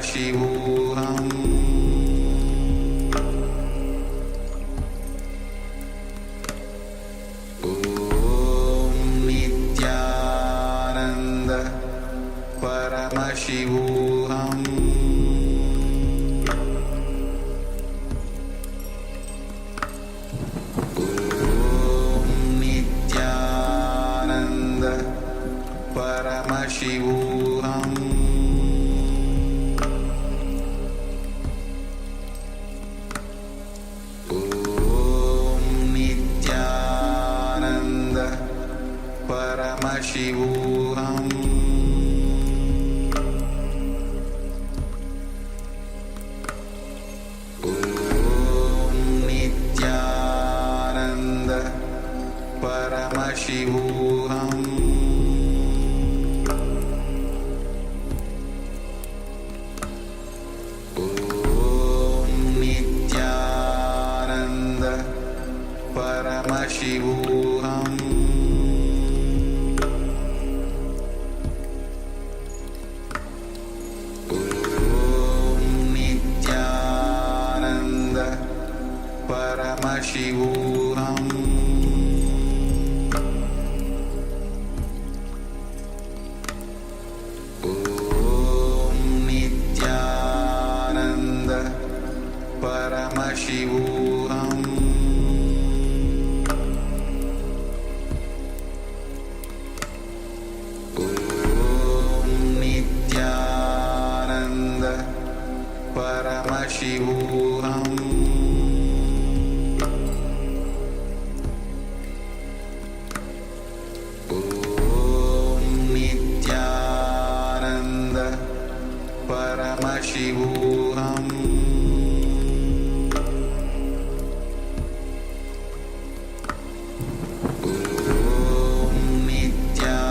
Paramashivoham Om Nithyananda Paramashivoham Om Nithyananda Paramashivoham Paramashivoham Om Nithyananda Paramashivoham Om Nithyananda Paramashivoham Paramashivoham Om Nithyananda Paramashivoham Om Nithyananda Paramashivoham Paramashivoham Om Nithyananda Paramashivoham Om Nithyananda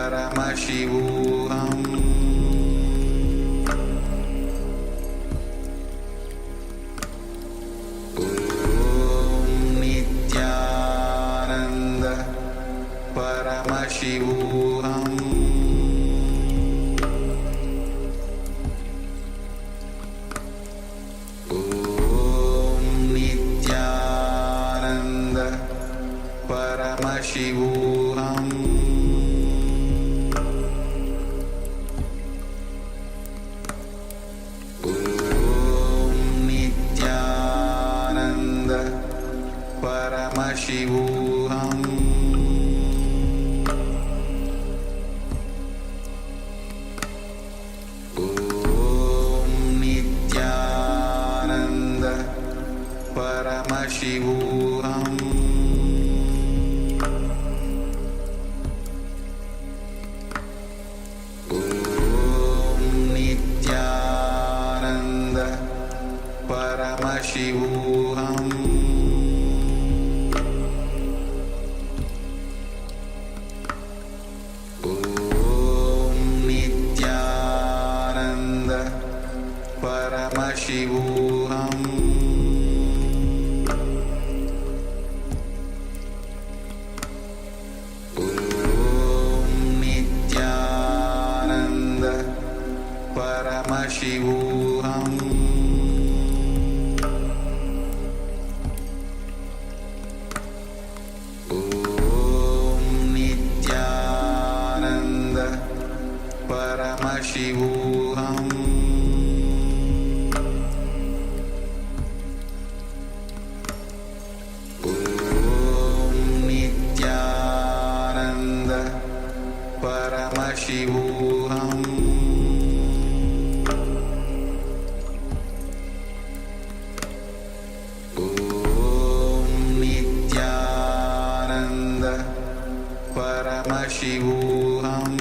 Paramashivoham Paramashivoham Om Nithyananda Paramashivoham Om Nithyananda Paramashivoham Paramashivoham Om Nithyananda Paramashivoham Om Nithyananda Paramashivoham Paramashivoham Om Nithyananda Paramashivoham Om Nithyananda Paramashivoham Paramashivoham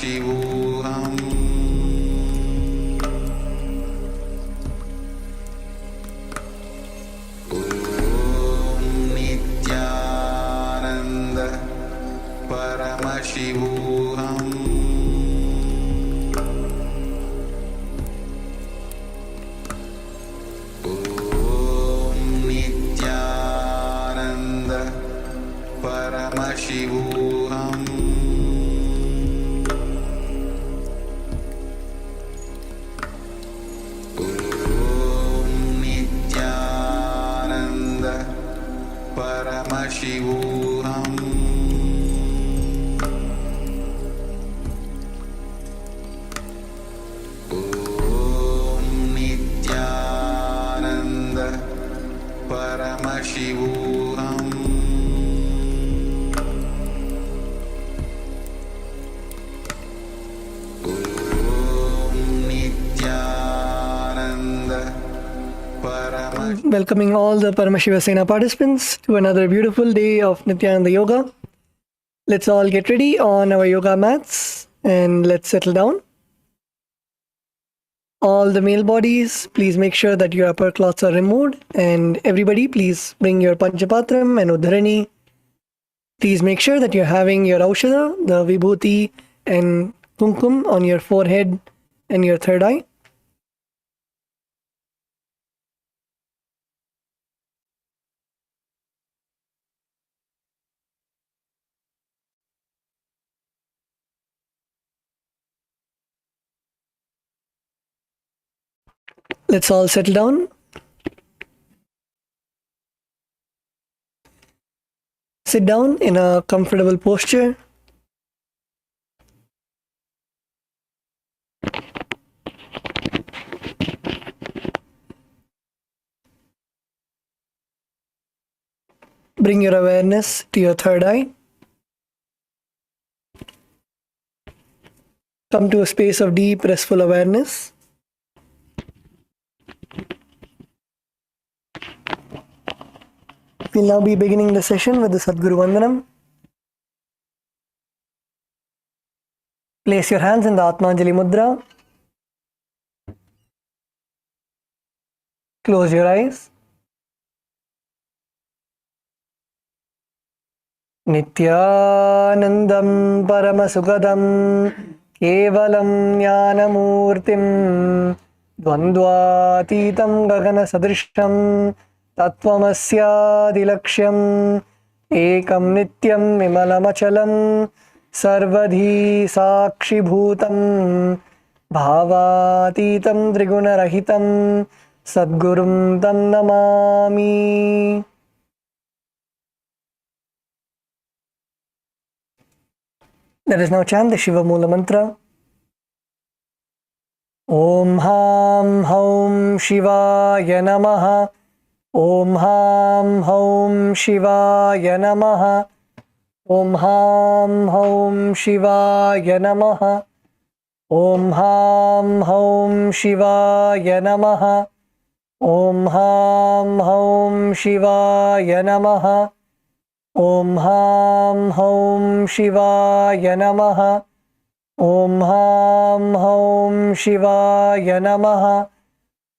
Paramashivoham Om Nithyananda Paramashivoham Om Nithyananda Paramashivoham Om Nithyananda Paramashivoham Om Nithyananda Paramashivoham Welcoming all the Paramashivoham participants to another beautiful day of Nithyananda Yoga. Let's all get ready on our yoga mats and let's settle down. All the male bodies, please make sure that your upper cloths are removed, and everybody please bring your Panchapatram and Udharani. Please make sure that you're having your Aushadha, the Vibhuti and Kumkum on your forehead and your third eye. Let's all settle down. Sit down in a comfortable posture. Bring your awareness to your third eye. Come to a space of deep, restful awareness. We'll now be beginning the session with the Sadguru Vandanam. Place your hands in the Atmanjali Mudra. Close your eyes. Nithyanandam Paramasukadam Kevalam Jnanamurtim Dvandvatitam Gagana Sadrisham Tattvamasyaadilaksham Ekam Nityam Vimalamachalam Sarvadhi Sakshi Bhutam Bhavatitam Triguna-rahitam Sadgurum Tam Namami. Let us now chant the Shiva Mula Mantra. Om Ham Haum Shivaya Namaha. Om Ham Haum Shivaya Namaha. Om Ham Haum Shivaya Namaha. Om Ham Haum Shivaya Namaha. Om Ham Haum Shivaya Namaha. Om Ham Haum Shivaya Namaha. Om Ham Haum Shivaya Namaha.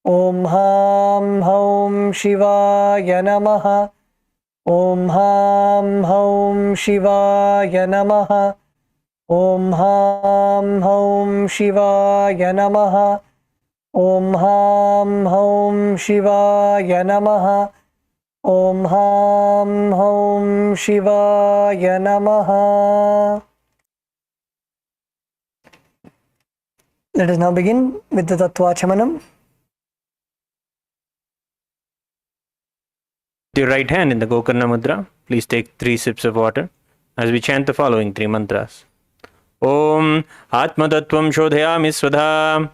Om Ham Haum Shivaya Namaha. Om Ham Haum Shivaya Namaha. Om Ham Haum Shivaya Namaha. Om Ham Haum Shivaya Namaha. Om Ham Haum Shivaya Namaha. Let us now begin with the Tattvachamanam. With your right hand in the Gokarna Mudra, please take 3 sips of water as we chant the following 3 mantras. Om Atmadattvam Shodhayami Svadha.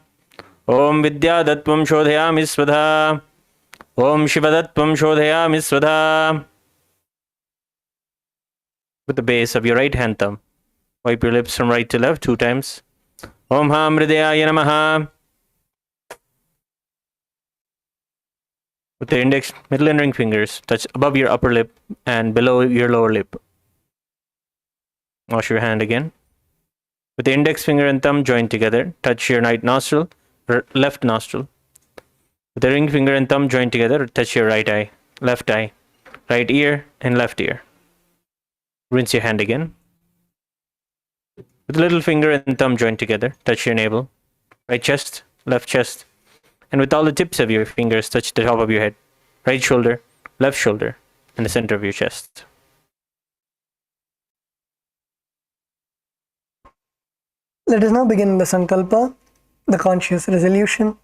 Om Vidyadattvam Shodhayami Svadha. Om Shivadattvam Shodhayami Svadha. With the base of your right hand thumb, wipe your lips from right to left 2 times. Om Ham Hridayaya Namaha. With the index, middle and ring fingers, touch above your upper lip and below your lower lip. Wash your hand again. With the index finger and thumb joined together, touch your right nostril, left nostril. With the ring finger and thumb joined together, touch your right eye, right ear, and left ear. Rinse your hand again. With the little finger and thumb joined together, touch your navel, right chest, left chest, and with all the tips of your fingers, touch the top of your head, right shoulder, left shoulder, and the center of your chest. Let us now begin the sankalpa, the conscious resolution.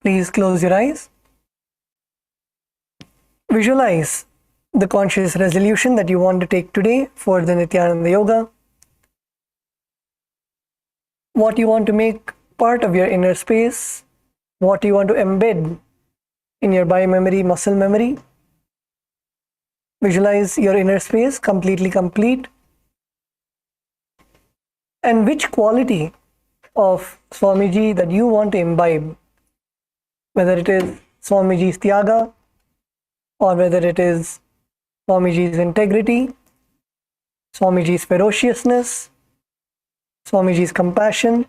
Please close your eyes. Visualize the conscious resolution that you want to take today for the Nithyananda Yoga. What you want to make part of your inner space, what you want to embed in your biomemory, muscle memory. Visualize your inner space completely complete. And which quality of Swamiji that you want to imbibe, whether it is Swamiji's Tyaga, or whether it is Swamiji's integrity, Swamiji's ferociousness, Swamiji's compassion.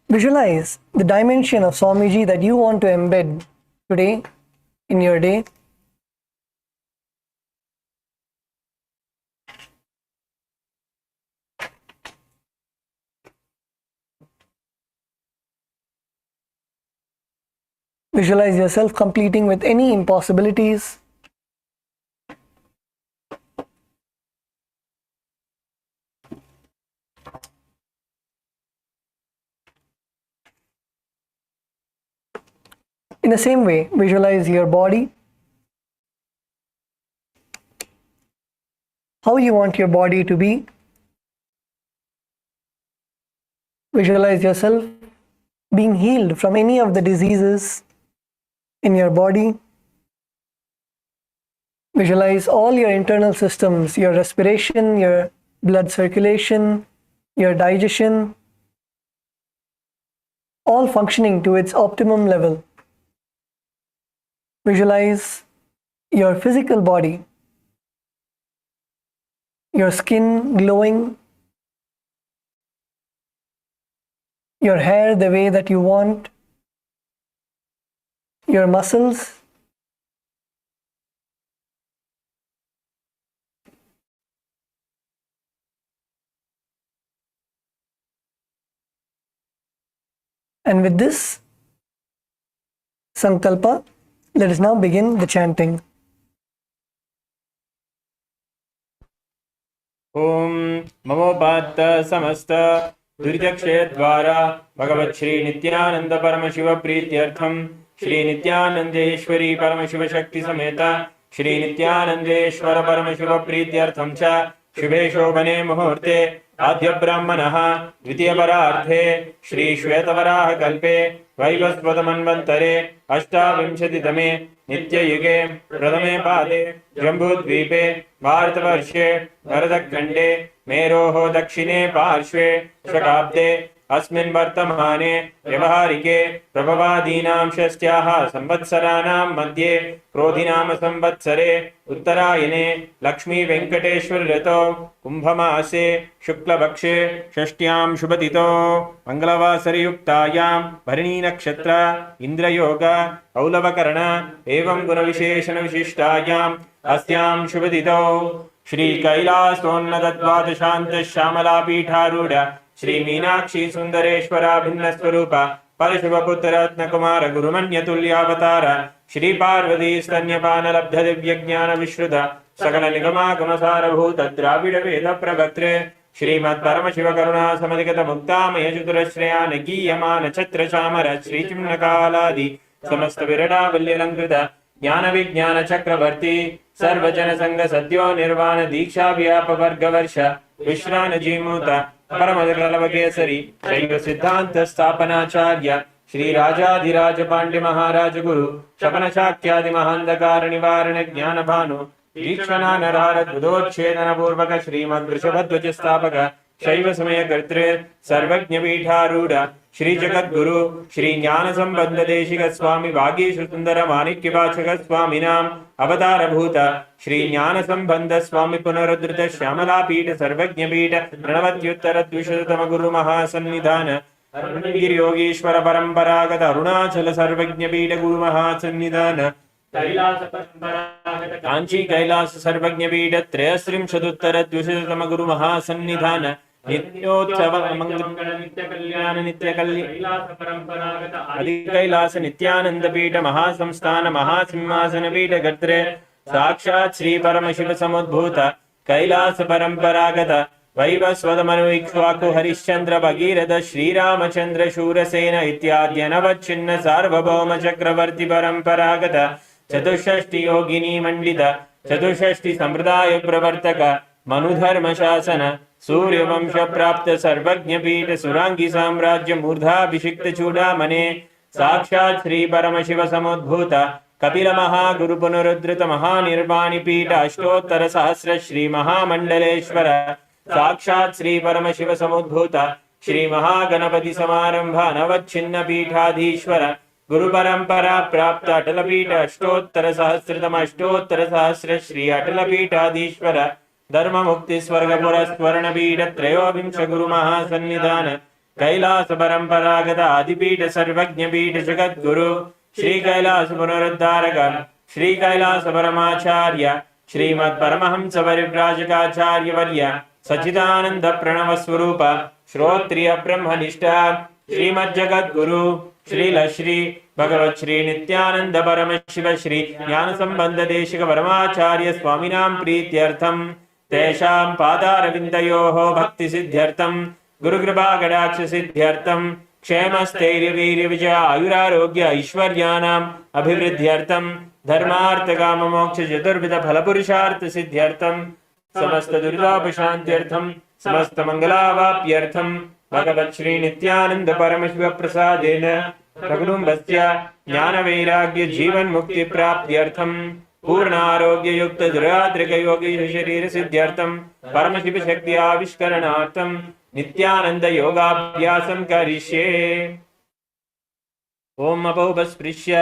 Visualize the dimension of Swamiji that you want to embed today in your day. Visualize yourself completing with any impossibilities. In the same way, visualize your body, how you want your body to be. Visualize yourself being healed from any of the diseases in your body. Visualize all your internal systems, your respiration, your blood circulation, your digestion, all functioning to its optimum level. Visualize your physical body, your skin glowing, your hair the way that you want, your muscles, and with this sankalpa, let us now begin the chanting. Om Mamopatta Samasta Durjakshe Bhagavat Shri Nithyananda Paramashiva Prityartham Shri Nithyanandeshwari Paramashiva Shakti Sameta Shri Nithyanandeshwara Paramashiva Prityartham Cha Shubhe Shobhane Muhurte Adya Brahmanaha Dvitiya Pararthe Shri Shvetavaraha Kalpe Vaivasvatamanvantare Ashtavimshatitame Nitya Yuge Pradame Pade Jambudvipe Bharatavarshe Bharadakande Meroho Dakshine Parshve Shakabde अस्मिन् वर्तमाने व्यवहारिके प्रभवादीनां षष्ट्याः संवत्सराणां मध्ये क्रोधिनाम संवत्सरे उत्तरायणे लक्ष्मी वेंकटेश्वर ऋतौ कुंभमासे शुक्लपक्षे षष्ट्यां शुभतिथौ मंगलवासरयुक्तायां भरणी नक्षत्र इंद्रयोग औलवकरण एवं गुणविशेषण विशिष्टायाम् अस्यां शुभतिथौ श्री कैलासोन्नत द्वादशान्त श्यामला पीठारूढ़ श्री मीनाक्षी सुंदरेश्वरा भिन्न स्वरूप परशुभपुत्र रत्न कुमार गुरुमन्यतुल्यावतार श्री पार्वती स्तन्यपान लब्ध दिव्य ज्ञान विश्रुत सकल निगमागम सारभूत द्राविड़ वेद प्रवक्त्रे श्रीमत् परमशिव करुणा समधिगत मुक्तामय चतुरश्रयान गीयमान छत्र चामर श्री चिम्नकालादि समस्त विरडावल्यलंकृत ज्ञान विज्ञान चक्रवर्ती सर्वजन संग सद्यो निर्वाण दीक्षा व्याप वर्ग वर्ष विश्रान जीमूत परमकेसरी शैव सिद्धांत स्थापनाचार्य श्री राजाधिराज पांड्य महाराज गुरु शपन शाक्यादि महांधकार निवारण ज्ञान भानु दीक्षणा नरहर बुधोच्छेदन पूर्वक श्रीमद् वृषभध्वज स्थापक शैव समय कर्तृ सर्वज्ञ पीठारूढ़ श्री जगद्गुरु श्री ज्ञान संबंध देशिक स्वामी वागीश सुंदर माणिक्य वाचक स्वामिनाम अवतारभूत श्री ज्ञान संबंध स्वामी पुनरुद्धृत श्यामला पीठ सर्वज्ञ पीठ प्रणवत्युत्तर द्विशततम गुरु महासन्निधान गिरि योगीश्वर परंपरागत अरुणाचल सर्वज्ञ पीठ गुरु महासन्निधान कांची कैलास सर्वज्ञ पीठ त्रयस्त्रिंशदुत्तर द्विशततम गुरु महासन्निधान नित्योत्सव मंगल नित्य कल्याण आदि कैलास नित्यानंद पीठ महासंस्थान महासिंहासन पीठ गर्त्रे साक्षात् श्री परमशिव समुद्भूत कैलास परंपरागत वैवस्वतमनु इक्ष्वाकु हरिश्चंद्र भगीरथ श्रीरामचंद्र शूरसेन इत्याद्यनवच्छिन्न सार्वभौम चक्रवर्ती परंपरागत चतुष्षष्टि योगिनी मंडित चतुष्षष्टि संप्रदाय प्रवर्तक मनुधर्म शासन सूर्यवंश प्राप्त सर्वज्ञ पीठ सुरांगी साम्राज्य मूर्धाभिषिक्त चूड़ामणे साक्षात् श्री परमशिव समुद्भूत कपिल महागुरु पुनरुद्धृत महानिर्वाणी पीठ अष्टोत्तर सहस्र श्री महामंडलेश्वर साक्षात् श्री परमशिव समुद्भूत श्री महागणपति समारंभ नवच्छिन्न पीठाधीश्वर गुरु परंपरा प्राप्त अटल पीठ अष्टोत्तर सहस्र श्री अटल पीठाधीश्वर धर्म मुक्ति स्वर्गपुर स्वर्ण पीठ त्रयोविंश गुरु महासन्निधान कैलास परंपरागत आदिपीठ सर्वज्ञ पीठ जगद्गुरु श्री कैलास पुनरुद्धारक श्री कैलास परमाचार्य श्रीमद् परमहंस परिव्राजकाचार्य वर्य सच्चिदानंद प्रणव स्वरूप श्रोत्रिय ब्रह्मनिष्ठा श्रीमद् जगद्गुरु श्री भगवत् श्री नित्यानंद परमशिव श्री ज्ञान संबंध देशिक परमाचार्य स्वामिनां प्रीत्यर्थम तेषां पादारविन्दयोः भक्ति सिद्ध्यर्थम गुरुकृपा कटाक्ष सिद्ध्यर्थम क्षेमस्थैर्यवीर्यविजय आयुरारोग्य ऐश्वर्याणाम् अभिवृद्ध्यर्थम धर्मार्थ काम मोक्ष चतुर्विध फलपुरुषार्थ सिद्ध्यर्थम समस्त दुरितापशान्त्यर्थम समस्त मंगलावाप्यर्थम भगवत् श्री नित्यानंद परमशिव प्रसादेन सकुटुम्बस्य ज्ञान वैराग्य जीवन मुक्ति प्राप्त्यर्थम पूर्ण आरोग्य युक्त दुरात्रिक योगी शरीर सिद्ध्यर्थम परमशिव शक्ति आविष्करणार्थम नित्यानंद योगाभ्यासं करिष्ये। ओम अपोपस्पृश्य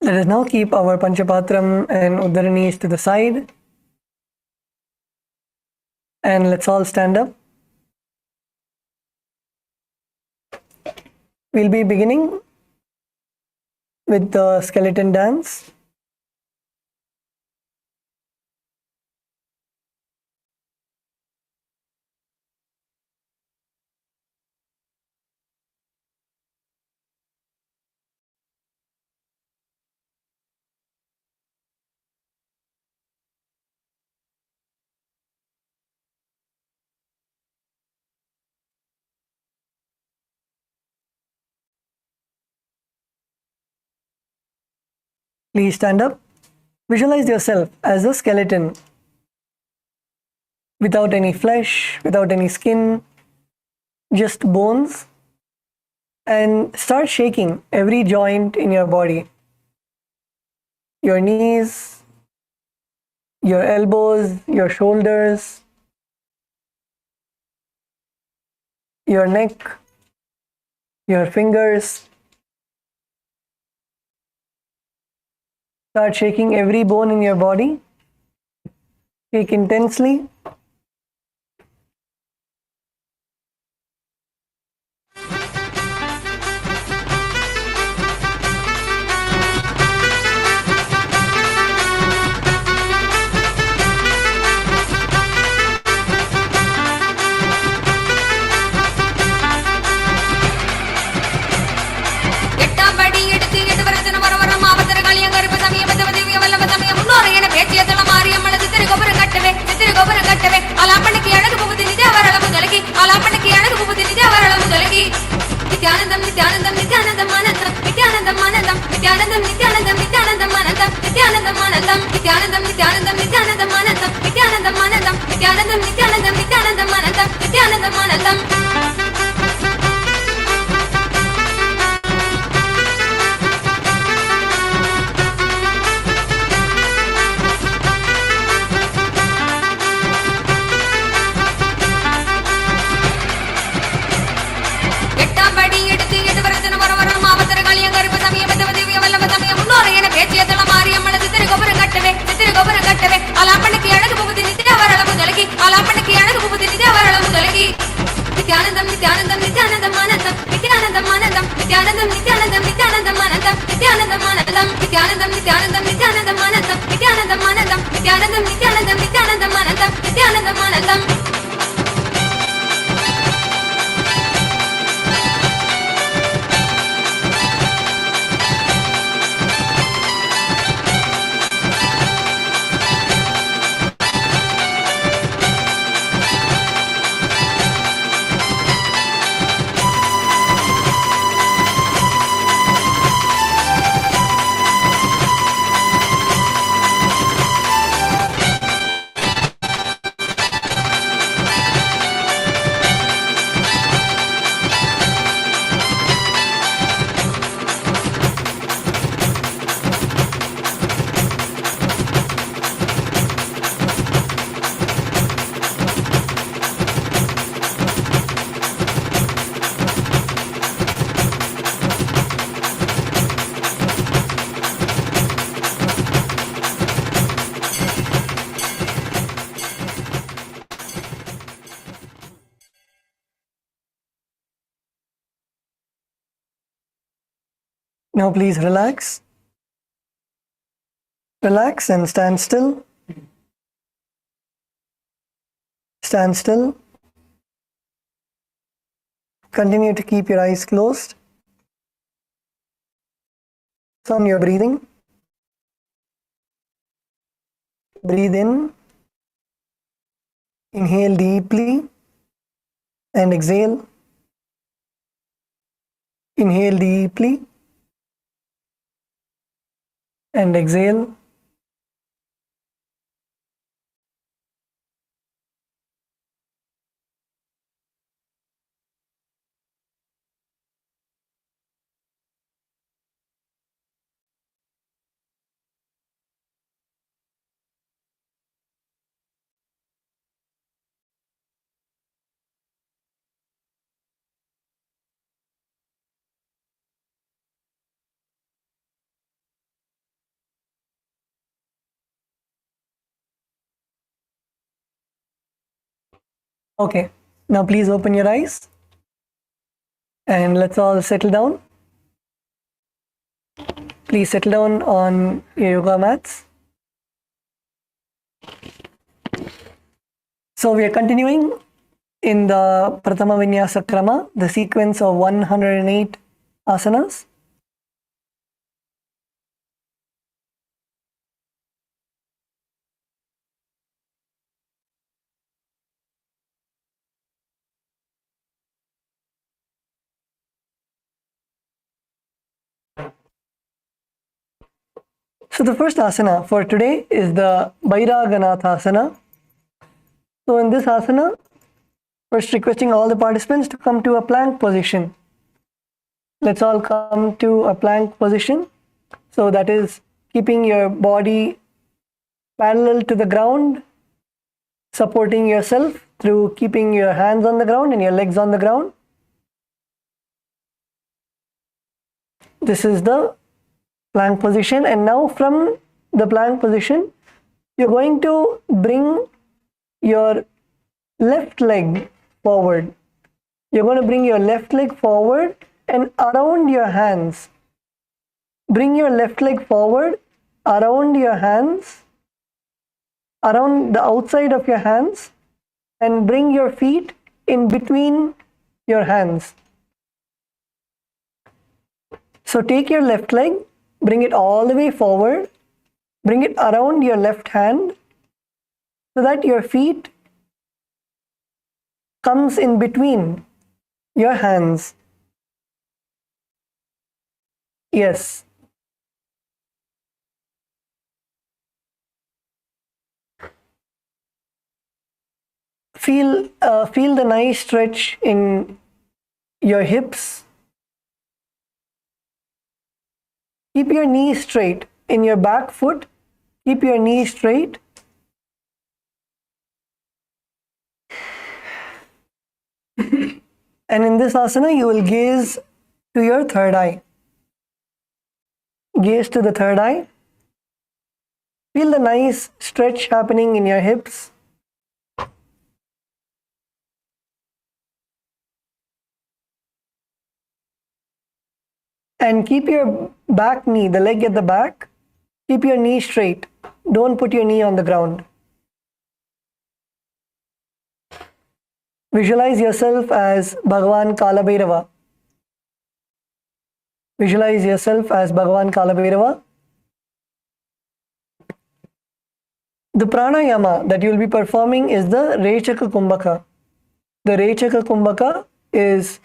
Let us now keep our Panchapatram and Uddaranis to the side. And let's all stand up. We'll be beginning with the skeleton dance. Please stand up. Visualize yourself as a skeleton without any flesh, without any skin, just bones, and start shaking every joint in your body. Your knees, your elbows, your shoulders, your neck, your fingers. Start shaking every bone in your body. Shake intensely. Nithyanandam Nithyanandam Nithyanandam Anandam Nithyanandam Anandam Nithyanandam Nithyanandam Nithyanandam Anandam Nithyanandam Anandam Nithyanandam Nithyanandam Nithyanandam Anandam Nithyanandam Anandam Nithyanandam Nithyanandam Nithyanandam Anandam Nithyanandam Anandam பேச்சியதள மாரியம்மள சித்திர கோபுரம் கட்டவே அலாப்பண்ணுக்கு அழகு புகுதி நித்திய வரளவு தொலகி அலாப்பண்ணுக்கு அழகு புகுதி நித்திய வரளவு தொலகி நித்யானந்தம் நித்யானந்தம் நித்யானந்தம் ஆனந்தம் நித்யானந்தம் ஆனந்தம் நித்யானந்தம் நித்யானந்தம் நித்யானந்தம் ஆனந்தம் நித்யானந்தம் ஆனந்தம் நித்யானந்தம் நித்யானந்தம் நித்யானந்தம் ஆனந்தம் நித்யானந்தம் ஆனந்தம் நித்யானந்தம் நித்யானந்தம் நித்யானந்தம் ஆனந்தம் நித்யானந்தம் ஆனந்தம். Now please relax. Relax and stand still. Stand still. Continue to keep your eyes closed. Focus on your breathing. Breathe in. Inhale deeply and exhale. Inhale deeply and exhale. Okay, now please open your eyes and let's all settle down. Please settle down on your yoga mats. So we are continuing in the Prathama Vinyasa Krama, the sequence of 108 asanas. So the first asana for today is the Bhairaganatha. So in this asana, first requesting all the participants to come to a plank position. Let's all come to a plank position. So that is keeping your body parallel to the ground, supporting yourself through keeping your hands on the ground and your legs on the ground. This is the plank position, and now from the plank position you're going to bring your left leg forward. You're going to bring your left leg forward and around your hands. Bring your left leg forward, around your hands, around the outside of your hands, and bring your feet in between your hands. So take your left leg, bring it all the way forward, bring it around your left hand so that your feet comes in between your hands. Yes. Feel the nice stretch in your hips. Keep your knees straight. In your back foot, keep your knees straight. And in this asana, you will gaze to your third eye. Gaze to the third eye. Feel the nice stretch happening in your hips. And keep your back knee, the leg at the back, keep your knee straight. Don't put your knee on the ground. Visualize yourself as Bhagavan Kalabhairava. Visualize yourself as Bhagavan Kalabhairava. The pranayama that you will be performing is the Rechaka Kumbhaka. The Rechaka Kumbhaka is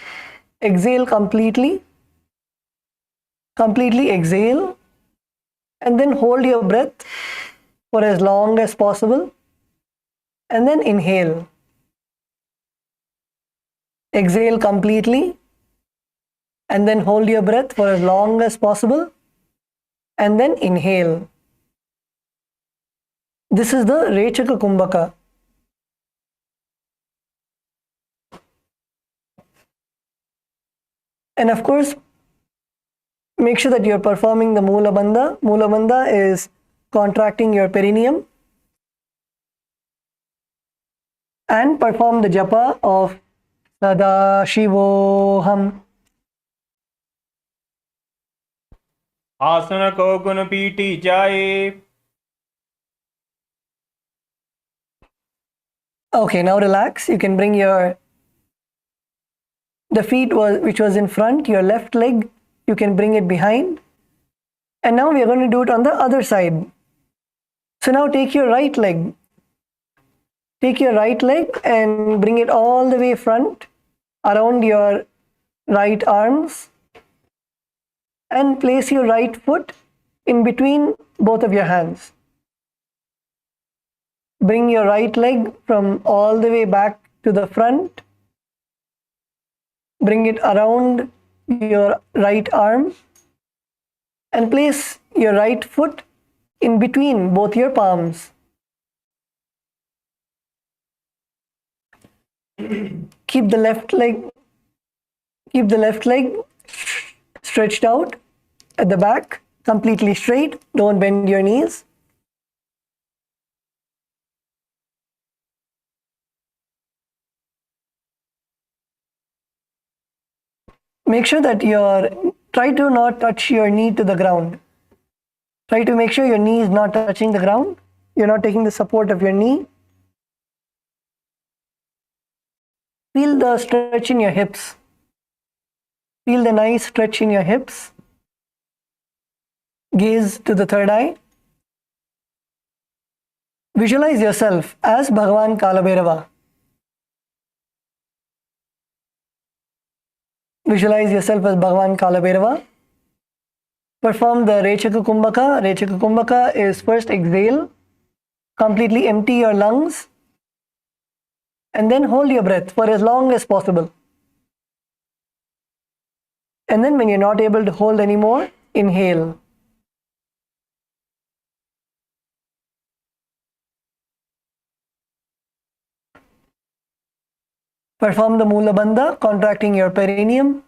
exhale completely. Completely exhale and then hold your breath for as long as possible and then inhale. Exhale completely and then hold your breath for as long as possible and then inhale. This is the Rechaka Kumbhaka. And of course, make sure that you're performing the Mula Bandha. Mula Bandha is contracting your perineum. And perform the japa of Sadashivoham. Asana ko gun piti jaye. Okay, now relax. You can bring the feet which was in front, your left leg, you can bring it behind. And now we are going to do it on the other side. So now take your right leg. Take your right leg and bring it all the way front around your right arms and place your right foot in between both of your hands. Bring your right leg from all the way back to the front. Bring it around your right arm and place your right foot in between both your palms. Keep the left leg stretched out at the back, completely straight. Don't bend your knees. Make sure that try to not touch your knee to the ground. Try to make sure your knee is not touching the ground. You're not taking the support of your knee. Feel the stretch in your hips. Feel the nice stretch in your hips. Gaze to the third eye. Visualize yourself as Bhagavan Kalabhairava. Visualize yourself as Bhagavan Kalabhairava. Perform the Rechaka Kumbhaka. Rechaka Kumbhaka is first exhale. Completely empty your lungs. And then hold your breath for as long as possible. And then when you're not able to hold anymore, inhale. Perform the Mula Bandha, contracting your perineum,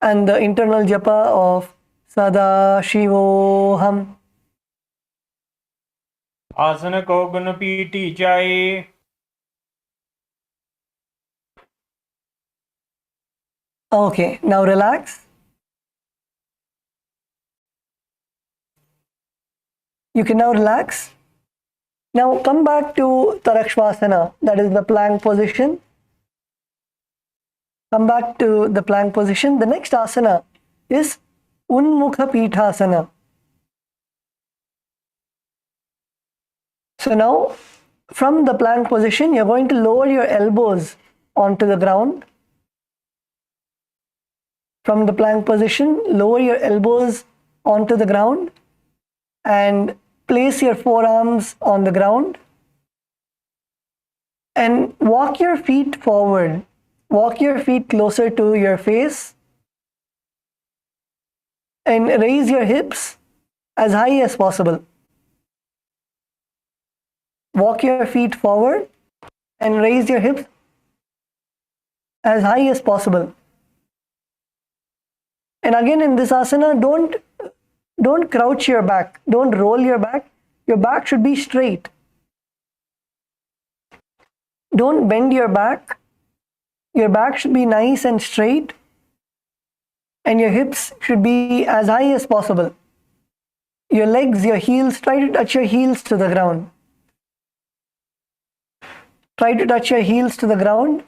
and the internal japa of Sadashivoham. Asana ko gun piti jaye. Okay, now relax. You can now relax. Now come back to Tarakshvasana, that is the plank position. Come back to the plank position. The next asana is Unmukha Pithasana. So now from the plank position, you're going to lower your elbows onto the ground. From the plank position, lower your elbows onto the ground and place your forearms on the ground and walk your feet forward. Walk your feet closer to your face and raise your hips as high as possible. Walk your feet forward and raise your hips as high as possible. And again in this asana, don't crouch your back, don't roll your back, your back should be straight. Don't bend your back. Your back should be nice and straight, and your hips should be as high as possible. Your legs, your heels, try to touch your heels to the ground. Try to touch your heels to the ground.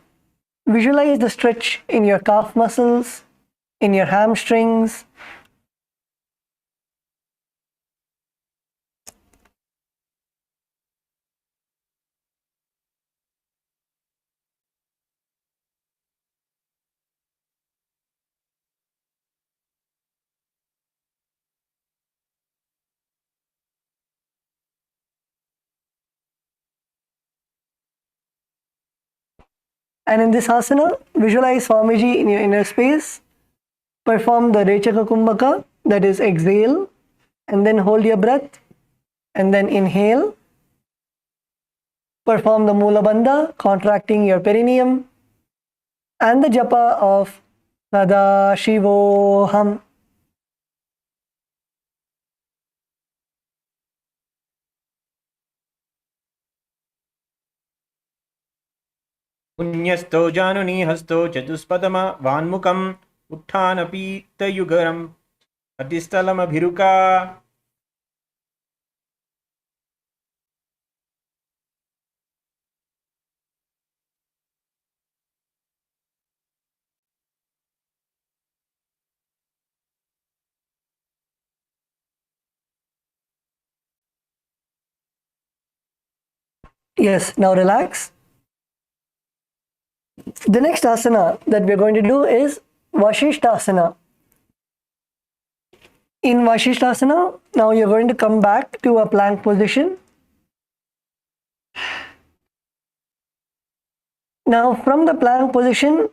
Visualize the stretch in your calf muscles, in your hamstrings. And in this asana, visualize Swamiji in your inner space. Perform the Rechaka Kumbhaka, that is exhale, and then hold your breath, and then inhale. Perform the Mula Bandha, contracting your perineum, and the japa of Sadashivoham. पुण्यस्थो जानुनीहस्तो चतुष्पदम वान्मुखम् उत्थानपीतयुगरम् अतिस्थलमभिरुका. Yes, now relax. The next asana that we're going to do is Vashishthasana. In Vashishthasana, now you're going to come back to a plank position. Now from the plank position,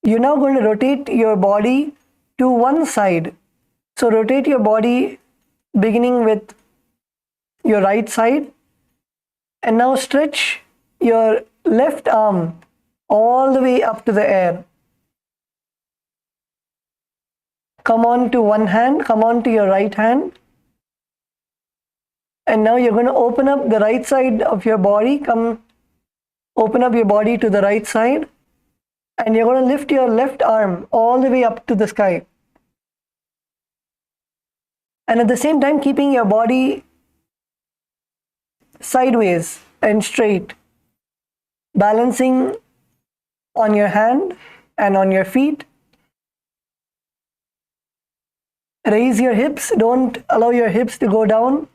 you're now going to rotate your body to one side. So rotate your body beginning with your right side, and now stretch your left arm all the way up to the air. Come on to one hand, come on to your right hand, and now you're going to open up the right side of your body. Open up your body to the right side, and you're going to lift your left arm all the way up to the sky. And at the same time, keeping your body sideways and straight, balancing on your hand and on your feet. Raise your hips, don't allow your hips to go down.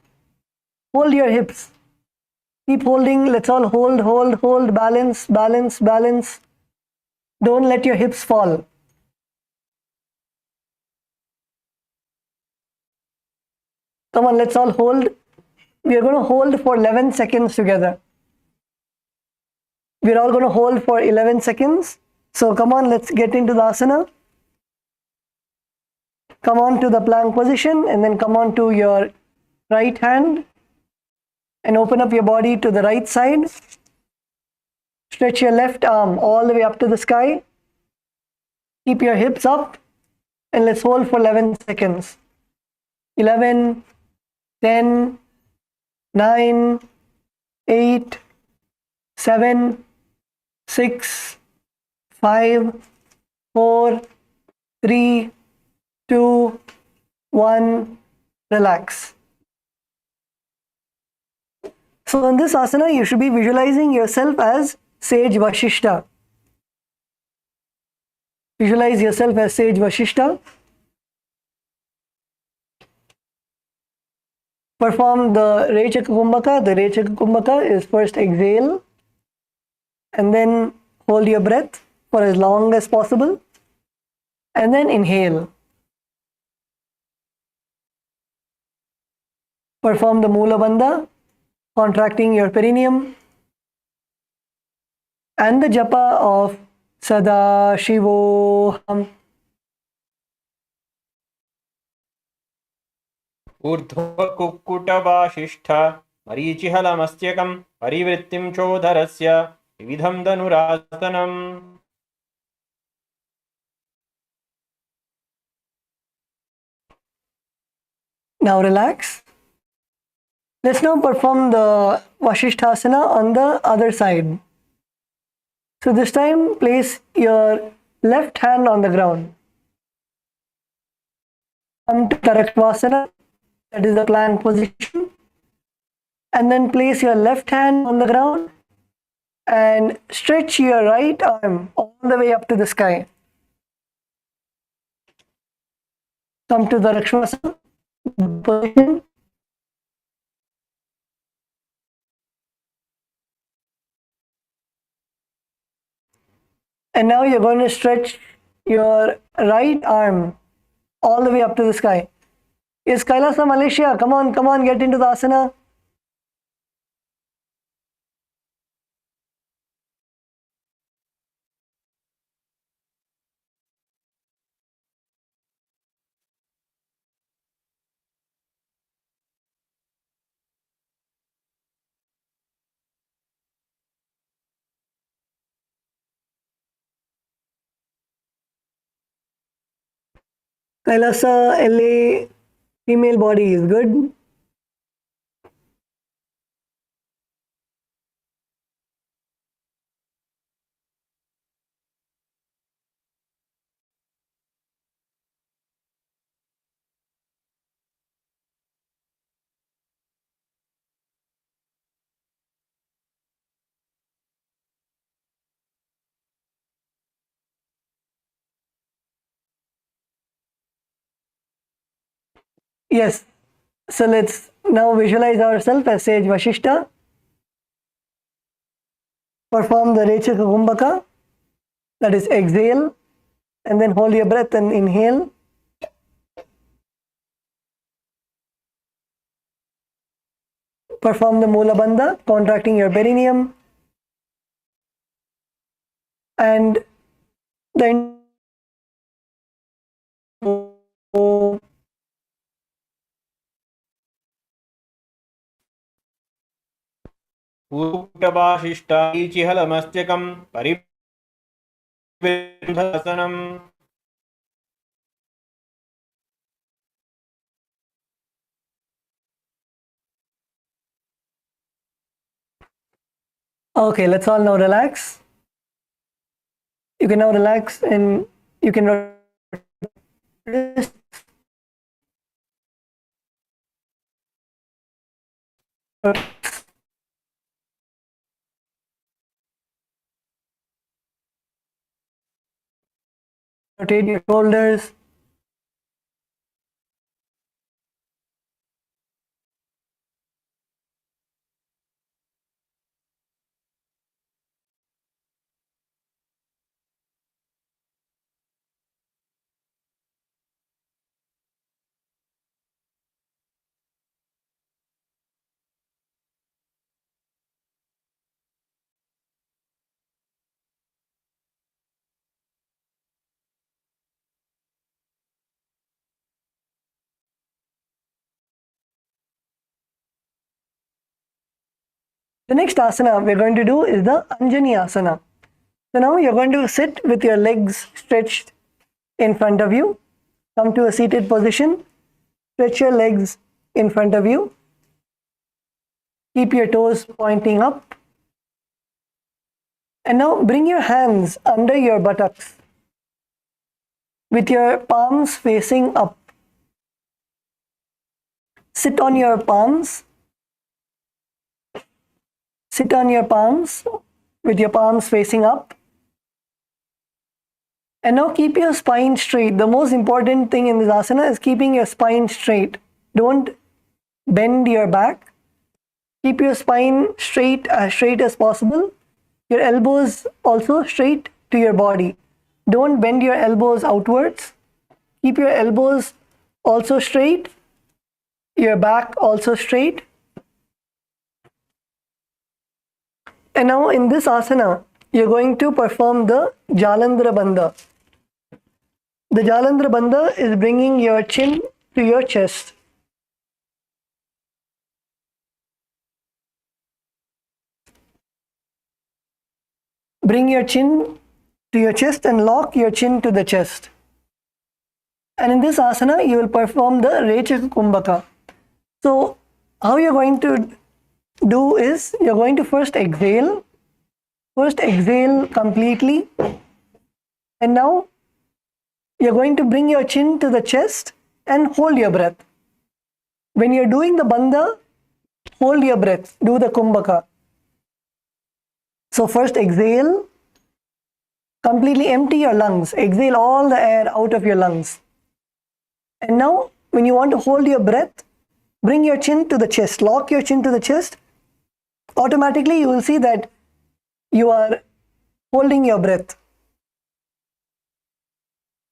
Hold your hips. Keep holding, let's all hold, balance, balance, balance. Don't let your hips fall. Come on, let's all hold. We are going to hold for 11 seconds together. We're all going to hold for 11 seconds. So come on, let's get into the asana. Come on to the plank position, and then come on to your right hand and open up your body to the right side. Stretch your left arm all the way up to the sky. Keep your hips up, and let's hold for 11 seconds. 11, 10, 9, 8, 7, 6, 5, 4, 3, 2, 1, relax. So in this asana, you should be visualizing yourself as Sage Vashishta. Visualize yourself as Sage Vashishta. Perform the Rechaka Kumbhaka. The Rechaka Kumbhaka is first exhale, and then hold your breath for as long as possible, and then inhale. Perform the Mula Bandha, contracting your perineum, and the japa of Sadashivoham. ऊर्ध्वकुक्कुटवासिष्ठ मरीचिहलमस्त्यकं परिवृत्तिं चोदरस्य विविधं धनुरासनम्. Now relax. Let's now perform the Vasishthasana on the other side. So this time place your left hand on the ground. Come to Tarakvasana, that is the plank position. And then place your left hand on the ground and stretch your right arm all the way up to the sky. Come to the Rakshmasana position. And now you're going to stretch your right arm all the way up to the sky. Is KAILASA Malaysia? Come on, get into the asana. KAILASA LA female body is good. Yes. So let's now visualize ourselves as sage Vashishta. Perform the Rechaka Kumbhaka, that is exhale, and then hold your breath and inhale. Perform the Mula Bandha, contracting your perineum. And then ऊटभाशिष्टाईचिहलमस्त्यकं परिबन्धसनम् okay, let's all now relax. You can now relax and you can rotate your shoulders. The next asana we're going to do is the Anjani Asana. So now you're going to sit with your legs stretched in front of you. Come to a seated position. Stretch your legs in front of you. Keep your toes pointing up. And now bring your hands under your buttocks with your palms facing up. Sit on your palms. Sit on your palms with your palms facing up. And now keep your spine straight. The most important thing in this asana is keeping your spine straight. Don't bend your back. Keep your spine straight as possible. Your elbows also straight to your body. Don't bend your elbows outwards. Keep your elbows also straight. Your back also straight. And now in this asana, you're going to perform the Jalandhara Bandha. The Jalandhara Bandha is bringing your chin to your chest. Bring your chin to your chest and lock your chin to the chest. And in this asana, you will perform the Rechaka Kumbhaka. So how you're going to do is you're going to first exhale completely, and now you're going to bring your chin to the chest and hold your breath. When you're doing the bandha, hold your breath, do the kumbhaka. So first exhale, completely empty your lungs, exhale all the air out of your lungs. And now when you want to hold your breath, bring your chin to the chest, lock your chin to the chest. Automatically you will see that you are holding your breath.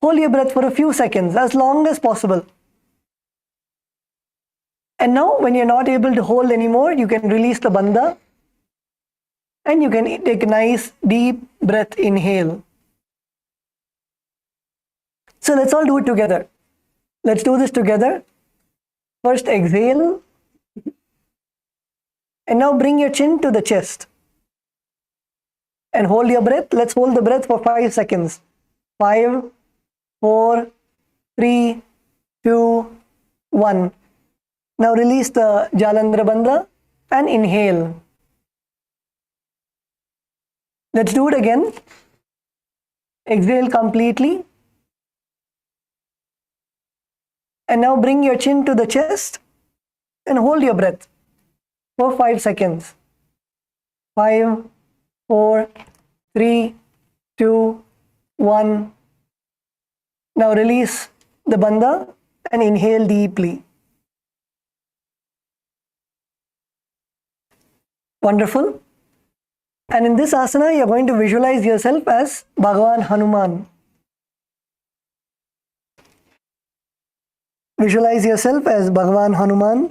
Hold your breath for a few seconds, as long as possible. And now when you're not able to hold anymore, you can release the bandha and you can take a nice deep breath inhale. So let's all do it together. Let's do this together. First exhale, and now bring your chin to the chest and hold your breath. Let's hold the breath for 5 seconds. 5, 4, 3, 2, 1. Now release the Jalandhara Bandha and inhale. Let's do it again. Exhale completely. And now bring your chin to the chest and hold your breath for 5 seconds. 5, 4, 3, 2, 1. Now release the bandha and inhale deeply. Wonderful. And in this asana, you're going to visualize yourself as Bhagavan Hanuman. Visualize yourself as Bhagavan Hanuman.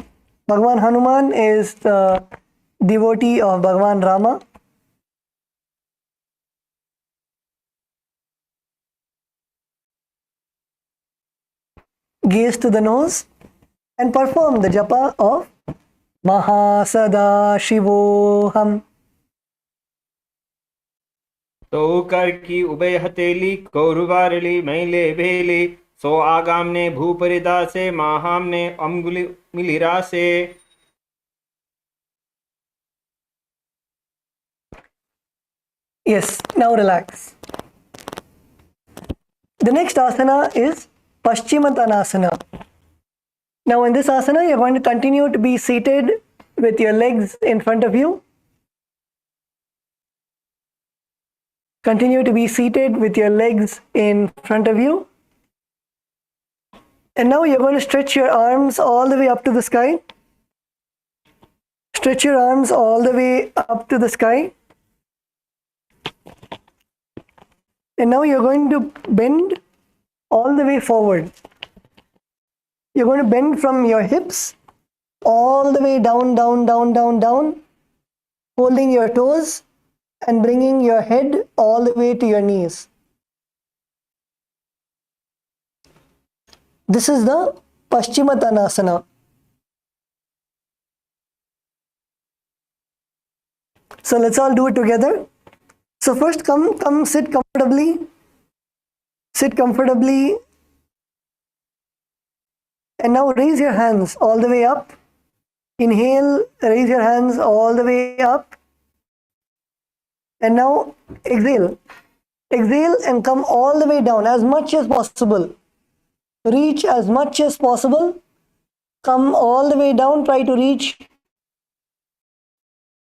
Bhagavan Hanuman is the devotee of Bhagavan Rama. Gaze to the nose and perform the japa of Mahasada-shivoham. तो कर की उभय हथेली कौरवारली मैले भेली सो आगाम ने भूपरिदा से महाम ने अंगुली मिलिरा से. Yes, now relax. The next asana is Paschimottanasana. Now in this asana, you're going to continue to be seated with your legs in front of you. Continue to be seated with your legs in front of you. And now you're going to stretch your arms all the way up to the sky. Stretch your arms all the way up to the sky. And now you're going to bend all the way forward. You're going to bend from your hips all the way down, down, down, down, down, holding your toes and bringing your head all the way to your knees. This is the Paschimottanasana. So let's all do it together. So first come sit comfortably. Sit comfortably. And now raise your hands all the way up. Inhale, raise your hands all the way up. And now exhale. Exhale and come all the way down as much as possible. Reach as much as possible. Come all the way down. Try to reach.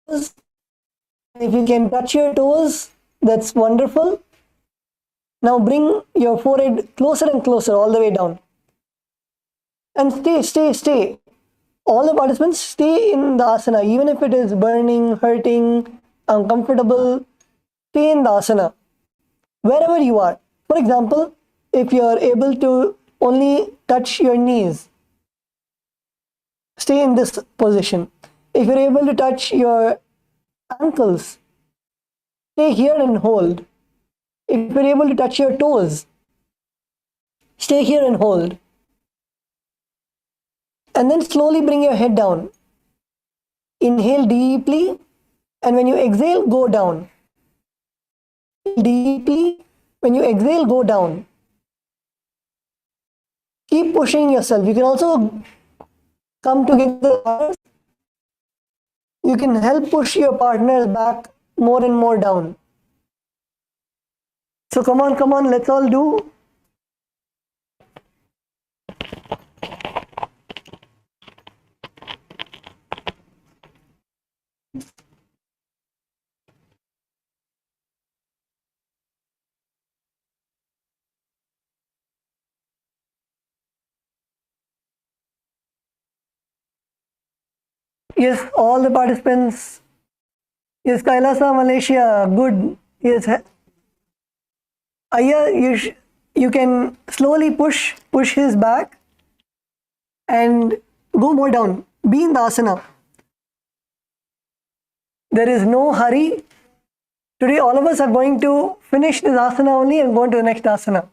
If you can touch your toes, that's wonderful. Now bring your forehead closer and closer all the way down. And stay. All the participants stay in the asana, even if it is burning, hurting, uncomfortable. Stay in the asana, wherever you are. For example, if you are able to only touch your knees, stay in this position. If you're able to touch your ankles, stay here and hold. If you're able to touch your toes, stay here and hold. And then slowly bring your head down. Inhale deeply, and when you exhale, go down. Deeply, when you exhale, go down. Keep pushing yourself. You can also come together you can help push your partner back more and more down. So come on, let's all do. Yes, all the participants. Yes, Kailasa, Malaysia, good. Yes, Aya, you can slowly push his back and go more down. Be in the asana. There is no hurry. Today, all of us are going to finish this asana only and go on to the next asana.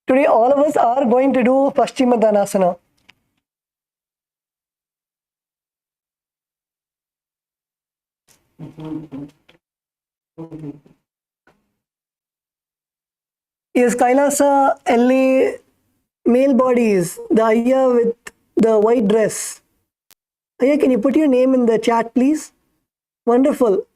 Today, all of us are going to do Paschimottanasana. Is Kailasa LA male bodies, the Aya with the white dress? Aya, can you put your name in the chat, please? Wonderful.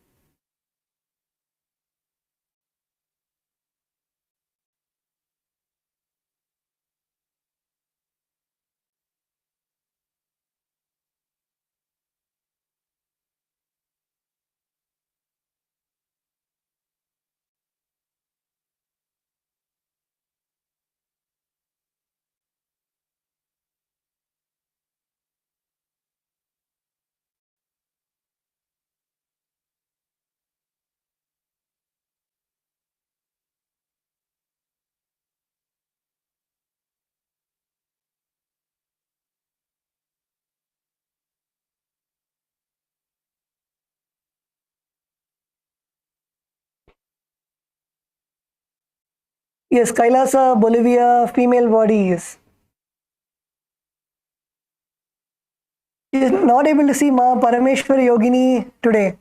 Yes, Kailasa, Bolivia, female bodies. She is not able to see Ma Parameshwar Yogini today.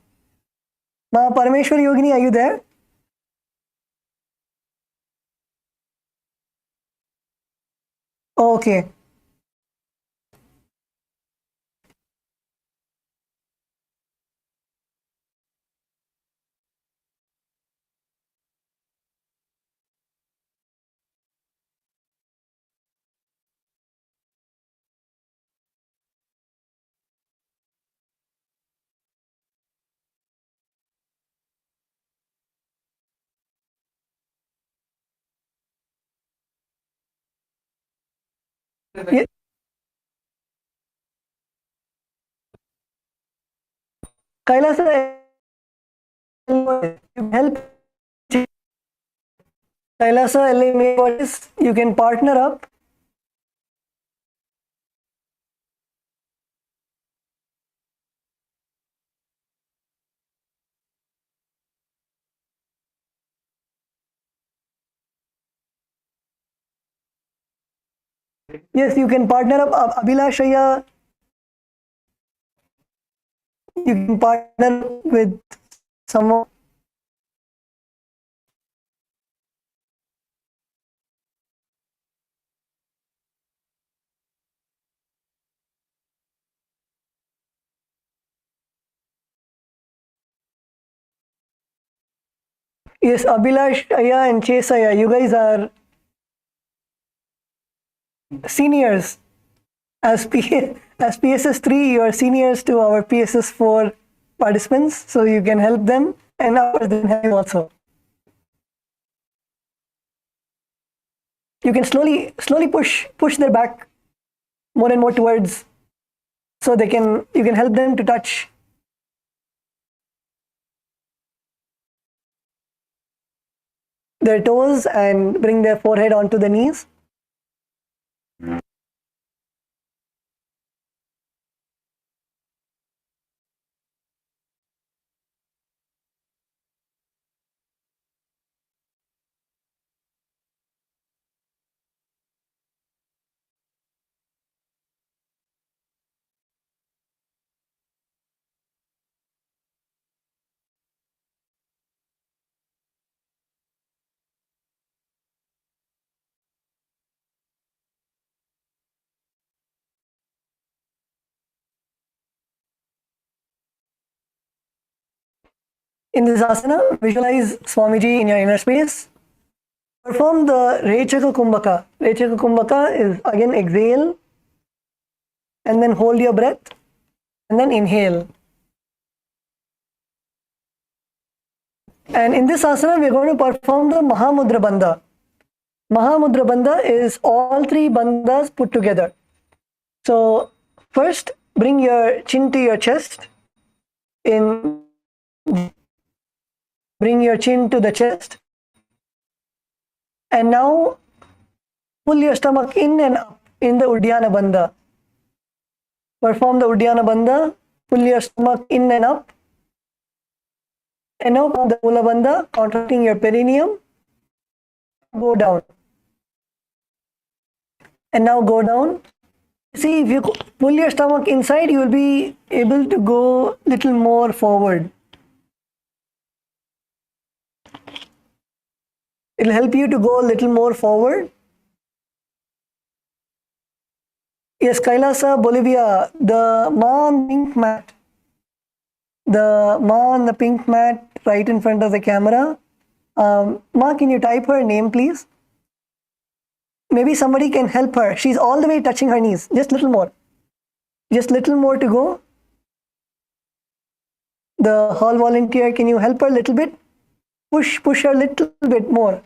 Ma Parameshwar Yogini, are you there? Okay. Ye- Kailasa, you help Kailasa LA male bodies. You can partner up. Yes, you can partner up. Abhilash Aya, you can partner with someone. Yes, Abhilash Aya and Chase Aya, you guys are seniors. As PSS 3, you are seniors to our PSS 4 participants, so you can help them and ours can help you also. You can slowly push their back more and more towards, so you can help them to touch their toes and bring their forehead onto the knees. In this asana, visualize Swamiji in your inner space. Perform the Rechaka Kumbhaka. Rechaka Kumbhaka is again exhale and then hold your breath and then inhale. And in this asana, we are going to perform the Mahamudra Bandha. Mahamudra Bandha is all three bandhas put together. So first, bring your chin to your chest. Bring your chin to the chest. And now pull your stomach in and up in the Uddiyana Bandha. Perform the Uddiyana Bandha. Pull your stomach in and up. And now the Mula Bandha, contracting your perineum. Go down. And now go down. See, if you pull your stomach inside, you will be able to go little more forward. It will help you to go a little more forward. Yes, Kailasa, Bolivia, the Ma on pink mat. The Ma on the pink mat right in front of the camera. Ma, can you type her name, please? Maybe somebody can help her. She's all the way touching her knees. Just little more. Just little more to go. The hall volunteer, can you help her a little bit? Push her a little bit more.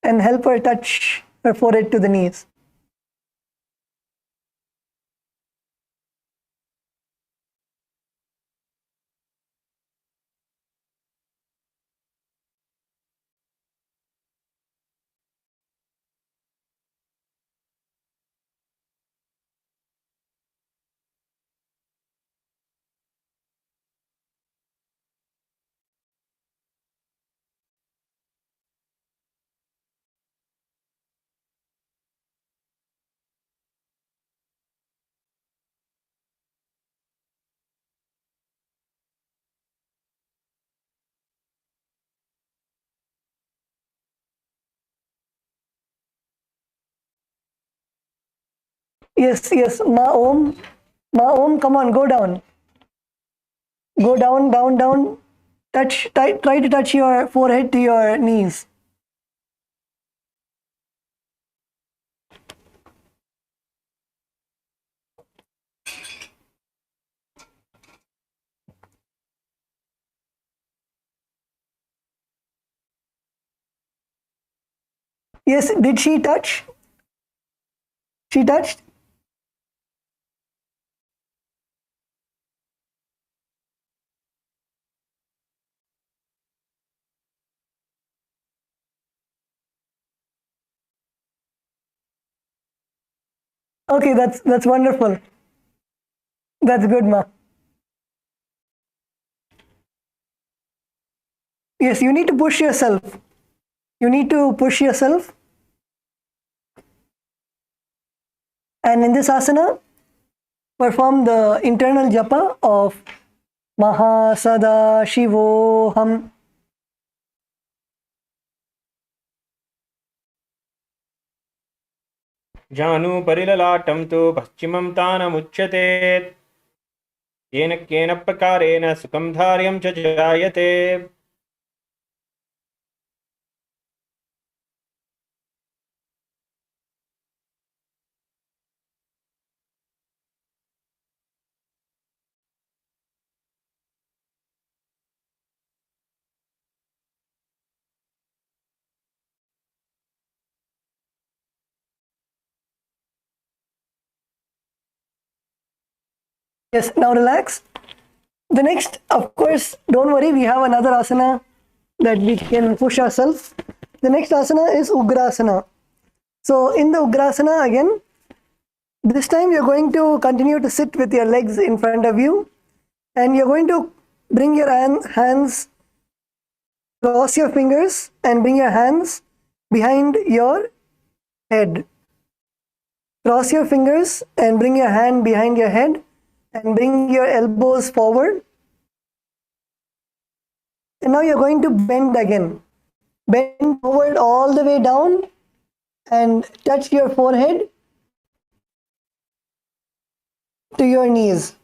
And help her touch her forehead to the knees. Yes, Ma Om. Ma Om, come on, go down. Go down, down, down. Try to touch your forehead to your knees. Yes, did she touch? She touched? Okay, that's wonderful. That's good, Ma. Yes, you need to push yourself. You need to push yourself. And in this asana, perform the internal japa of Maha Sada Shivoham. Janu parilalatam tu paschimam tanamuchyate yena kena prakarena sukam dharyam cha jayate. Yes, now relax. The next, of course, don't worry, we have another asana that we can push ourselves. The next asana is Ugrasana. So in the Ugrasana again, this time you're going to continue to sit with your legs in front of you, and you're going to bring your hands, cross your fingers and bring your hands behind your head. Cross your fingers and bring your hand behind your head and bring your elbows forward. And now you're going to bend again. Bend forward all the way down and touch your forehead to your knees.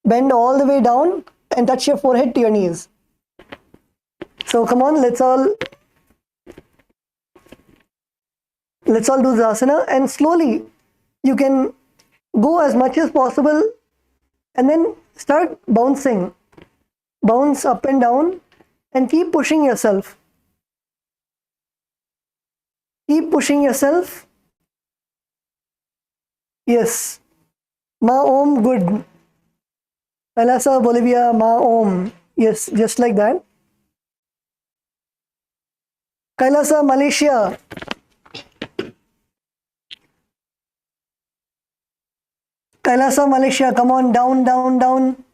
Bend all the way down and touch your forehead to your knees. So come on, let's all do the asana, and slowly you can go as much as possible and then start bouncing. Bounce up and down and keep pushing yourself. Keep pushing yourself. Yes. Ma Om, good. KAILASA, Bolivia, Ma Om. Yes, just like that. KAILASA, Malaysia. KAILASA, Malaysia. Come on, down, down, down.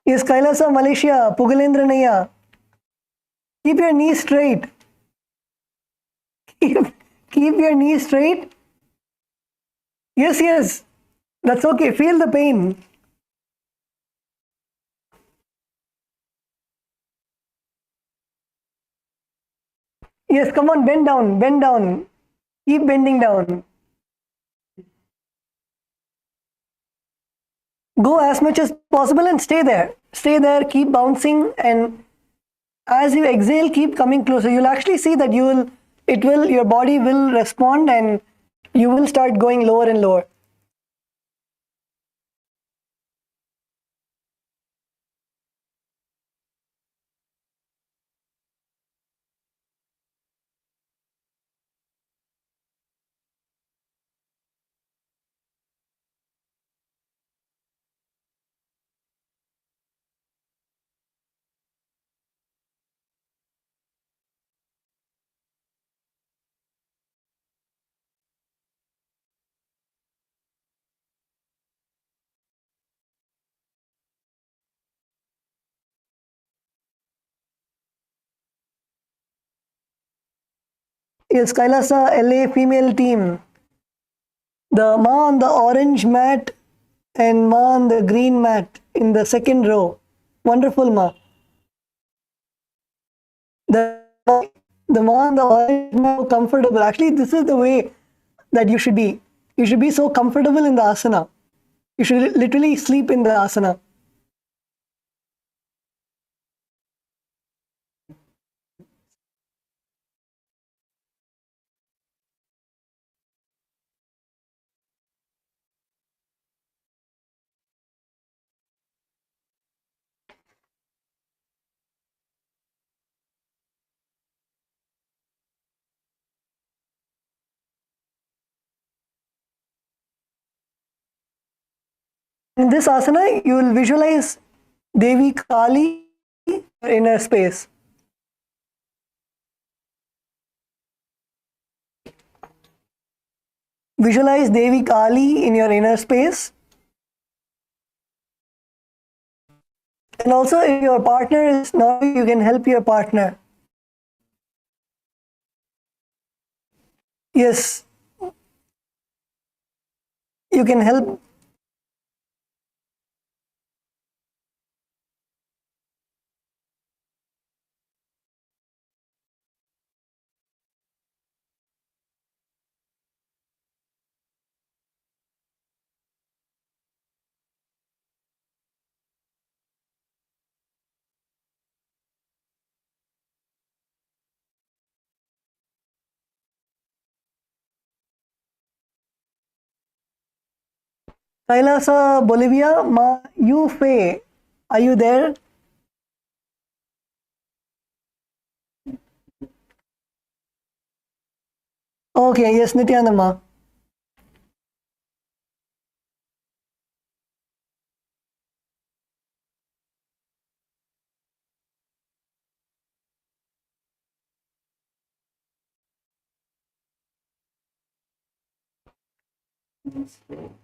Yes, KAILASA, Malaysia. Pugalendra Naya. Keep your knees straight. Keep your knees straight. Yes, yes. That's okay. Feel the pain. Yes, come on, bend down, bend down. Keep bending down. Go as much as possible and stay there. Stay there, keep bouncing, and as you exhale, keep coming closer. You'll actually see that your body will respond and you will start going lower and lower. Yes, KAILASA LA female team. The Ma on the orange mat and Ma on the green mat in the second row. Wonderful, Ma. The Ma on the orange mat, comfortable. Actually, this is the way that you should be. You should be so comfortable in the asana. You should literally sleep in the asana. In this asana, you will visualize Devi Kali in your inner space. Visualize Devi Kali in your inner space. And also, if your partner is not, you can help your partner. Yes, you can help. KAILASA, Bolivia, Ma Yu Fei. Are you there? Okay, yes, Nithyananda, Ma.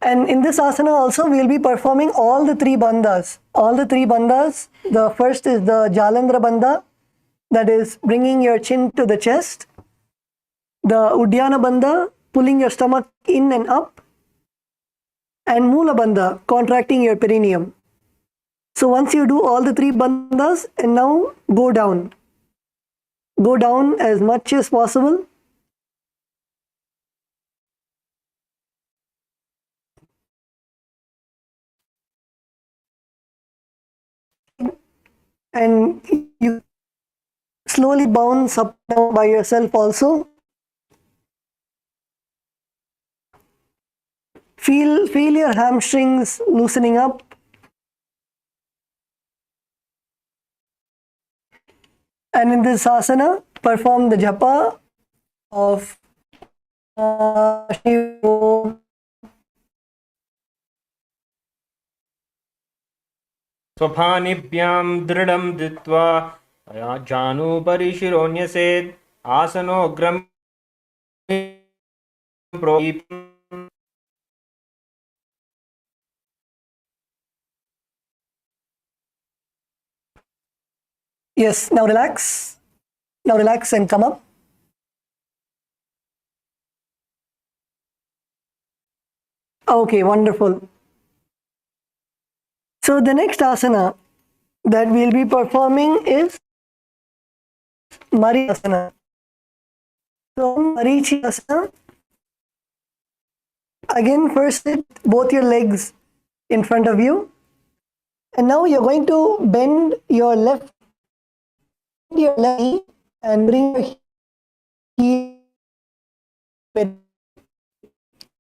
And in this asana also, we will be performing all the three bandhas. All the three bandhas. The first is the Jalandhara bandha, that is bringing your chin to the chest. The Uddiyana bandha, pulling your stomach in and up. And Mula bandha, contracting your perineum. So once you do all the three bandhas, and now go down. Go down as much as possible. and you slowly bounce up and down by yourself also. Feel your hamstrings loosening up. And in this asana, perform the japa of Shivo. स्वफानिभ्यां दृढं धृत्वा जानुभरि शिरोन्यसेत् आसनोग्रं प्रोदीपम्. Yes, now relax. Now relax and come up. Okay, wonderful. So the next asana that we'll be performing is Marichi Asana. So Marichi Asana, again first sit both your legs in front of you, and now you're going to bend your left knee and bring your heel.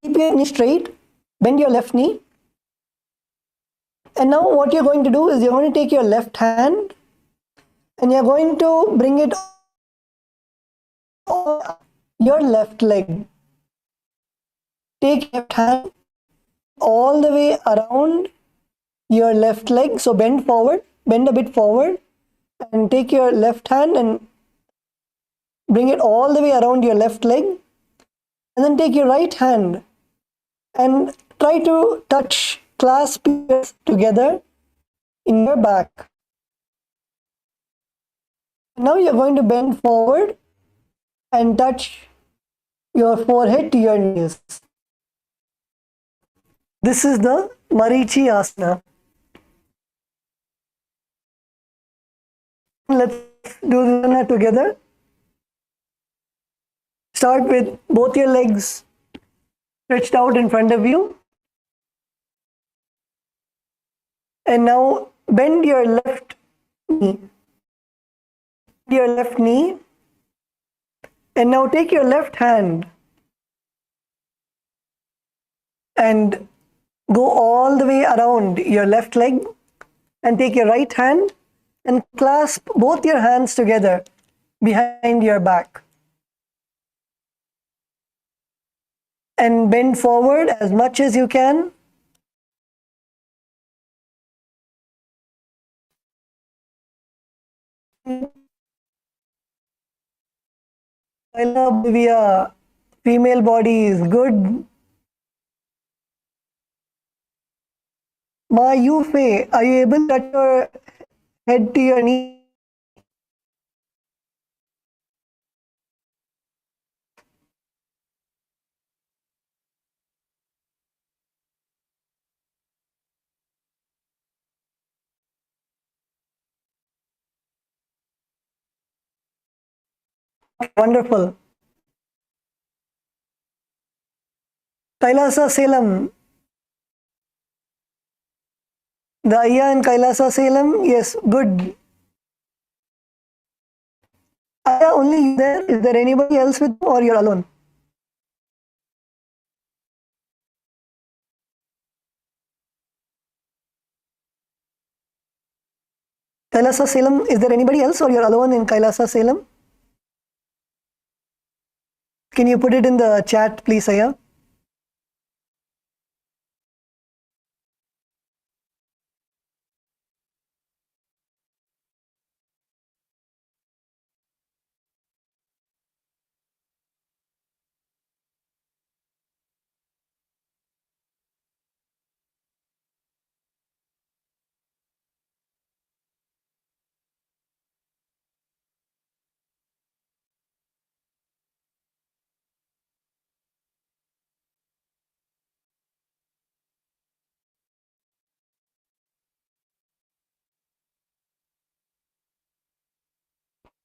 Keep your knee straight, bend your left knee. And now what you're going to do is you're going to take your left hand and you're going to bring it on your left leg. Take your left hand all the way around your left leg. So bend forward, bend a bit forward, and take your left hand and bring it all the way around your left leg. And then take your right hand and try to clasp yours together in your back. Now you're going to bend forward and touch your forehead to your knees. This is the Marichi Asana. Let's do this together. Start with both your legs stretched out in front of you. And now bend your left knee. Your left knee. And now take your left hand and go all the way around your left leg, and take your right hand and clasp both your hands together behind your back. And bend forward as much as you can. I love Divya. Female body is good. Ma Yufe, are you able to touch your head to your knee? Wonderful. Kailasa Salem. The Ayya in Kailasa Salem, yes, good. Ayya, only you there? Is there anybody else with you or you're alone? Kailasa Salem, is there anybody else or you're alone in Kailasa Salem? Can you put it in the chat, please, Ayya?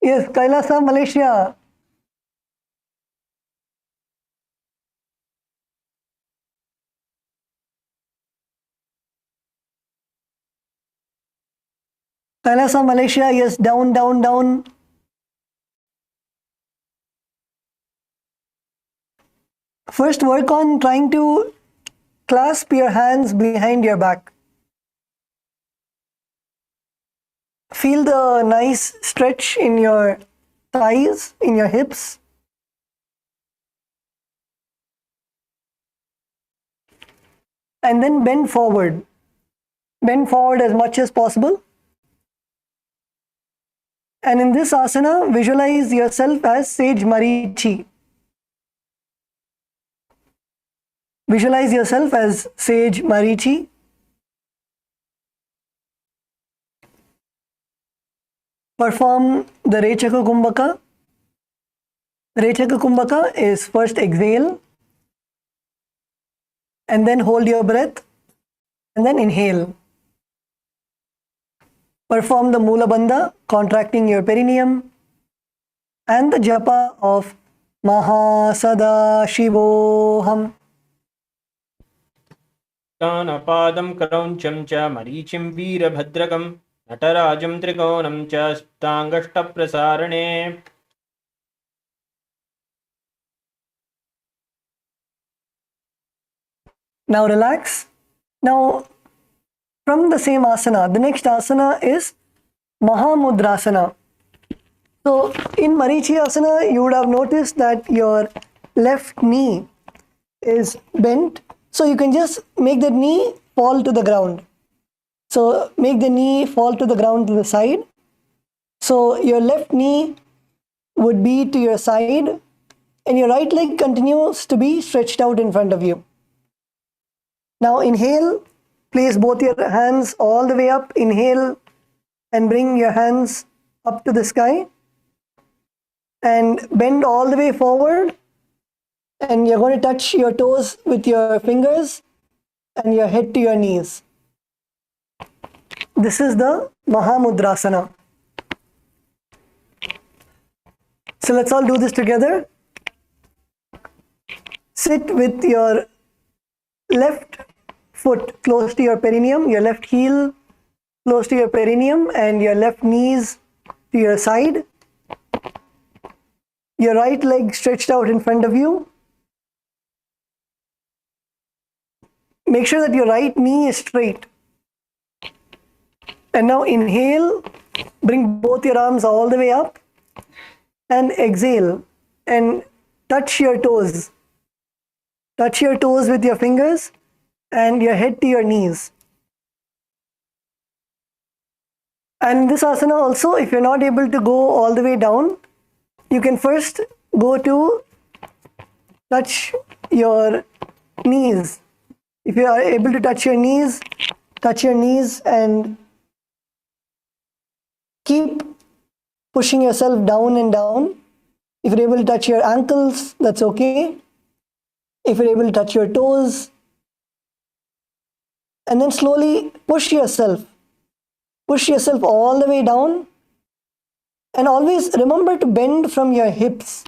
Yes, Kailasa, Malaysia. Kailasa, Malaysia, yes, down, down, down. First, work on trying to clasp your hands behind your back. Feel the nice stretch in your thighs, in your hips. And then bend forward. Bend forward as much as possible. And in this asana, visualize yourself as sage Marichi. Visualize yourself as sage Marichi. Perform the Rechaka Kumbhaka. Rechaka Kumbhaka is first exhale and then hold your breath and then inhale. Perform the Mula Bandha, contracting your perineum, and the japa of Mahasada-shivoham. Padam Krauncham cha Marichim Veerabhadragam Natarajam Trikonam cha Stangashta Prasarane. Now relax. Now, from the same asana, the next asana is Mudrasana. So, in Marichi Asana, you would have noticed that your left knee is bent. So, you can just make the knee fall to the ground. So, make the knee fall to the ground to the side. So, your left knee would be to your side and your right leg continues to be stretched out in front of you. Now, inhale. Place both your hands all the way up. Inhale and bring your hands up to the sky. And bend all the way forward. And you're going to touch your toes with your fingers and your head to your knees. This is the Mudrasana. So let's all do this together. Sit with your left foot close to your perineum, your left heel close to your perineum, and your left knees to your side. Your right leg stretched out in front of you. Make sure that your right knee is straight. And now inhale, bring both your arms all the way up, and exhale and touch your toes. Touch your toes with your fingers and your head to your knees. And in this asana also, if you're not able to go all the way down, you can first go to touch your knees. If you are able to touch your knees and keep pushing yourself down and down. If you're able to touch your ankles, that's okay. If you're able to touch your toes, and then slowly push yourself all the way down, and always remember to bend from your hips.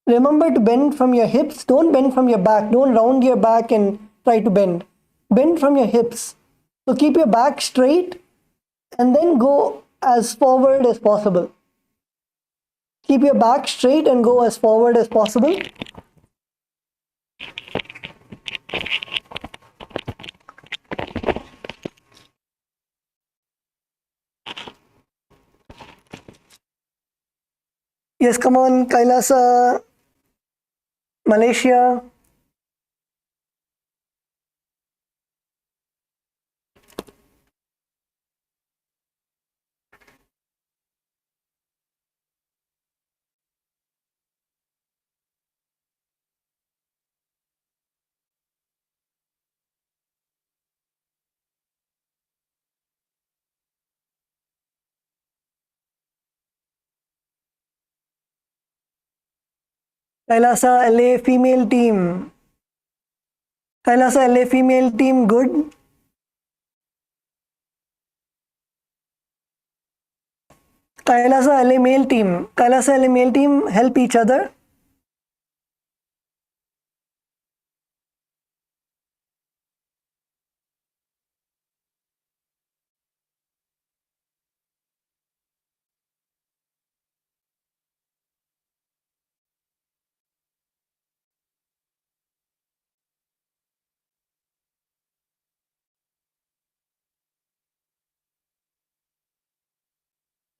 Remember to bend from your hips. Don't bend from your back. Don't round your back and try to bend. Bend from your hips. So keep your back straight and then go as forward as possible. Keep your back straight and go as forward as possible. Yes, come on, Kailasa, Malaysia. Kailasa LA female team. Kailasa LA female team, good. Kailasa LA male team. Kailasa LA male team, help each other.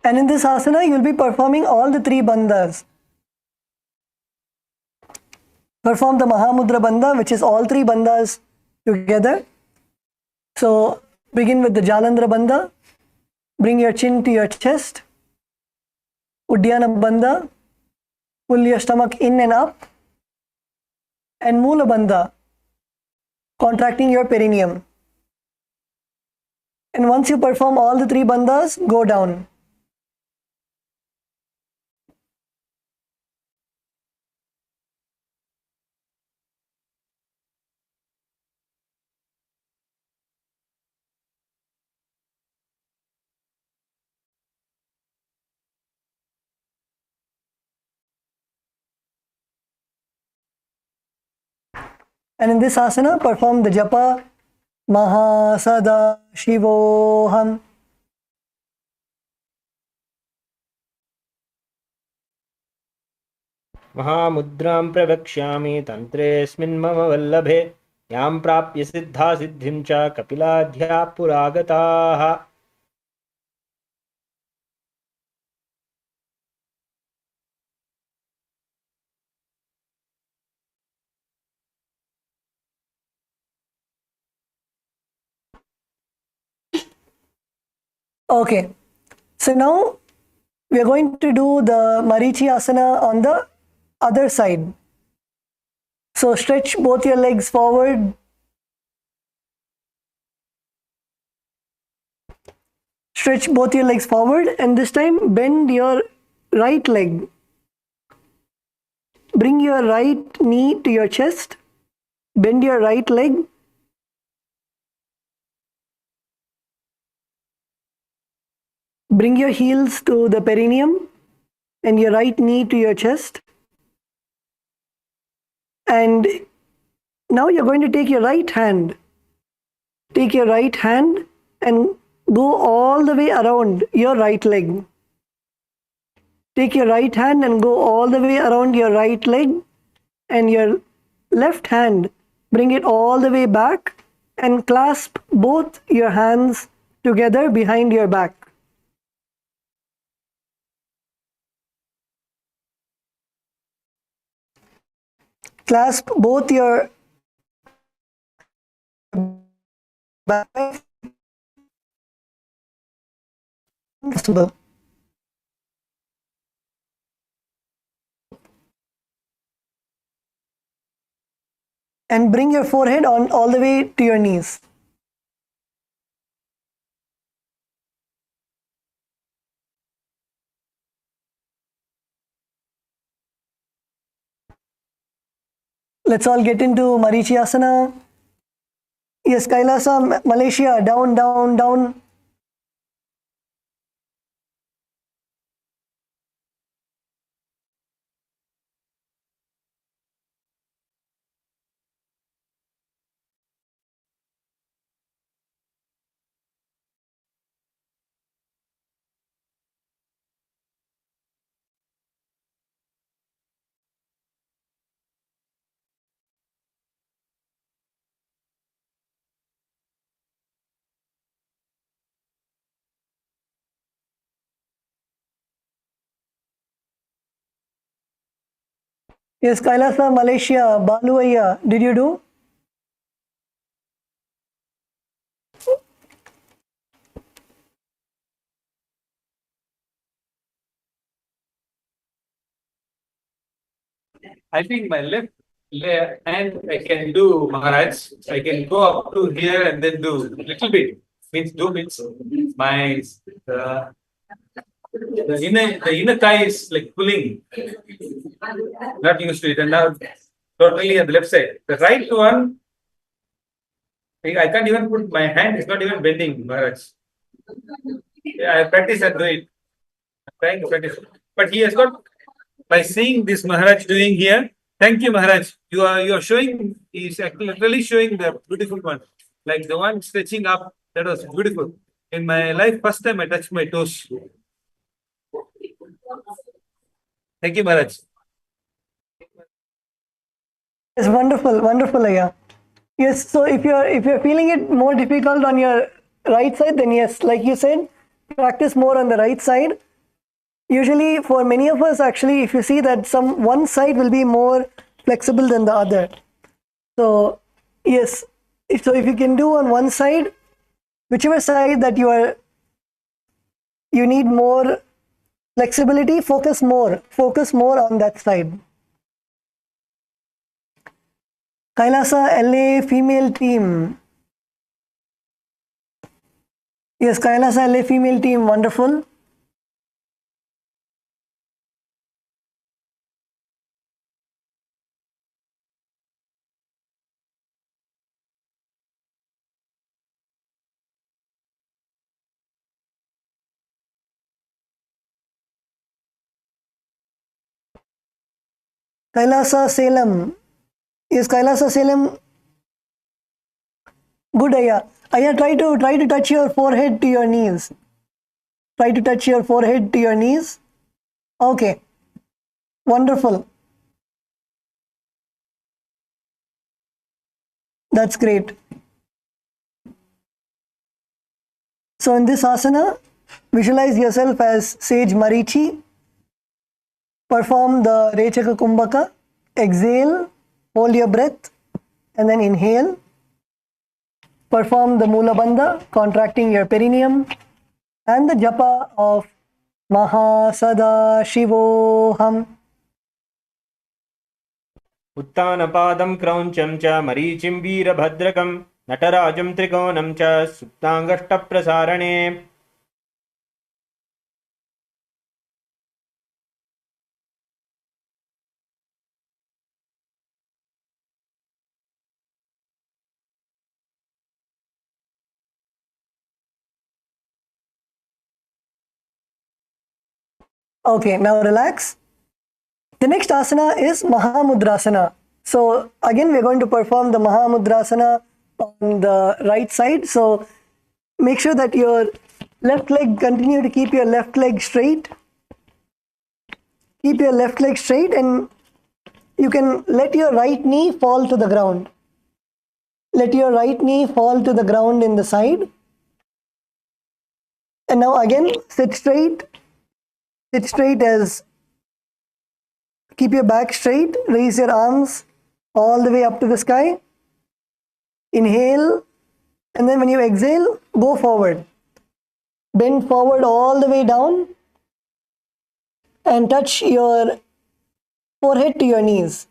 And in this asana, you will be performing all the three bandhas. Perform the Mahamudra bandha, which is all three bandhas together. So begin with the Jalandhara bandha. Bring your chin to your chest. Uddiyana bandha. Pull your stomach in and up. And Mula bandha, contracting your perineum. And once you perform all the three bandhas, go down. And in this asana, perform the japa Mahasada Shivoham. महामुद्रां प्रवक्ष्यामि तन्त्रेऽस्मिन् मम वल्लभे यां प्राप्य सिद्धा सिद्धिं च कपिलाध्याः पुरागताः. Okay, so now we are going to do the Marichi Asana on the other side. So stretch both your legs forward. Stretch both your legs forward, and this time bend your right leg. Bring your right knee to your chest. Bend your right leg. Bring your heels to the perineum and your right knee to your chest. And now you're going to take your right hand. Take your right hand and go all the way around your right leg. Take your right hand and go all the way around your right leg, and your left hand, bring it all the way back and clasp both your hands together behind your back. Clasp both your back and bring your forehead on all the way to your knees. Let's all get into Marichi Asana. Yes, Kailasa, Malaysia, down, down, down. Yes, Kailasa, Malaysia, Baluaya, did you do? I think my left hand I can do Maharaj. I can go up to here and then do little bit. Means 2 minutes. My the inner thigh is like pulling. Not used to it, and now totally on the left side. The right one, I can't even put my hand. It's not even bending, Maharaj. Yeah, I practice and do it. I'm trying to practice, but he has got. By seeing this Maharaj doing here, thank you, Maharaj. You are showing. He's literally showing the beautiful one, like the one stretching up. That was beautiful. In my life, first time I touched my toes. Thank you, Maharaj. It's wonderful, wonderful, Aya. Yes, so if you're feeling it more difficult on your right side, then yes, like you said, practice more on the right side. usually for many of us, actually, if you see that one side will be more flexible than the other. So yes, so if you can do on one side, whichever side that you need more flexibility, focus more on that side. KAILASA LA female team. Yes, KAILASA LA female team, wonderful. KAILASA Salem. Is KAILASA Salem good, Aya? Aya, try to touch your forehead to your knees. Try to touch your forehead to your knees. Okay. Wonderful. That's great. So in this asana, visualize yourself as sage Marichi. Perform the Rechaka Kumbhaka. Exhale, hold your breath, and then inhale. Perform the Mula Bandha, contracting your perineum, and the japa of Mahasada-shivoham. उत्तानपादं क्रौञ्चं च मरीचिं वीरभद्रकं नटराजं त्रिकोणं च सुप्ताङ्गष्टप्रसारणे Okay, now relax. The next asana is mudrasana. So again, we're going to perform the mudrasana on the right side. So make sure that your left leg, continue to keep your left leg straight. Keep your left leg straight, and you can let your right knee fall to the ground. Let your right knee fall to the ground in the side. And now again, sit straight. Sit straight as keep your back straight, raise your arms all the way up to the sky. Inhale, and then when you exhale, go forward. Bend forward all the way down and touch your forehead to your knees.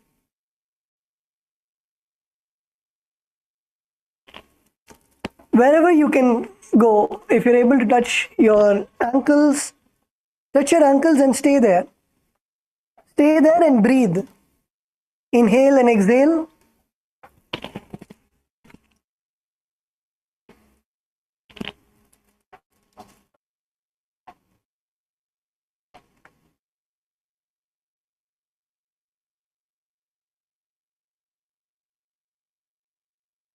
Wherever you can go, if you're able to touch your ankles, touch your ankles and stay there. Stay there and breathe. Inhale and exhale.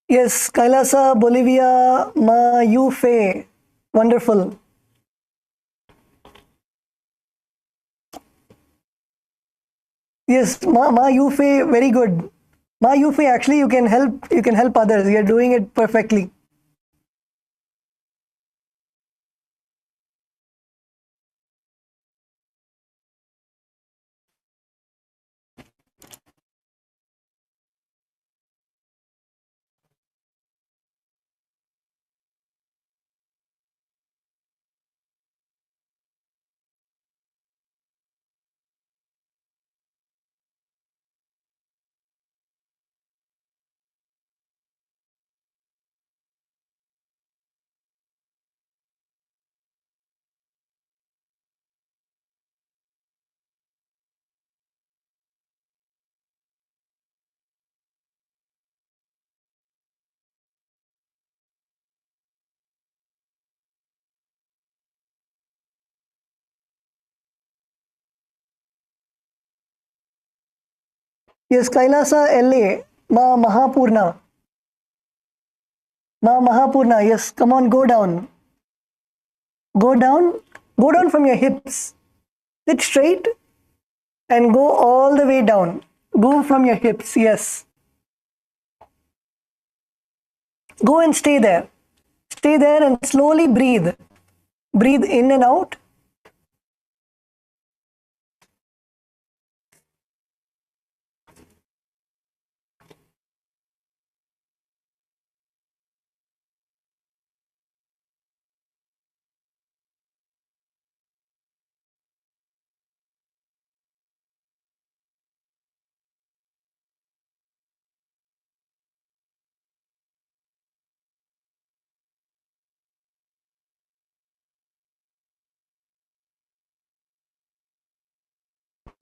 Yes, Kailasa, Bolivia, Ma Yufe. Wonderful. Yes, Ma Yufe, very good. Ma Yufe, actually you can help others. You're doing it perfectly. Yes, Kailasa, LA, Ma Mahapurna. Ma Mahapurna, yes, come on, go down. Go down from your hips. Sit straight and go all the way down. Go from your hips, yes. Go and stay there. Stay there and slowly breathe. Breathe in and out.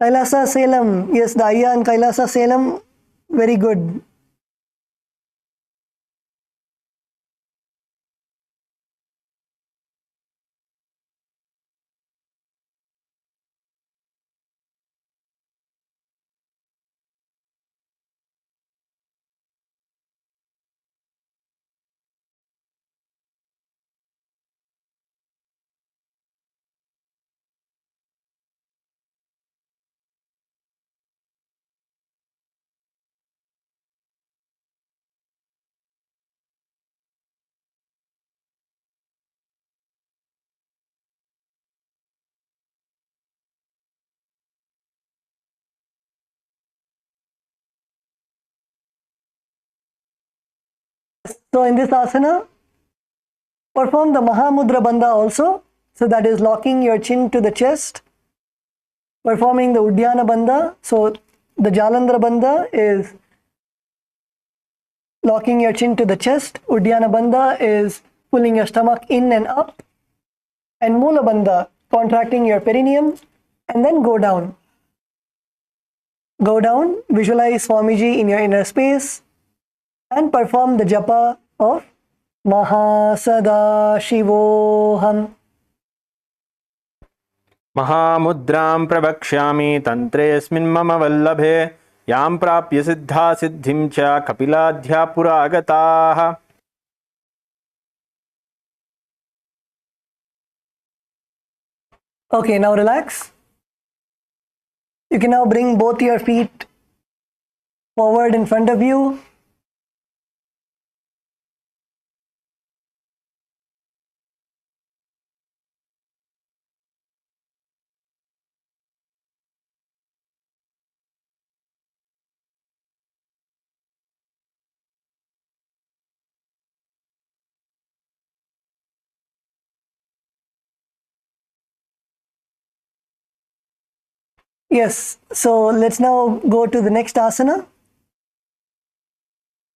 Kailasa Salem. Yes, the Ayya in Kailasa Salem. Very good. So in this asana, perform the Mahamudra Bandha also. So that is locking your chin to the chest. Performing the Uddiyana Bandha. So the Jalandhara Bandha is locking your chin to the chest. Uddiyana Bandha is pulling your stomach in and up. And Mula Bandha, contracting your perineum. And then go down. Go down, visualize Swamiji in your inner space. And perform the japa of Mahasada-shivoham. महामुद्रां प्रवक्ष्यामि तन्त्रेऽस्मिन् मम वल्लभे यां प्राप्य सिद्धा सिद्धिं च कपिलाध्या पुरागताः. Okay, now relax. You can now bring both your feet forward in front of you. Yes, so let's now go to the next asana.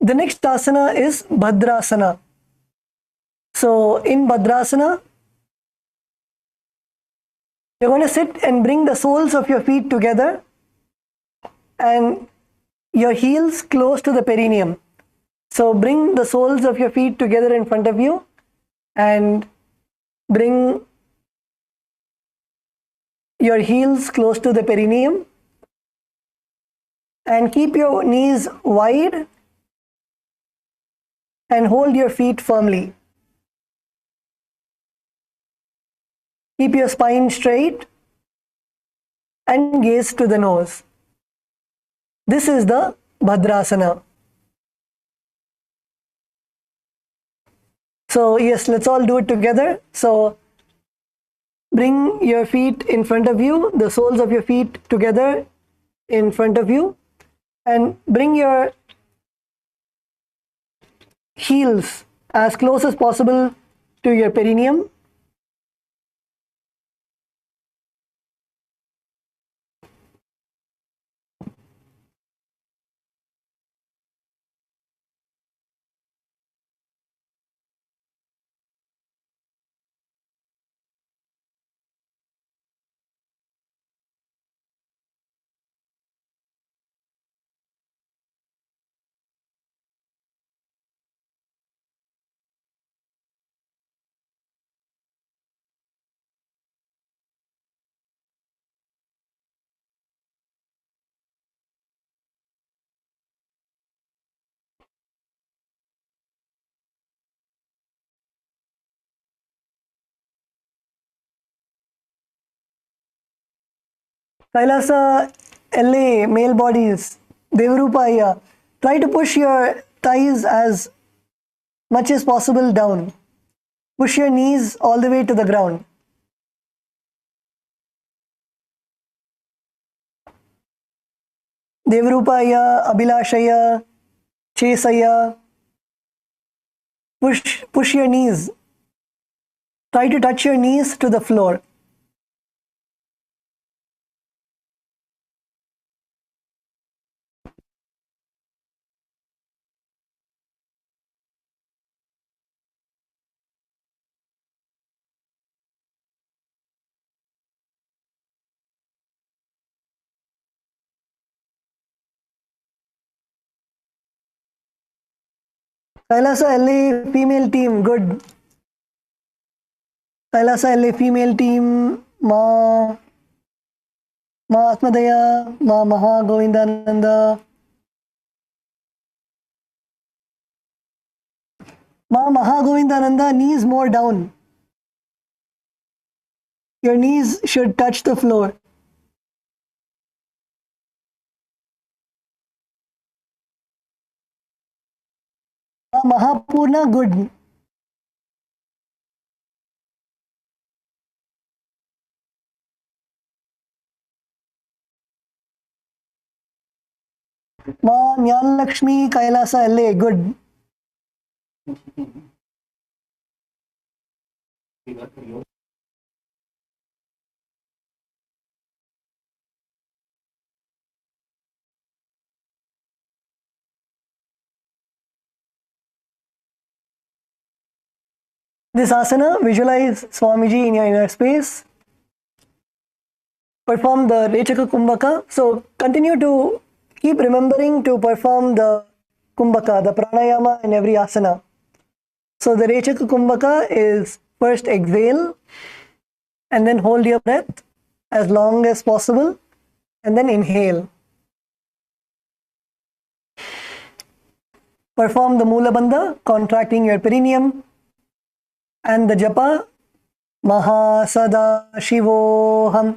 The next asana is Bhadrasana. So in Bhadrasana, you're going to sit and bring the soles of your feet together and your heels close to the perineum. So bring the soles of your feet together in front of you and bring your heels close to the perineum and keep your knees wide and hold your feet firmly. Keep your spine straight and gaze to the nose. This is the Bhadrasana. So yes, let's all do it together. So bring your feet in front of you, the soles of your feet together in front of you, and bring your heels as close as possible to your perineum. Kailasa, LA, male bodies, Devarupaya, try to push your thighs as much as possible down. Push your knees all the way to the ground. Devarupaya, Abhilashaya, Chesaya. Push your knees. Try to touch your knees to the floor. Kailasa LA female team, good. Kailasa LA female team, Ma Atmadaya, Ma Maha Govindananda. Ma Maha Govindananda, knees more down. Your knees should touch the floor. Ma Mahapurna, good. Ma Nyan Lakshmi Kailasa LA, good. This asana, visualize Swamiji in your inner space. Perform the Rechaka Kumbhaka. So continue to keep remembering to perform the Kumbhaka, the pranayama in every asana. So the Rechaka Kumbhaka is first exhale and then hold your breath as long as possible and then inhale. Perform the Mula Bandha, contracting your perineum, and the Japa Maha Sada Shivoham.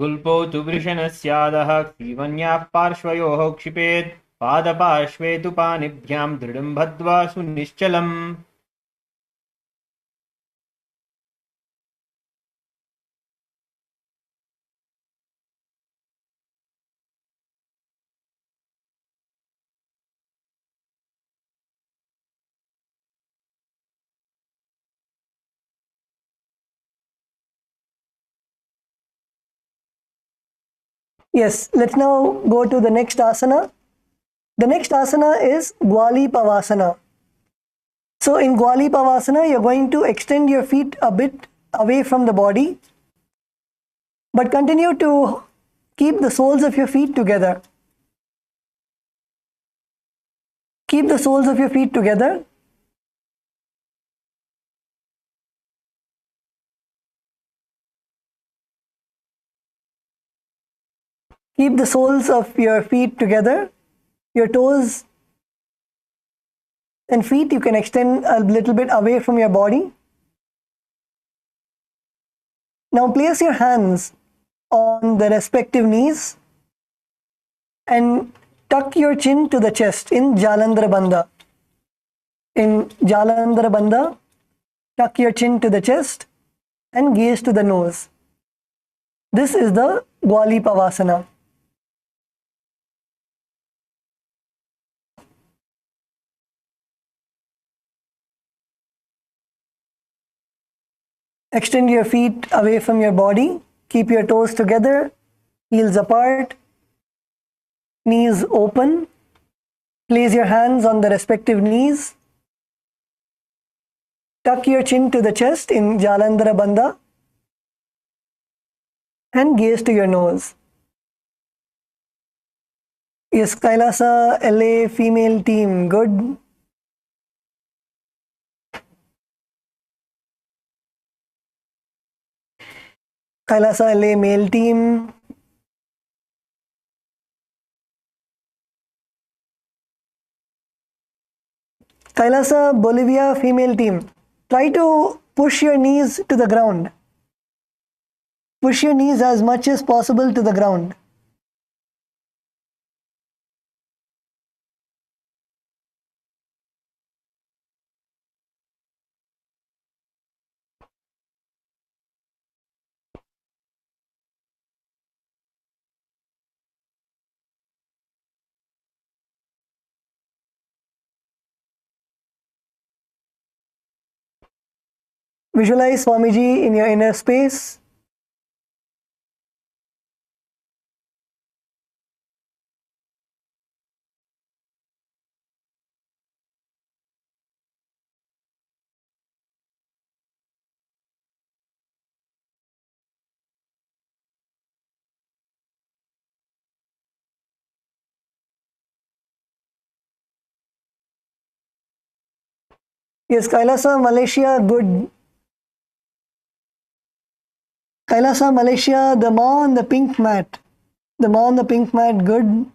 गुल्पौ तु वृषणस्यादः सीवन्याः पार्श्वयोः क्षिपेत् पादपार्श्वे तु पाणिभ्यां दृढं बद्ध्वा सुनिश्चलम् Yes, let's now go to the next asana. The next asana is Gwali Pavasana. So in Gwali Pavasana, you're going to extend your feet a bit away from the body, but continue to keep the soles of your feet together. Keep the soles of your feet together. Keep the soles of your feet together. Your toes and feet you can extend a little bit away from your body. Now place your hands on the respective knees and tuck your chin to the chest in Jalandhara Bandha. In Jalandhara Bandha, tuck your chin to the chest and gaze to the nose. This is the Gwali Pavasana. Extend your feet away from your body. Keep your toes together, heels apart, knees open. Place your hands on the respective knees. Tuck your chin to the chest in Jalandhara Bandha and gaze to your nose. Yes, Kailasa LA female team, good. Kailasa LA male team. Kailasa Bolivia female team. Try to push your knees to the ground. Push your knees as much as possible to the ground. Visualize Swamiji in your inner space. Yes, Kailasa, Malaysia, good. Kailasa, Malaysia, the Ma on the pink mat. The Ma on the pink mat, good.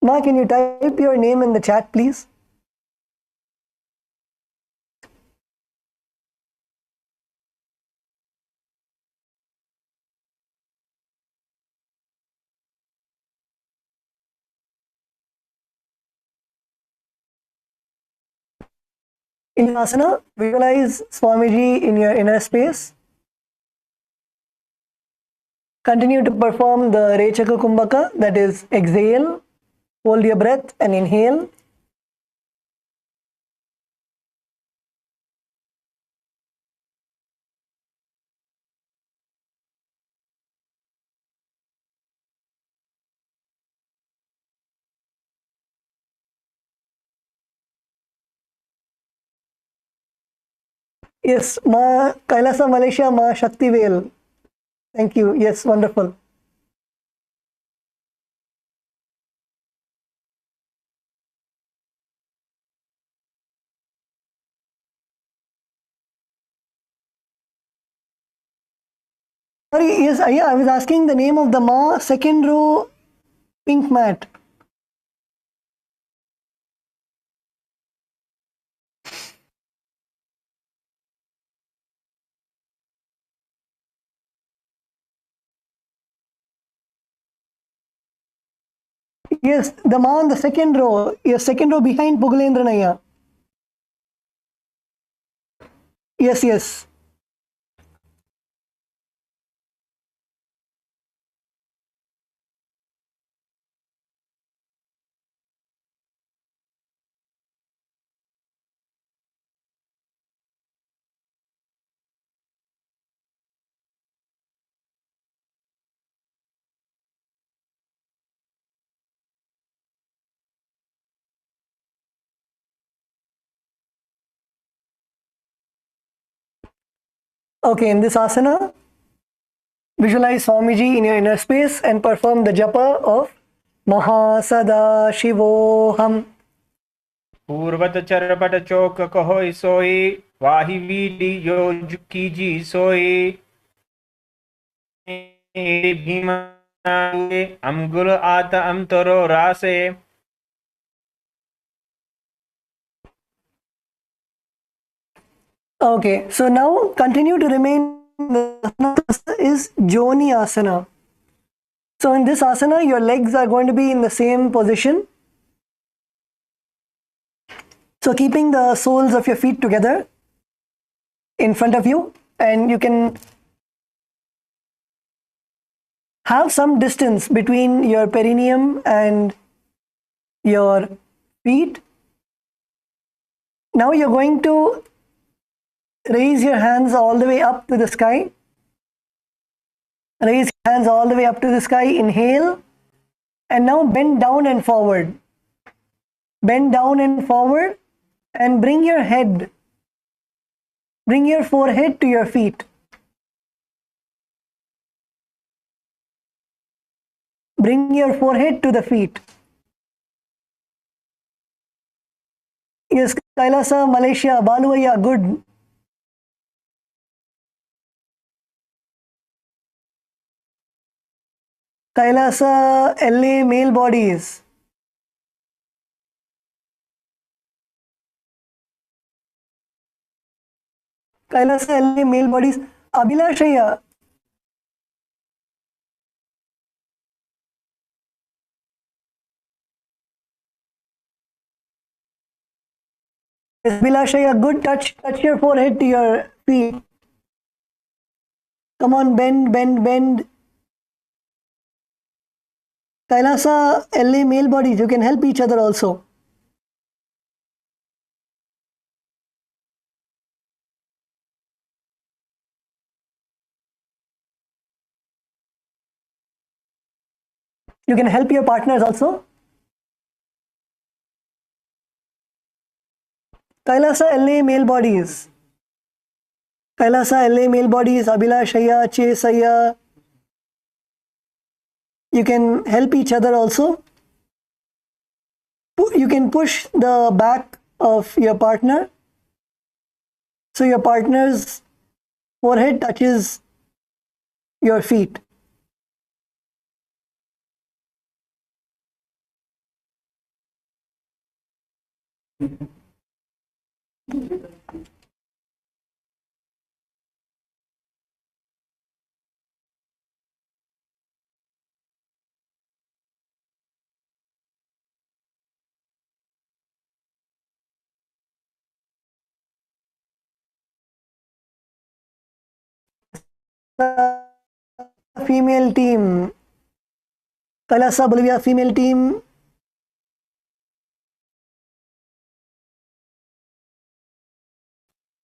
Ma, can you type your name in the chat, please? In asana, visualize Swamiji in your inner space. Continue to perform the Rechaka Kumbhaka, that is, exhale, hold your breath and inhale. Yes, Ma Kailasa, Malaysia, Ma Shakti Vel. Thank you. Yes, wonderful. Sorry, yes, I was asking the name of the Ma, second row, pink mat. Yes, the Ma on the second row. Yes, second row behind Pugalendranaya. Yes, yes. Okay, in this asana, visualize Swamiji in your inner space and perform the japa of Mahasada Shivoham. पूर्वत Charpat चौक कहोय सोई वाही VD यो कीजी सोई भीमा अमगुल आत अमतरो रासे. Okay, so now continue to remain is Joni Asana. So in this asana, your legs are going to be in the same position. So keeping the soles of your feet together in front of you, and you can have some distance between your perineum and your feet. Now you're going to raise your hands all the way up to the sky. Raise your hands all the way up to the sky. Inhale. And now bend down and forward. Bend down and forward and bring your head, bring your forehead to your feet. Bring your forehead to the feet. Yes, Kailasa, Malaysia, Baluaya, good. Kailasa, LA, male bodies. Kailasa, LA, male bodies. Abhilashaya. Yes, Abhilashaya, good. Touch your forehead to your feet. Come on, bend, bend, bend. Kailasa, LA, male bodies. You can help each other also. You can help your partners also. Kailasa, LA, male bodies. Kailasa, LA, male bodies. Abhilashaya, Chesaya. You can help each other also. You can push the back of your partner so your partner's forehead touches your feet. Female team, KAILASA Bolivia female team.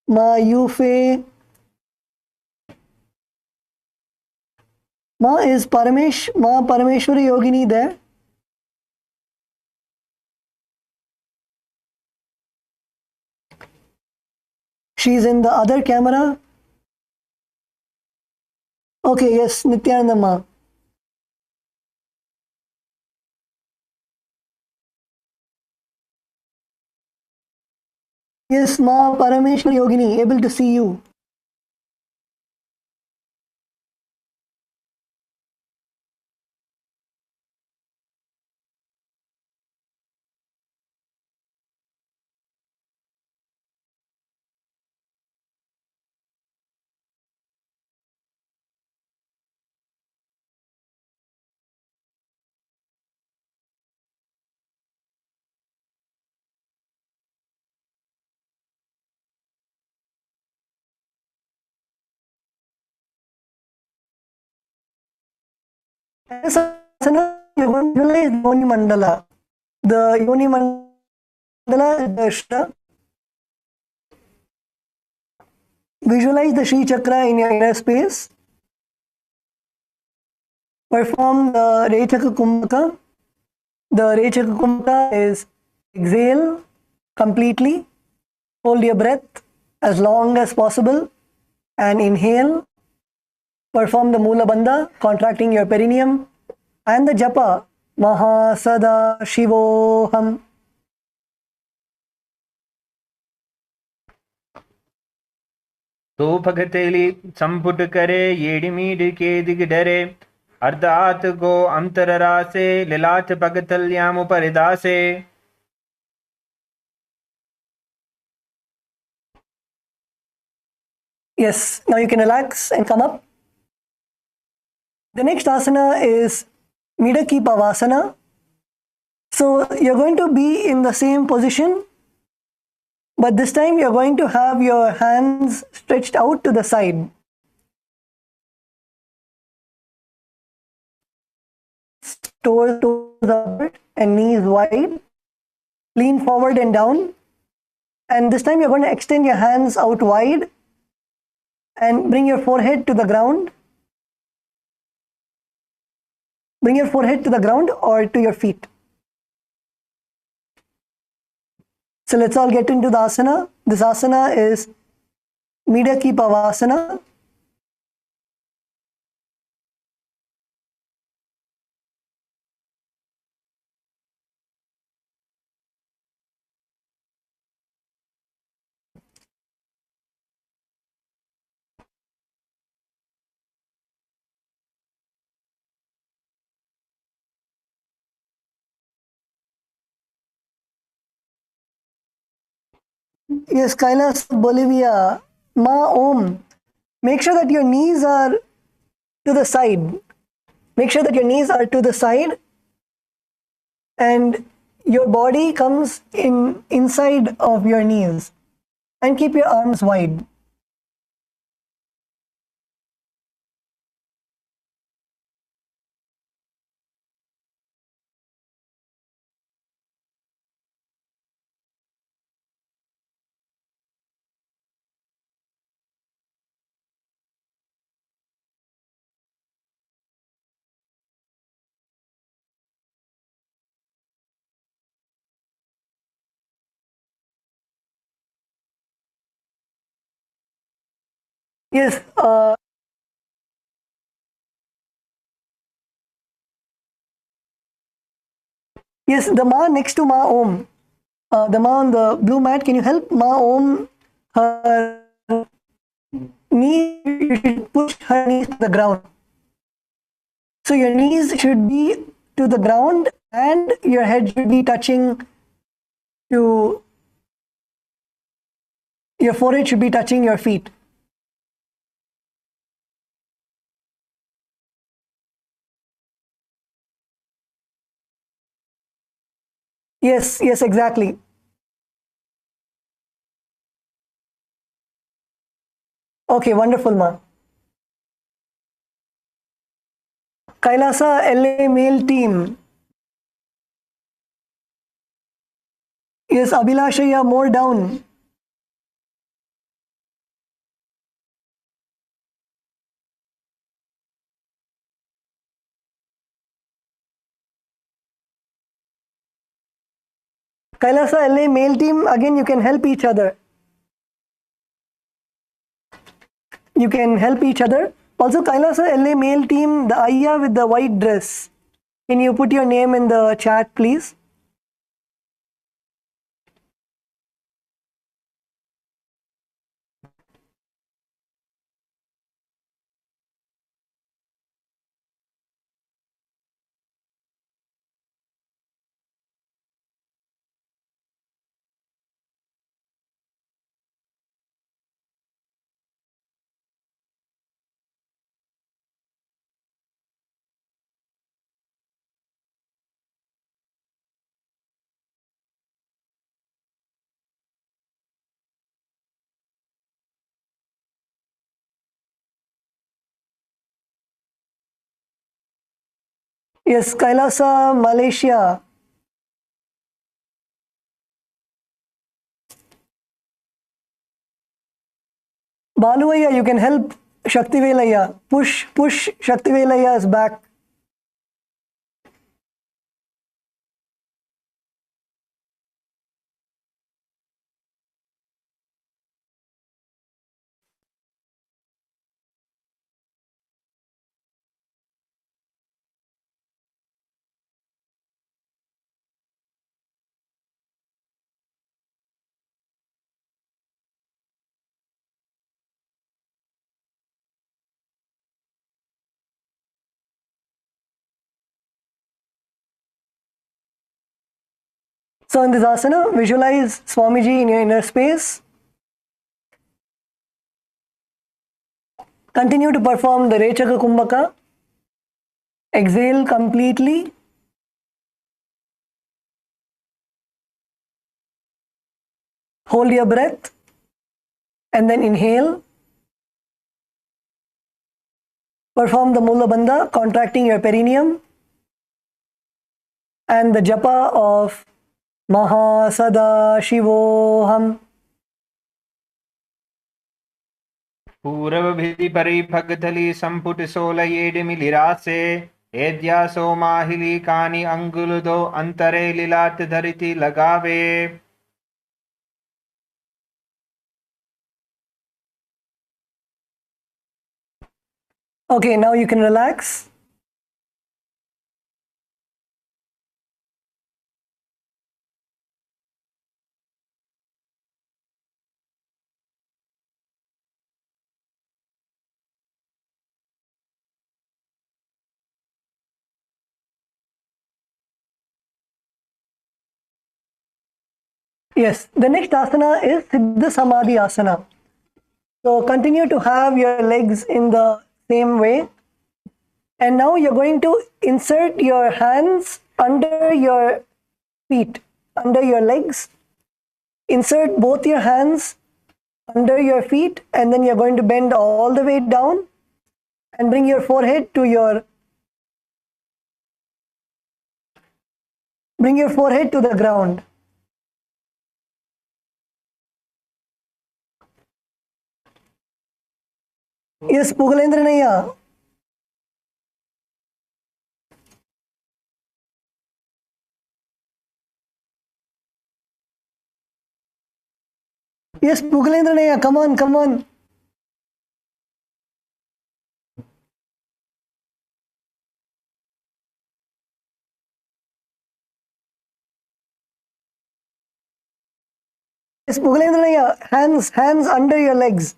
Ma Yufe. Ma is Ma Parameshwari Yogini there? She's in the other camera. Okay, yes, Nithyananda Ma. Yes, Ma Parameshwari Yogini, able to see you. Asana, you're going to visualize Yoni Mandala. The Yoni Mandala is the Shra. Visualize the Sri Chakra in your inner space. Perform the Rechaka Kumbhaka. The Rechaka Kumbhaka is exhale completely. Hold your breath as long as possible and inhale. Perform the Mula Bandha, contracting your perineum, and the Japa Maha Sada Shivoham. तो भगतेली संपुट करे येडिमीड के दिग डरे अर्धात गो अंतर रासे लिलाथ भगतल्याम परिदासे. Yes, now you can relax and come up. The next asana is Midaki Pavasana. So you're going to be in the same position, but this time you're going to have your hands stretched out to the side. Toes upward and knees wide. Lean forward and down. And this time you're going to extend your hands out wide and bring your forehead to the ground. Bring your forehead to the ground or to your feet. So let's all get into the asana. This asana is Midaki Pavasana. Yes, KAILASA Bolivia, Ma Om. Make sure that your knees are to the side. Make sure that your knees are to the side and your body comes in inside of your knees. And keep your arms wide. Yes, Yes, the Ma next to Ma Om. The Ma on the blue mat, can you help Ma Om? Her knees, you should push her knees to the ground. So your knees should be to the ground and your head should be touching to, your forehead should be touching your feet. Yes, yes, exactly. Okay, wonderful, Ma. Kailasa LA male team. Yes, Abhilashaya, more down. Kailasa LA male team, again, you can help each other. You can help each other. Also, Kailasa LA male team, the Ayya with the white dress. Can you put your name in the chat, please? Yes, Kailasa, Malaysia. Baluaya, you can help Shakti Velaya. Push Shakti Velaya's back. So in this asana, visualize Swamiji in your inner space. Continue to perform the Rechaka Kumbhaka. Exhale completely. Hold your breath and then inhale. Perform the Mula Bandha, contracting your perineum. And the japa of Maha Sada Shivoham. पूर्वभिधि परिभगतली संपुट सोलयेड मिलिरासे एद्यासो माहिली कानी अंगुलदो अंतरे लीलाट धरिति लगावे. Okay, now you can relax. Yes, the next asana is Siddha Samadhi Asana. So continue to have your legs in the same way. And now you're going to insert your hands under your feet, under your legs. Insert both your hands under your feet and then you're going to bend all the way down and bring your forehead to the ground. Yes, Pugalendranaya. Yes, Pugalendranaya, come on, come on. Pugalendra, hands under your legs.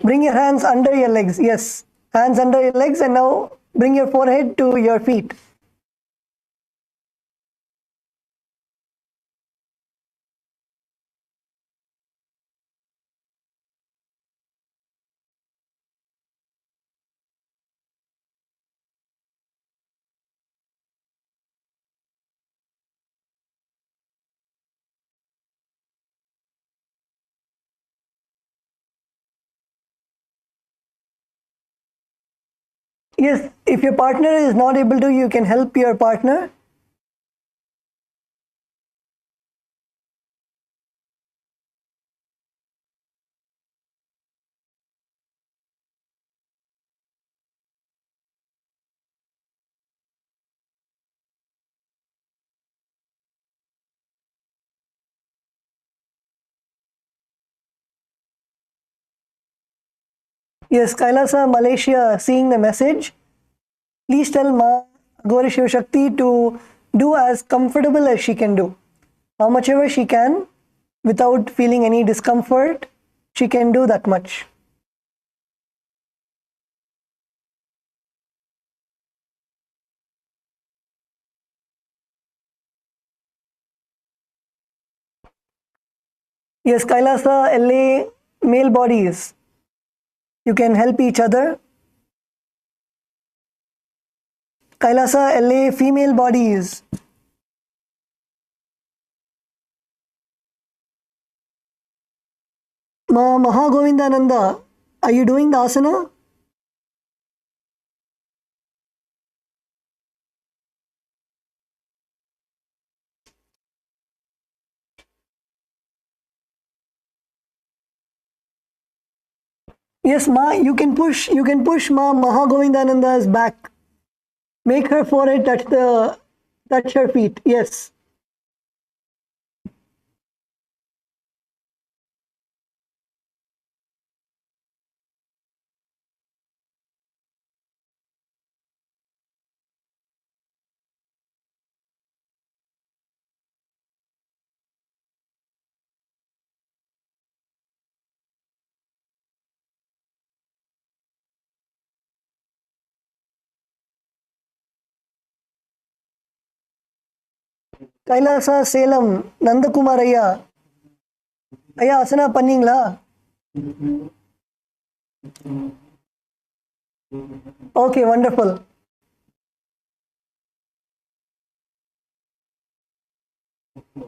Bring your hands under your legs. Yes, hands under your legs, and now bring your forehead to your feet. Yes, if your partner is not able to, you can help your partner. Yes, Kailasa, Malaysia, seeing the message. Please tell Ma Gauri Shiva Shakti to do as comfortable as she can do. How much ever she can, without feeling any discomfort, she can do that much. Yes, Kailasa, LA, male bodies. You can help each other. Kailasa, LA, female bodies. Ma Mahagovindananda, are you doing the asana? Yes, Ma, you can push Ma Mahagovindananda's back. Make her forehead touch her feet. Yes. Kailasa, Salem, Nandakumaraya. Aya asana panningla? Okay, wonderful.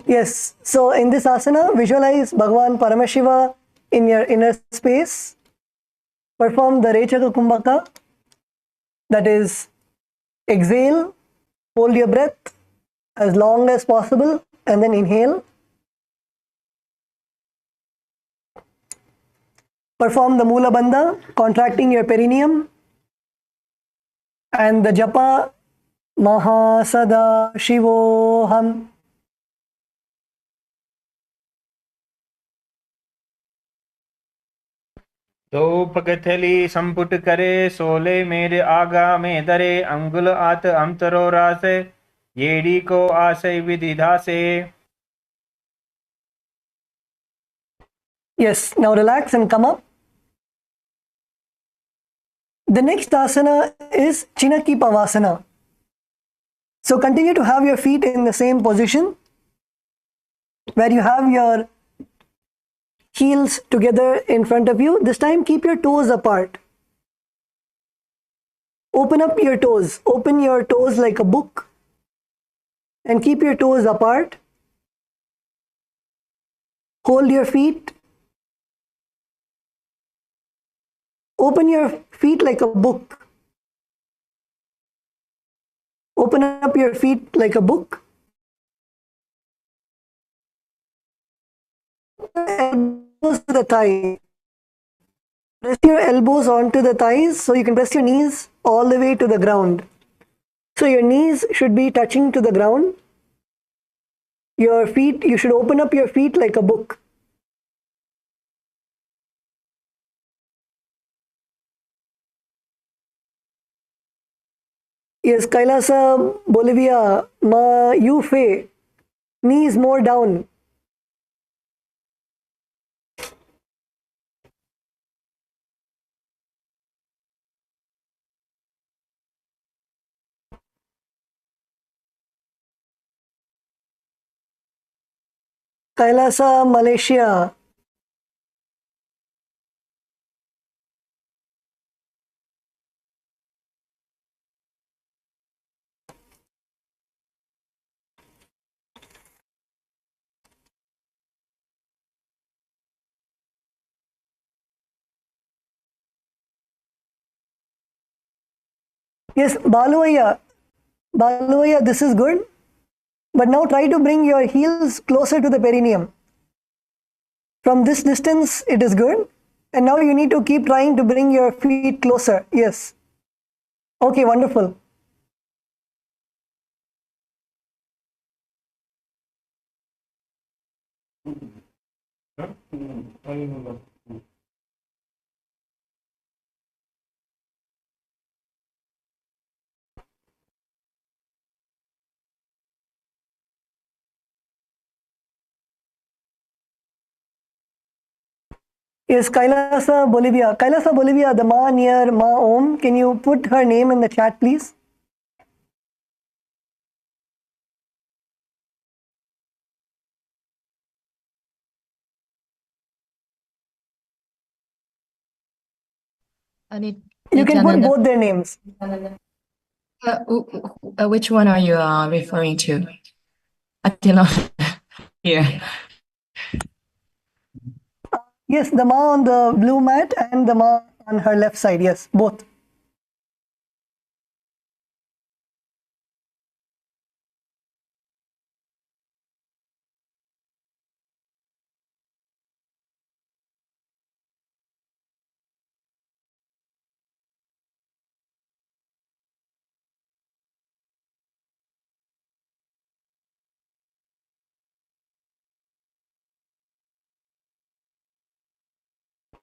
Yes, so in this asana, visualize Bhagavan Paramashiva in your inner space. Perform the Rechaka Kumbhaka, that is, exhale, hold your breath as long as possible, and then inhale. Perform the Mula Bandha, contracting your perineum, and the Japa Mahasada-shivoham. दो पगथली संपुट करे सोले मेरे आगा में दरे अंगुल आत अंतरो रासे येड़ी को आसे विधिधा से. Yes, now relax and come up. The next asana is Chinaki Pavasana. So continue to have your feet in the same position where you have your heels together in front of you. This time keep your toes apart. Open up your toes. Open your toes like a book and keep your toes apart. Hold your feet. Open your feet like a book. Open up your feet like a book. Elbows to the thigh. Press your elbows onto the thighs so you can press your knees all the way to the ground. So your knees should be touching to the ground. Your feet, you should open up your feet like a book. Yes, Kailasa, Bolivia, Ma Yufe, knees more down. Kailasa, Malaysia. Yes, Baluaya, this is good. But now try to bring your heels closer to the perineum. From this distance, it is good. And now you need to keep trying to bring your feet closer. Yes. Okay, wonderful. Yes, Kailasa, Bolivia. Kailasa, Bolivia, the Ma near Ma Om. Can you put her name in the chat, please? You can put Nithyananda. both their names. Which one are you referring to? I cannot hear. Yes, the Ma on the blue mat and the Ma on her left side. Yes, both.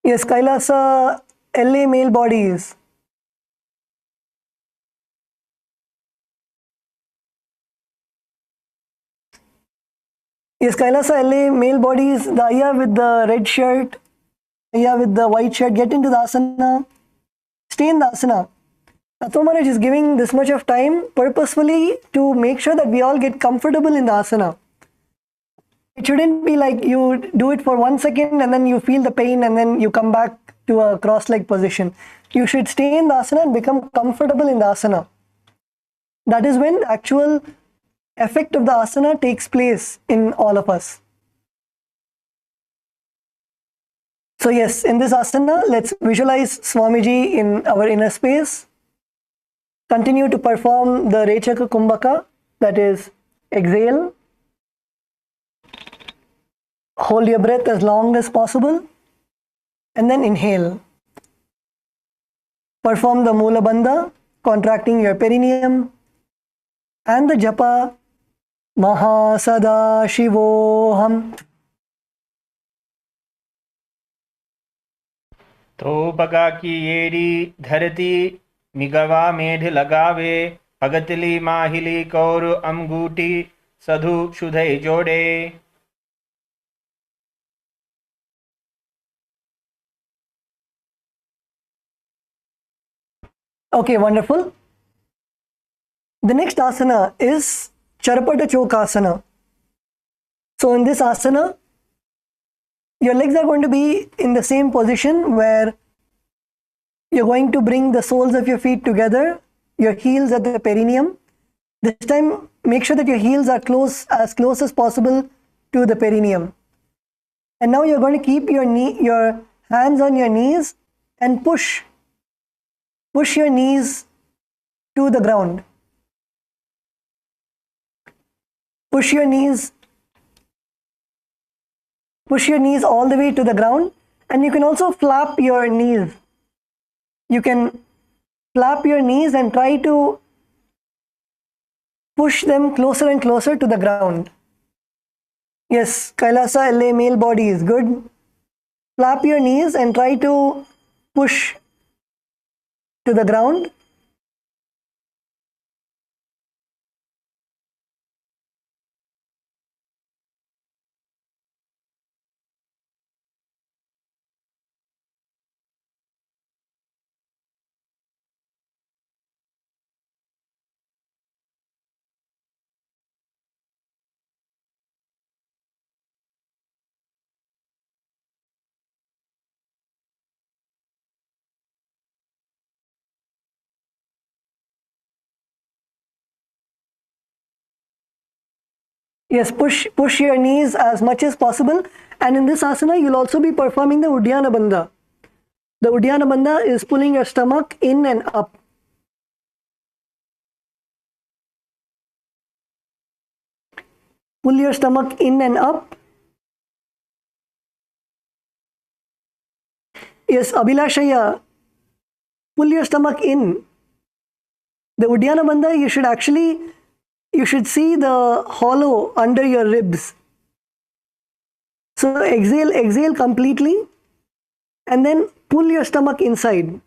Yes, Kailasa, LA male bodies. Yes, Kailasa, LA male bodies. The Ayya with the red shirt, Ayya with the white shirt. Get into the asana. Stay in the asana. Tattva Maharaj is giving this much of time purposefully to make sure that we all get comfortable in the asana. It shouldn't be like you do it for 1 second and then you feel the pain and then you come back to a cross-leg position. You should stay in the asana and become comfortable in the asana. That is when the actual effect of the asana takes place in all of us. So yes, in this asana, let's visualize Swamiji in our inner space. Continue to perform the Rechaka Kumbhaka, that is, exhale. Hold your breath as long as possible and then inhale. Perform the Mula Bandha, contracting your perineum, and the Japa Mahasada-shivoham. तो पगा की येड़ी धरती मिगवा मेढ लगावे पगतली माहिली कौर अमगूटी सधु शुधै जोड़े. Okay, wonderful. The next asana is Charapata Chokasana. So in this asana, your legs are going to be in the same position where you're going to bring the soles of your feet together, your heels at the perineum. This time, make sure that your heels are as close as possible to the perineum. And now you're going to keep your hands on your knees and push your knees to the ground. Push your knees all the way to the ground, and you can also flap your knees. You can flap your knees and try to push them closer and closer to the ground. Yes, Kailasa LA male body is good. Flap your knees and try to push to the ground. Yes, push your knees as much as possible. And in this asana, you'll also be performing the Uddiyana Bandha. The Uddiyana Bandha is pulling your stomach in and up. Pull your stomach in and up. Yes, Abhilashaya, pull your stomach in. The Uddiyana Bandha, you should see the hollow under your ribs. So exhale completely and then pull your stomach inside.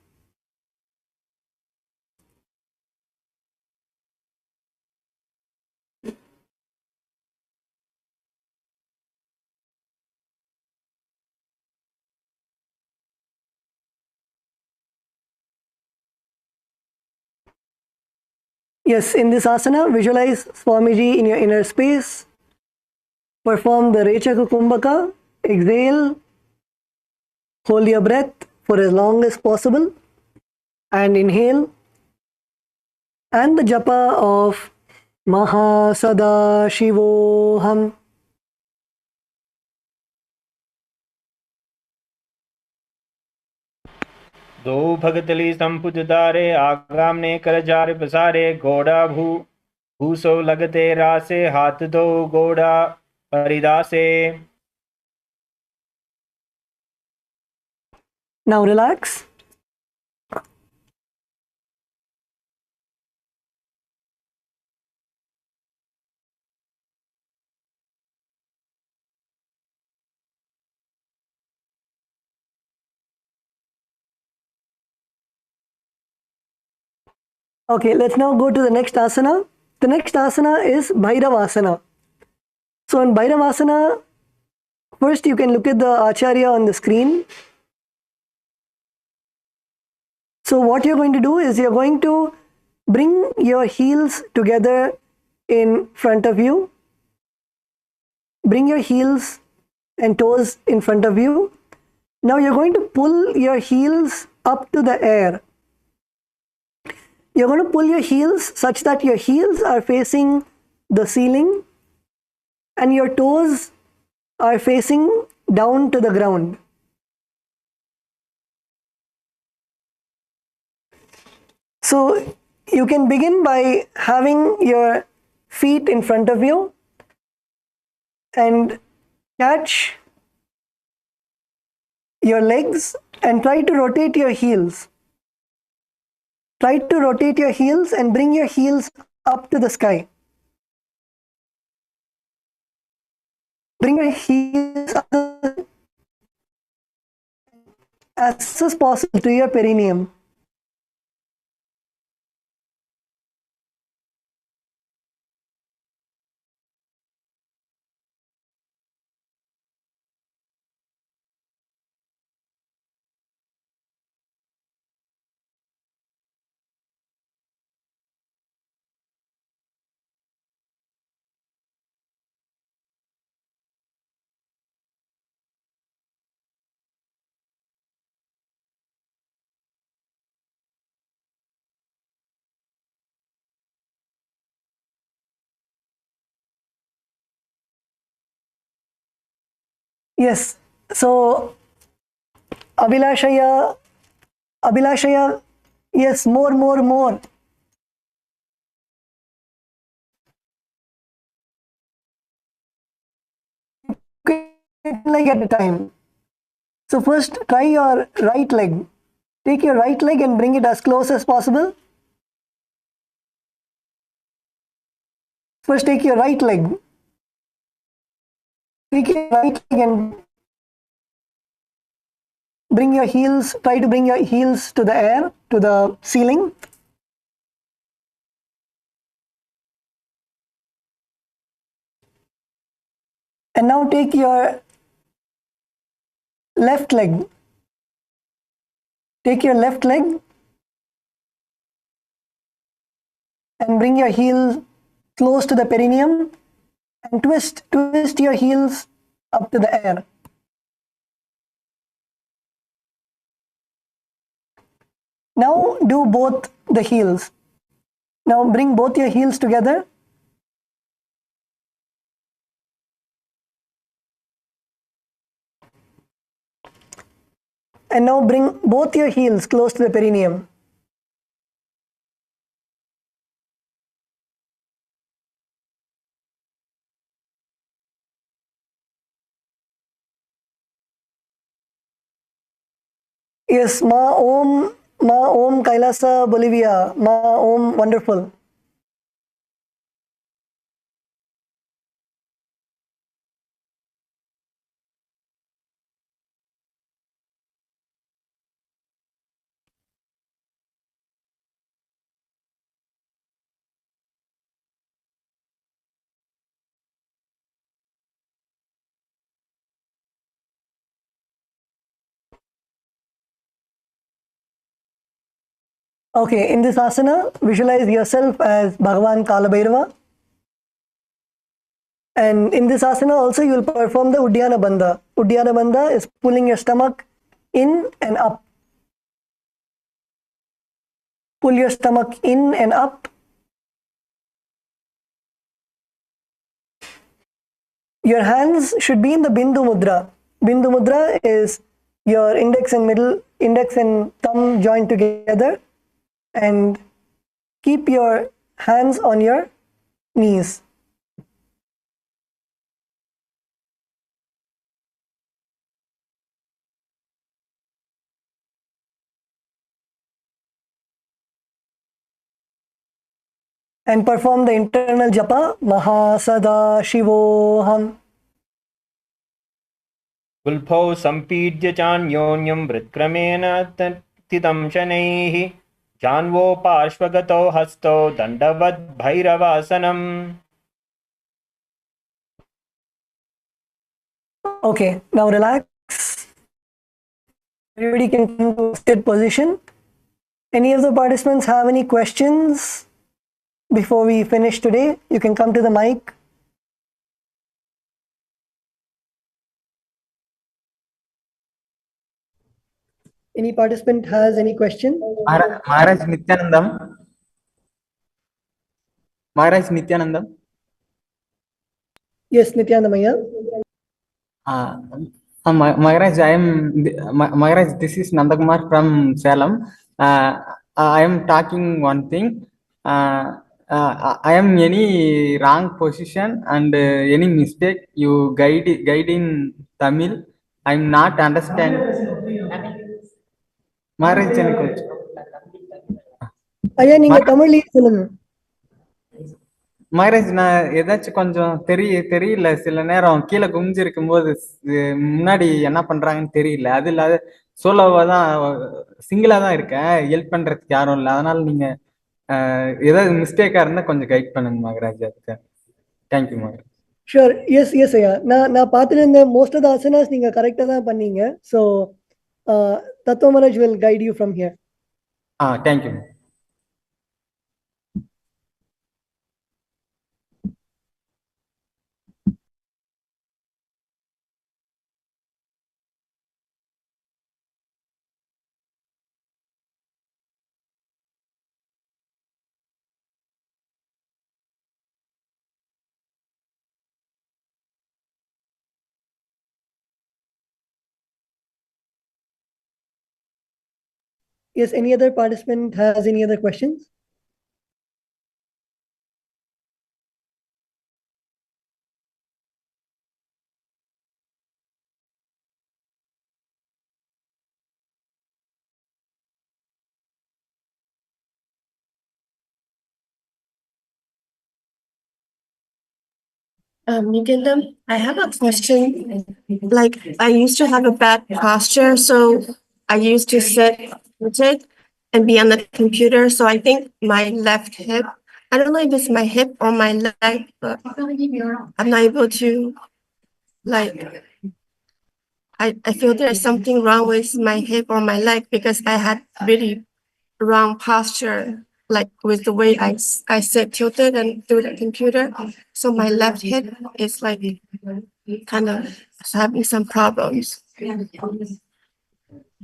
Yes, in this asana, visualize Swamiji in your inner space. Perform the Rechaka Kumbhaka. Exhale. Hold your breath for as long as possible. And inhale. And the japa of Maha Sada Shivoham. दो भगतली संपुज दारे आगाम ने कर jar पसारे घोड़ा भूसो लगते रासे हाथ दो घोड़ा परिदासे. Now relax. Okay, let's now go to the next asana. The next asana is Bhairavasana. So in Bhairavasana, first you can look at the Acharya on the screen. So what you're going to do is you're going to bring your heels together in front of you. Bring your heels and toes in front of you. Now you're going to pull your heels up to the air. You're going to pull your heels such that your heels are facing the ceiling and your toes are facing down to the ground. So you can begin by having your feet in front of you and catch your legs and try to rotate your heels. Try to rotate your heels and bring your heels up to the sky. Bring your heels up as close as possible to your perineum. Yes, so Abhilashaya, yes, more. Leg at a time. So first try your right leg. Take your right leg and bring it as close as possible. First take your right leg. Take your right leg and try to bring your heels to the air, to the ceiling. And now take your left leg. Take your left leg and bring your heel close to the perineum and twist your heels up to the air. Now do both the heels. Now bring both your heels together And now bring both your heels close to the perineum. Yes, Ma Om Kailasa, Bolivia. Ma Om, wonderful. Okay, in this asana, visualize yourself as Bhagavan Kalabhairava. And in this asana also you will perform the Uddiyana Bandha. Uddiyana Bandha is pulling your stomach in and up. Pull your stomach in and up. Your hands should be in the Bindu Mudra. Bindu Mudra is your index and thumb joined together, and keep your hands on your knees. And perform the internal japa, Mahasada-shivoham. गुल्फौ सम्पीड्य चान्योन्यं वृत्क्रमेण तिदं शनैः जान्वो पार्श्वगतौ हस्तौ दण्डवद् भैरवासनम्. Okay, now relax. Everybody can come to sit position. Any of the participants have any questions before we finish today? You can come to the mic. Any participant has any question? Maharaj Nithyanandam. Maharaj Nithyanandam. Yes, Nithyanamaya. Maharaj, Maharaj, this is Nandakumar from Salem. I am talking one thing. I am any wrong position and any mistake you guide in Tamil. I am not understand. Maharaj, ஐயா நீங்க தமிழ்லயே சொல்லுங்க. மகராஜ் நான் ஏதாச்சும் கொஞ்சம் தெரியல சில நேரம் கீழே குமிஞ்சிருக்கும் போது முன்னாடி என்ன பண்றாங்கன்னு தெரியல. அது இல்லாத சோலோவா தான் சிங்கிளா தான் இருக்கேன், ஹெல்ப் பண்றதுக்கு யாரும் இல்லை. அதனால நீங்க ஏதாவது மிஸ்டேக்கா இருந்தா கொஞ்சம் கைட் பண்ணுங்க மகராஜ். அதுக்கு தேங்க்யூ மகராஜ். ஷூர். எஸ் ஐயா, நான் பார்த்துட்டு இருந்தேன். மோஸ்ட் ஆஃப் த ஆசனாஸ் நீங்க கரெக்டா தான் பண்ணீங்க. ஸோ தத்துவ Maharaj will guide you from here. Thank you. Yes, any other participant has any other questions? Nithyananda, I have a question. Like, I used to have a bad posture, so I used to sit rooted and be on the computer. So I think my left hip, I don't know if it's my hip or my leg, but I'm not able to, like, I feel there's something wrong with my hip or my leg because I had really wrong posture, like with the way I sit tilted and through the computer. So my left hip is like kind of having some problems.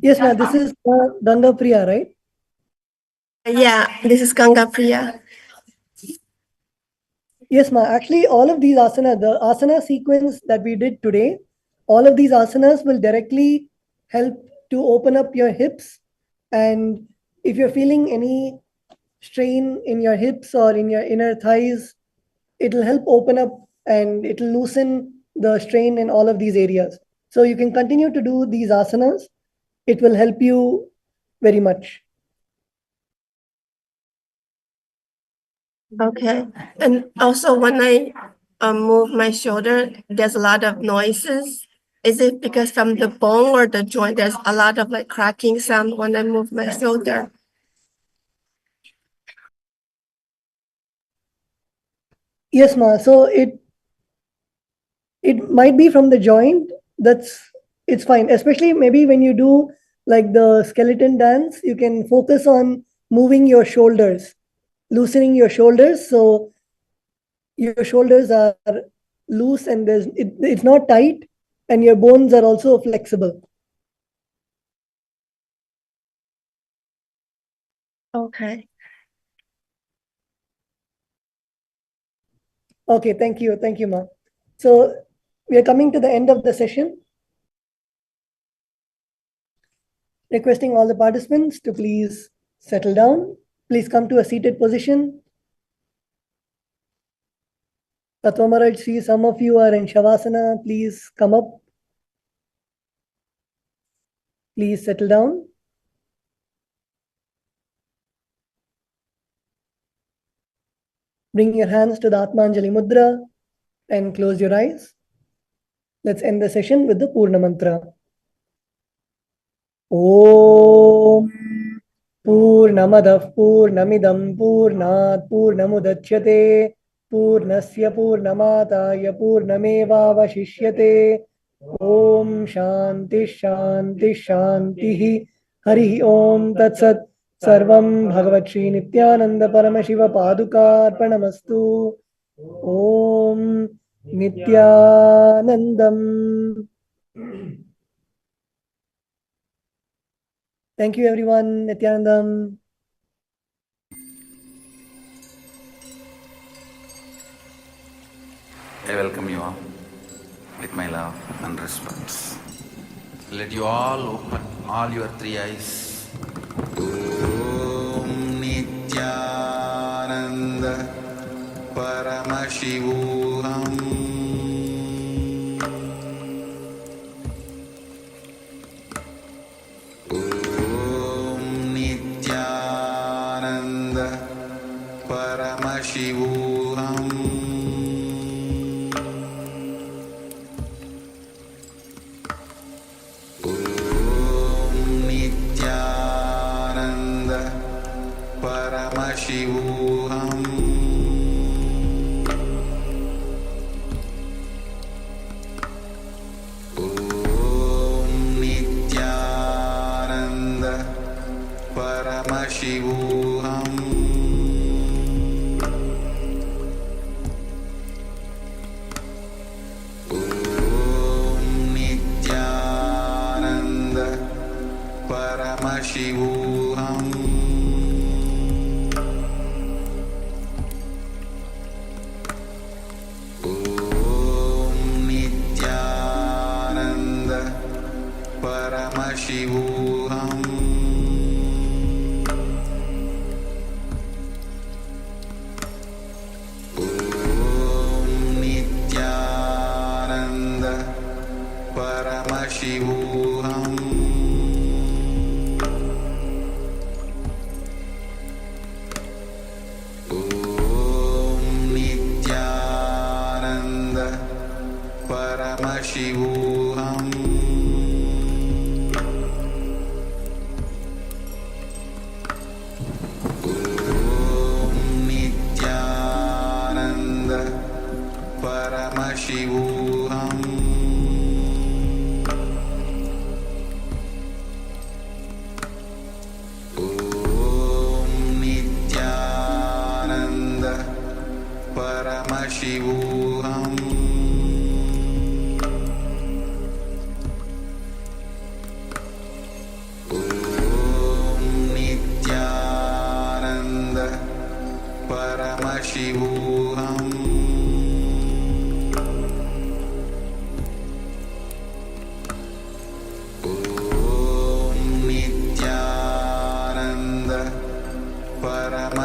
Yes, ma'am. This is Ganga Priya, right? Yeah, this is Ganga Priya. Yes, ma'am. Actually, all of these asanas, the asana sequence that we did today, all of these asanas will directly help to open up your hips. And if you're feeling any strain in your hips or in your inner thighs, it'll help open up and it'll loosen the strain in all of these areas. So you can continue to do these asanas. It will help you very much. Okay. And also when I move my shoulder, there's a lot of noises. Is it because from the bone or the joint, there's a lot of like cracking sound when I move my shoulder? Yes, ma. So it might be from the joint. It's fine. Especially maybe when you do like the skeleton dance, you can focus on moving your shoulders, loosening your shoulders. So your shoulders are loose and it's not tight, and your bones are also flexible. Okay. Okay, thank you, ma. So we are coming to the end of the session. Requesting all the participants to please settle down. Please come to a seated position. Tatvamaraj, see some of you are in Shavasana. Please come up. Please settle down. Bring your hands to the Atmanjali Mudra and close your eyes. Let's end the session with the Purna Mantra. Om Purnamadav Purnamidam Purnat Purnamudachyate Purnasya Purnamataya Purnameva Vashishyate. Om Shanti Shanti Shanti Hari Om Tat Sat. Sarvam Bhagavat Shri Nithyananda Paramashiva Padukarpanamastu. Om Nithyanandam. Thank you, everyone. Nithyanandam. I welcome you all with my love and respect. Let you all open all your three eyes. Om Nithyananda Paramashivoham Om Nithyananda Paramashivoham Paramashivoham Om Nithyananda Paramashivoham Om Nithyananda Paramashivoham Paramashivoham Om Nithyananda Paramashivoham Om Nithyananda Paramashivoham Paramashivoham Om Nithyananda Paramashivoham Om Nithyananda Paramashivoham Om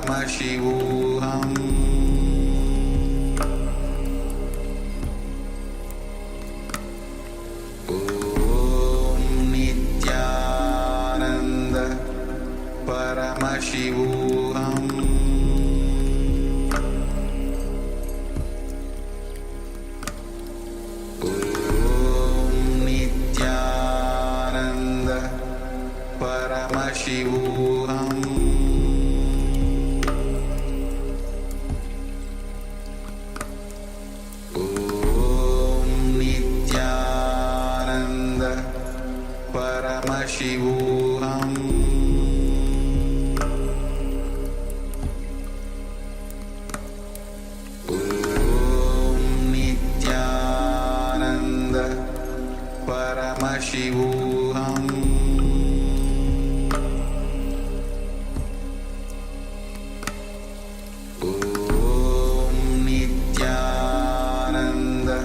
Paramashivoham Om Nithyananda Paramashivoham Om Nithyananda Paramashivoham Om Nithyananda Paramashivoham Om Nithyananda Paramashivoham Om Nithyananda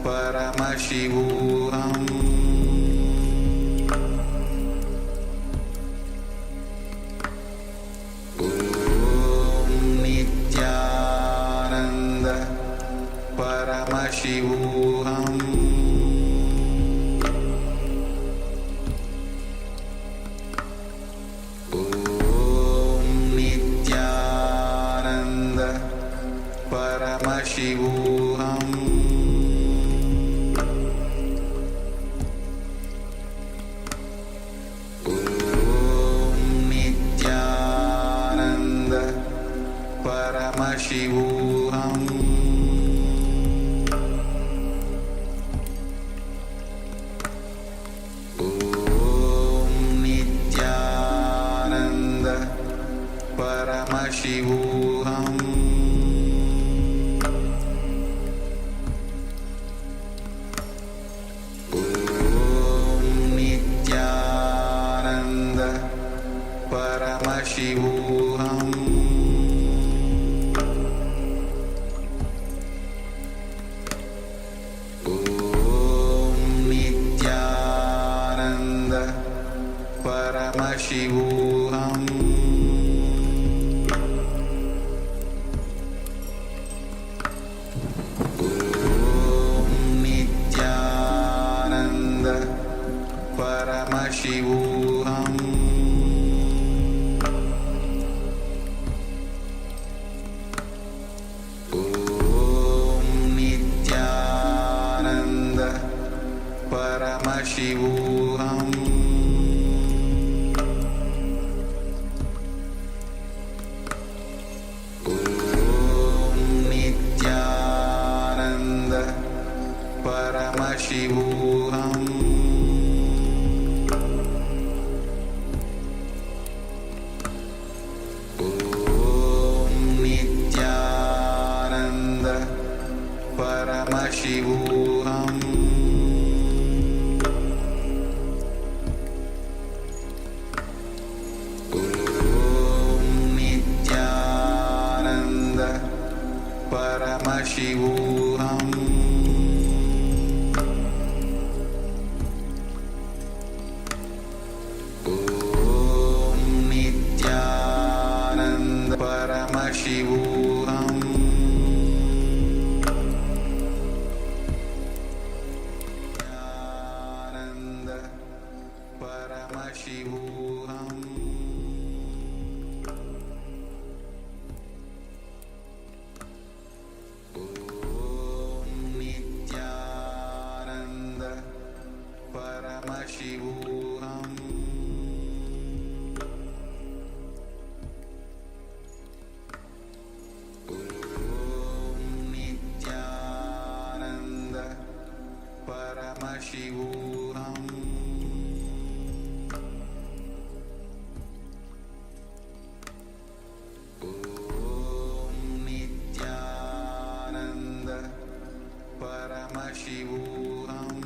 Paramashivoham Om Nithyananda Paramashivoham Om Nithyananda Paramashivoham Om Nithyananda Paramashivoham Om Nithyananda Paramashivoham Om Nithyananda Paramashivoham Om Nithyananda Paramashivoham Om Nithyananda Paramashivoham Om Nithyananda Paramashivoham Om Nithyananda Paramashivoham Om Nithyananda Paramashivoham Om Nithyananda Paramashivoham Om Nithyananda Paramashivoham Nithyananda Paramashivoham Om Nithyananda Paramashivoham Om Nithyananda Paramashivoham Om Nithyananda Paramashivoham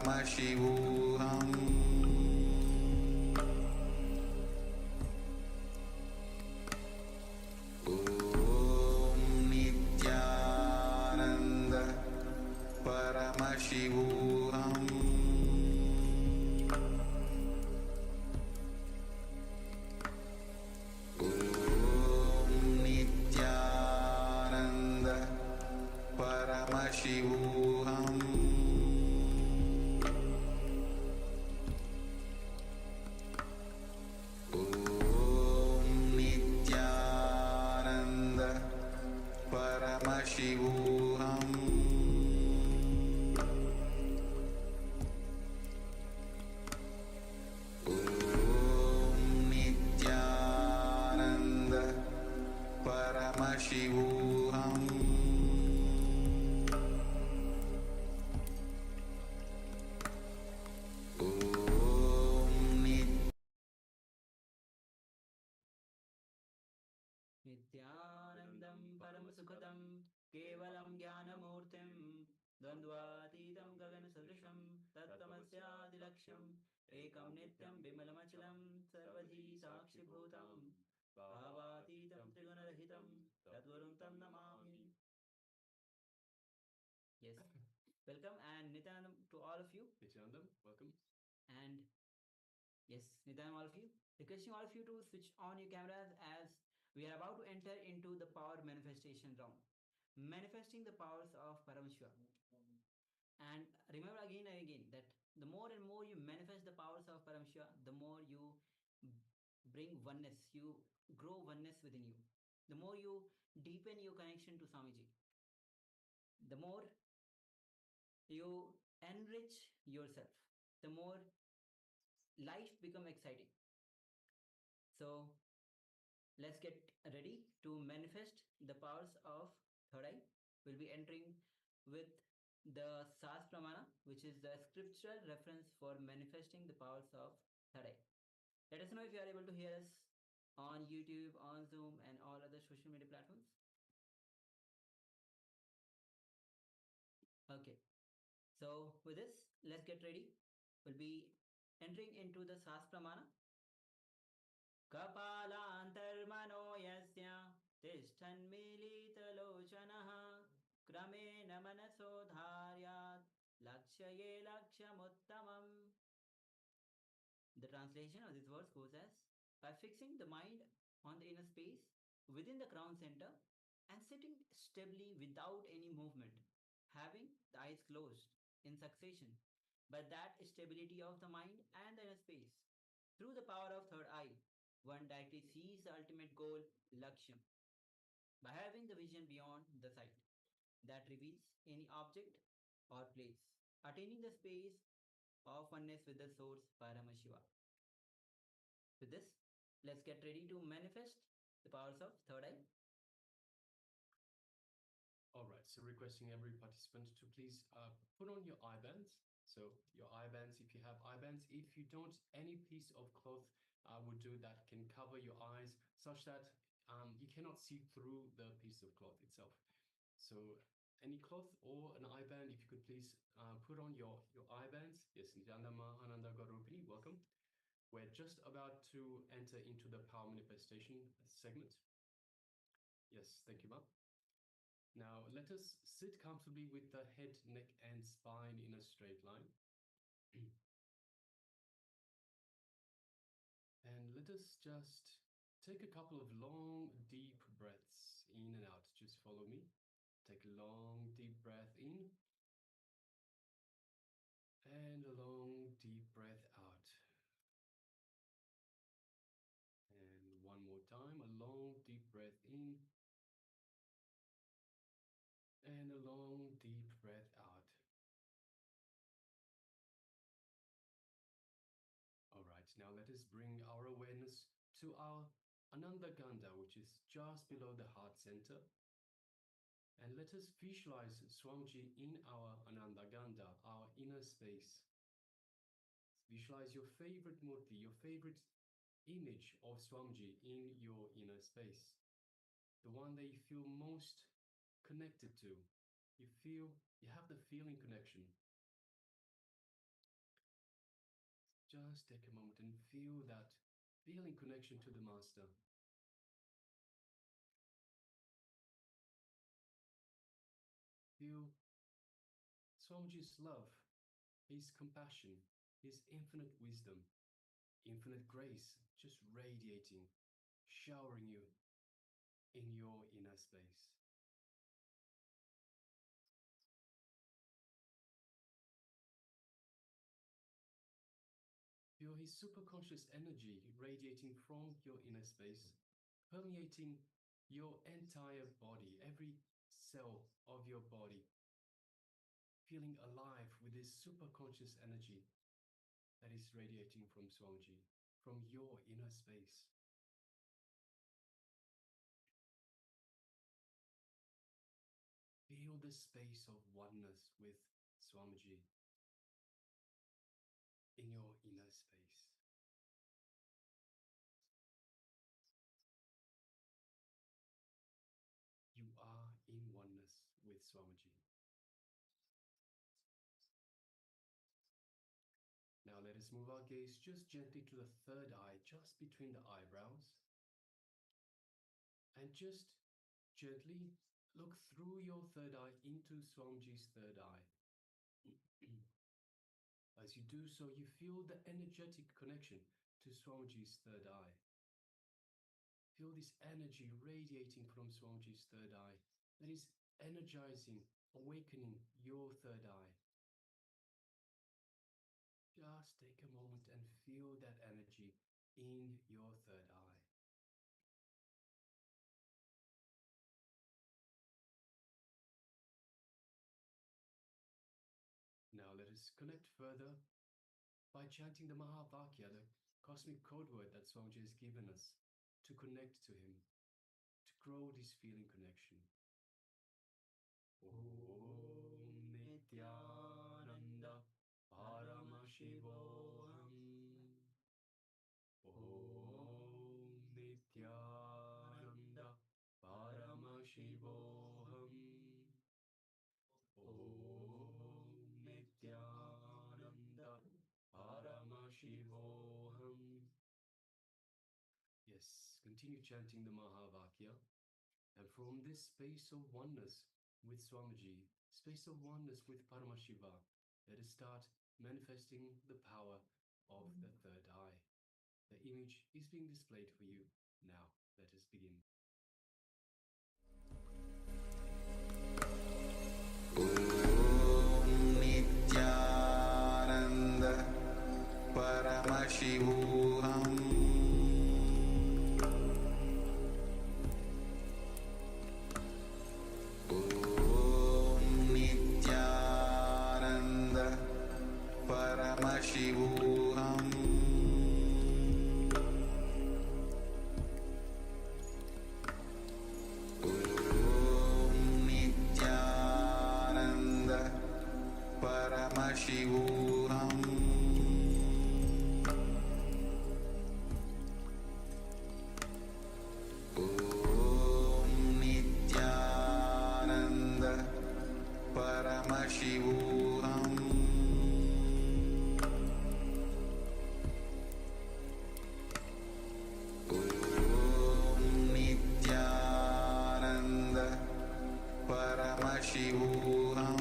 Paramashivoham Om Nithyananda Paramashivoham Om Nithyananda Paramashivoham Om Nithyananda Paramashivoham Om Nithyananda Paramashivoham नित्यानन्दं परमसुखदं केवलं ज्ञानमूर्तिं द्वन्द्वातीतं गगनसदृशं तत्त्वमस्यादिलक्ष्यम् एकं नित्यं विमलमचलं सर्वधी साक्षिभूतं भावातीतं त्रिगुणरहितं तद्गुरुं तं Namami. Yes, welcome and Nityanandam to all of you. Nithyanandam, welcome. And yes, Nityanandam, all of you. Requesting all of you to switch on your cameras as we are about to enter into the power manifestation round. Manifesting the powers of Paramashiva. And remember again and again that the more and more you manifest the powers of Paramashiva, the more you bring oneness, you grow oneness within you. The more you deepen your connection to Swamiji. The more you enrich yourself, the more life become exciting. So let's get ready to manifest the powers of third eye. We'll be entering with the SUPREME, which is the scriptural reference for manifesting the powers of third eye. Let us know if you are able to hear us on YouTube, on Zoom, and all other social media platforms. Okay. So with this, let's get ready. We'll be entering into the SUPREME. कपालान्तर्मनो यस्य तिष्ठन्मीलितलोचनः क्रमेण मनसो धार्यात् लक्ष्ये लक्ष्यमुत्तमम्. The translation of these words goes as, by fixing the mind on the inner space within the crown center and sitting stably without any movement, having the eyes closed in succession, by that stability of the mind and the inner space, through the power of third eye, one directly sees the ultimate goal, Lakshyam, by having the vision beyond the sight that reveals any object or place, attaining the space of oneness with the source, Paramashiva. With this, let's get ready to manifest the powers of third eye. All right, so requesting every participant to please put on your eye bands. So your eye bands, if you have eye bands, if you don't, any piece of cloth would do that can cover your eyes such that you cannot see through the piece of cloth itself. So any cloth or an eye band, if you could please put on your eye bands. Yes, Nithyananda Mahananda Garupini, welcome. We're just about to enter into the power manifestation segment. Yes, thank you, ma'am. Now let us sit comfortably with the head, neck, and spine in a straight line. And let us just take a couple of long, deep breaths in and out. Just follow me. Take a long, deep breath in. And a long, deep breath out. And one more time, a long, deep breath in. And a long, deep breath out. All right, now let us bring our awareness to our Ananda Gandha, which is just below the heart center. And let us visualize Swamiji in our Ananda Gandha, our inner space. Visualize your favorite murti, your favorite image of Swamiji in your inner space. The one that you feel most connected to. You have the feeling connection. Just take a moment and feel that feeling connection to the Master. Feel Swamiji's love, his compassion, his infinite wisdom, infinite grace just radiating, showering you in your inner space. Feel his superconscious energy radiating from your inner space, permeating your entire body, every cell of your body, feeling alive with this superconscious energy that is radiating from Swamiji, from your inner space. Feel the space of oneness with Swamiji in your inner space. You are in oneness with Swamiji. Now let us move our gaze just gently to the third eye, just between the eyebrows. And just gently look through your third eye into Swamiji's third eye. As you do so, you feel the energetic connection to Swamiji's third eye. Feel this energy radiating from Swamiji's third eye that is energizing, awakening your third eye. Just take a moment and feel that energy in your third eye. Now let us connect further by chanting the Mahavakya, the cosmic code word that Swamiji has given us to connect to him, to grow this feeling connection. Om Nithyananda Paramashivoham. Om Nithyananda Paramashivoham. Om Nithyananda Paramashivoham. Yes, continue chanting the Mahavakya. And from this space of oneness with Swamiji, space of oneness with Paramashiva, let us start manifesting the power of the third eye. The image is being displayed for you now. Let us begin. Nithyananda Paramashivoham. Nithyananda Paramashivoham. Nithyananda Paramashivoham. Nithyananda Paramashivoham. Nithyananda Paramashivoham.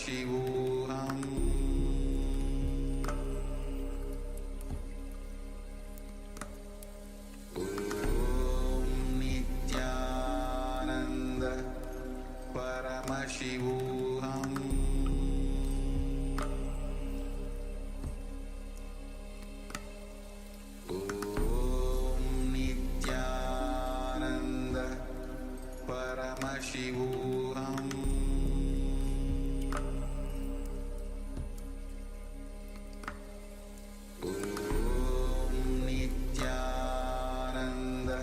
Paramashivoham Om Nithyananda Paramashivoham Om Nithyananda Paramashivoham Paramashivoham Om Nithyananda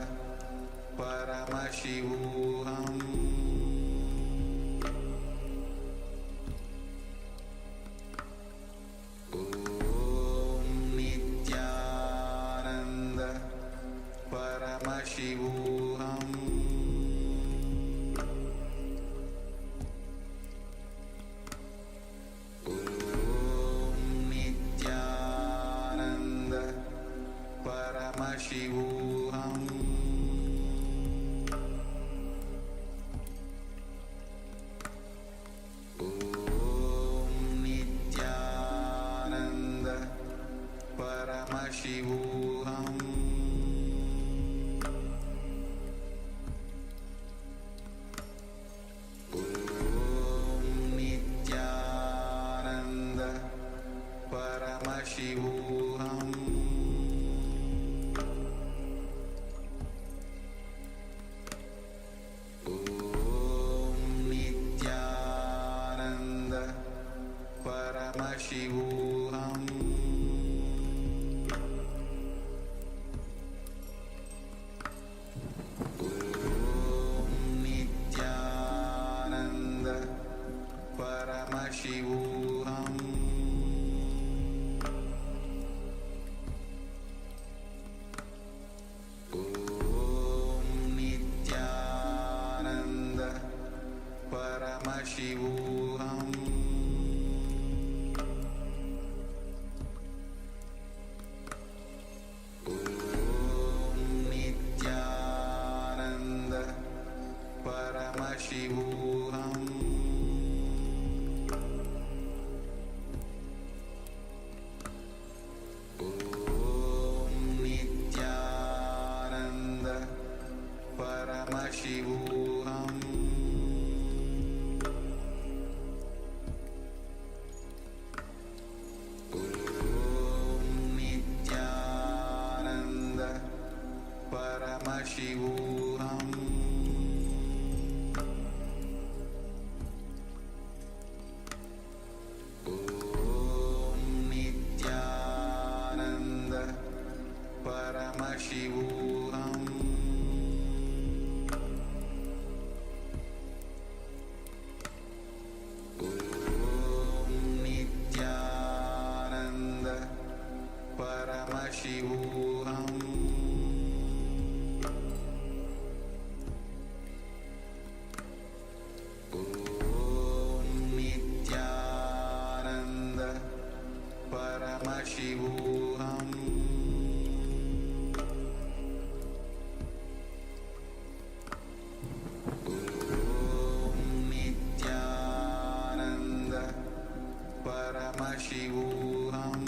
Paramashivoham Om Nithyananda Paramashivoham Paramashivoham Om Nithyananda Paramashivoham Om Nithyananda Paramashivoham Paramashivoham Om Nithyananda Paramashivoham Om Nithyananda Paramashivoham Paramashivoham Om Nithyananda Paramashivoham Om Nithyananda Paramashivoham Paramashivoham Om Nithyananda Paramashivoham Om Nithyananda Paramashivoham Paramashivoham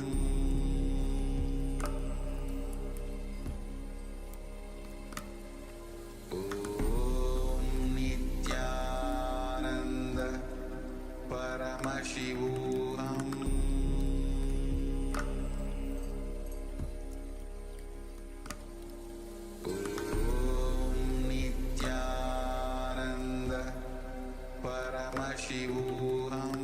Om Nithyananda Paramashivoham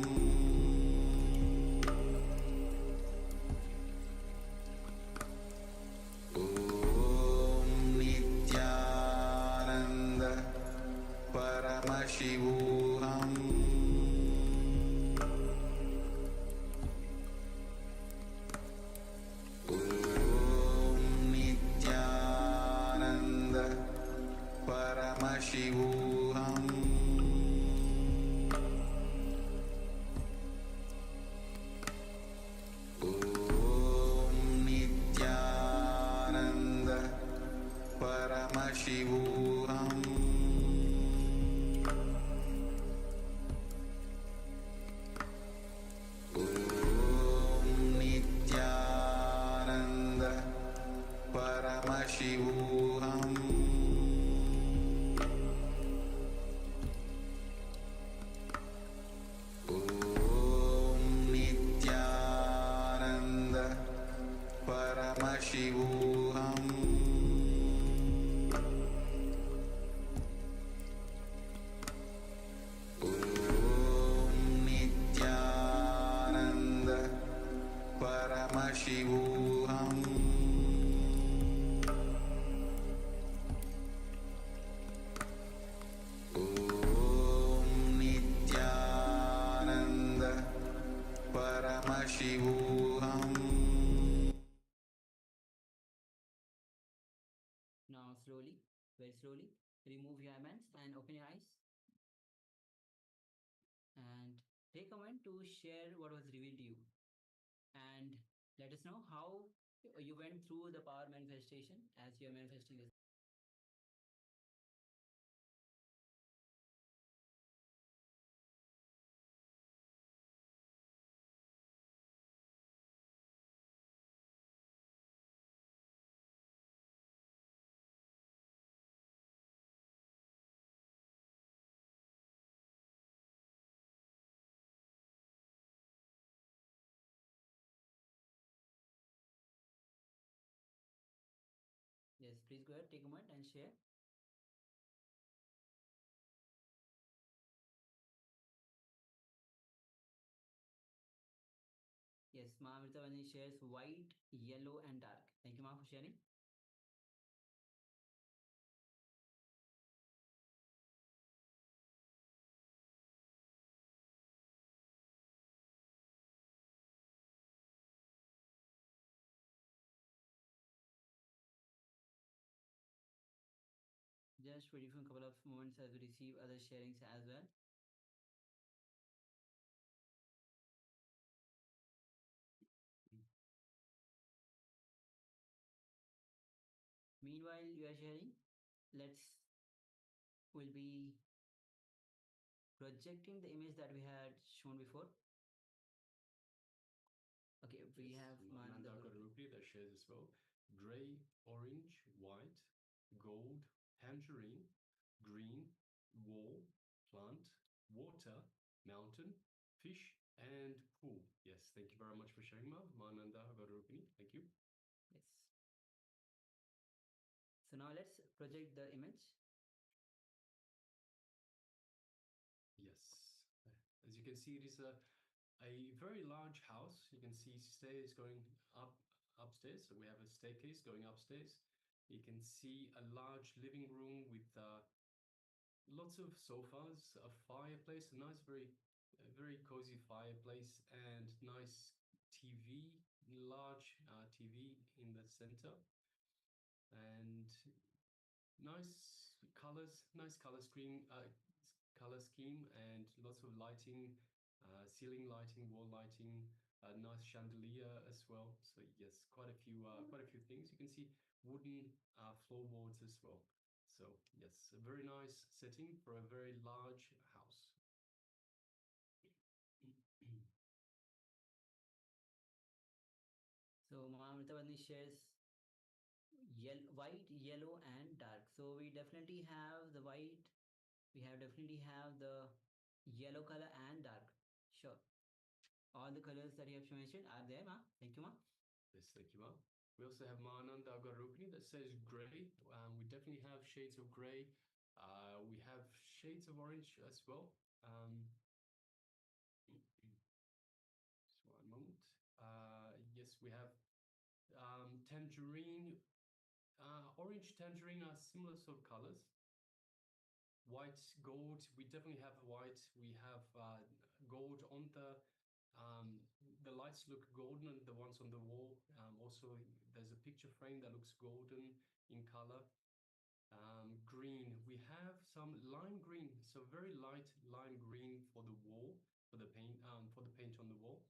Om Nithyananda Paramashivoham Paramashivoham Om Nithyananda Paramashivoham Paramashivoham. Now slowly, very slowly, remove your hands and open your eyes. And take a moment to share what was revealed to you. And let us know how you went through the power manifestation as you are manifesting this. Yes, please go ahead, take a moment and share. Yes, Ma Amritavani shares white, yellow, and dark. Thank you, Ma, for sharing. Just waiting for a couple of moments as we receive other sharings as well. Meanwhile, you are sharing. We'll be projecting the image that we had shown before. Okay, we have Mananda Garupi that shares as well. Gray, orange, white, gold, tangerine, green, wall, plant, water, mountain, fish, and pool. Yes, thank you very much for sharing, Mananda Garupi. Thank you. Yes. So now let's project the image. Yes. As you can see, it is a very large house. You can see stairs going upstairs. So we have a staircase going upstairs. You can see a large living room with lots of sofas, a fireplace, a nice, very cozy fireplace, and nice TV, large TV in the center, and nice color scheme, and lots of lighting, ceiling lighting, wall lighting, a nice chandelier as well. So yes, quite a few things. You can see wooden floorboards as well. So yes, a very nice setting for a very large house. So Ma Amritavani shares white, yellow, and dark. So we definitely have the white. We definitely have the yellow color and dark. Sure. All the colors that you have mentioned are there, Ma. Thank you, Ma. Yes, thank you, Ma. We also have Mananda Garupini that says gray. We definitely have shades of gray. We have shades of orange as well. Just one moment. Yes, we have tangerine, orange, tangerine are similar sort of colors. White, gold. We definitely have white. We have gold on the lights look golden, the ones on the wall. Also, there's a picture frame that looks golden in color. Green, we have some lime green, so very light lime green for the wall, for the paint on the wall.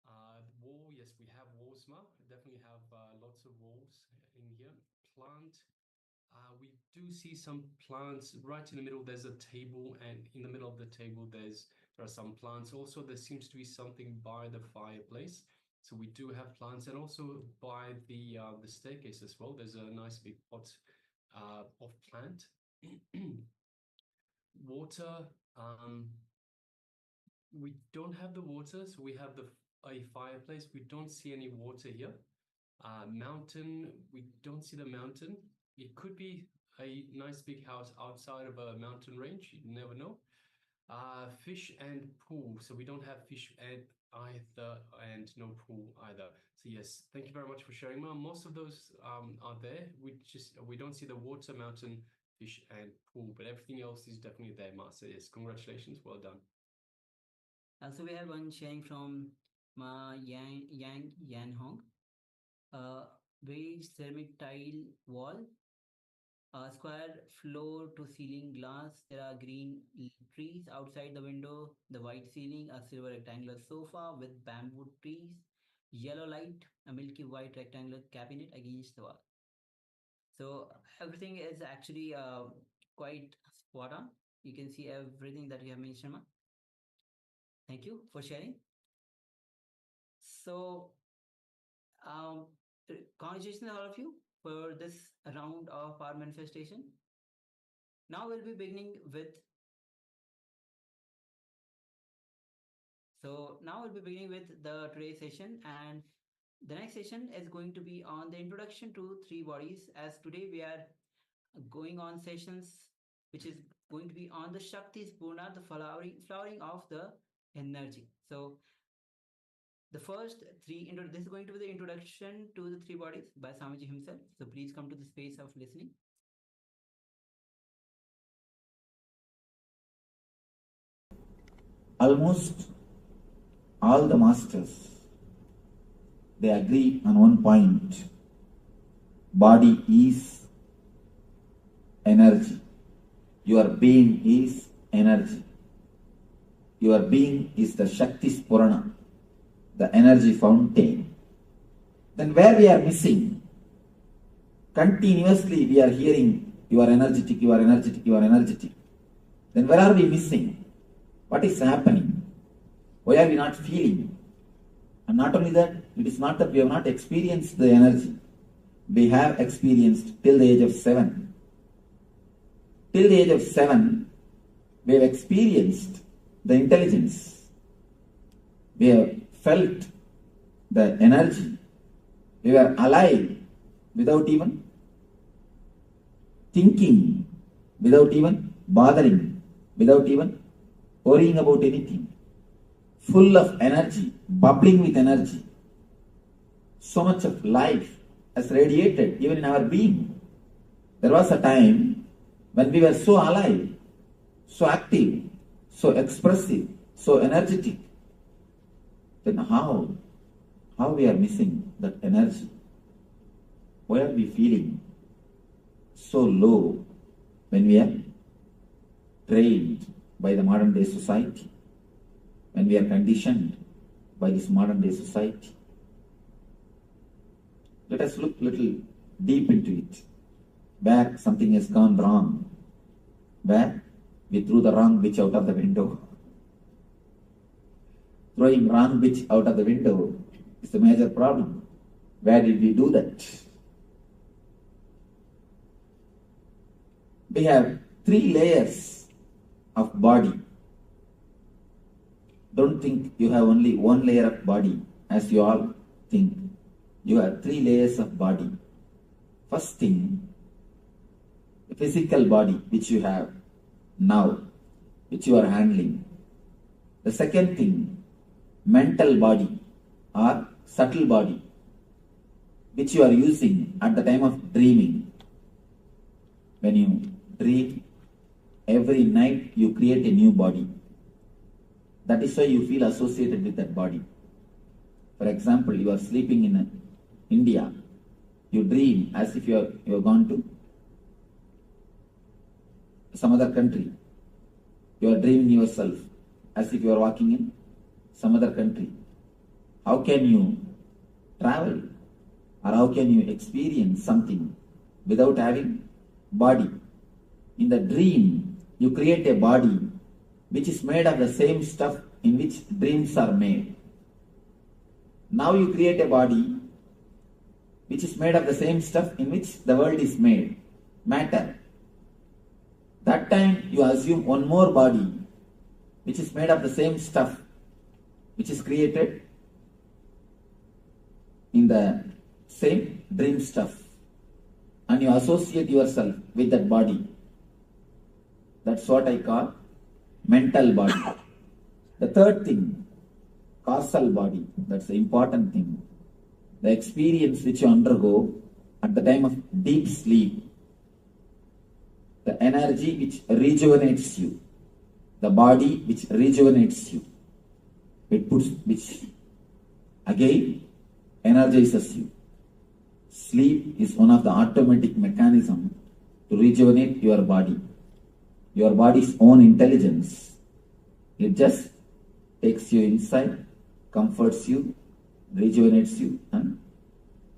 The wall, yes, we have walls, definitely have lots of walls in here. Plant, we do see some plants right in the middle. There's a table, and in the middle of the table, there are some plants. Also, there seems to be something by the fireplace. So we do have plants, and also by the staircase as well. There's a nice big pot of plant. Water. We don't have the water, so we have a fireplace. We don't see any water here. Mountain. We don't see the mountain. It could be a nice big house outside of a mountain range. You never know. Fish and pool. So we don't have fish and either, and no pool either. So yes, thank you very much for sharing, Ma. Most of those are there. We don't see the water, mountain, fish, and pool, but everything else is definitely there, Ma. So yes, congratulations, well done. Also, we have one sharing from Ma Yang Yan Hong. Beige ceramic tile wall, square floor to ceiling glass. There are green trees outside the window, the white ceiling, a silver rectangular sofa with bamboo trees, yellow light, a milky white rectangular cabinet against the wall. So everything is actually quite spot on. You can see everything that you have mentioned, Ma. Thank you for sharing. So, um, congratulations all of you for this round of our manifestation. Now we'll be beginning with the today's session, and the next session is going to be on the introduction to three bodies. As today we are going on sessions which is going to be on the Shakti Spurana, the flowering of the energy. So the first three, this is going to be the introduction to the three bodies by Swamiji himself. So please come to the space of listening. Almost all the masters, they agree on one point. Body is energy. Your being is energy. Your being is the Shakti Spurana, the energy fountain. Then where we are missing? Continuously we are hearing, you are energetic, you are energetic, you are energetic. Then where are we missing? What is happening? Why are we not feeling? And not only that, it is not that we have not experienced the energy. We have experienced till the age of 7. Till the age of 7, we have experienced the intelligence. We have felt the energy. We were alive without even thinking, without even bothering, without even worrying about anything. Full of energy, bubbling with energy. So much of life has radiated even in our being. There was a time when we were so alive, so active, so expressive, so energetic. Then how we are missing that energy? Why are we feeling so low when we are trained by the modern day society, when we are conditioned by this modern day society? Let us look little deep into it. Where something has gone wrong, where we threw the wrong bitch out of the window. Throwing wrong bitch out of the window is the major problem. Where did we do that? We have 3 layers of body. Don't think you have only 1 layer of body as you all think. You have 3 layers of body. First thing, the physical body which you have now, which you are handling. The second thing, mental body or subtle body, which you are using at the time of dreaming. When you dream, every night you create a new body. That is why you feel associated with that body. For example, you are sleeping in India. You dream as if you have gone to some other country. You are dreaming yourself as if you are walking in some other country. How can you travel or how can you experience something without having body? In the dream, you create a body which is made of the same stuff in which dreams are made. Now you create a body which is made of the same stuff in which the world is made, matter. That time you assume one more body which is made of the same stuff which is created in the same dream stuff, and you associate yourself with that body. That's what I call mental body. The third thing, causal body. That's the important thing. The experience which you undergo at the time of deep sleep. The energy which rejuvenates you. The body which rejuvenates you. Which again energizes you. Sleep is one of the automatic mechanisms to rejuvenate your body. Your body's own intelligence. It just takes you inside, comforts you, rejuvenates you, and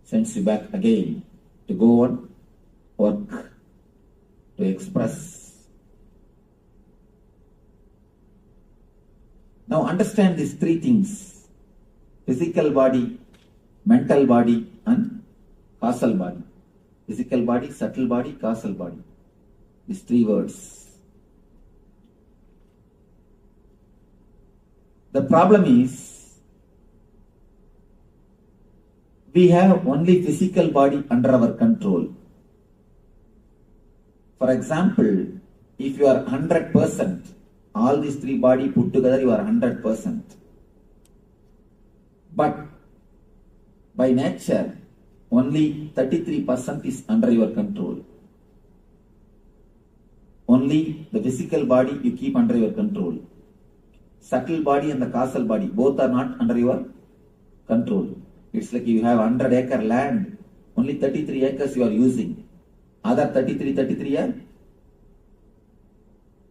sends you back again to go on work, to express. Now understand these three things: physical body, mental body, and causal body. Physical body, subtle body, causal body. These three words. The problem is, we have only physical body under our control. For example, if you are 100%, all these three body put together, you are 100%. But by nature, only 33% is under your control. Only the physical body you keep under your control. Subtle body and the causal body, both are not under your control. It's like you have 100-acre land, only 33 acres you are using. Other 33 are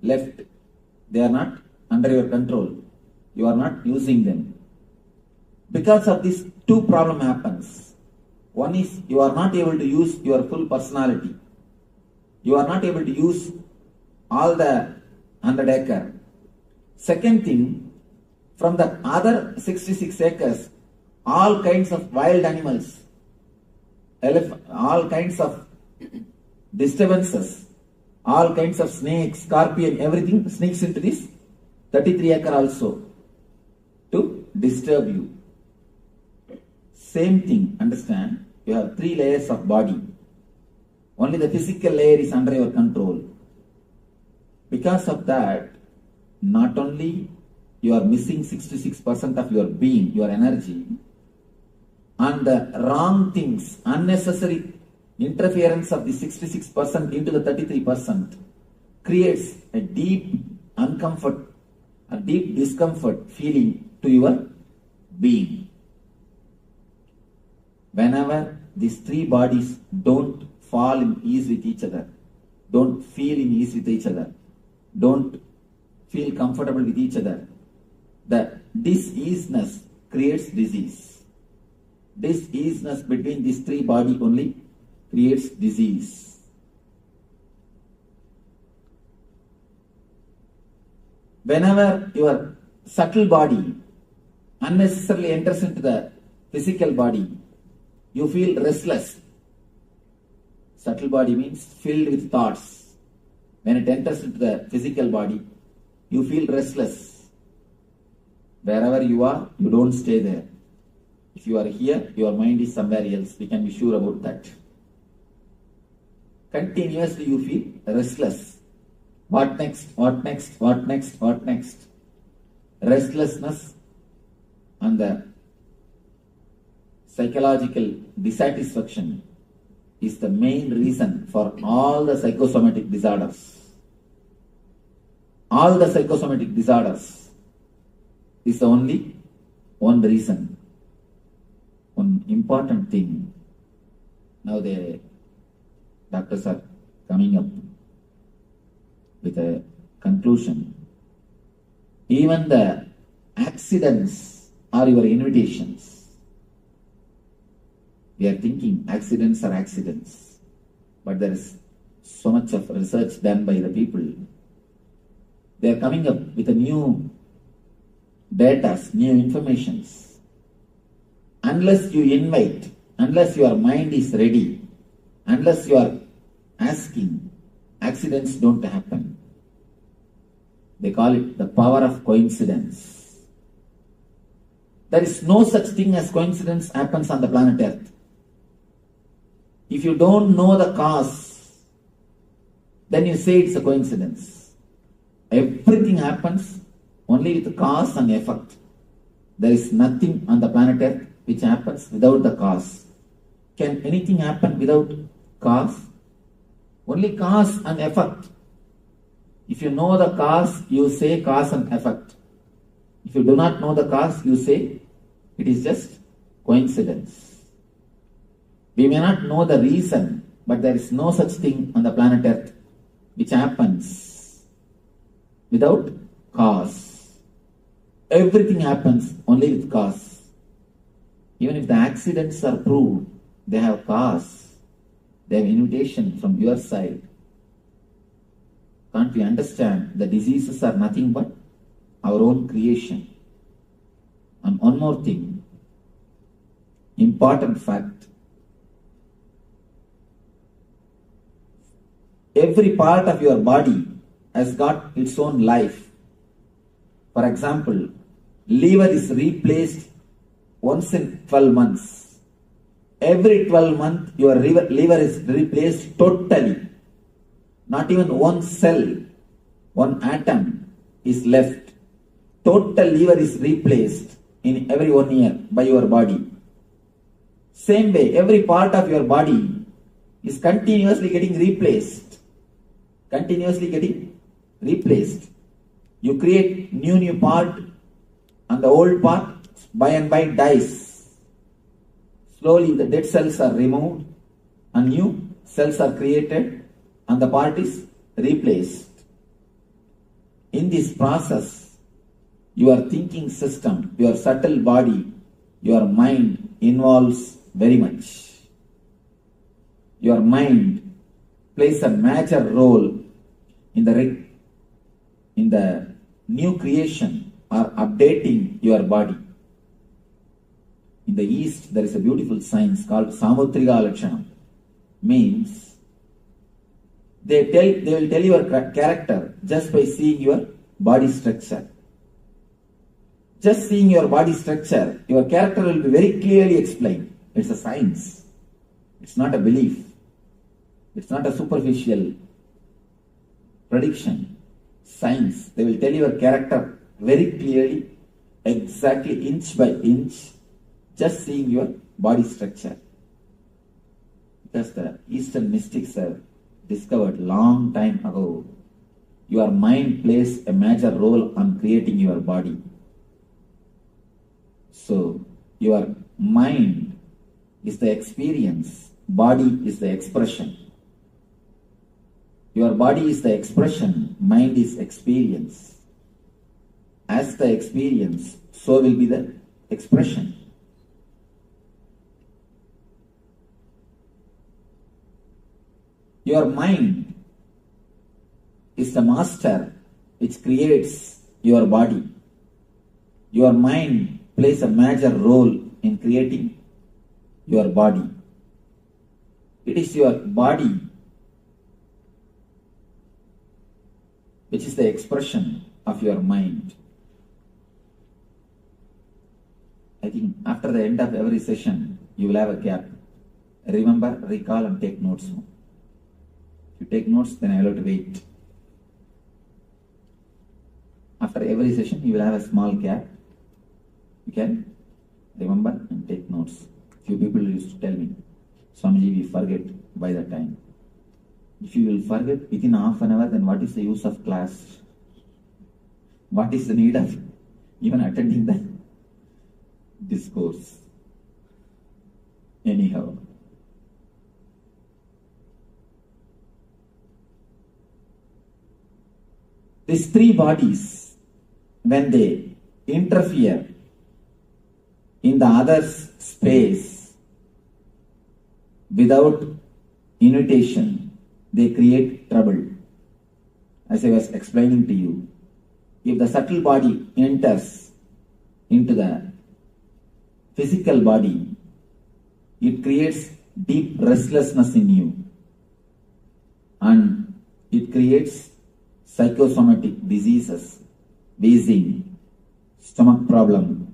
left. They are not under your control. You are not using them. Because of this, two problems happens. One is you are not able to use your full personality. You are not able to use all the 100-acre. Second thing, from the other 66 acres, all kinds of wild animals, all kinds of disturbances, all kinds of snakes, scorpion, everything sneaks into this 33-acre also to disturb you. Same thing, understand? You have 3 layers of body. Only the physical layer is under your control. Because of that, not only you are missing 66% of your being, your energy, and the wrong things, unnecessary interference of the 66% into the 33% creates a deep discomfort feeling to your being. Whenever these 3 bodies don't fall in ease with each other, don't feel in ease with each other, don't feel comfortable with each other, the diseasiness creates disease. Diseasiness between these 3 bodies only creates disease. Whenever your subtle body unnecessarily enters into the physical body, you feel restless. Subtle body means filled with thoughts. When it enters into the physical body, you feel restless. Wherever you are, you don't stay there. If you are here, your mind is somewhere else. We can be sure about that. Continuously you feel restless. What next? What next? What next? What next? Restlessness and the psychological dissatisfaction is the main reason for all the psychosomatic disorders. All the psychosomatic disorders is the only one reason. One important thing. Now the doctors are coming up with a conclusion. Even the accidents are your invitations. We are thinking accidents are accidents, but there is so much of research done by the people. They are coming up with a new data, new informations. Unless you invite, unless your mind is ready, unless you are asking, accidents don't happen. They call it the power of coincidence. There is no such thing as coincidence happens on the planet Earth. If you don't know the cause, then you say it's a coincidence. Everything happens only with cause and effect. There is nothing on the planet Earth which happens without the cause. Can anything happen without cause? Only cause and effect. If you know the cause, you say cause and effect. If you do not know the cause, you say it is just coincidence. We may not know the reason, but there is no such thing on the planet Earth which happens without cause. Everything happens only with cause. Even if the accidents are proved, they have cause. They have invitation from your side. Can't we understand the diseases are nothing but our own creation? And one more thing, important fact. Every part of your body has got its own life. For example, liver is replaced once in 12 months. Every 12 months, your liver is replaced totally. Not even one cell, one atom is left. Total liver is replaced in every 1 year by your body. Same way, every part of your body is continuously getting replaced. Continuously getting replaced. You create new part, and the old part by and by dies. Slowly the dead cells are removed and new cells are created and the part is replaced. In this process, your thinking system, your subtle body, your mind involves very much. Your mind plays a major role in the new creation or updating your body. In the East, there is a beautiful science called Samutrika Lakshanam. Means they will tell your character just by seeing your body structure. Just seeing your body structure, your character will be very clearly explained. It's a science. It's not a belief. It's not a superficial prediction. Science. They will tell your character very clearly, exactly inch by inch, just seeing your body structure. Because the Eastern mystics have discovered long time ago, your mind plays a major role on creating your body. So, your mind is the experience, body is the expression. Your body is the expression, mind is experience. As the experience, so will be the expression. Your mind is the master which creates your body. Your mind plays a major role in creating your body. It is your body which is the expression of your mind. I think after the end of every session, you will have a gap. Remember, recall and take notes. If you take notes, then I will have to wait. After every session, you will have a small gap. You can remember and take notes. Few people used to tell me, Swamiji, we forget by the time. If you will forget within half an hour, then what is the use of class? What is the need of even attending the discourse? Anyhow. These three bodies, when they interfere in the other's space without invitation, they create trouble. As I was explaining to you, if the subtle body enters into the physical body, it creates deep restlessness in you and it creates psychosomatic diseases, wheezing, stomach problem,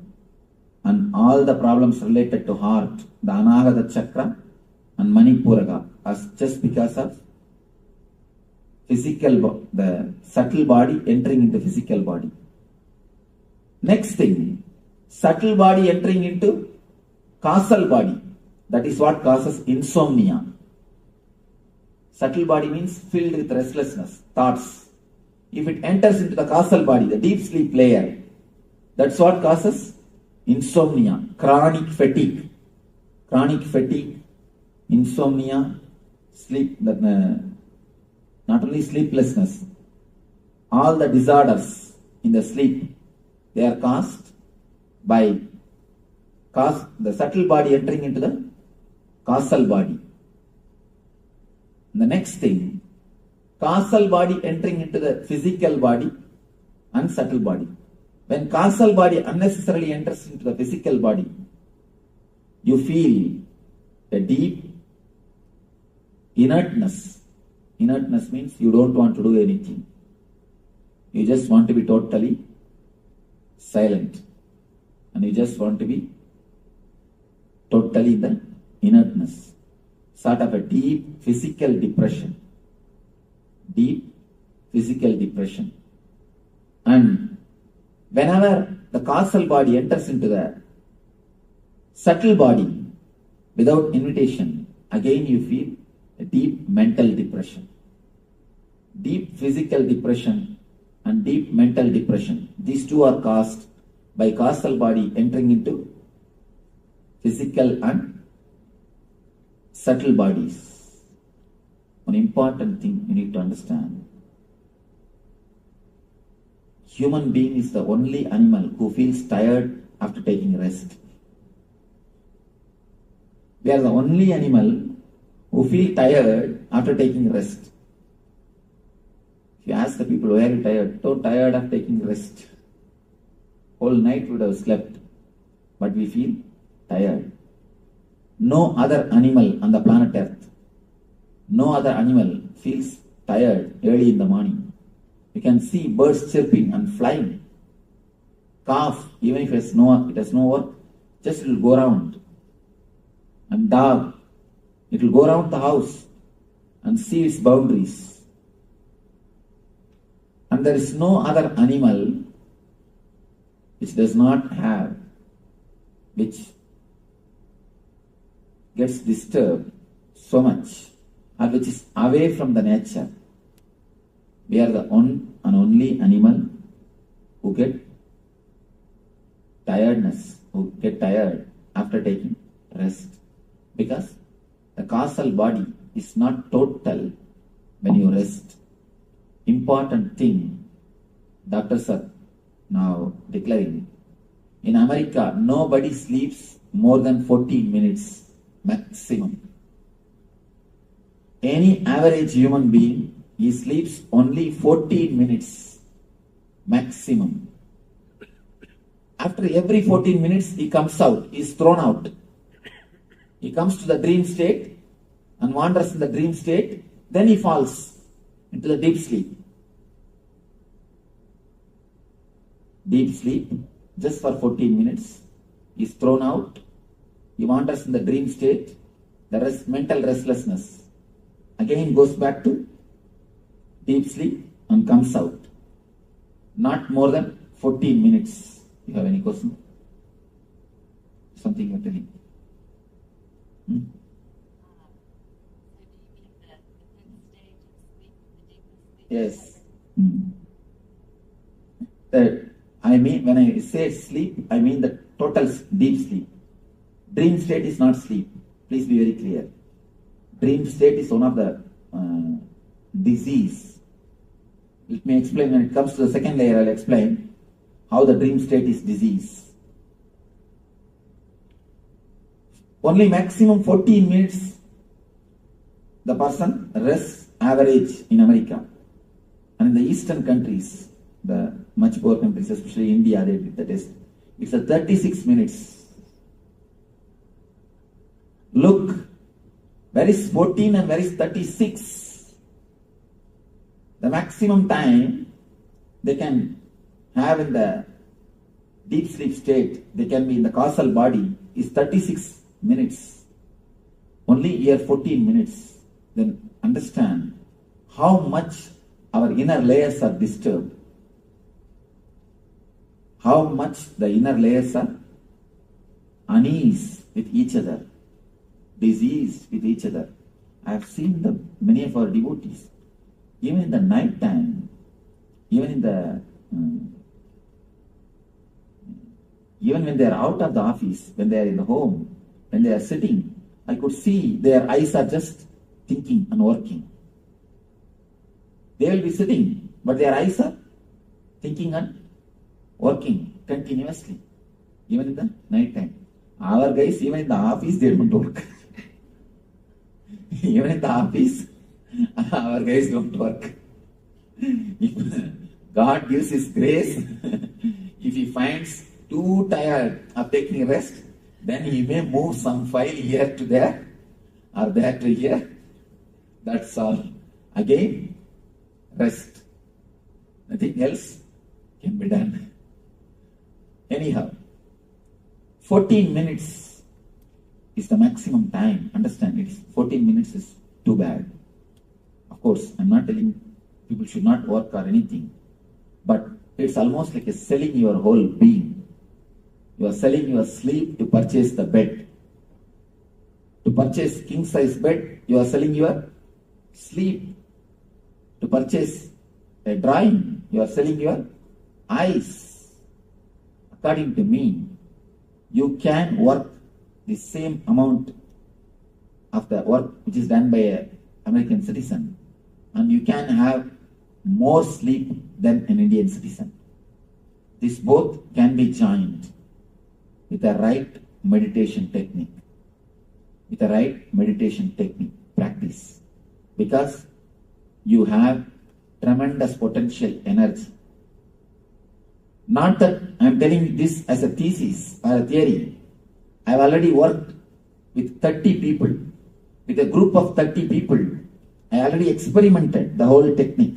and all the problems related to heart, the Anahata chakra and Manipuraka, as just because of the subtle body entering into physical body. Next thing, subtle body entering into causal body. That is what causes insomnia. Subtle body means filled with restlessness, thoughts. If it enters into the causal body, the deep sleep layer, that's what causes insomnia, chronic fatigue, insomnia, sleep, not only sleeplessness, all the disorders in the sleep, they are caused by the subtle body entering into the causal body. And the next thing, causal body entering into the physical body and subtle body. When causal body unnecessarily enters into the physical body, you feel a deep inertness. Inertness means you don't want to do anything. You just want to be totally silent. And you just want to be totally in the inertness. Sort of a deep physical depression. Deep physical depression. And whenever the causal body enters into the subtle body without invitation, again you feel a deep mental depression. Deep physical depression and deep mental depression. These two are caused by causal body entering into physical and subtle bodies. One important thing you need to understand. Human being is the only animal who feels tired after taking rest. We are the only animal who feel tired after taking rest. If you ask the people, why are you tired? So tired of taking rest. Whole night we would have slept, but we feel tired. No other animal on the planet Earth, no other animal feels tired early in the morning. You can see birds chirping and flying. Calf, even if it has no work, just it will go around. And dog, it will go around the house and see its boundaries. And there is no other animal which does not have, which gets disturbed so much, or which is away from the nature. We are the one and only animal who get tired after taking rest. Because the causal body is not total when you rest. Important thing, doctors are now declaring. In America, nobody sleeps more than 14 minutes maximum. Any average human being, he sleeps only 14 minutes maximum. After every 14 minutes, he comes out, he is thrown out. He comes to the dream state and wanders in the dream state, then he falls into the deep sleep. Deep sleep, just for 14 minutes, he is thrown out, he wanders in the dream state, the mental restlessness again goes back to deep sleep and comes out. Not more than 14 minutes. You have any question? Something you're telling? Yes. I mean, when I say sleep, I mean the total deep sleep. Dream state is not sleep. Please be very clear. Dream state is one of the disease. Let me explain. When it comes to the second layer, I'll explain how the dream state is disease. Only maximum 14 minutes the person rests average in America. And in the eastern countries, the much poor countries, especially India, they did the test. It's a 36 minutes. Look, where is 14 and where is 36? The maximum time they can have in the deep sleep state, they can be in the causal body, is 36 minutes. Only here 14 minutes. Then understand how much our inner layers are disturbed. How much the inner layers are unease with each other, disease with each other. I have seen many of our devotees, even in the night time, even in the Even when they are out of the office, when they are in the home, when they are sitting, I could see their eyes are just thinking and working. They will be sitting, but their eyes are thinking and working continuously, even in the night time. Our guys, even in the office, they don't work. Even in the office, our guys don't work. If God gives His grace, if He finds too tired of taking rest, then He may move some file here to there or there to here. That's all. Again, rest. Nothing else can be done. Anyhow, 14 minutes is the maximum time. Understand, it is 14 minutes is too bad. Of course, I'm not telling people should not work or anything, but it's almost like selling your whole being. You are selling your sleep to purchase the bed. To purchase king size bed, you are selling your sleep. To purchase a drawing, you are selling your eyes. According to me, you can work the same amount of the work which is done by an American citizen, and you can have more sleep than an Indian citizen. This both can be joined with the right meditation technique. With the right meditation technique practice. Because you have tremendous potential energy. Not that I am telling you this as a thesis or a theory. I have already worked with 30 people. With a group of 30 people, I already experimented the whole technique.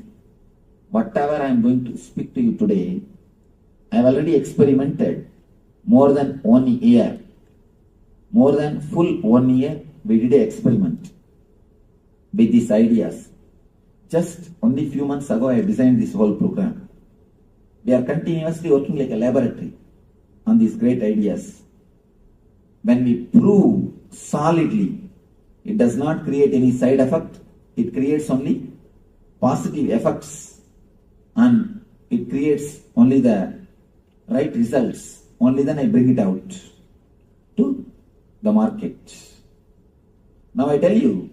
Whatever I am going to speak to you today, I have already experimented more than 1 year. More than full 1 year, we did an experiment with these ideas. Just only few months ago, I designed this whole program. We are continuously working like a laboratory on these great ideas. When we prove solidly, it does not create any side effect, it creates only positive effects, and it creates only the right results. Only then I bring it out to the market. Now I tell you,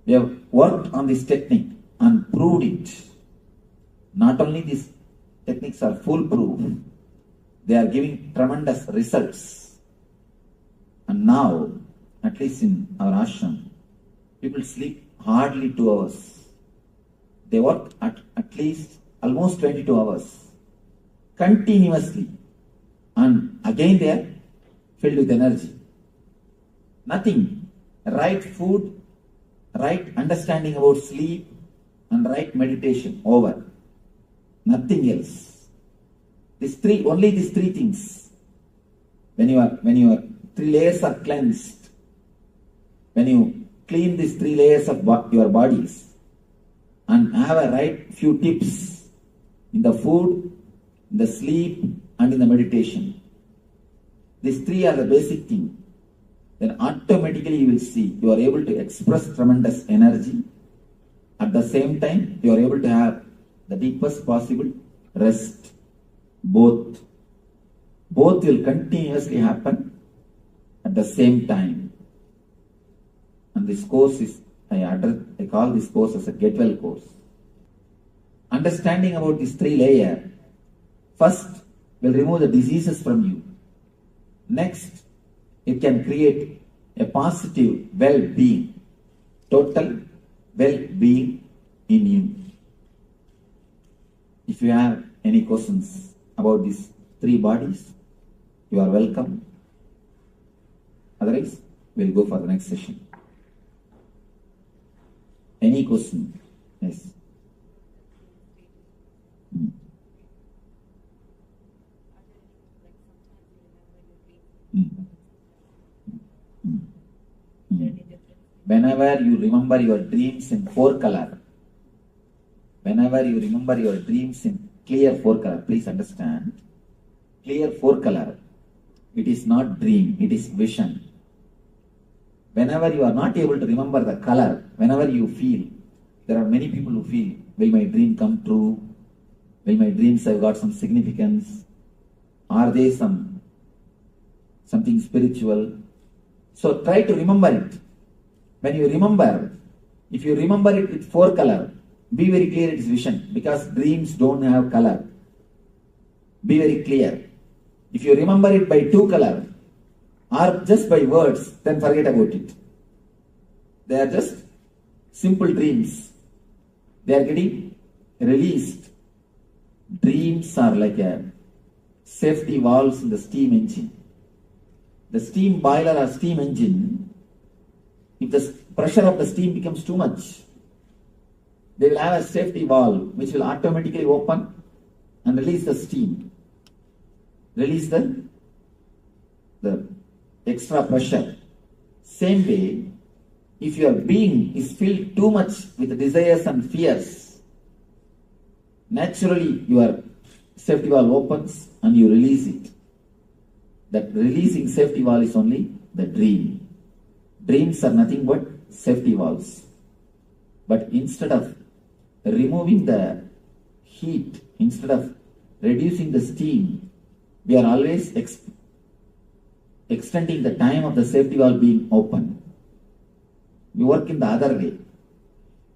we have worked on this technique and proved it. Not only these techniques are foolproof, they are giving tremendous results. And now, at least in our ashram, people sleep hardly 2 hours. They work at least almost 22 hours continuously. And again they are filled with energy. Nothing. Right food, right understanding about sleep, and right meditation. Over. Nothing else. Only these three things. When your 3 layers are cleansed, when you clean these 3 layers of your bodies, and have a right few tips in the food, in the sleep, and in the meditation. These 3 are the basic thing. Then automatically you will see you are able to express tremendous energy. At the same time, you are able to have the deepest possible rest. Both will continuously happen at the same time. And this course is, I call this course as a get well course. Understanding about this 3 layer, first will remove the diseases from you. Next, it can create a positive well-being, total well-being in you. If you have any questions about these 3 bodies, you are welcome. Otherwise, we'll go for the next session. Any question? Yes. Whenever you remember your dreams in 4 color, whenever you remember your dreams in clear 4 color, please understand, clear 4 color, it is not dream, it is vision. Whenever you are not able to remember the color, whenever you feel, there are many people who feel, will my dream come true? Will my dreams have got some significance? Are they some something spiritual. So try to remember it. When you remember, if you remember it with 4 color, be very clear its vision, because dreams don't have color. Be very clear. If you remember it by 2 color or just by words, then forget about it. They are just simple dreams. They are getting released. Dreams are like a safety valves in the steam engine. The steam boiler or steam engine, if the pressure of the steam becomes too much, they will have a safety valve which will automatically open and release the steam. Release the extra pressure. Same way, if your being is filled too much with desires and fears, naturally your safety valve opens and you release it. That releasing safety valve is only the dream. Dreams are nothing but safety valves. But instead of removing the heat, instead of reducing the steam, we are always extending the time of the safety valve being open. We work in the other way.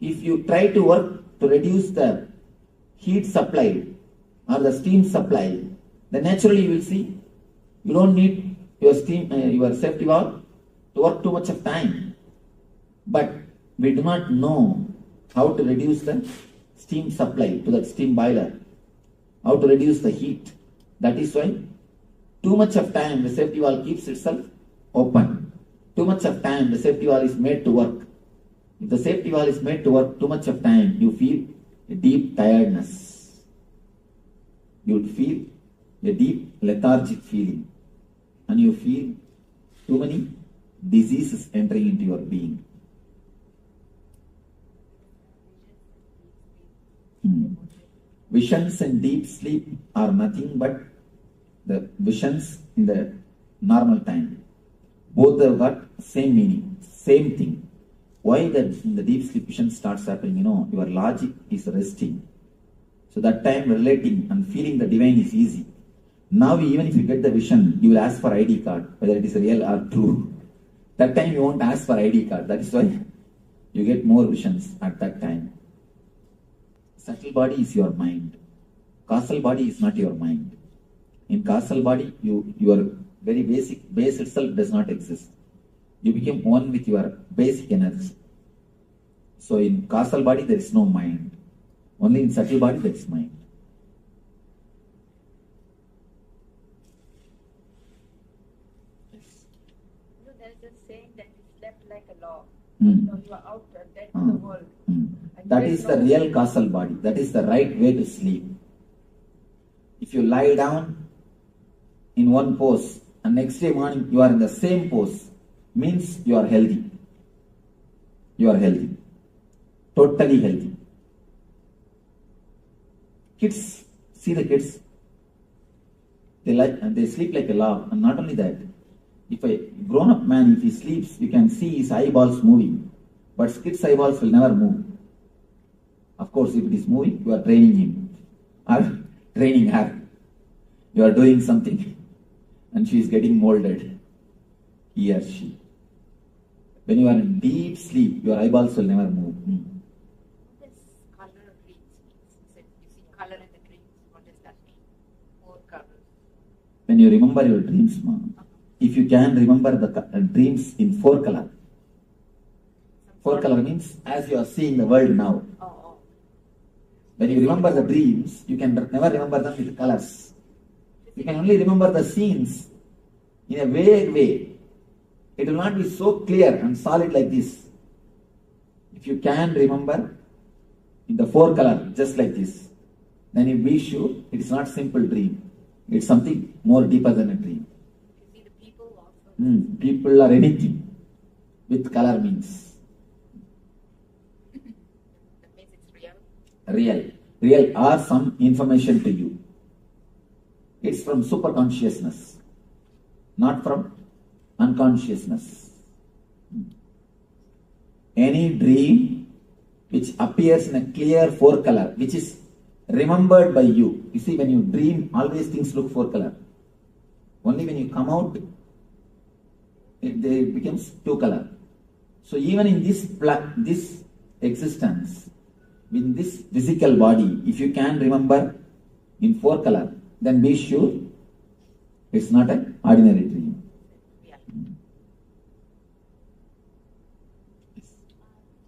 If you try to work to reduce the heat supply or the steam supply, then naturally you will see you don't need your safety valve to work too much of time. But we do not know how to reduce the steam supply to that steam boiler, how to reduce the heat. That is why too much of time the safety valve keeps itself open. Too much of time the safety valve is made to work. If the safety valve is made to work too much of time, you feel a deep tiredness. You would feel a deep lethargic feeling. And you feel too many diseases entering into your being. Visions in deep sleep are nothing but the visions in the normal time. Both have got same meaning, same thing. Why that in the deep sleep vision starts happening? Your logic is resting. So that time relating and feeling the divine is easy. Now even if you get the vision, you will ask for ID card, whether it is real or true. That time you won't ask for ID card. That is why you get more visions at that time. Subtle body is your mind. Causal body is not your mind. In causal body, your very basic base itself does not exist. You become one with your basic energy. So in causal body there is no mind. Only in subtle body there is mind. There's a saying that you slept like a log. You are out dead to the world. That is the real causal body. That is the right way to sleep. If you lie down in one pose and next day morning you are in the same pose, means you are healthy. You are healthy. Totally healthy. Kids, see the kids. They sleep like a log. And not only that, if a grown-up man, if he sleeps, you can see his eyeballs moving. But kids' eyeballs will never move. Of course, if it is moving, you are training him or training her. You are doing something and she is getting molded. He or she. When you are in deep sleep, your eyeballs will never move. What does color of dreams mean? You see color in the dreams. What does that mean? 4 colors. When you remember your dreams, if you can remember the dreams in 4 color. 4 color means as you are seeing the world now. When you remember the dreams, you can never remember them with colors. You can only remember the scenes in a vague way. It will not be so clear and solid like this. If you can remember in the 4 color, just like this, then you be sure it is not simple dream. It's something more deeper than a dream. You see the people also. People or anything with color means. That means it's real. Real or some information to you. It's from super consciousness, not from unconsciousness. Any dream which appears in a clear 4 color, which is remembered by you. You see, when you dream, always things look 4 color. Only when you come out it becomes two color. So even in this existence, in this physical body, if you can remember in four color, then be sure it's not an ordinary dream. Yeah.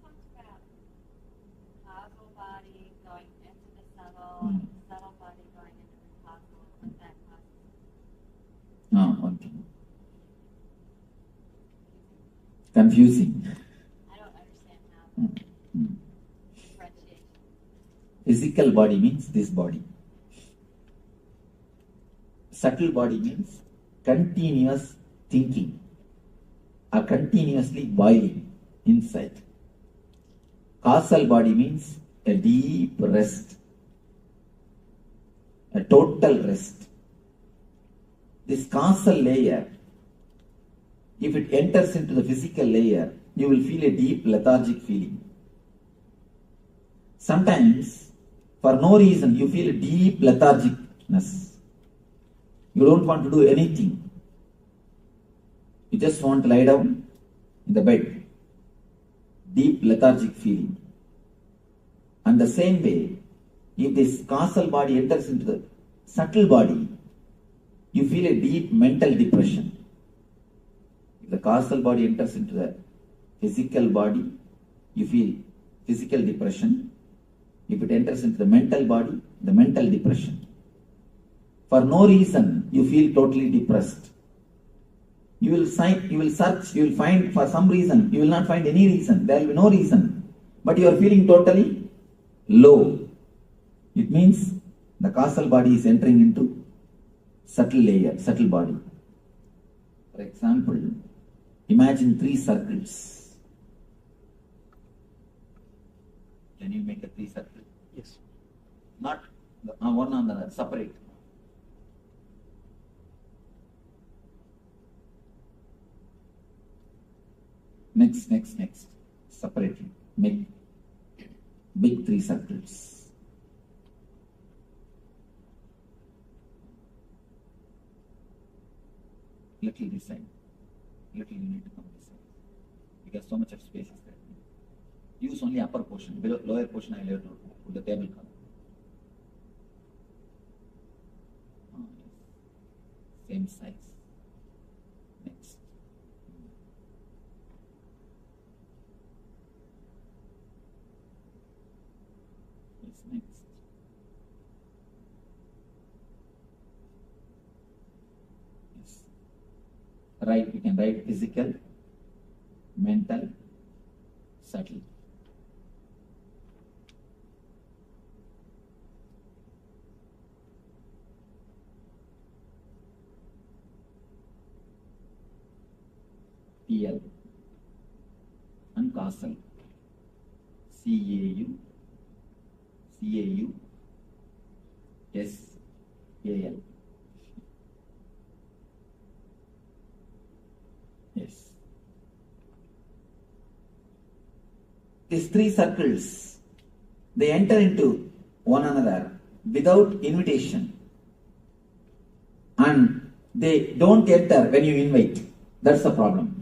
Talks about causal body going into the subtle body going into the causal, what that causes. Oh, okay. Confusing. I don't understand how differentiation. Physical body means this body. Subtle body means continuous thinking or continuously boiling inside. Causal body means a deep rest, a total rest. This causal layer, if it enters into the physical layer, you will feel a deep lethargic feeling. Sometimes, for no reason, you feel a deep lethargicness. You don't want to do anything. You just want to lie down in the bed. Deep lethargic feeling. And the same way, if this causal body enters into the subtle body, you feel a deep mental depression. If the causal body enters into the physical body, you feel physical depression. If it enters into the mental body, the mental depression. For no reason, you feel totally depressed. You will search, you will find for some reason, you will not find any reason, there will be no reason. But you are feeling totally low. It means the causal body is entering into subtle layer, subtle body. For example, imagine 3 circles. Can you make a 3 circle? Yes. Not one on the other, separate. Next. Separately. Make big 3 circles. Little this side. Little you need to come this side. Because so much of space is there. Use only upper portion. Below lower portion I will put the table cover. Same size. Next. Next. Yes. Right, you can write physical, mental, subtle. PL and causal. CAU. SAL. Yes. These 3 circles, they enter into one another without invitation. And they don't enter when you invite. That's the problem.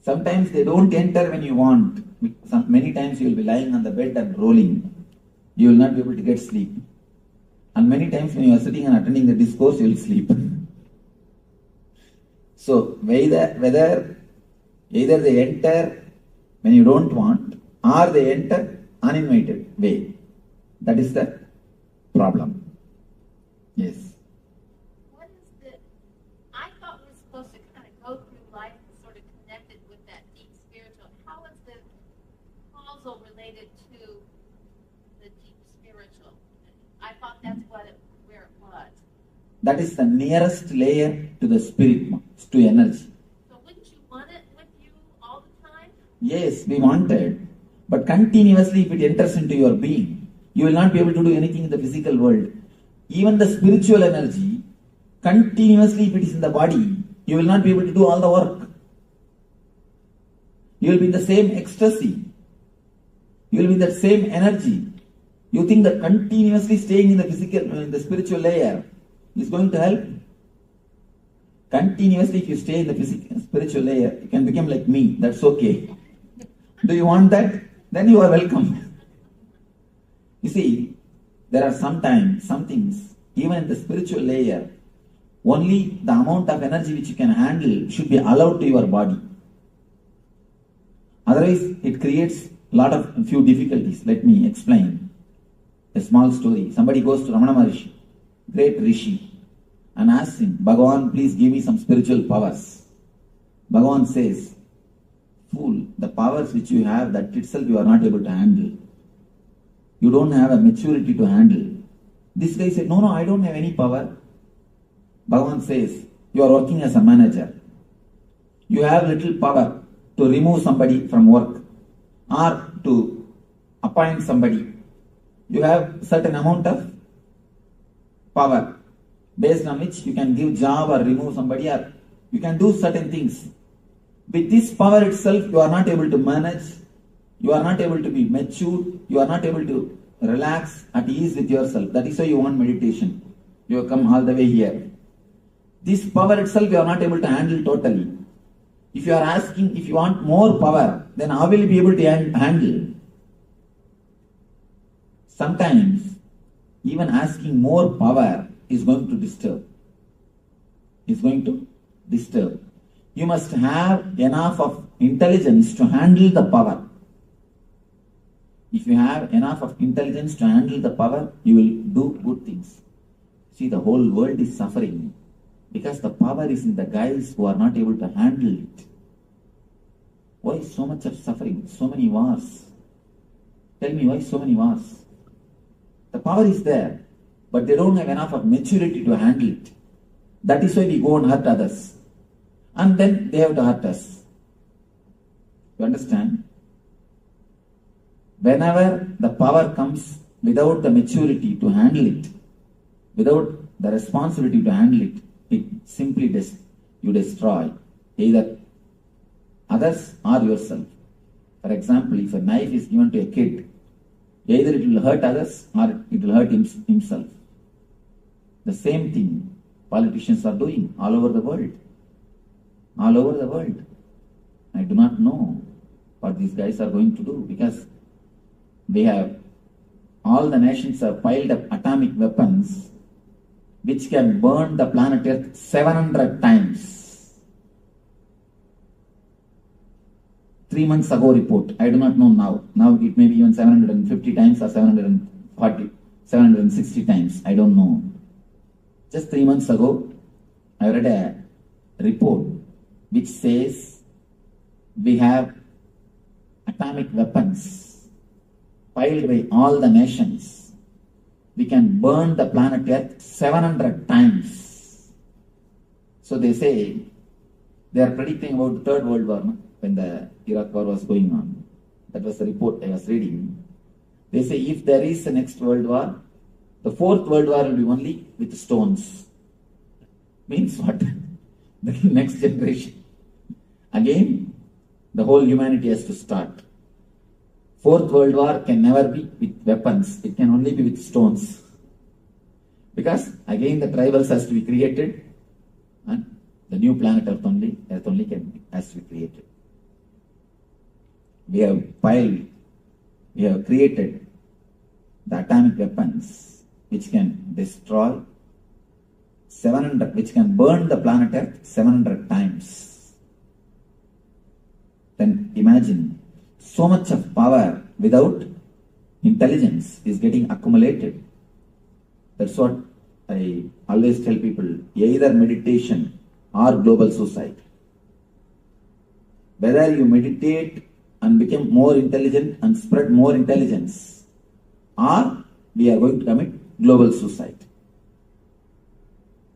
Sometimes they don't enter when you want. Many times you will be lying on the bed and rolling. You will not be able to get sleep. And many times when you are sitting and attending the discourse, you will sleep. So whether either they enter when you don't want or they enter uninvited way. That is the problem. Yes. What is the, I thought we were supposed to kind of go through life and sort of connect it with that deep spiritual. How is the causal related to the deep spiritual? I thought that's where it was. That is the nearest layer to the spirit, to energy. So wouldn't you want it with you all the time? Yes, we wanted. But continuously if it enters into your being, you will not be able to do anything in the physical world. Even the spiritual energy, continuously if it is in the body, you will not be able to do all the work. You will be in the same ecstasy. You will be in that same energy. You think that continuously staying in the physical, in the spiritual layer is going to help? Continuously, if you stay in the physical, spiritual layer, you can become like me. That's okay. Do you want that? Then you are welcome. You see, there are sometimes some things, even in the spiritual layer, only the amount of energy which you can handle should be allowed to your body. Otherwise, it creates a few difficulties. Let me explain a small story. Somebody goes to Ramana Maharishi, great Rishi, and asks him, Bhagavan, please give me some spiritual powers. Bhagavan says, fool, the powers which you have, that itself you are not able to handle. You don't have a maturity to handle. This guy said, no, I don't have any power. Bhagavan says, you are working as a manager. You have little power to remove somebody from work or to appoint somebody. You have certain amount of power based on which you can give job or remove somebody, or you can do certain things. With this power itself, you are not able to manage, you are not able to be mature, you are not able to relax at ease with yourself. That is why you want meditation. You have come all the way here. This power itself you are not able to handle totally. If you are asking, if you want more power, then how will you be able to handle? Sometimes, even asking more power is going to disturb. You must have enough of intelligence to handle the power. If you have enough of intelligence to handle the power, you will do good things. See, the whole world is suffering because the power is in the guys who are not able to handle it. Why so much of suffering? So many wars. Tell me, why so many wars? The power is there, but they don't have enough of maturity to handle it. That is why we go and hurt others. And then they have to hurt us. You understand? Whenever the power comes without the maturity to handle it, without the responsibility to handle it, it simply you destroy either others or yourself. For example, if a knife is given to a kid, either it will hurt others or it will hurt himself. The same thing politicians are doing all over the world. All over the world. I do not know what these guys are going to do because all the nations have piled up atomic weapons which can burn the planet Earth 700 times. 3 months ago report, I do not know now. Now it may be even 750 times or 760 times, I don't know. Just 3 months ago, I read a report which says we have atomic weapons piled by all the nations. We can burn the planet Earth 700 times. So they say, they are predicting about the Third World War, no? When the Iraq War was going on. That was the report I was reading. They say if there is a next World War, the Fourth World War will be only with stones. Means what? The next generation. Again, the whole humanity has to start. Fourth World War can never be with weapons. It can only be with stones. Because again the tribals has to be created and the new planet Earth only has to be created. We have created the atomic weapons which can destroy 700, which can burn the planet Earth 700 times. Then imagine, so much of power without intelligence is getting accumulated. That's what I always tell people, either meditation or global suicide. Whether you meditate and become more intelligent and spread more intelligence, or we are going to commit global suicide.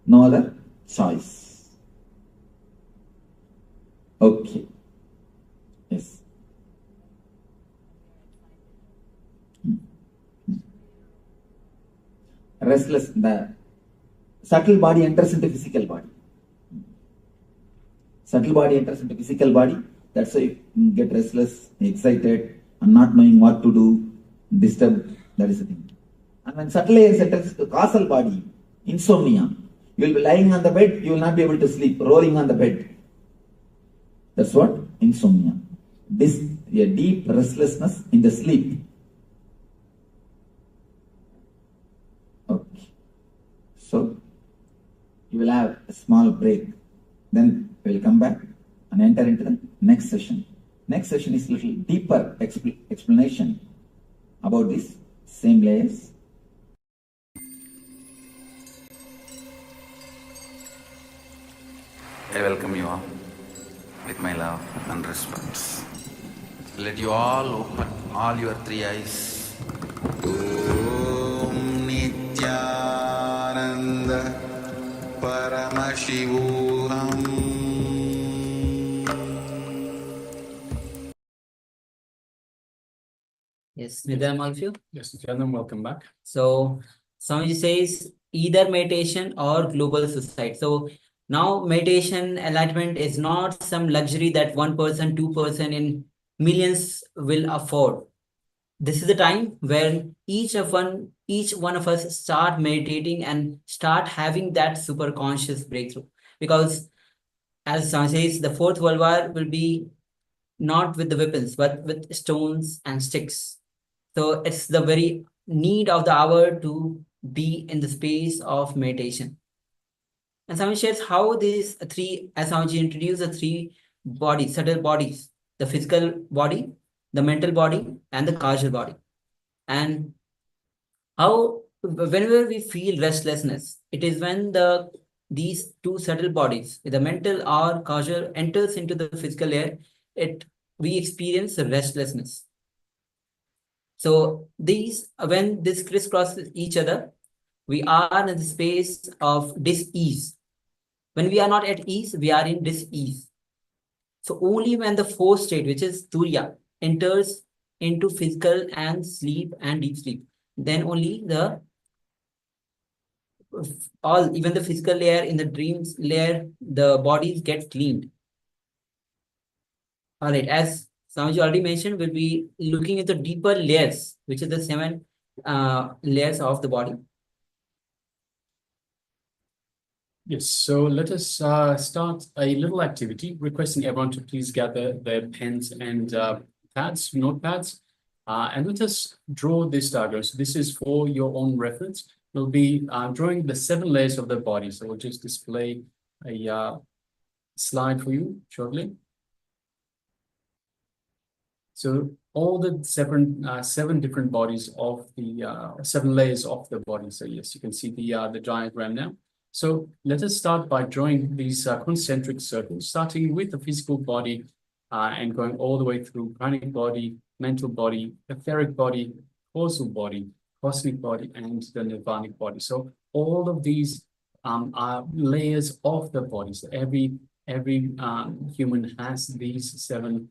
No other choice. Okay. Yes. Restless, the subtle body enters into physical body. Subtle body enters into physical body. That's why you get restless, excited, and not knowing what to do, disturbed. That is the thing. And when subtle enters the causal body, insomnia, You will be lying on the bed, you will not be able to sleep, rolling on the bed. That's what insomnia. A deep restlessness in the sleep. Okay. So, you will have a small break. Then we will come back and enter into the next session. Next session is a little deeper explanation about these same layers. I welcome you all with my love and respect. Let you all open all your three eyes. Om Nithyananda Paramashivoham. Yes, Midana, all of you. Yes, Nithyananda, welcome back. So, Swamiji says either meditation or global suicide. So, now meditation enlightenment is not some luxury that 1%, 2% in millions will afford. This is the time where each one of us start meditating and start having that super conscious breakthrough. Because as Swami says, the fourth world war will be not with the weapons, but with stones and sticks. So it's the very need of the hour to be in the space of meditation. And Swami shares how these three, as Swamiji introduced the three bodies, subtle bodies, the physical body, the mental body, and the causal body. And how whenever we feel restlessness, it is when these two subtle bodies, the mental or causal, enters into the physical layer, we experience restlessness. So when this crisscrosses each other, we are in the space of dis-ease. When we are not at ease, we are in dis-ease. So only when the fourth state, which is Turiya, enters into physical and sleep and deep sleep, then only even the physical layer, in the dreams layer, the bodies get cleaned. All right, as Swamiji already mentioned, we'll be looking at the deeper layers, which is the 7 layers of the body. Yes, so let us start a little activity, requesting everyone to please gather their pens and notepads, and let us draw this diagram. So this is for your own reference. We'll be drawing the 7 layers of the body. So we'll just display a slide for you shortly. So all the 7 different bodies of the 7 layers of the body. So yes, you can see the diagram now. So let us start by drawing these concentric circles, starting with the physical body and going all the way through pranic body, mental body, etheric body, causal body, cosmic body, and the nirvanic body. So all of these are layers of the body. So every human has these 7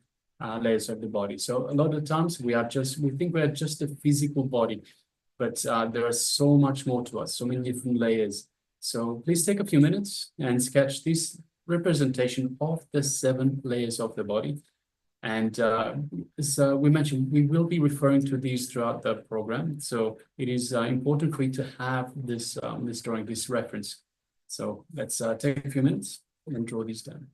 layers of the body. So a lot of times we think we are just a physical body, but there is so much more to us, so many different layers. So please take a few minutes and sketch this representation of the 7 layers of the body. And as we mentioned, we will be referring to these throughout the program. So it is important for you to have this drawing, this reference. So let's take a few minutes and draw these down.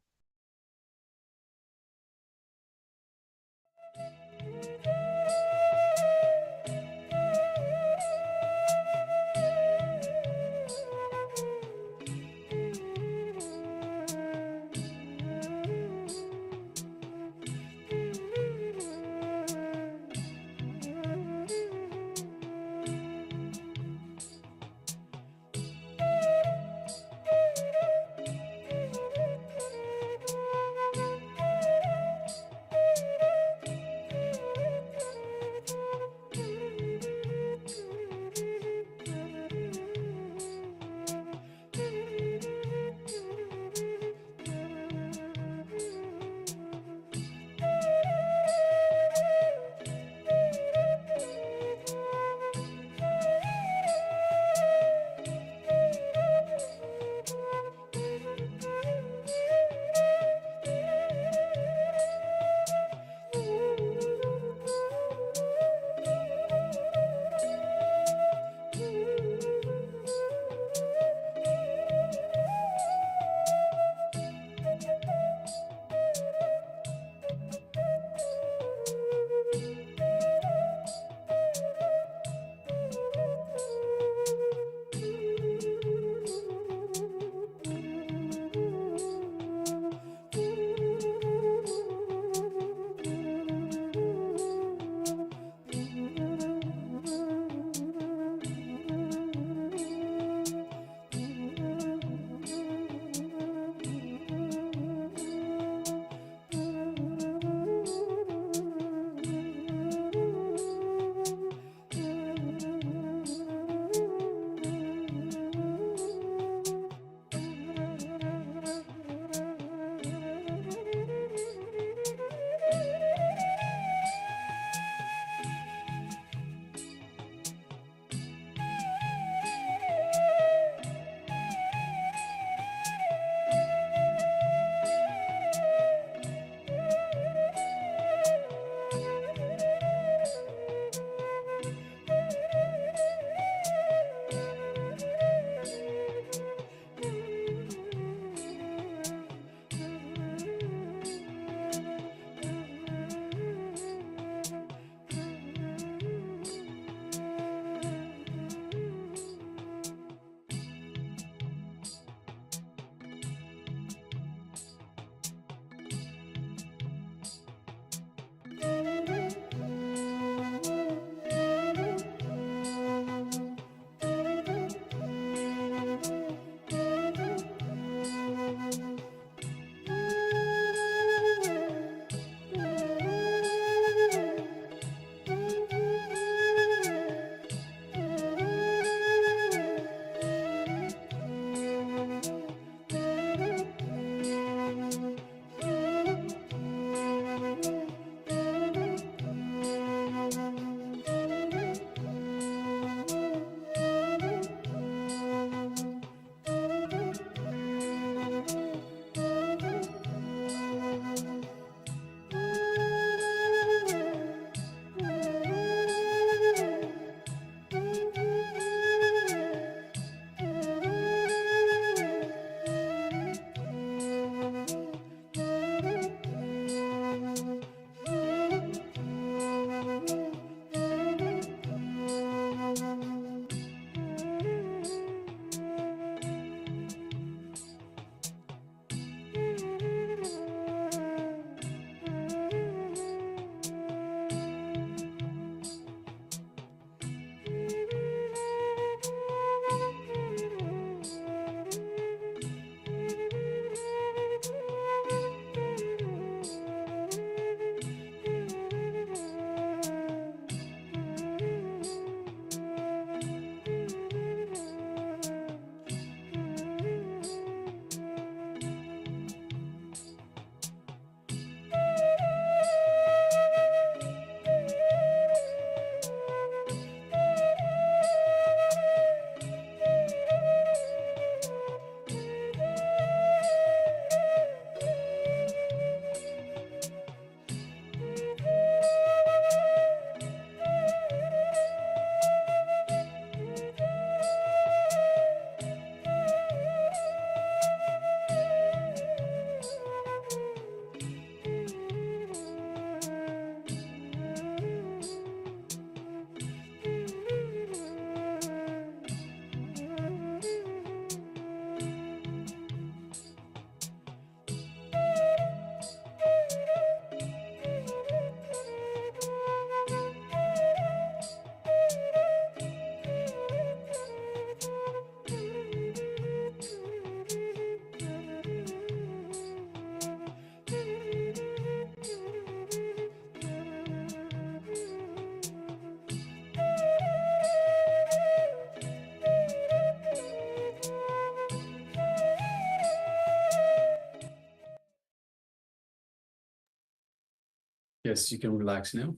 Yes, you can relax now.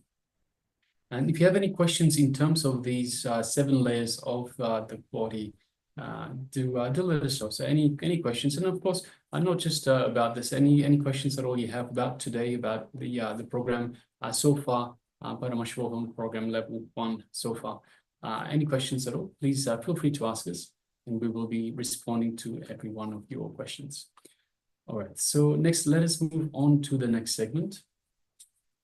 And if you have any questions in terms of these 7 layers of the body, do let us know. So any questions, and of course, not just about this. Any questions at all you have about today, about the program so far, Paramashivoham program level 1 so far. Any questions at all? Please feel free to ask us, and we will be responding to every one of your questions. All right. So next, let us move on to the next segment.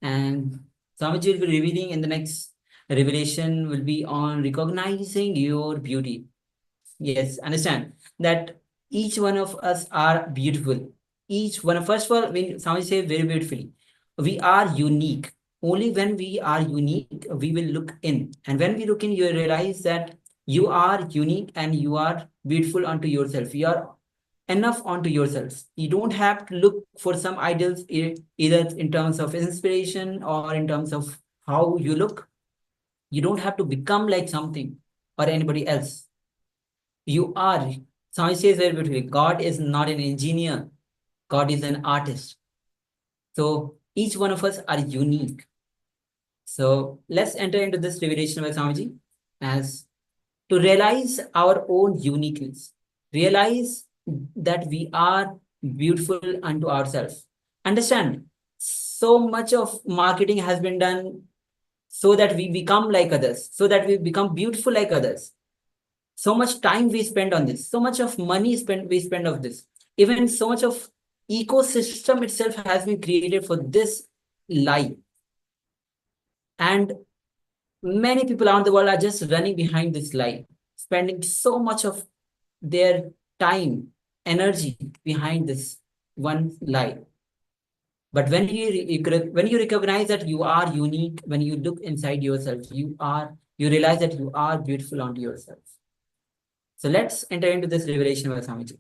And Swamiji will be revealing in the next revelation will be on recognizing your beauty. Yes, understand that each one of us are beautiful. Each one, first of all, when Swamiji say very beautifully, we are unique. Only when we are unique, we will look in. And when we look in, you realize that you are unique and you are beautiful unto yourself. You are enough onto yourselves. You don't have to look for some idols, either in terms of inspiration or in terms of how you look. You don't have to become like something or anybody else. You are. Swami says very beautifully, God is not an engineer. God is an artist. So each one of us are unique. So let's enter into this revelation by Swamiji as to realize our own uniqueness. Realize that we are beautiful unto ourselves. Understand, so much of marketing has been done so that we become like others, so that we become beautiful like others. So much time we spend on this, so much of money we spend on this. Even so much of ecosystem itself has been created for this lie. And many people around the world are just running behind this lie, spending so much of their time, energy behind this one lie. But when you recognize that you are unique, when you look inside yourself, you realize that you are beautiful unto yourself. So let's enter into this revelation by Swamiji.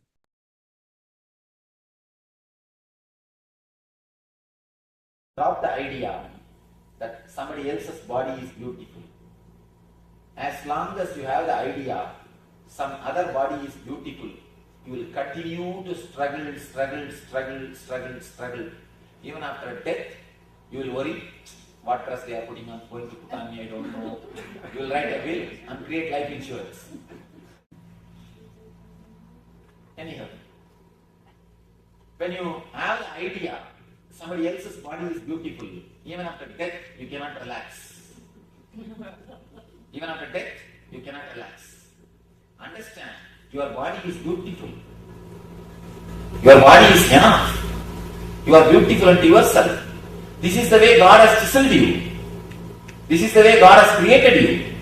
Drop the idea that somebody else's body is beautiful. As long as you have the idea some other body is beautiful, you will continue to struggle. Even after death, you will worry, what dress they are going to put on me, I don't know. You will write a will and create life insurance. Anyhow, when you have the idea, somebody else's body is beautiful, even after death, you cannot relax. Even after death, you cannot relax. Understand, your body is beautiful. Your body is enough. You are beautiful unto yourself. This is the way God has chiseled you. This is the way God has created you.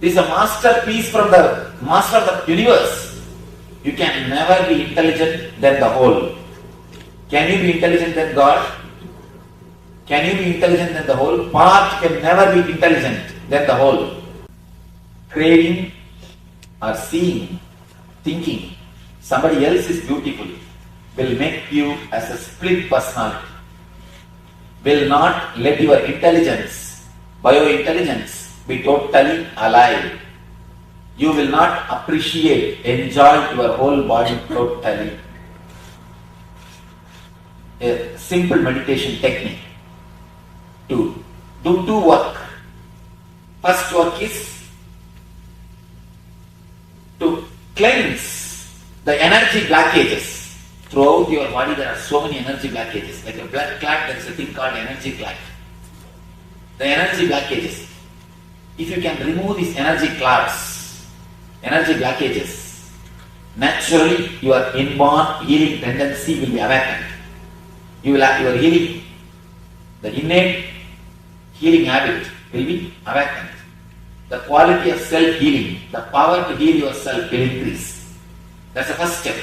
This is a masterpiece from the master of the universe. You can never be intelligent than the whole. Can you be intelligent than God? Can you be intelligent than the whole? Part can never be intelligent than the whole. Craving or seeing, thinking somebody else is beautiful will make you as a split personality. Will not let your intelligence, bio-intelligence, be totally alive. You will not appreciate, enjoy your whole body totally. A simple meditation technique to do 2 work. First work is to cleanse the energy blockages. Throughout your body there are so many energy blockages. Like a blood clot, there is a thing called energy clot. The energy blockages. If you can remove these energy clots, energy blockages, naturally your inborn healing tendency will be awakened. You will have your healing, the innate healing habit will be awakened. The quality of self-healing, the power to heal yourself will increase. That's the first step.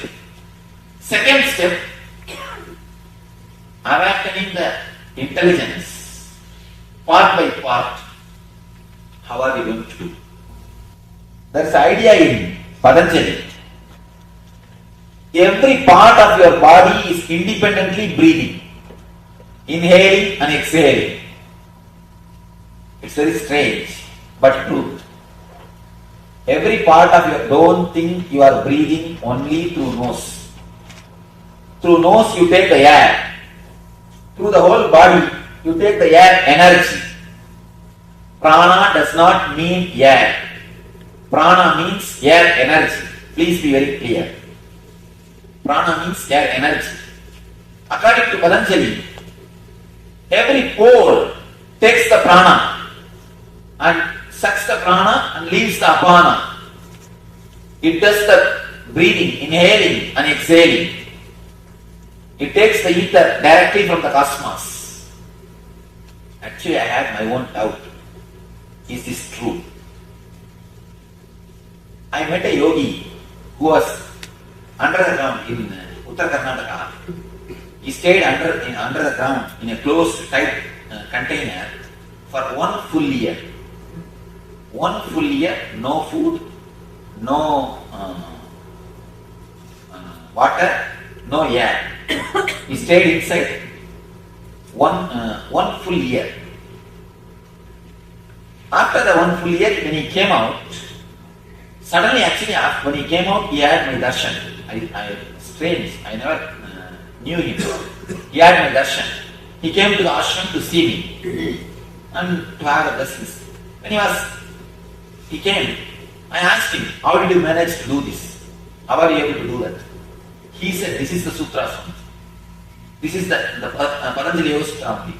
Second step, awakening the intelligence, part by part. How are we going to do? There's an idea in Patanjali. Every part of your body is independently breathing, inhaling and exhaling. It's very strange, but true. Every part of your, don't think you are breathing only through nose. Through nose you take the air. Through the whole body you take the air energy. Prana does not mean air. Prana means air energy. Please be very clear. Prana means air energy. According to Patanjali, every pore takes the prana and sucks the prana and leaves the apana. It does the breathing, inhaling and exhaling. It takes the ether directly from the cosmos. Actually, I had my own doubt. Is this true? I met a yogi who was under the ground in Uttar Karnataka. He stayed under the ground in a closed, tight container for 1 full year. 1 full year, no food, no water, no air. He stayed inside one full year. After the 1 full year, when he came out, suddenly actually when he came out, he had my darshan. Strange, I never knew him. He had my darshan. He came to the ashram to see me and to have a blessings. When he came, I asked him, how did you manage to do this? How are you able to do that? He said, this is the sutras. This is the Patanjali Yoga Sutra.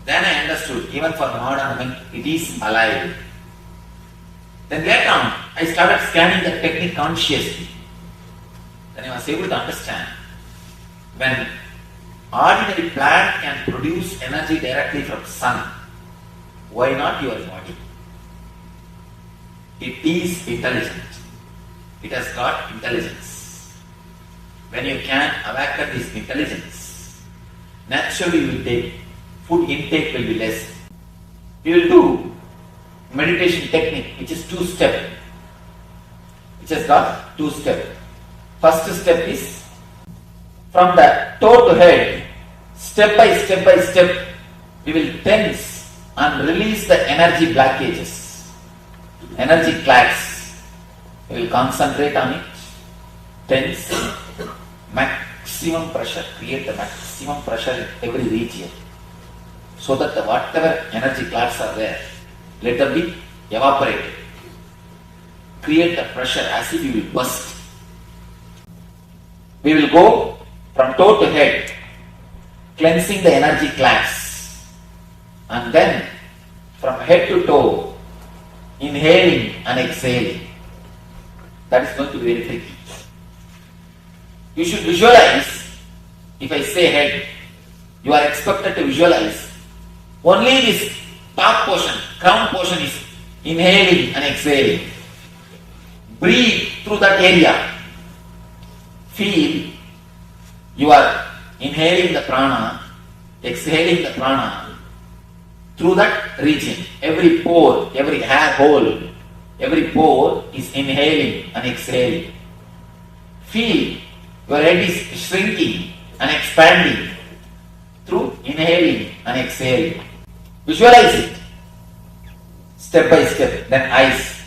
Then I understood, even for modern men, it is alive. Then later on, I started scanning the technique consciously. Then I was able to understand, when ordinary plant can produce energy directly from sun, why not your body? It is intelligent. It has got intelligence. When you can awaken this intelligence, naturally you will take, food intake will be less. You will do meditation technique which is 2-step. Which has got 2-step. First step is from the toe to head, step by step, we will tense and release the energy blockages, energy clasps. We will concentrate on it, tense, maximum pressure, create the maximum pressure in every region, so that the whatever energy clouds are there, let them be evaporated. Create the pressure as if you will burst. We will go from toe to head, cleansing the energy clouds, and then from head to toe, inhaling and exhaling. That is going to be very tricky. You should visualize, if I say head, you are expected to visualize only this top portion, crown portion is inhaling and exhaling. Breathe through that area. Feel you are inhaling the prana, exhaling the prana through that region. Every pore, every hair hole, every pore is inhaling and exhaling. Feel your head is shrinking and expanding through inhaling and exhaling. Visualize it step by step. Then eyes.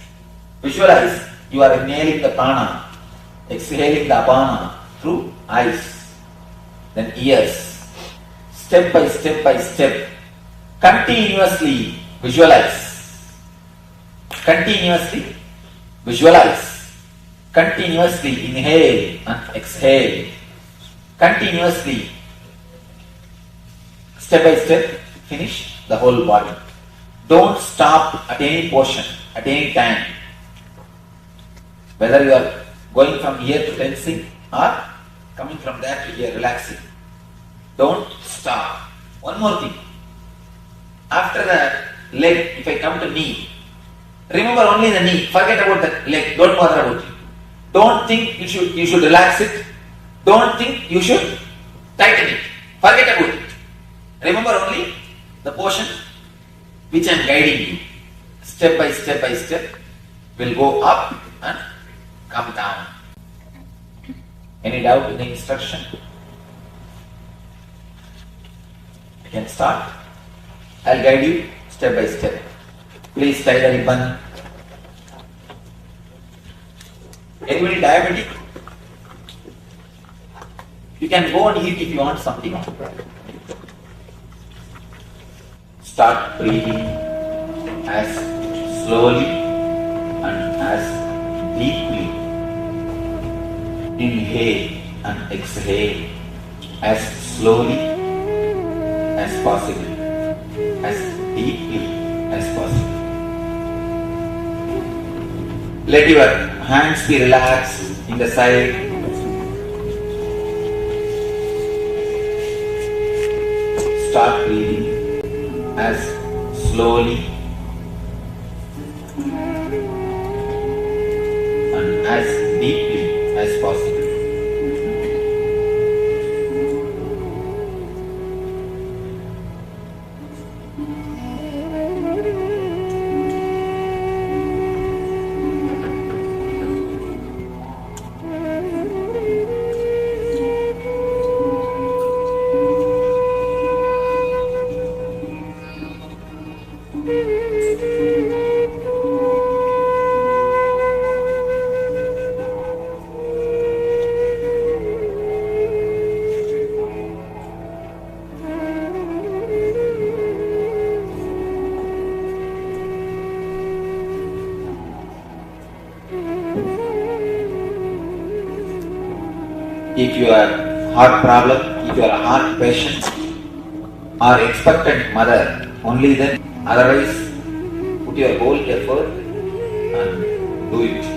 Visualize you are inhaling the prana, exhaling the apana through eyes. Then ears. Step by step. Continuously visualize. Continuously visualize. Continuously inhale and exhale. Continuously, step by step, finish the whole body. Don't stop at any portion, at any time. Whether you are going from here to tensing or coming from there to here relaxing. Don't stop. One more thing. After the leg, if I come to knee, remember only the knee. Forget about the leg. Don't bother about it. Don't think you should relax it. Don't think you should tighten it. Forget about it. Remember only the portion which I am guiding you. Step by step will go up and come down. Any doubt in the instruction? You can start. I'll guide you step by step. Please tie the ribbon. Anybody diabetic? You can go and eat if you want something. Start breathing as slowly and as deeply. Inhale and exhale as slowly as possible, as deeply as possible. Let your hands be relaxed in the side. Start breathing as slowly and as deeply as possible. If you are heart problem, if you are a heart patient or expectant mother, only then. Otherwise, put your whole effort and do it.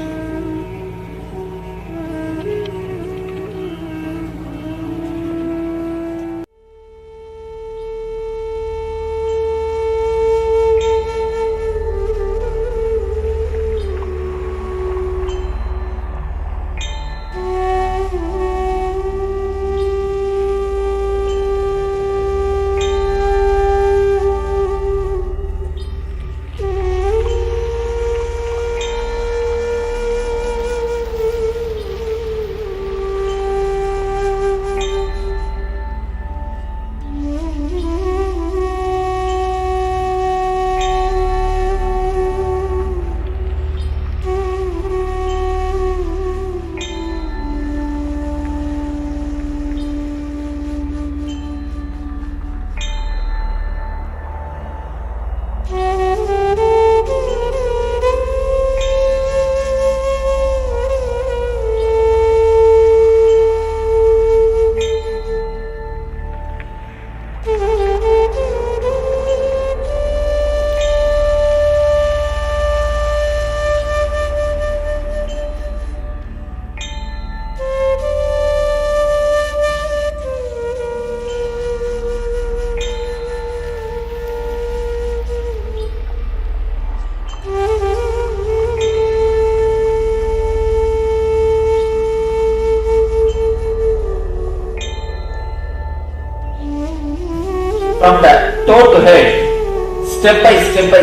From the toe to head, step by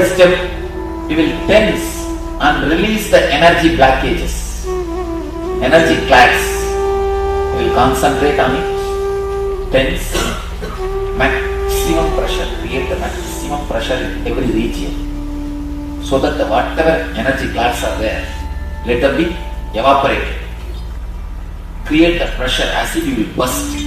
step, we will tense and release the energy blockages, energy clasps. We will concentrate on it, tense, maximum pressure, create the maximum pressure in every region, so that whatever energy clasps are there, let them be evaporated. Create the pressure as if you will burst.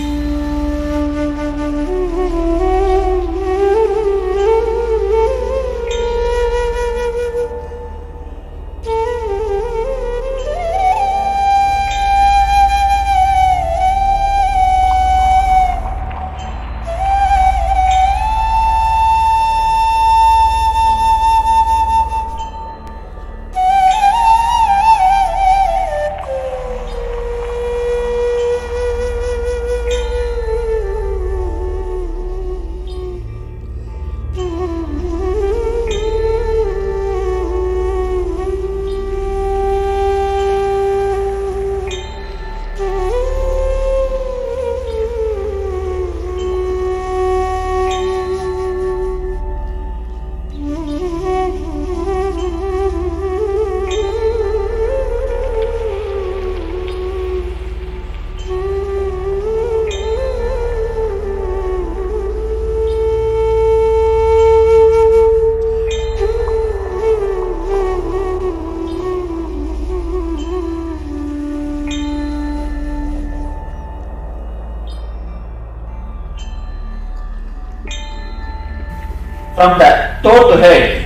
From the toe to head,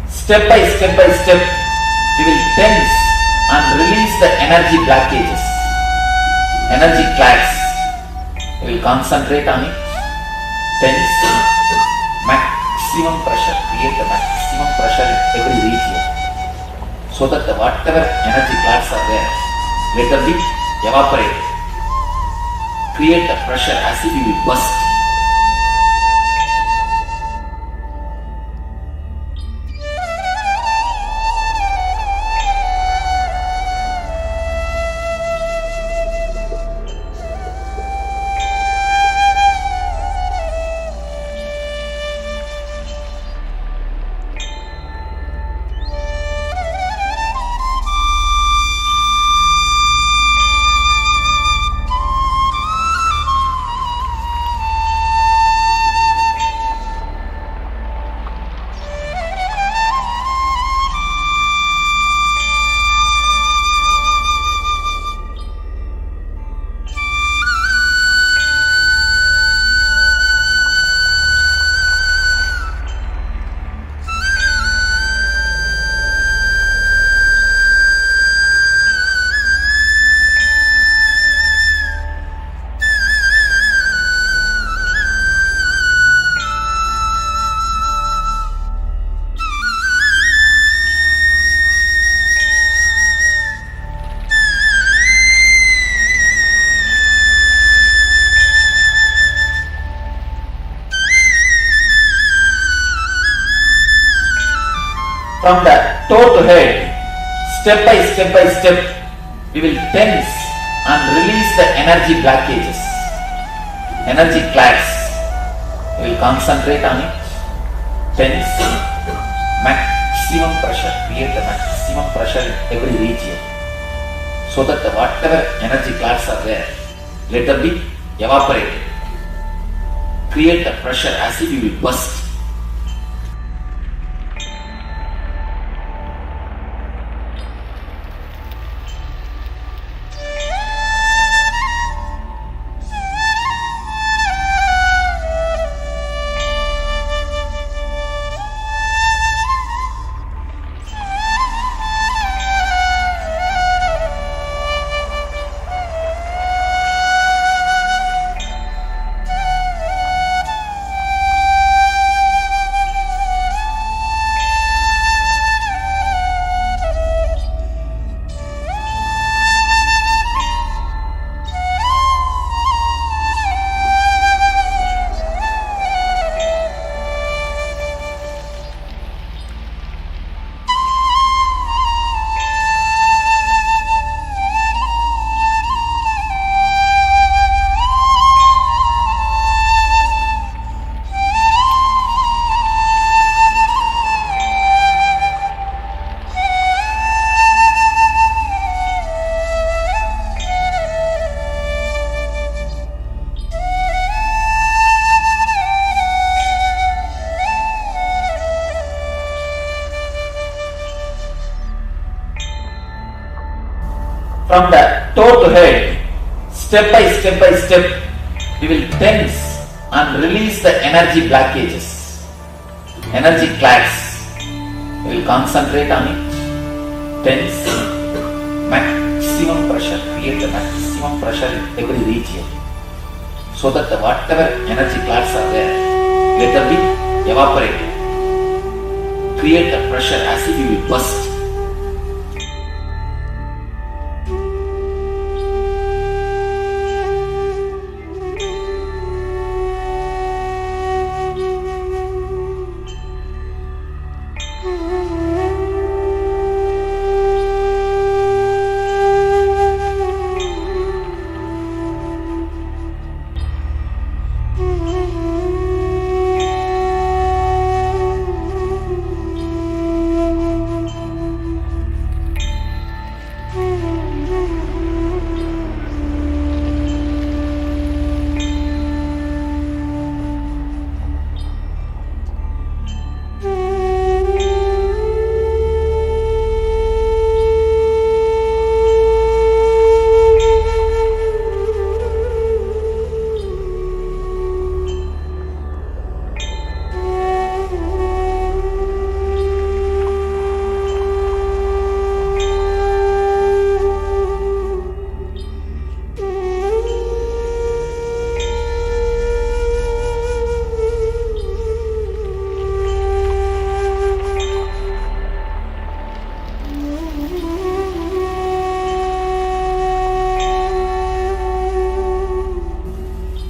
step by step, we will tense and release the energy blockages, energy clasps. We will concentrate on it, tense, maximum pressure, create the maximum pressure in every region, so that the whatever energy clasps are there, let them be evaporated. Create the pressure as if you will burst. From the toe to head, step by step, we will tense and release the energy blockages, energy clasps. We will concentrate on it, tense, maximum pressure, create the maximum pressure in every region, so that the whatever energy clasps are there, let them be evaporated. Create the pressure as if you will burst. From the toe to head, step by step, we will tense and release the energy blockages, energy clasps. We will concentrate on it, tense, maximum pressure, create the maximum pressure in every region, so that the whatever energy clasps are there, let them be evaporated. Create the pressure as if you will burst.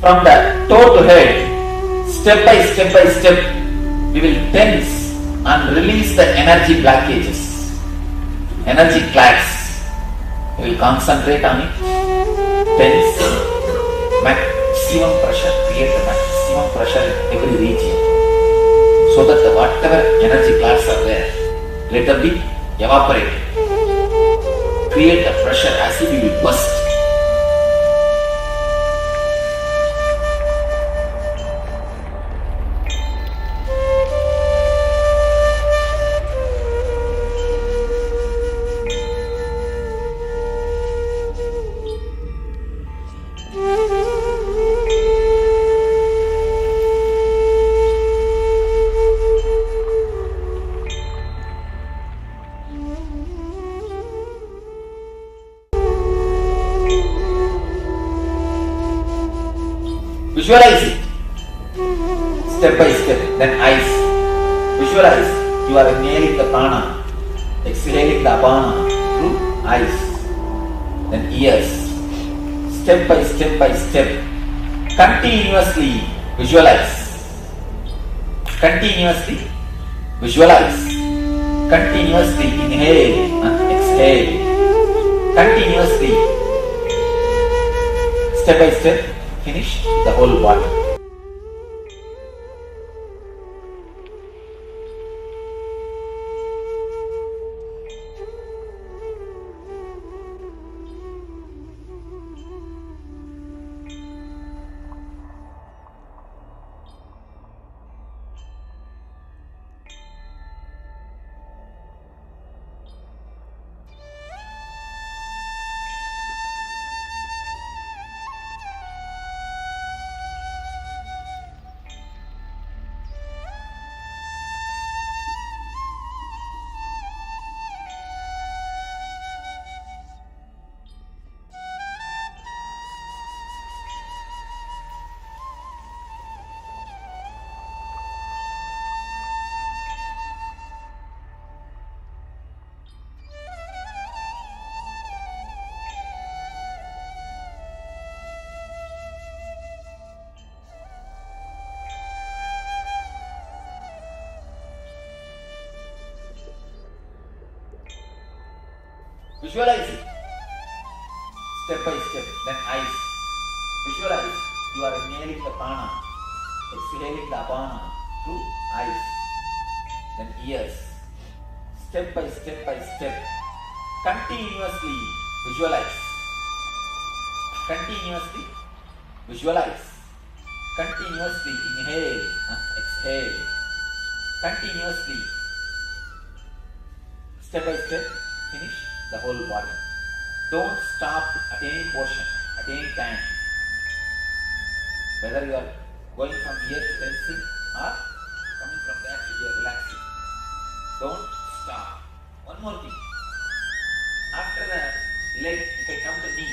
from the toe to head, step by step, we will tense and release the energy blockages, energy clasps. We will concentrate on it, tense, maximum pressure, create the maximum pressure in every region, so that the whatever energy clasps are there, let them be evaporated. Create the pressure as if you will burst. Visualize it, step by step, then eyes. Visualize, you are inhaling the prana, exhaling the apana through eyes, then ears. Step by step, continuously visualize, continuously visualize, continuously inhale and exhale, continuously, step by step, finish the whole body. Visualize it, step by step, then eyes. Visualize, you are inhaling the prana, exhaling the apana through eyes, then ears. Step by step, continuously visualize, continuously visualize, continuously inhale and exhale, continuously, step by step, finish the whole body. Don't stop at any portion, at any time. Whether you are going from here to tensing or coming from there to here relaxing. Don't stop. One more thing. After the leg, if I come to knee,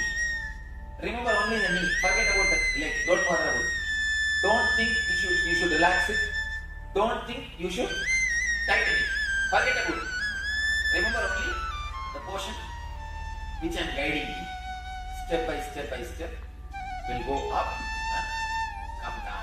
remember only the knee. Forget about the leg. Don't bother about it. Don't think you should relax it. Don't think you should tighten it. Forget about it. Remember only the portion which I am guiding you. Step by step, will go up and come down.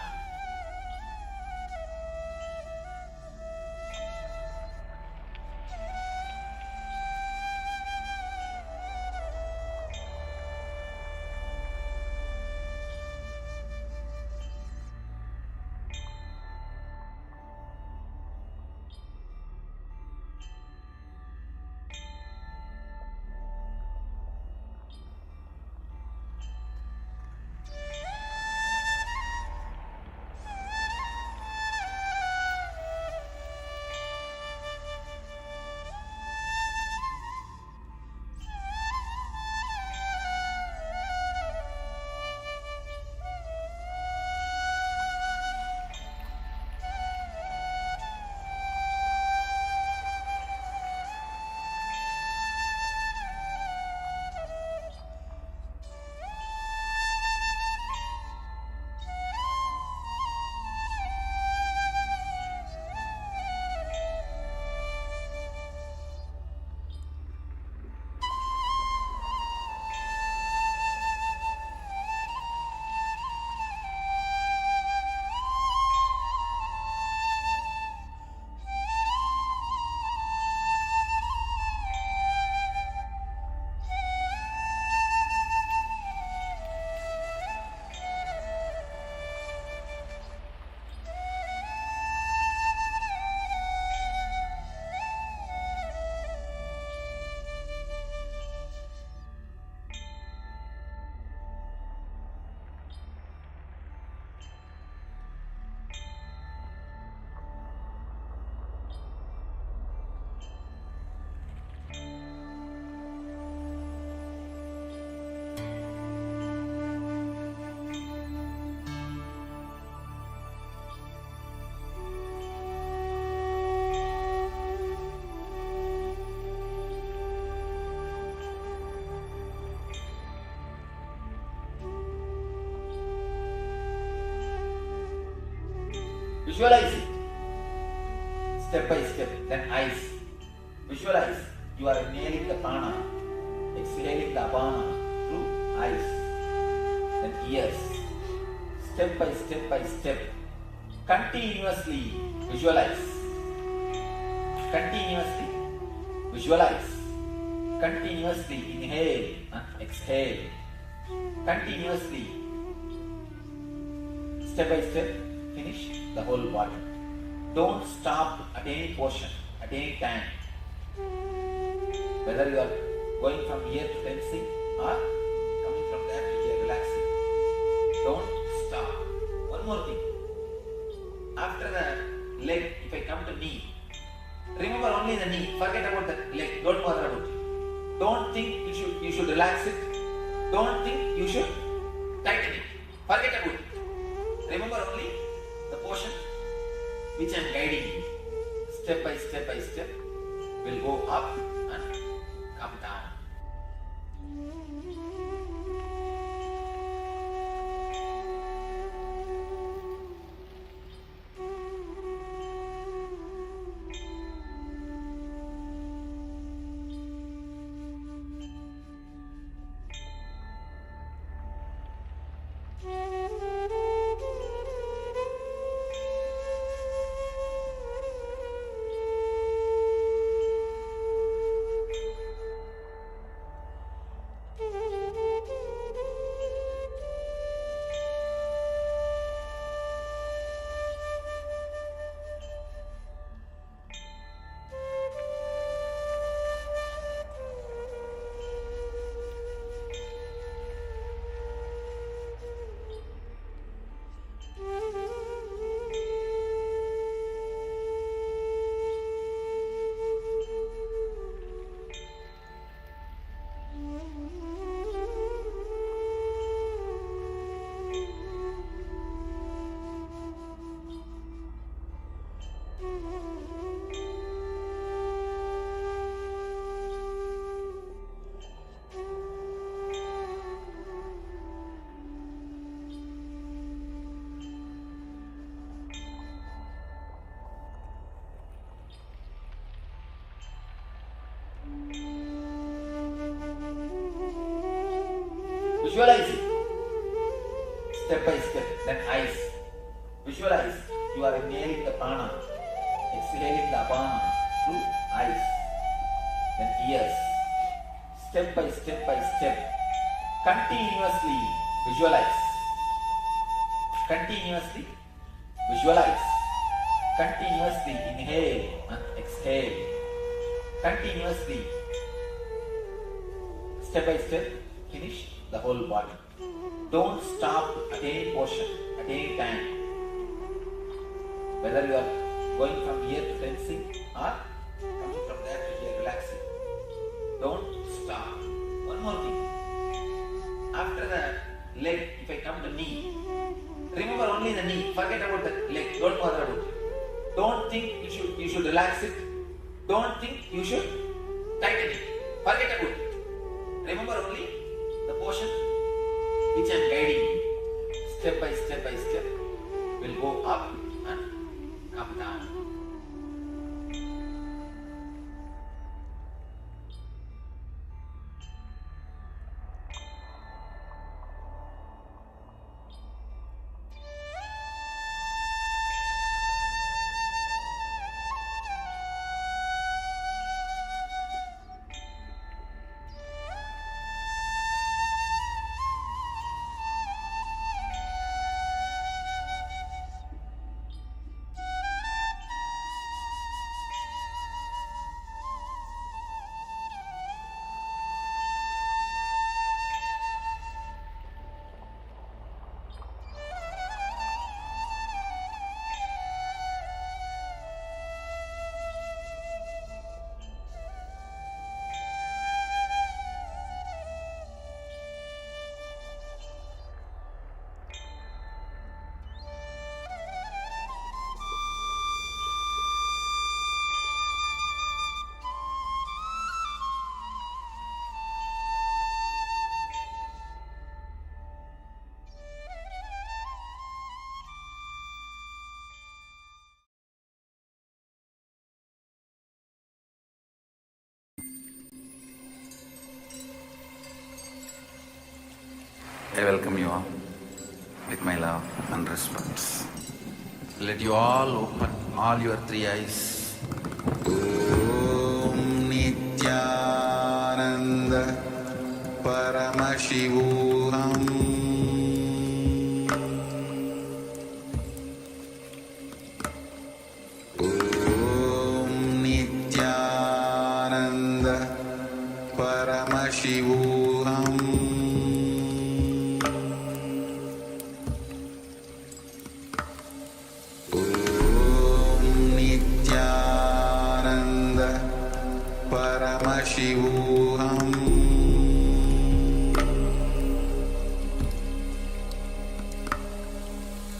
Visualize it. Step by step. Then eyes. Visualize. You are inhaling the prana, exhaling the apana through eyes. Then ears. Step by step by step. Continuously visualize. Continuously visualize. Continuously inhale and exhale. Continuously. Step by step, finish the whole body. Don't stop at any portion, at any time. Whether you are going from here to tensing or coming from there to here relaxing. Don't stop. One more thing. After the leg, if I come to knee, remember only the knee. Forget about the leg. Don't bother about it. Don't think you should relax it. Don't think you should tighten it. Forget about it. Remember only the portion which I am guiding you. Step by step by step will go up and come down. Visualize it. Step by step. Then eyes. Visualize. You are inhaling the prana, exhaling the apana through eyes. Then ears. Step by step by step. Continuously visualize. Continuously visualize. Continuously inhale and exhale. Continuously. Step by step, finish the whole body. Don't stop at any portion, at any time. Whether you are going from here to tensing or coming from there to here relaxing. Don't stop. One more thing. After the leg, if I come to knee, remember only the knee. Forget about the leg. Don't bother about it. Don't think you should relax it. Don't think you should tighten it. Forget about it. Remember only the portion which I am guiding you. Step by step by step will go up and come down. I welcome you all with my love and respect. Let you all open all your three eyes. Om Nithyananda Paramashivoham Om Nithyananda Paramashivoham Om Nithyananda Paramashivoham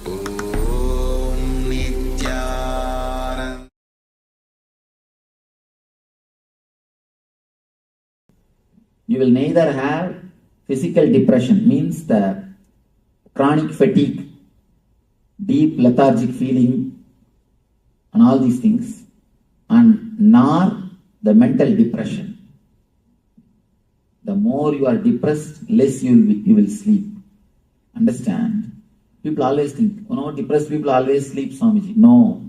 Om Nithyananda. You will neither have physical depression, means the chronic fatigue, deep lethargic feeling, and all these things, and nor the mental depression. The more you are depressed, less you will sleep. Understand? People always think, depressed people always sleep, Swamiji. No.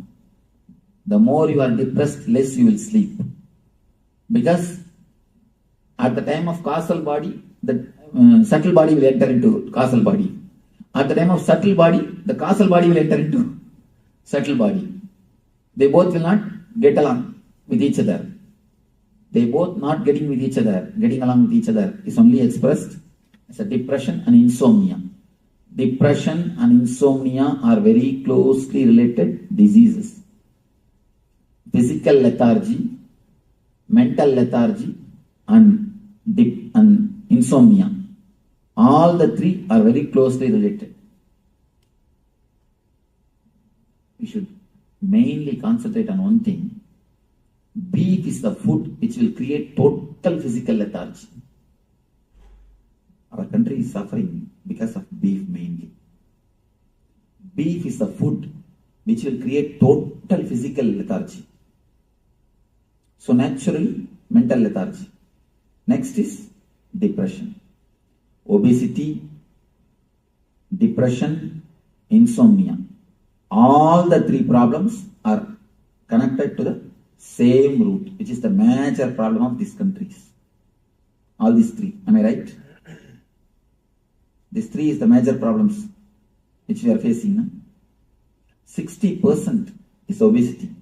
The more you are depressed, less you will sleep. Because at the time of causal body, the subtle body will enter into causal body. At the time of subtle body, the causal body will enter into subtle body. They both will not get along with each other. They both not getting along with each other is only expressed as a depression and insomnia. Depression and insomnia are very closely related diseases. Physical lethargy, mental lethargy, and insomnia. All the three are very closely related. We should mainly concentrate on one thing. Beef is the food which will create total physical lethargy. Our country is suffering because of beef mainly. Beef is the food which will create total physical lethargy. So naturally, mental lethargy. Next is depression. Obesity, depression, insomnia. All the three problems are connected to the same root, which is the major problem of these countries. All these three. Am I right? These three is the major problems which we are facing. No? 60% is obesity.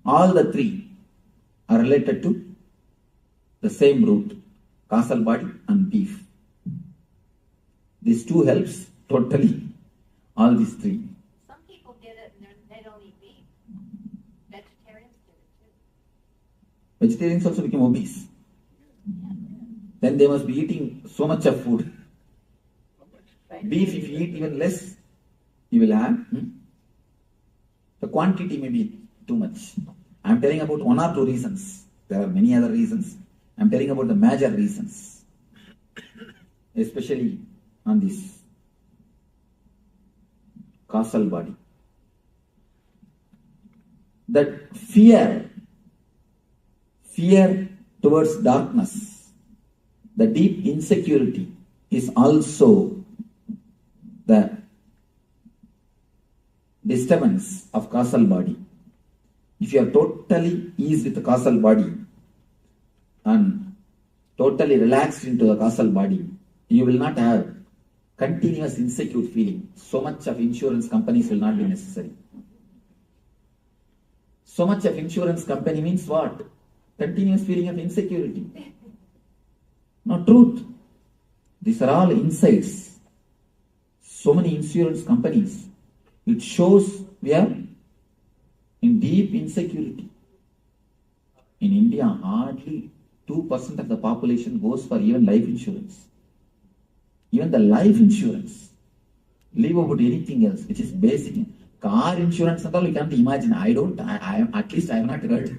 All the three are related to the same root, causal body and beef. These two helps totally, all these three. Some people get it and they don't eat beef. Vegetarians get it too. Vegetarians also become obese. Then they must be eating so much of food. Beef, if you eat even less, you will have. The quantity may be too much. I am telling about one or two reasons. There are many other reasons. I am telling about the major reasons. Especially on this causal body. That fear towards darkness, the deep insecurity is also the disturbance of causal body. If you are totally eased with the causal body and totally relaxed into the causal body, you will not have continuous insecure feeling. So much of insurance companies will not be necessary. So much of insurance company means what? Continuous feeling of insecurity. No, truth. These are all insights. So many insurance companies. It shows we are in deep insecurity. In India, hardly 2% of the population goes for even life insurance. Even the life insurance, leave about anything else, which is basic. Car insurance and all, you can't imagine. At least I have not heard.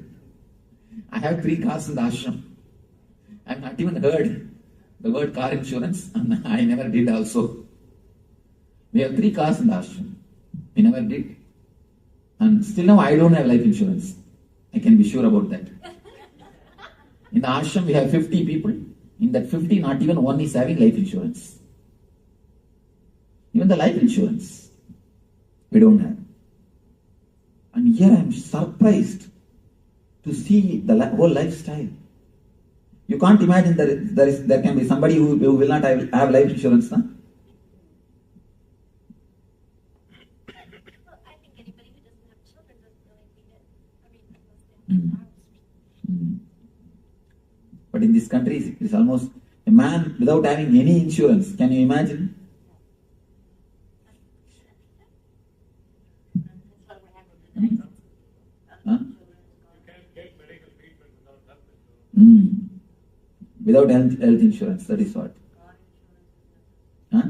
I have 3 cars in the ashram. I have not even heard the word car insurance, and I never did also. We have 3 cars in the ashram. We never did. And still now I don't have life insurance. I can be sure about that. In the ashram, we have 50 people. In that 50, not even one is having life insurance. Even the life insurance, we don't have. And here I am surprised to see the whole lifestyle. You can't imagine there can be somebody who will not have life insurance. Huh? Well, I think anybody who doesn't have children doesn't really need it. I mean, unless they have But in this country, it is almost a man without having any insurance. Can you imagine? Huh? Without health insurance, that is what. Huh?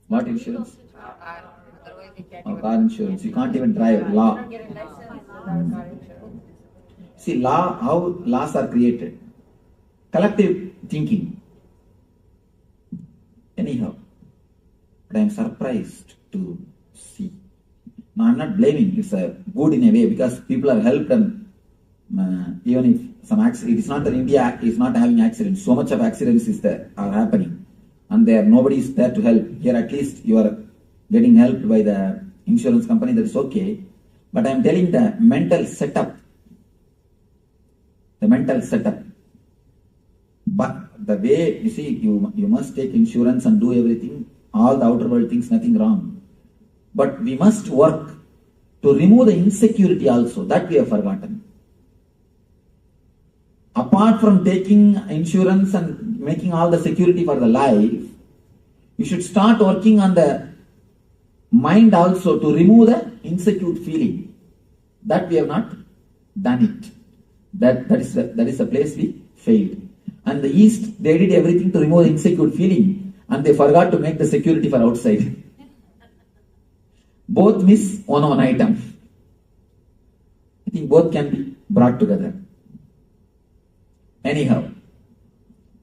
What insurance? Oh, car insurance. You can't even drive. Law. See, how laws are created. Collective thinking. Anyhow, but I am surprised to see. Now, I am not blaming. It's good in a way because people have helped them. Even if some accident, it's not that India is not having accidents. So much of accidents are happening, and nobody is there to help. Here, at least you are getting helped by the insurance company. That is okay. But I am telling the mental setup. The mental setup. But the way you see, you must take insurance and do everything. All the outer world things, nothing wrong. But we must work to remove the insecurity also. That we have forgotten. Apart from taking insurance and making all the security for the life, you should start working on the mind also to remove the insecure feeling. That we have not done it. That is the place we failed. And the East, they did everything to remove the insecure feeling, and they forgot to make the security for outside. Both miss one item. I think both can be brought together. Anyhow,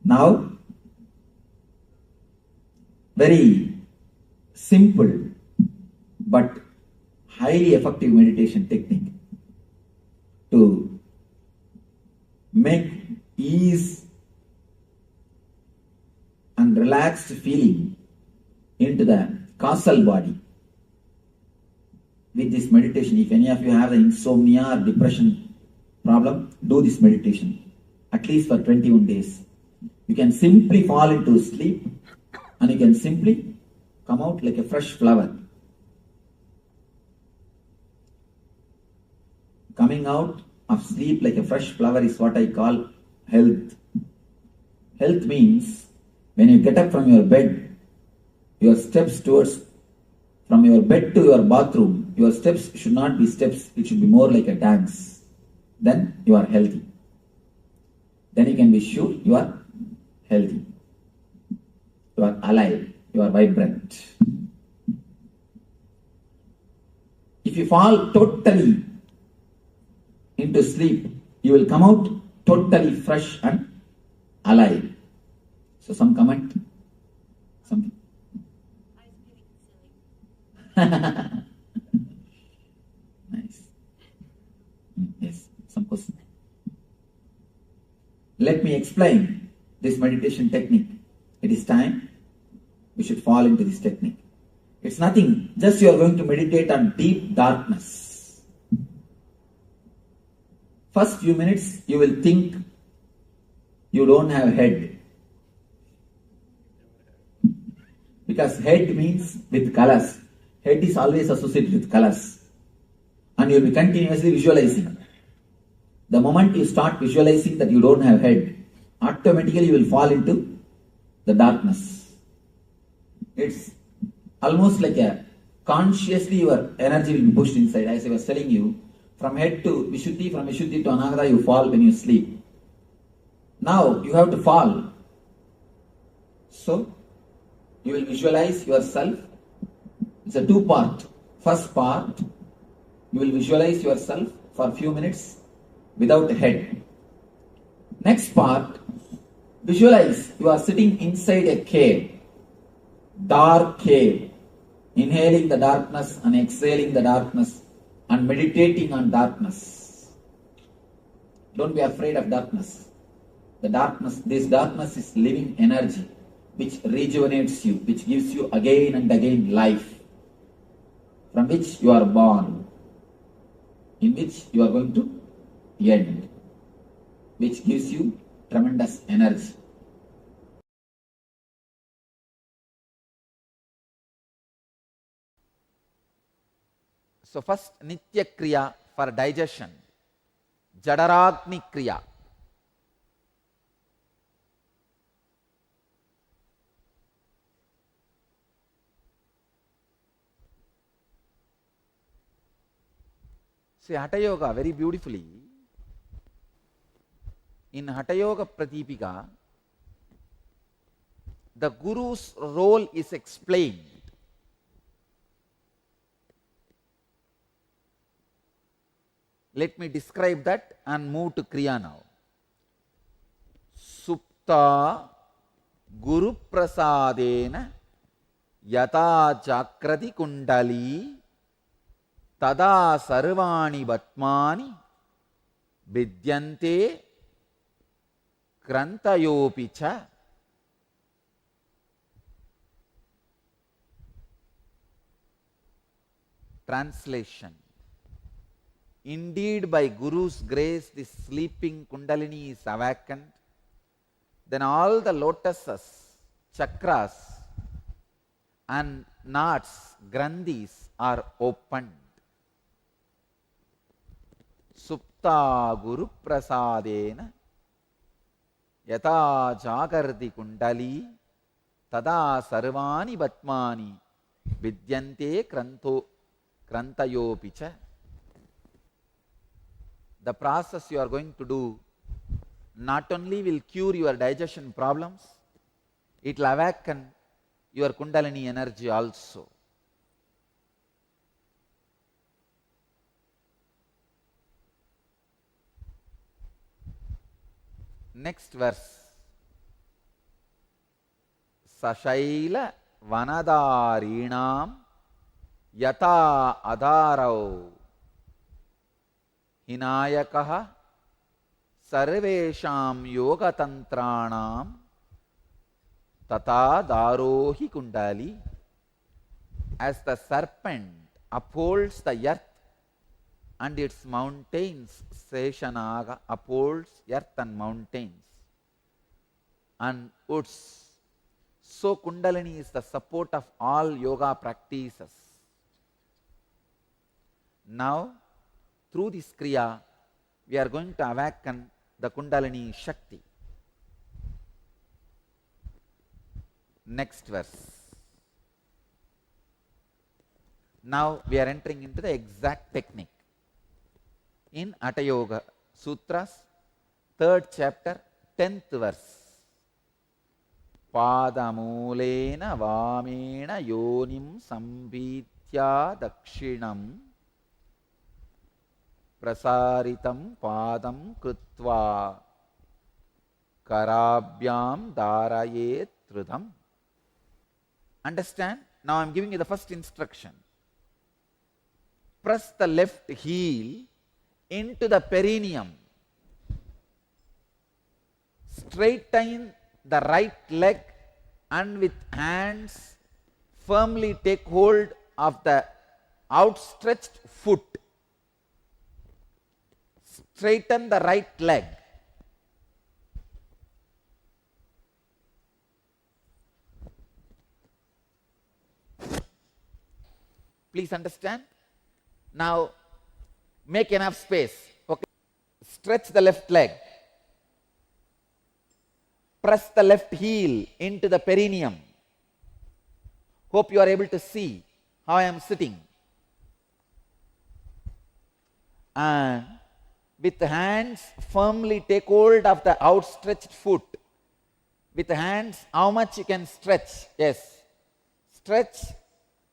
now, very simple but highly effective meditation technique to make ease and relaxed feeling into the causal body. With this meditation, if any of you have the insomnia or depression problem, do this meditation. At least for 21 days. You can simply fall into sleep and you can simply come out like a fresh flower. Coming out of sleep like a fresh flower is what I call health. Health means when you get up from your bed, your steps from your bed to your bathroom, your steps should not be steps, it should be more like a dance. Then you are healthy. Then you can be sure you are healthy. You are alive. You are vibrant. If you fall totally into sleep, you will come out totally fresh and alive. So some comment? Something? Nice. Yes, some question. Let me explain this meditation technique. It is time we should fall into this technique. It's nothing, just you are going to meditate on deep darkness. First few minutes you will think you don't have head. Because head means with colors. Head is always associated with colors. And you will be continuously visualizing. The moment you start visualizing that you don't have head, automatically you will fall into the darkness. It's almost like consciously your energy will be pushed inside. As I was telling you, from head to Vishuddhi, from Vishuddhi to Anahata, you fall when you sleep. Now you have to fall. So you will visualize yourself. It's a two-part. First part, you will visualize yourself for a few minutes without a head. Next part, visualize you are sitting inside a cave, dark cave, inhaling the darkness and exhaling the darkness and meditating on darkness. Don't be afraid of darkness. This darkness is living energy which rejuvenates you, which gives you again and again life, from which you are born, in which you are going to end, which gives you tremendous energy. So first Nitya Kriya for digestion, Jadaragni Kriya. See, Hatha Yoga very beautifully. In Hatha Yoga Pratipika, the Guru's role is explained. Let me describe that and move to Kriya now. Supta Guru Prasadena Yata Chakrati Kundali Tada Sarvani Vatmani Vidyante Krantayopicha. Translation. Indeed, by Guru's grace, this sleeping Kundalini is awakened. Then all the lotuses, chakras, and knots, grandhis are opened. Supta Guru Prasadena Yata Jagardi Kundali Tada Sarvani Vatmani Vidyante Krantayopicha. The process you are going to do not only will cure your digestion problems, it will awaken your Kundalini energy also. Next verse. Sashaila Vanadarinam Yata Adarau Hinayakaha Sarvesham Yoga Tantranam Tata Darohi Kundali. As the serpent upholds the earth and its mountains, Seshanaga upholds earth and mountains and woods. So Kundalini is the support of all yoga practices. Now, through this Kriya, we are going to awaken the Kundalini Shakti. Next verse. Now we are entering into the exact technique. In Hatha Yoga Sutras, 3rd chapter, 10th verse. Padamulena vamena yonim sambhitya dakshinam prasaritam padam krutva karabhyam darayet trudam. Understand? Now I am giving you the first instruction. Press the left heel into the perineum. Straighten the right leg and with hands firmly take hold of the outstretched foot. Straighten the right leg. Please understand? Now make enough space. Okay. Stretch the left leg. Press the left heel into the perineum. Hope you are able to see how I am sitting. And with hands firmly take hold of the outstretched foot. With hands, how much you can stretch? Yes. Stretch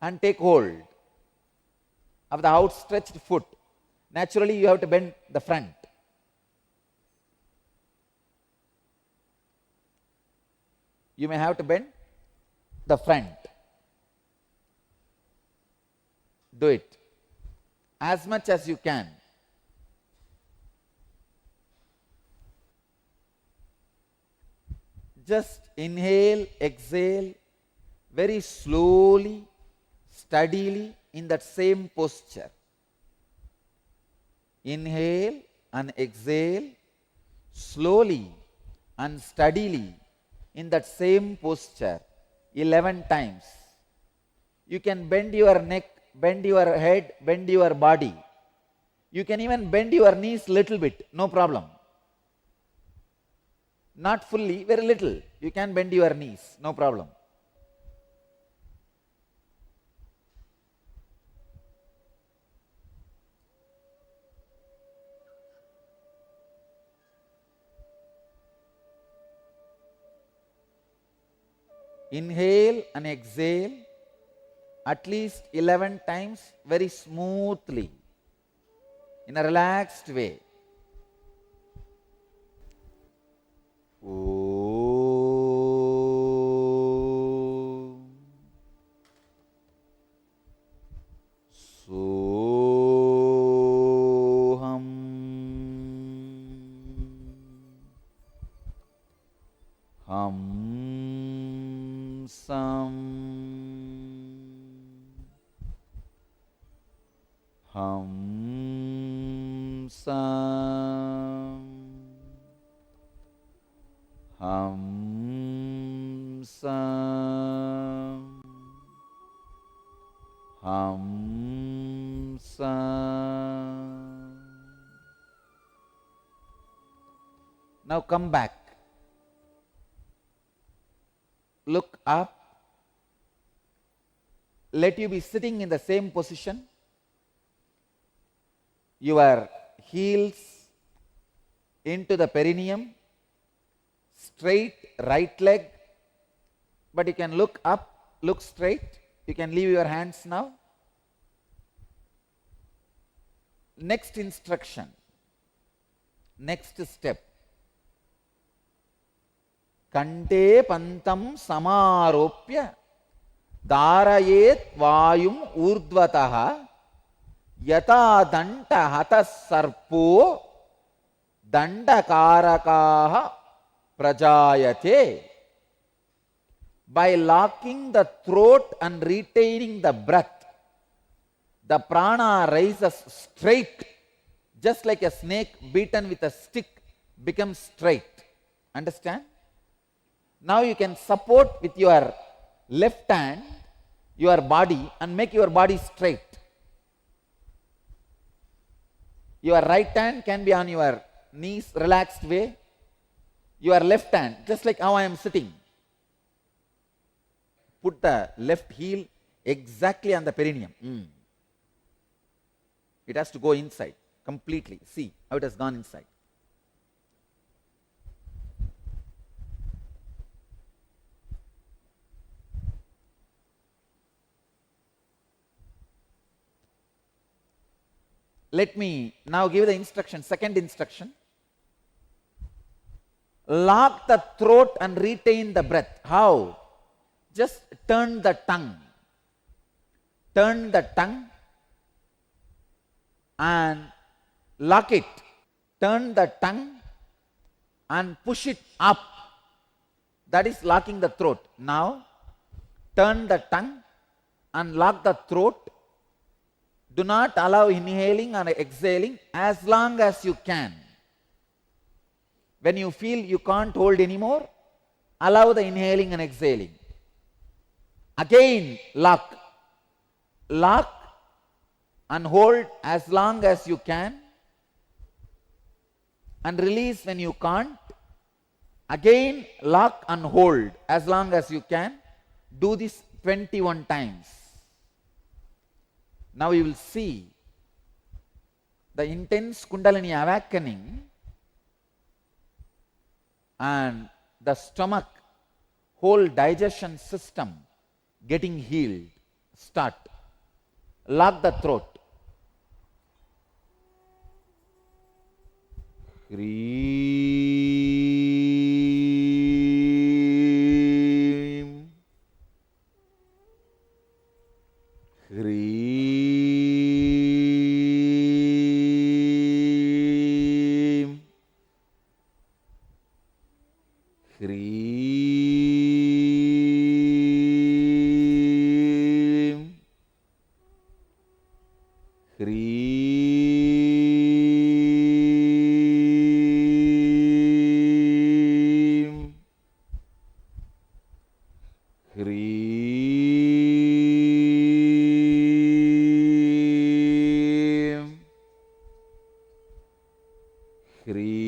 and take hold of the outstretched foot. Naturally, you have to bend the front. You may have to bend the front. Do it as much as you can. Just inhale, exhale very slowly, steadily in that same posture. Inhale and exhale slowly and steadily in that same posture 11 times. You can bend your neck, bend your head, bend your body. You can even bend your knees little bit, no problem. Not fully, very little. You can bend your knees, no problem. Inhale and exhale at least 11 times very smoothly in a relaxed way. Soham Hamsam Hamsam Hamsam Hamsam. Now come back. Look up. Let you be sitting in the same position. Your heels into the perineum, straight right leg, but you can look up, look straight. You can leave your hands now. Next instruction, next step. Kante pantam samaropya dharayet vayum urdvataha yata danta hatas sarpo dandakarakaha prajayate. By locking the throat and retaining the breath, the prana rises straight, just like a snake beaten with a stick becomes straight. Understand? Now you can support with your left hand your body and make your body straight. Your right hand can be on your knees, relaxed way. Your left hand, just like how I am sitting. Put the left heel exactly on the perineum. It has to go inside completely. See how it has gone inside. Let me now give the instruction, second instruction. Lock the throat and retain the breath. How? Just turn the tongue. Turn the tongue and lock it. Turn the tongue and push it up. That is locking the throat. Now, turn the tongue and lock the throat. Do not allow inhaling and exhaling as long as you can. When you feel you can't hold anymore, allow the inhaling and exhaling. Again, lock. Lock and hold as long as you can and release when you can't. Again, lock and hold as long as you can. Do this 21 times. Now you will see the intense Kundalini awakening and the stomach, whole digestion system getting healed. Start. Lock the throat. Hreem. Hreem. Hreem. Hreem. Hreem. Hreem.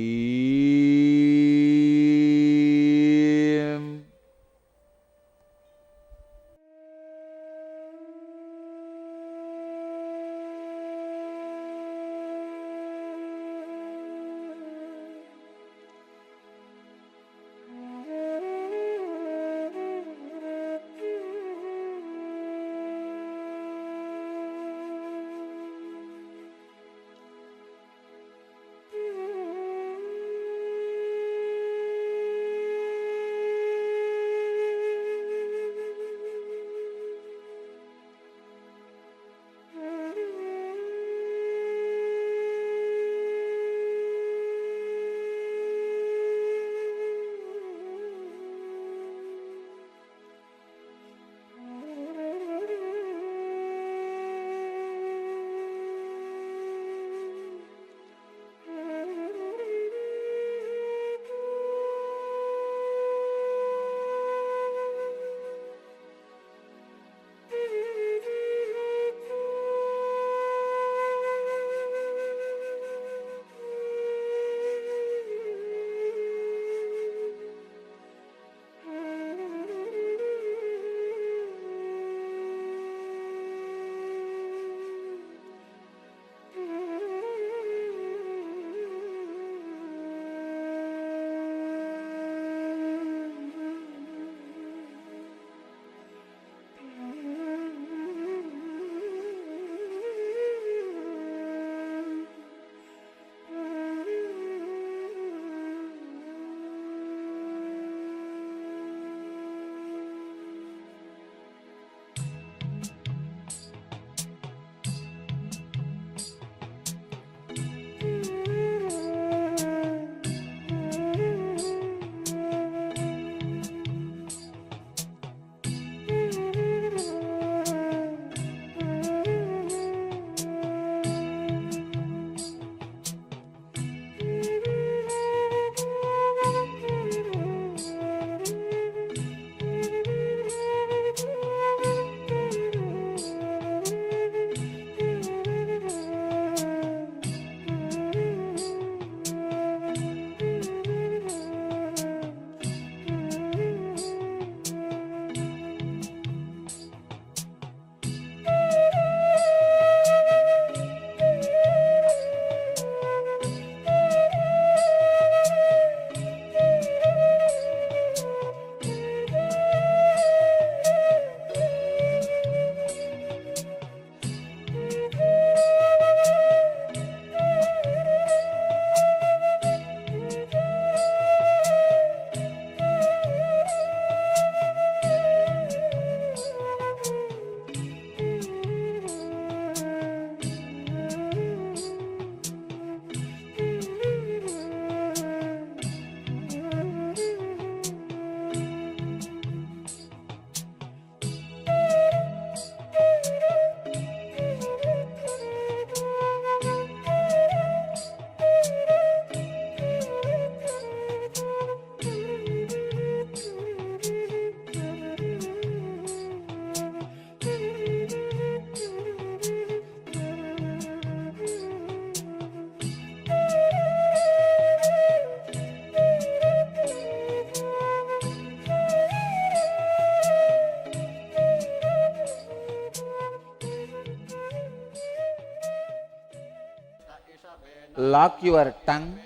Lock your tongue,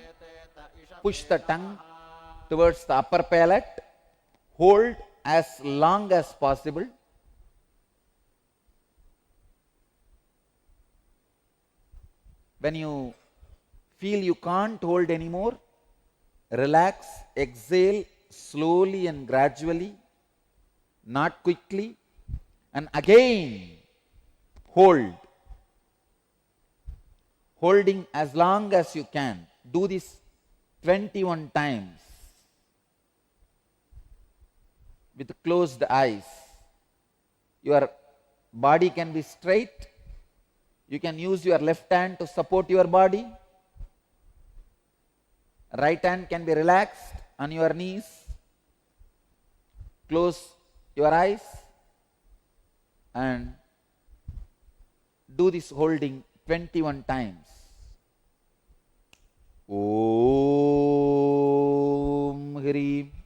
push the tongue towards the upper palate, hold as long as possible. When you feel you can't hold anymore, relax, exhale slowly and gradually, not quickly, and again hold. Holding as long as you can. Do this 21 times. with closed eyes. Your body can be straight. You can use your left hand to support your body. Right hand can be relaxed on your knees. Close your eyes and do this holding 21 times. Om Hrim.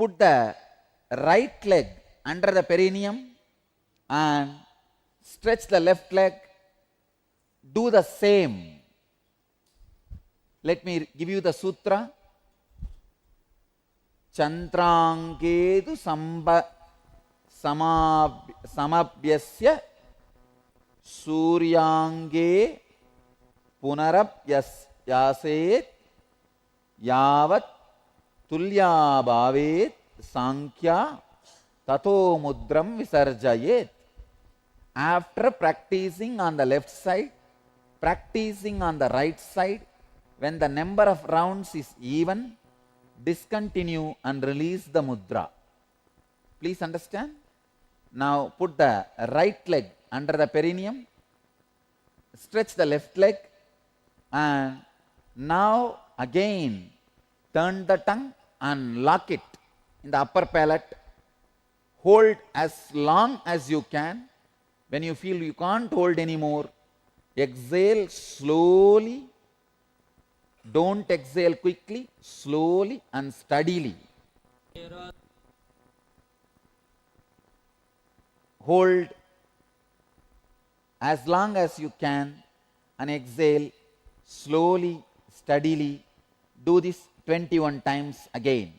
put the right leg under the perineum and stretch the left leg. Do the same. Let me give you the sutra. Chantrangedu samabhyasya suryange punarapyaset yavat tulyabhavet sankhya tato mudram visarjayet. After practicing on the left side, practicing on the right side, when the number of rounds is even, discontinue and release the mudra. Please understand? Now put the right leg under the perineum, stretch the left leg, and now again turn the tongue and lock it in the upper palate. Hold as long as you can. When you feel you can't hold anymore, exhale slowly. Don't exhale quickly, slowly and steadily. Hold as long as you can and exhale slowly, steadily. Do this 21 times again.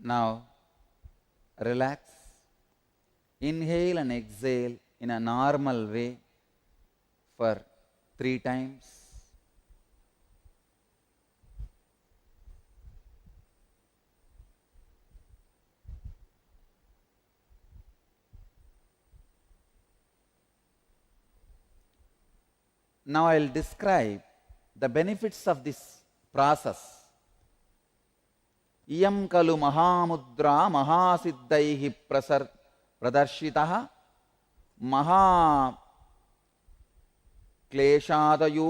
Now relax. Inhale and exhale in a normal way for 3 times. Now I will describe the benefits of this process. Iyam kalu mahamudra mahasiddaihi pradarshitaha maha kleshadayo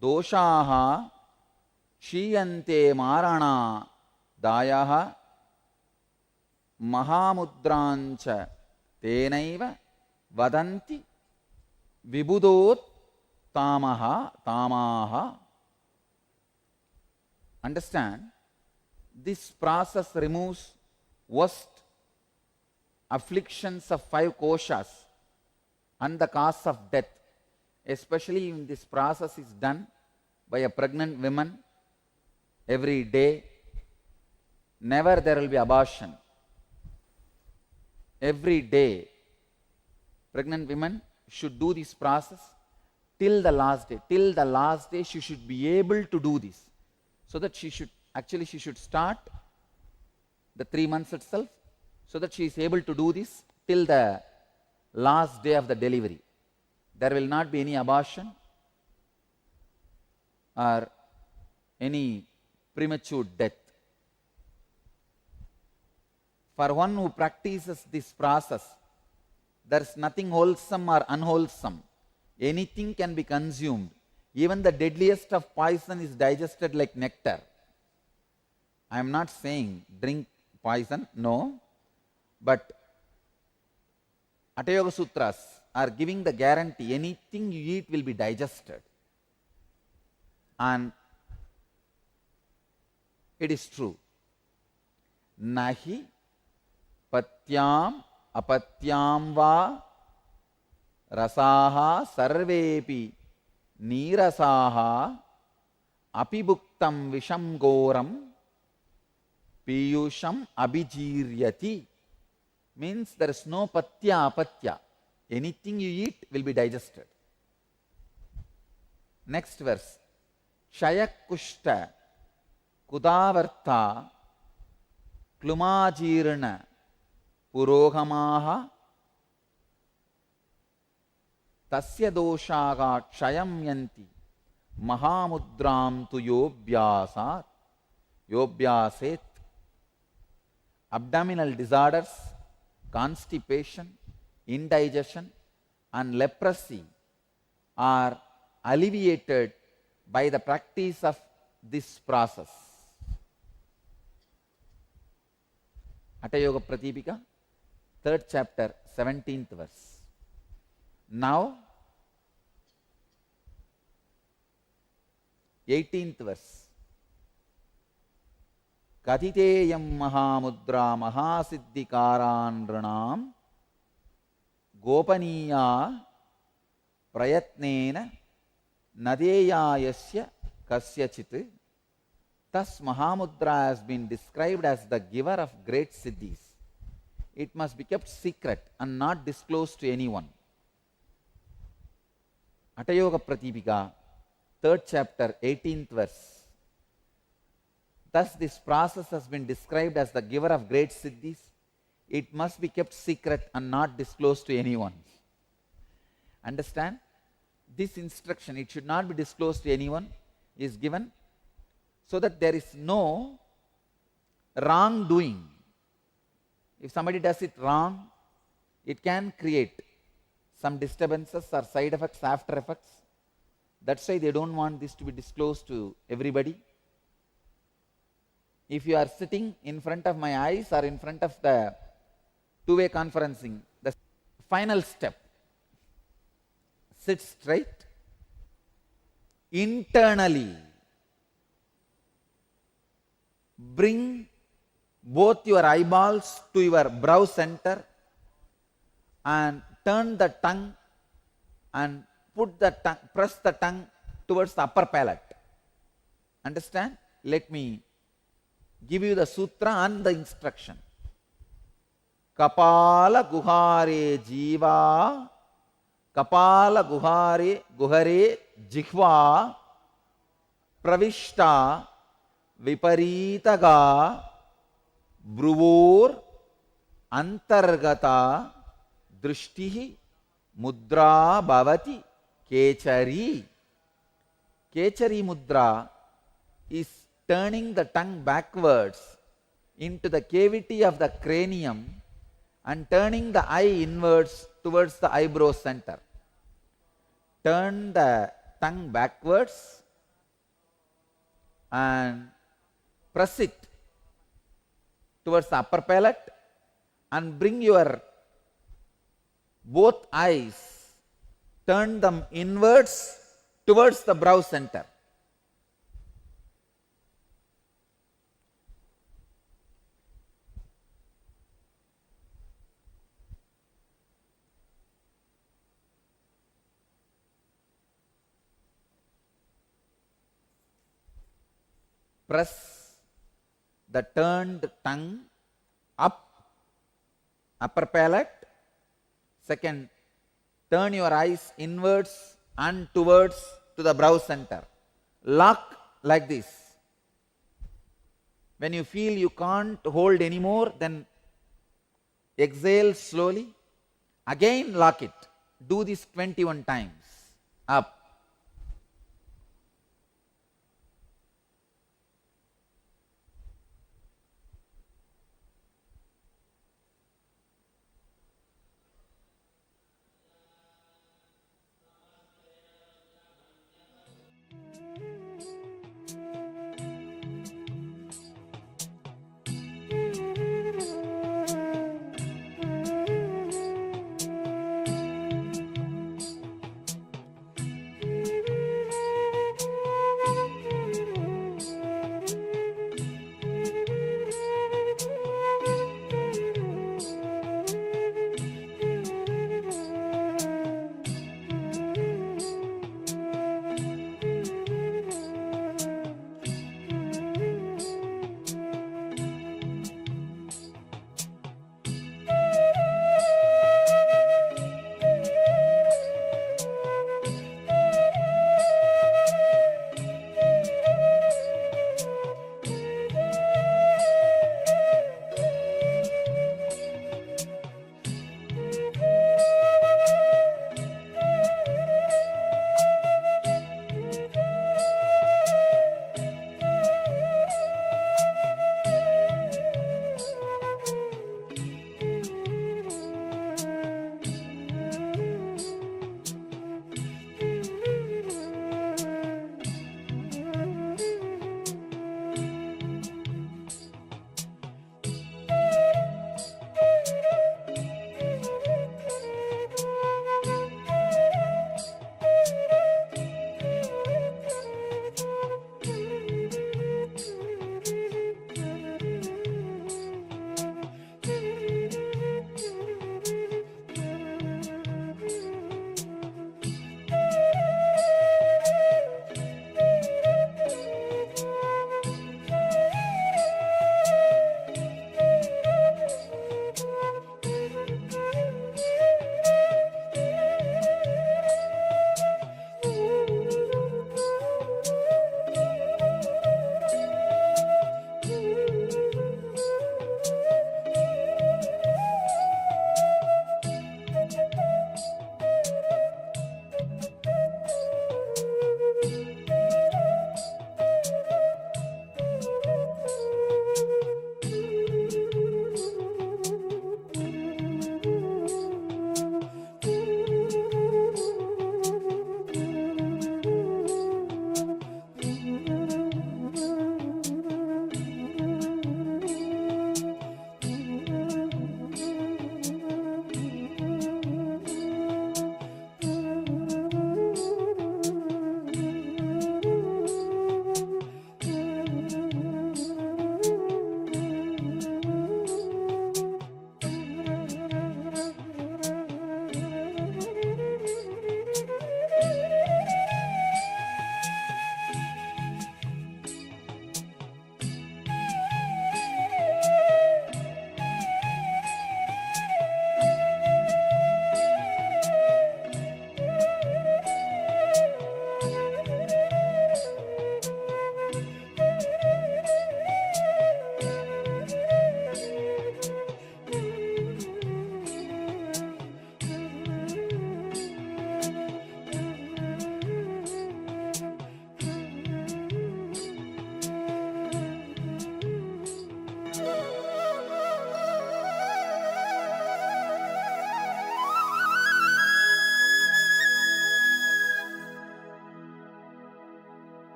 doshaha shiyante marana dayaha mahamudrancha tenaiva vadanti vibudot tamaha. Understand, this process removes worst afflictions of 5 koshas and the cause of death. Especially when this process is done by a pregnant woman every day, never there will be abortion. Every day, pregnant women should do this process till the last day. Till the last day she should be able to do this. So that she should start the 3 months itself, so that she is able to do this till the last day of the delivery. There will not be any abortion or any premature death. For one who practices this process, there is nothing wholesome or unwholesome. Anything can be consumed. Even the deadliest of poison is digested like nectar. I am not saying drink poison, no. But Hatha Yoga Sutras are giving the guarantee anything you eat will be digested. And it is true. Nahi patyam apatyam va rasaha sarvepi nirasaha apibuktam visham goram piyusham abhijiryati. Means there is no patya apatya. Anything you eat will be digested. Next verse. Shayakushta kudavarta klumajirna purohamaha tasya doshaga kshayam yanti mahamudram tu yobhyaset. Abdominal disorders, constipation, indigestion and leprosy are alleviated by the practice of this process. Hatha Yoga Pratipika, 3rd chapter, 17th verse. Now, 18th verse. Kathiteyam mahamudra mahasiddhikaran gopaniya prayatnena nadeyayasya kasyachit. Thus Mahamudra has been described as the giver of great siddhis. It must be kept secret and not disclosed to anyone. Hatha Yoga Pratipika, 3rd chapter, 18th verse. Thus this process has been described as the giver of great siddhis. It must be kept secret and not disclosed to anyone. Understand? This instruction, it should not be disclosed to anyone, is given so that there is no wrongdoing. If somebody does it wrong, it can create some disturbances or side effects, after effects. That's why they don't want this to be disclosed to everybody. If you are sitting in front of my eyes or in front of the two-way conferencing, the final step, sit straight, internally bring both your eyeballs to your brow center and turn the tongue and press the tongue towards the upper palate. Understand? Let me give you the sutra and the instruction. Kapala guhare jiva, kapala guhare jihva, pravishta viparitaga, bruvor antargata drishtihi mudra bhavati kechari. Kechari mudra is turning the tongue backwards into the cavity of the cranium and turning the eye inwards towards the eyebrow center. Turn the tongue backwards and press it towards the upper palate and bring your both eyes, turn them inwards towards the brow center. Press the turned tongue up, upper palate. Second, turn your eyes inwards and towards to the brow center. Lock like this. When you feel you can't hold anymore, then exhale slowly. Again lock it. Do this 21 times. Up.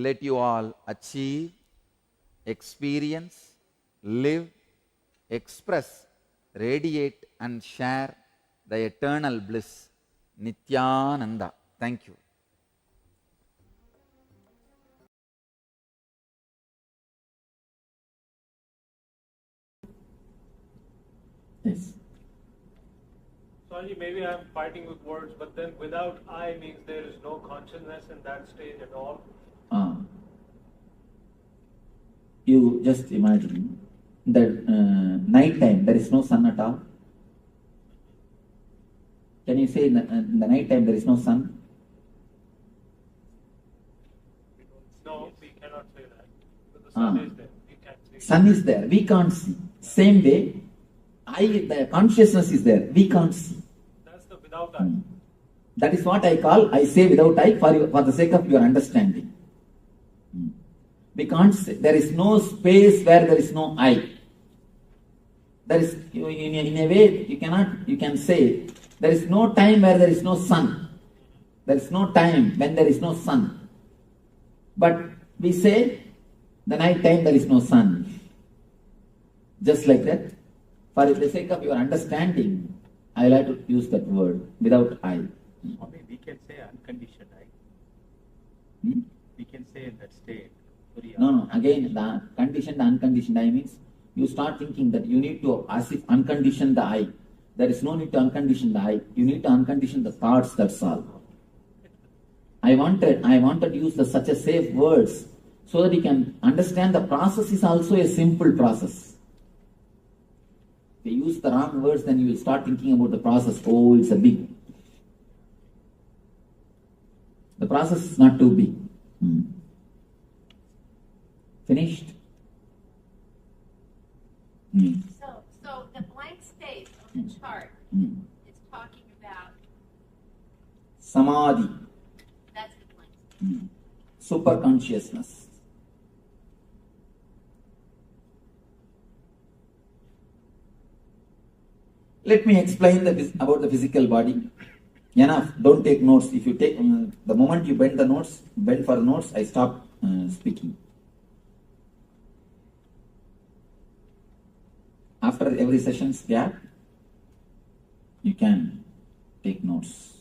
let you all achieve, experience, live, express, radiate and share the eternal bliss. Nithyananda. Thank you. Yes. Swamiji, maybe I'm fighting with words, but then without I means there is no consciousness in that stage at all. You just imagine that night time there is no sun at all. Can you say in the night time there is no sun? No, we cannot say that. But the sun is there. We can't see. Sun is there, we can't see. Same way, the consciousness is there, we can't see. That's the without I. That is what I say without I for the sake of your understanding. We can't say, there is no space where there is no I. There is, in a way, you can say, there is no time where there is no sun. There is no time when there is no sun. But we say, the night time there is no sun. Just like that. For the sake of your understanding, I like to use that word, without I. We can say unconditioned I. We can say in that state. No, again, the conditioned, unconditioned I means, you start thinking that you need to, as if uncondition the I. There is no need to uncondition the I. You need to uncondition the thoughts, that's all. I wanted to use such a safe words so that you can understand the process is also a simple process. If you use the wrong words, then you will start thinking about the process. Oh, it's a big. The process is not too big. Finished? So the blank space on the chart is talking about Samadhi. that's the blank space. Super consciousness. Let me explain about the physical body. Enough, don't take notes. If you take, the moment you bend for notes, I stop speaking. After every session's gap, you can take notes.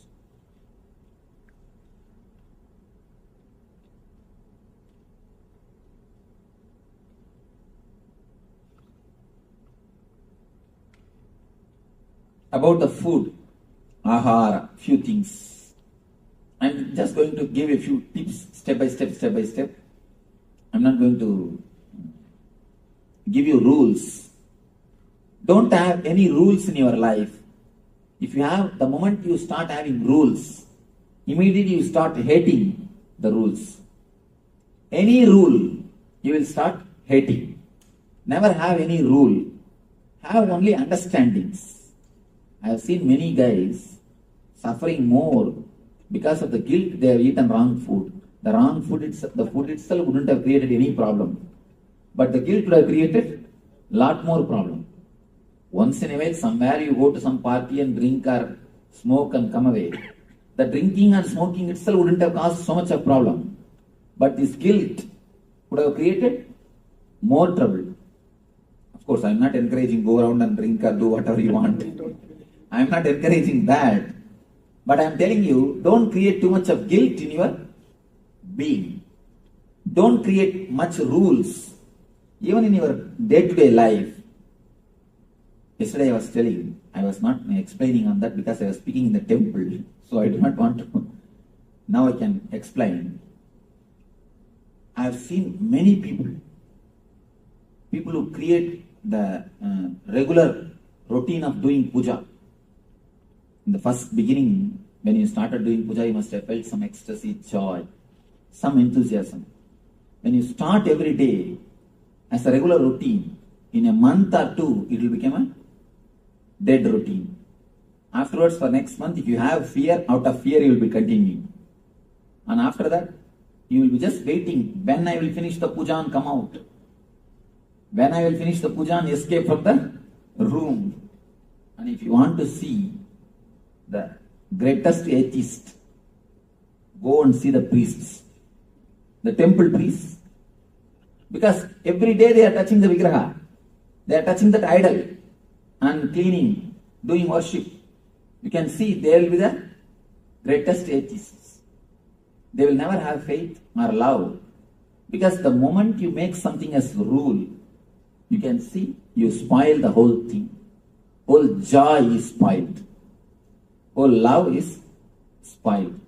About the food, ahara, few things. I'm just going to give a few tips, step by step. I'm not going to give you rules. Don't have any rules in your life. If you have, the moment you start having rules, immediately you start hating the rules. Any rule, you will start hating. Never have any rule. Have only understandings. I have seen many guys suffering more because of the guilt they have eaten wrong food. The wrong food, the food itself wouldn't have created any problem. But the guilt would have created lot more problem. Once in a while, somewhere you go to some party and drink or smoke and come away. The drinking and smoking itself wouldn't have caused so much of problem. But this guilt would have created more trouble. Of course, I am not encouraging go around and drink or do whatever you want. I am not encouraging that. But I am telling you, don't create too much of guilt in your being. Don't create much rules. Even in your day-to-day life. Yesterday I was telling, I was not explaining on that because I was speaking in the temple. So I do not want to. Now I can explain. I have seen many people who create the regular routine of doing puja. In the first beginning, when you started doing puja, you must have felt some ecstasy, joy, some enthusiasm. When you start every day as a regular routine, in a month or two, it will become a dead routine. Afterwards, for next month, if you have fear, out of fear, you will be continuing. And after that, you will be just waiting when I will finish the puja and come out. When I will finish the puja and escape from the room. And if you want to see the greatest atheist, go and see the priests. the temple priests. Because every day they are touching the Vigraha. They are touching that idol and cleaning, doing worship. You can see they will be the greatest atheists. They will never have faith or love. Because the moment you make something as rule, you can see you spoil the whole thing. Whole joy is spoiled. Whole love is spoiled.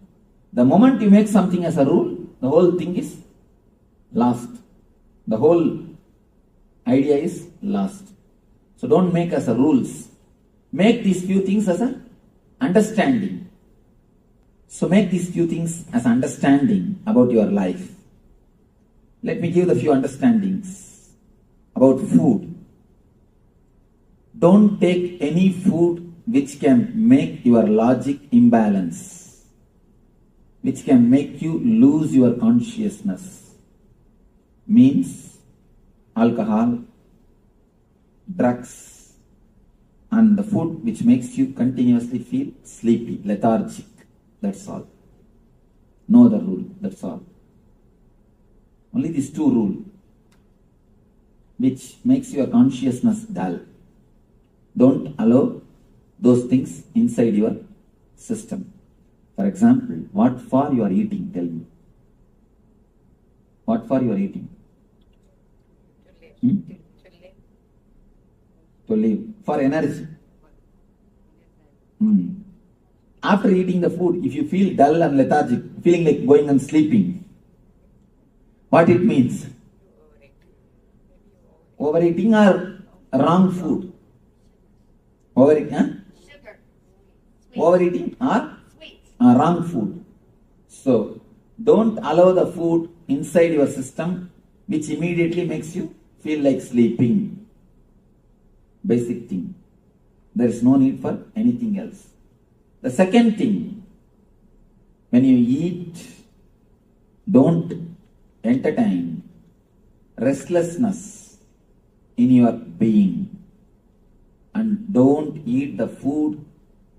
The moment you make something as a rule, the whole thing is lost. The whole idea is lost. So don't make as a rules. Make these few things as a understanding. So make these few things as understanding about your life. Let me give the few understandings about food. Don't take any food which can make your logic imbalance, which can make you lose your consciousness. Means alcohol, drugs, and the food which makes you continuously feel sleepy, lethargic. That's all. No other rule. That's all. Only these two rules, which makes your consciousness dull. Don't allow those things inside your system. For example, what for you are eating? Tell me. What for you are eating? To live. For energy. After eating the food, if you feel dull and lethargic, feeling like going and sleeping, what it means? Overeating or wrong food? Overeating or wrong food. So, don't allow the food inside your system which immediately makes you feel like sleeping. Basic thing. There is no need for anything else. The second thing, when you eat, don't entertain restlessness in your being, and don't eat the food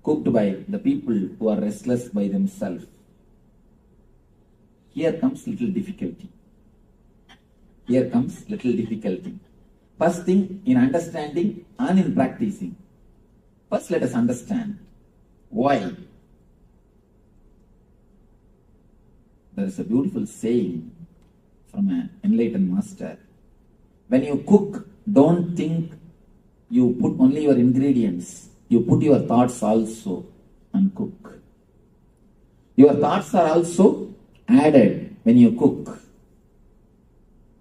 cooked by the people who are restless by themselves. Here comes little difficulty. Here comes little difficulty. First thing, in understanding and in practicing. First, let us understand why. There is a beautiful saying from an enlightened master. When you cook, don't think you put only your ingredients. You put your thoughts also and cook. Your thoughts are also added when you cook.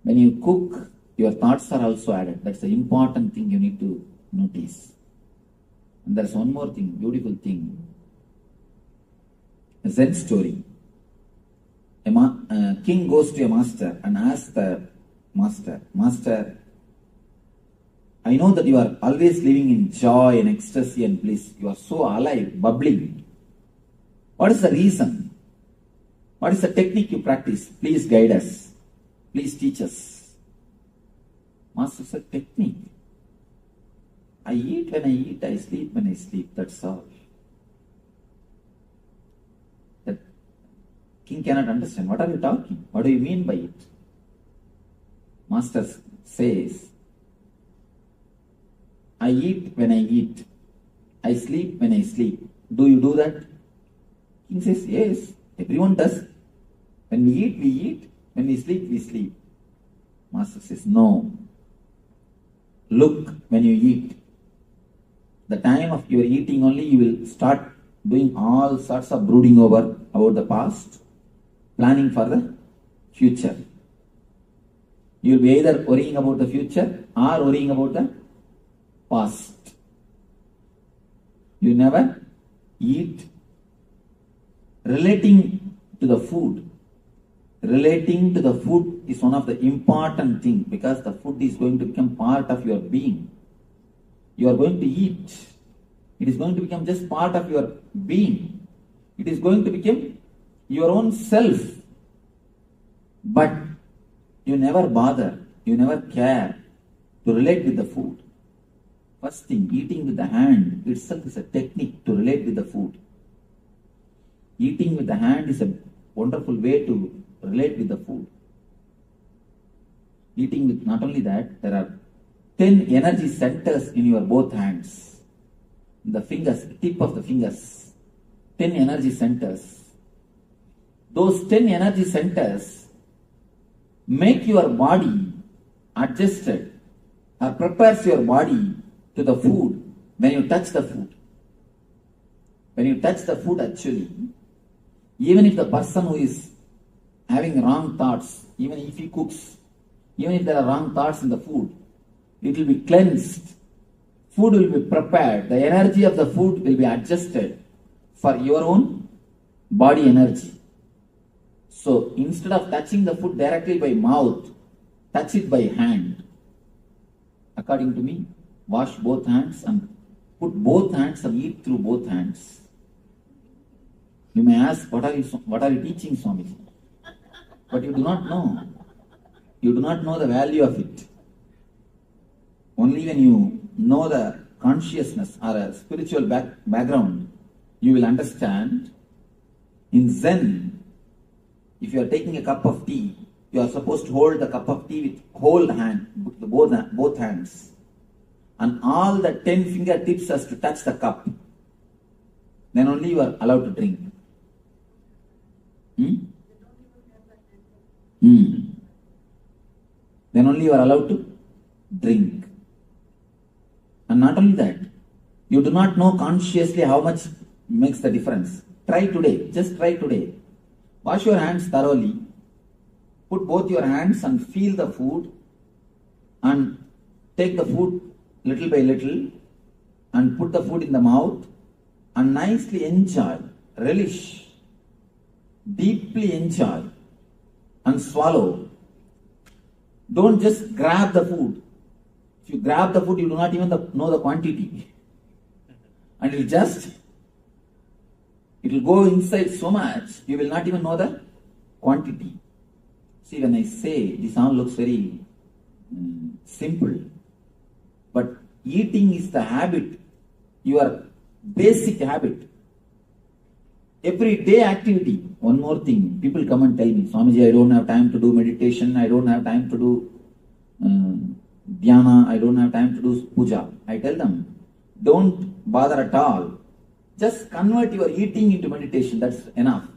When you cook, your thoughts are also added. That's the important thing you need to notice. And there's one more thing, beautiful thing. A Zen story. A king goes to a master and asks the master, Master, I know that you are always living in joy and ecstasy and bliss. You are so alive, bubbling. What is the reason? What is the technique you practice? Please guide us. Please teach us. Master said, technique. I eat when I eat, I sleep when I sleep. That's all. The king cannot understand. What are you talking? What do you mean by it? Master says, I eat when I eat. I sleep when I sleep. Do you do that? King says, yes, everyone does. When we eat, we eat. When we sleep, we sleep. Master says, no. Look when you eat. The time of your eating only, you will start doing all sorts of brooding over about the past, planning for the future. You will be either worrying about the future or worrying about the past. You never eat relating to the food. Relating to the food is one of the important things because the food is going to become part of your being. You are going to eat. It is going to become just part of your being. It is going to become your own self. But you never bother, you never care to relate with the food. First thing, eating with the hand itself is a technique to relate with the food. Eating with the hand is a wonderful way to relate with the food. Eating with, not only that, there are 10 energy centers in your both hands. The fingers, tip of the fingers. 10 energy centers. Those 10 energy centers make your body adjusted or prepares your body to the food when you touch the food. When you touch the food, actually, even if the person who is having wrong thoughts, even if he cooks, even if there are wrong thoughts in the food, it will be cleansed. Food will be prepared. The energy of the food will be adjusted for your own body energy. So instead of touching the food directly by mouth, touch it by hand. According to me, wash both hands and put both hands and eat through both hands. You may ask, what are you teaching, Swami? But you do not know. You do not know the value of it. Only when you know the consciousness or a spiritual background, you will understand. In Zen, if you are taking a cup of tea, you are supposed to hold the cup of tea with whole hand, both hands. And all the 10 fingertips has to touch the cup. Then only you are allowed to drink. Then only you are allowed to drink. And not only that, you do not know consciously how much makes the difference. Try today, just try today. Wash your hands thoroughly. Put both your hands and feel the food and take the food little by little and put the food in the mouth and nicely enjoy, relish, deeply enjoy and swallow. Don't just grab the food. If you grab the food, you do not even know the quantity. And it will go inside so much, you will not even know the quantity. See, when I say, this all looks very simple. But eating is the habit, your basic habit. Everyday activity. One more thing, people come and tell me, Swamiji, I don't have time to do meditation, I don't have time to do dhyana, I don't have time to do puja. I tell them, don't bother at all. Just convert your eating into meditation, that's enough.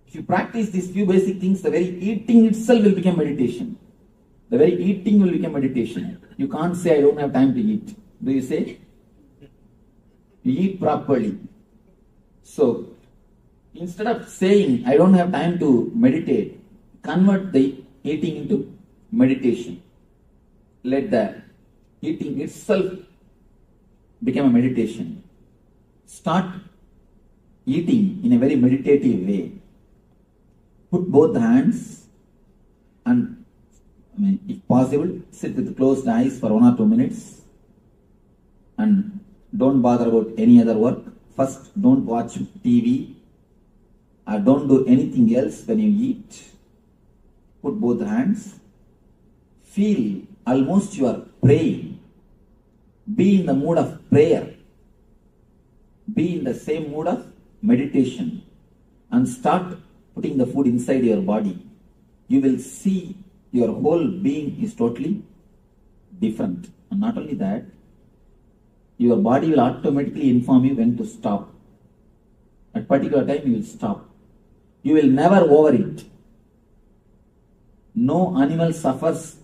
If you practice these few basic things, the very eating itself will become meditation. The very eating will become meditation. You can't say, I don't have time to eat. Do you say? You eat properly. So, instead of saying, I don't have time to meditate, convert the eating into meditation. Let the eating itself become a meditation. Start eating in a very meditative way. Put both hands and, if possible, sit with closed eyes for 1 or 2 minutes and don't bother about any other work. First, don't watch TV or don't do anything else when you eat. Put both hands. Feel almost you are praying. Be in the mood of prayer. Be in the same mood of meditation and start putting the food inside your body. You will see your whole being is totally different. And not only that, your body will automatically inform you when to stop. At particular time you will stop. You will never overeat. No animal suffers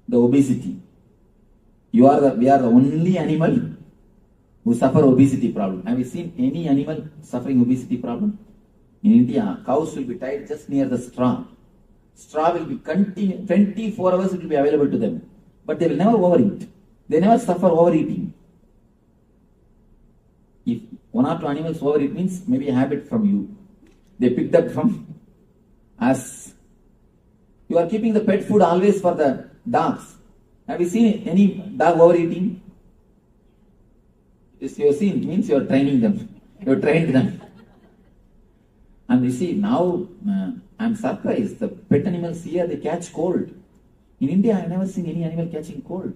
the obesity. We are the only animal who suffer obesity problem. Have you seen any animal suffering obesity problem? In India, cows will be tied just near the straw. Straw will be 24 hours it will be available to them. But they will never overeat. They never suffer overeating. If 1 or 2 animals overeat means maybe a habit from you. They picked up from us. You are keeping the pet food always for the dogs. Have you seen any dog overeating? If you have seen, it means you are training them. You have trained them. And you see, now I am surprised. The pet animals here, they catch cold. In India, I have never seen any animal catching cold.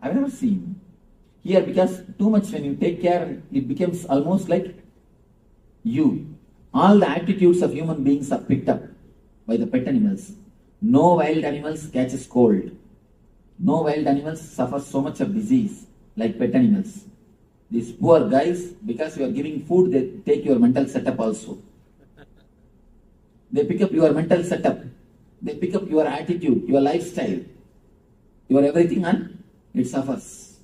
I have never seen. Here, because too much when you take care, it becomes almost like you. All the attitudes of human beings are picked up by the pet animals. No wild animals catches cold. No wild animals suffer so much of disease like pet animals. These poor guys, because you are giving food, they take your mental setup also. They pick up your mental setup. They pick up your attitude, your lifestyle, your everything, and it suffers.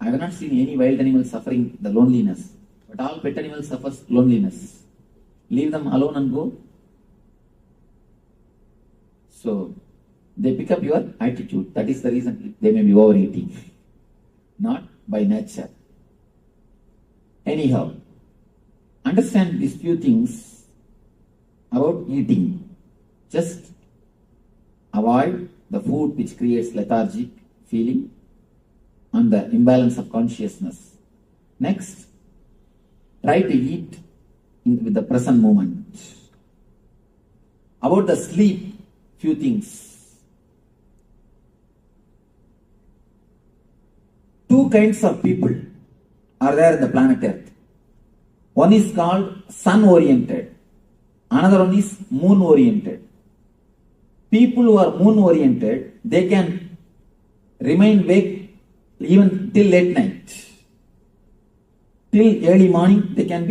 I have not seen any wild animal suffering the loneliness, but all pet animals suffer loneliness. Leave them alone and go. So, they pick up your attitude. That is the reason they may be overeating. Not by nature. Anyhow, understand these few things about eating. Just avoid the food which creates lethargic feeling and the imbalance of consciousness. Next, try to eat with the present moment. About the sleep, few things. Two kinds of people are there in the planet Earth. One is called sun-oriented. Another one is moon-oriented. People who are moon-oriented, they can remain awake even till late night. Till early morning, they can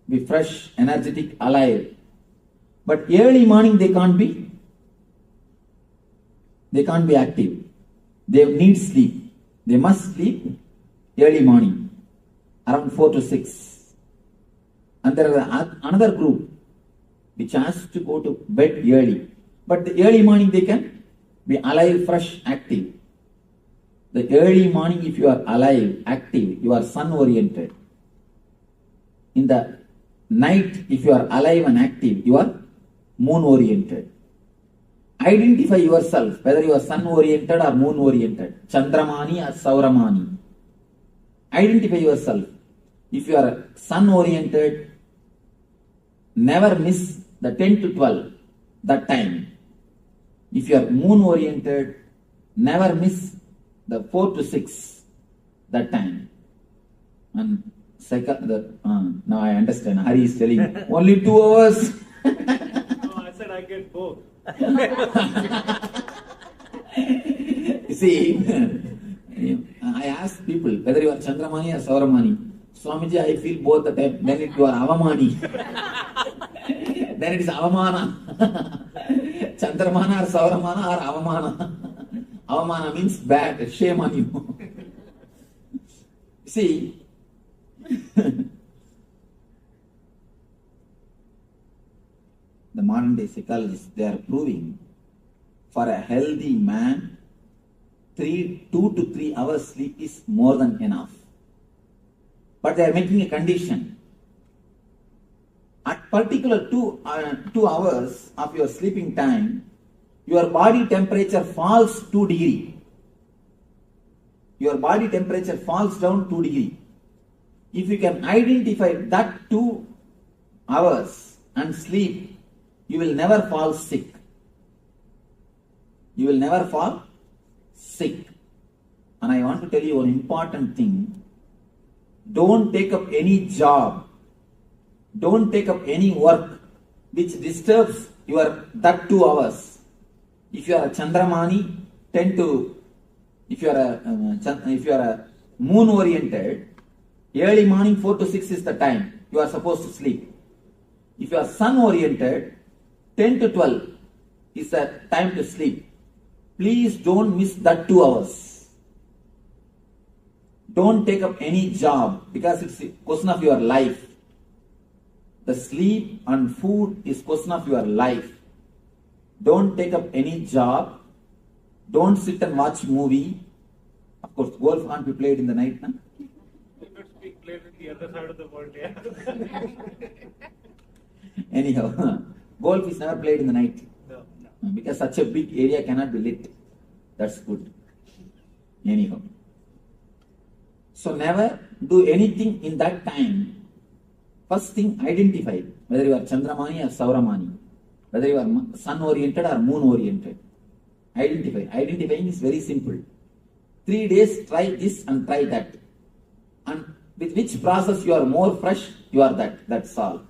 be fresh, energetic, alive. But early morning, they can't be active. They need sleep. They must sleep early morning, around 4 to 6. And there is another group which has to go to bed early. But the early morning they can be alive, fresh, active. The early morning, if you are alive, active, you are sun-oriented. In the night, if you are alive and active, you are moon-oriented. Identify yourself, whether you are sun-oriented or moon-oriented, Chandramani or Sauramani. Identify yourself. If you are sun-oriented, never miss the 10 to 12, that time. If you are moon-oriented, never miss the 4 to 6, that time. And now I understand. Hari is telling only 2 hours. No, I said I get both. You see, I ask people whether you are Chandramani or Sauramani. Swamiji, I feel both the time. Then you are Avamani. Then it is Avamana. Chandramana or Sauramana or Avamana. Avamana means bad, shame on you. See, the modern day psychologists, they are proving for a healthy man, 2 to 3 hours sleep is more than enough. But they are making a condition. At particular 2 hours of your sleeping time, your body temperature falls 2 degrees. Your body temperature falls down 2 degrees. If you can identify that 2 hours and sleep, you will never fall sick. You will never fall sick. And I want to tell you an important thing. Don't take up any job. Don't take up any work which disturbs that 2 hours. If you are a Chandramani, if you are a moon oriented, early morning 4 to 6 is the time you are supposed to sleep. If you are sun oriented, 10 to 12 is the time to sleep. Please don't miss that 2 hours. Don't take up any job because it's a question of your life. The sleep and food is question of your life. Don't take up any job. Don't sit and watch movie. Of course, golf can't be played in the night. Nah? It's being played in the other side of the world, yeah. Anyhow, golf is never played in the night. No. Because such a big area cannot be lit. That's good. Anyhow. So never do anything in that time. First thing, identify whether you are Chandramani or Sauramani, whether you are sun-oriented or moon-oriented. Identify. Identifying is very simple. 3 days, try this and try that. And with which process you are more fresh, you are that. That's all.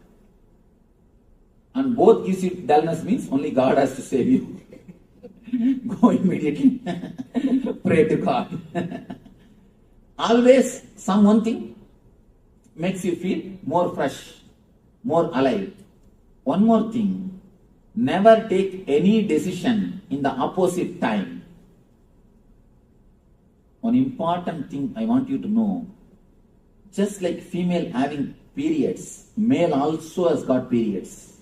and both gives you dullness means only God has to save you. Go immediately. Pray to God. Always some one thing makes you feel more fresh, more alive. One more thing, never take any decision in the opposite time. One important thing I want you to know, just like female having periods, male also has got periods.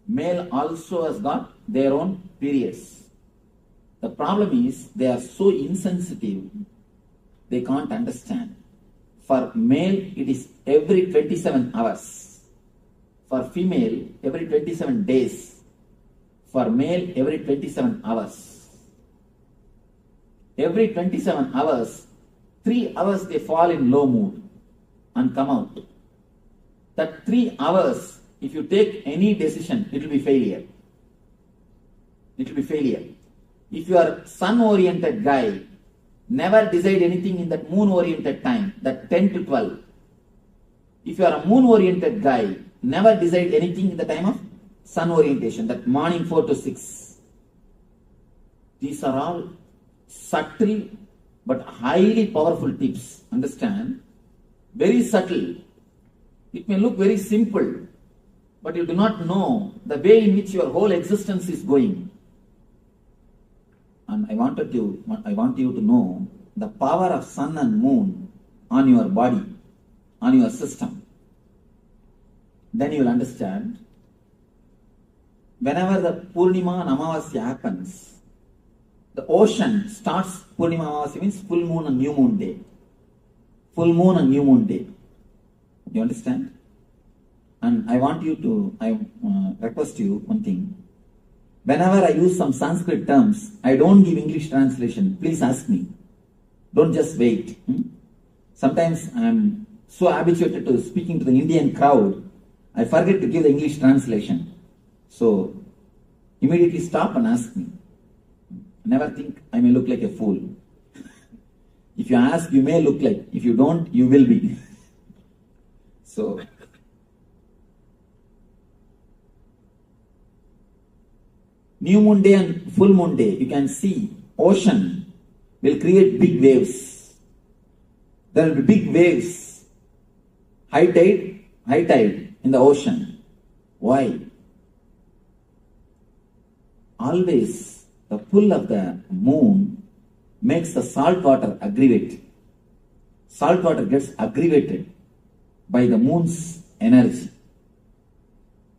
Male also has got their own periods. The problem is they are so insensitive, they can't understand. For male, it is every 27 hours. For female, every 27 days. For male, every 27 hours. Every 27 hours, 3 hours they fall in low mood and come out. That 3 hours, if you take any decision, it will be failure. It will be failure. If you are sun-oriented guy, never decide anything in that moon-oriented time, that 10 to 12. If you are a moon-oriented guy, never decide anything in the time of sun orientation, that morning 4 to 6. These are all subtle but highly powerful tips. Understand? Very subtle. It may look very simple, but you do not know the way in which your whole existence is going. And I want you to know the power of sun and moon on your body, on your system. Then you will understand. Whenever the Purnima and Amavasya happens, the ocean starts. Purnima Amavasya means full moon and new moon day. Full moon and new moon day. You understand? And I request you one thing. Whenever I use some Sanskrit terms, I don't give English translation. Please ask me. Don't just wait. Sometimes I am so habituated to speaking to the Indian crowd, I forget to give the English translation. So, immediately stop and ask me. Never think I may look like a fool. If you ask, you may look like. If you don't, you will be. So, new moon day and full moon day, you can see ocean will create big waves. There will be big waves. High tide in the ocean. Why? Always the pull of the moon makes the salt water aggravate. Salt water gets aggravated by the moon's energy.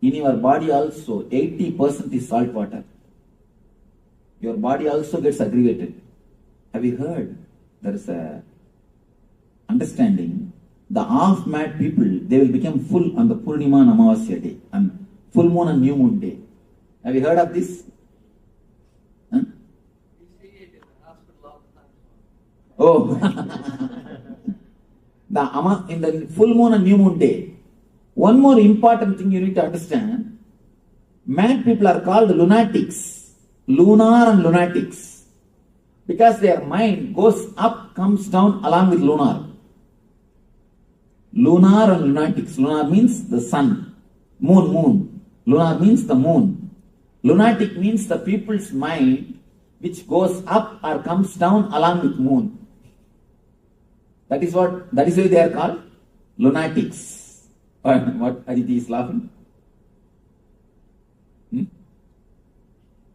In your body also, 80% is salt water. Your body also gets aggravated. Have you heard? There is a understanding. The half-mad people, they will become full on the Purnima and Amavasya day, and full moon and new moon day. Have you heard of this? Huh? Oh, in the full moon and new moon day. One more important thing you need to understand. Mad people are called lunatics. Lunar and lunatics. Because their mind goes up, comes down along with lunar. Lunar and lunatics. Lunar means the sun. Moon. Lunar means the moon. Lunatic means the people's mind which goes up or comes down along with moon. That is why they are called lunatics. What Aditi is laughing?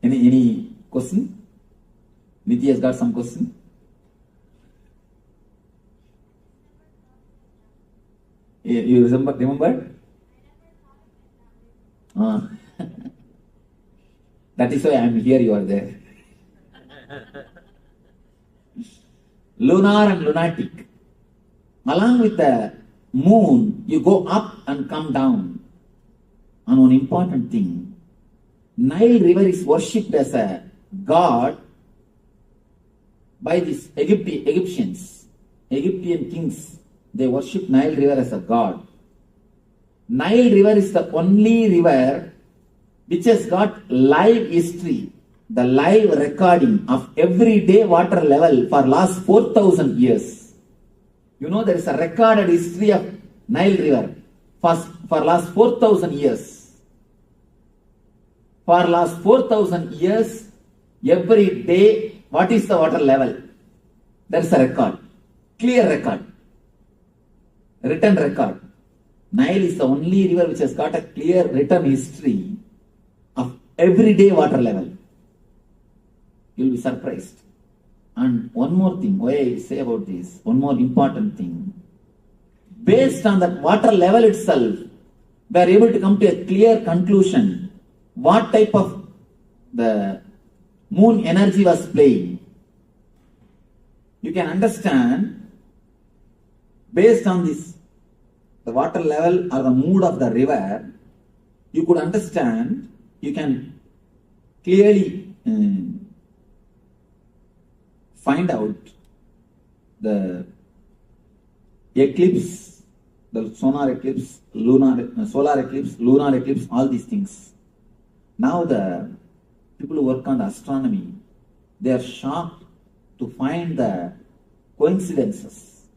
Any question? Niti has got some question? You remember? That is why I am here, you are there. Lunar and lunatic. Along with the moon, you go up and come down. And one important thing, Nile river is worshipped as a god by these Egyptians. Egyptian kings, they worship Nile river as a god. Nile river is the only river which has got live history, the live recording of everyday water level for last 4,000 years. You know, there is a recorded history of Nile river for last 4,000 years. For last 4,000 years, every day, what is the water level? There is a record, clear record, written record. Nile is the only river which has got a clear written history of everyday water level. You will be surprised. And one more thing, why I say about this, one more important thing. Based on that water level itself, we are able to come to a clear conclusion what type of the moon energy was playing. You can understand based on this, the water level or the mood of the river, you could understand, you can clearly find out the eclipse, the solar eclipse, solar eclipse, lunar eclipse, all these things. Now the people who work on the astronomy, they are shocked to find the coincidences.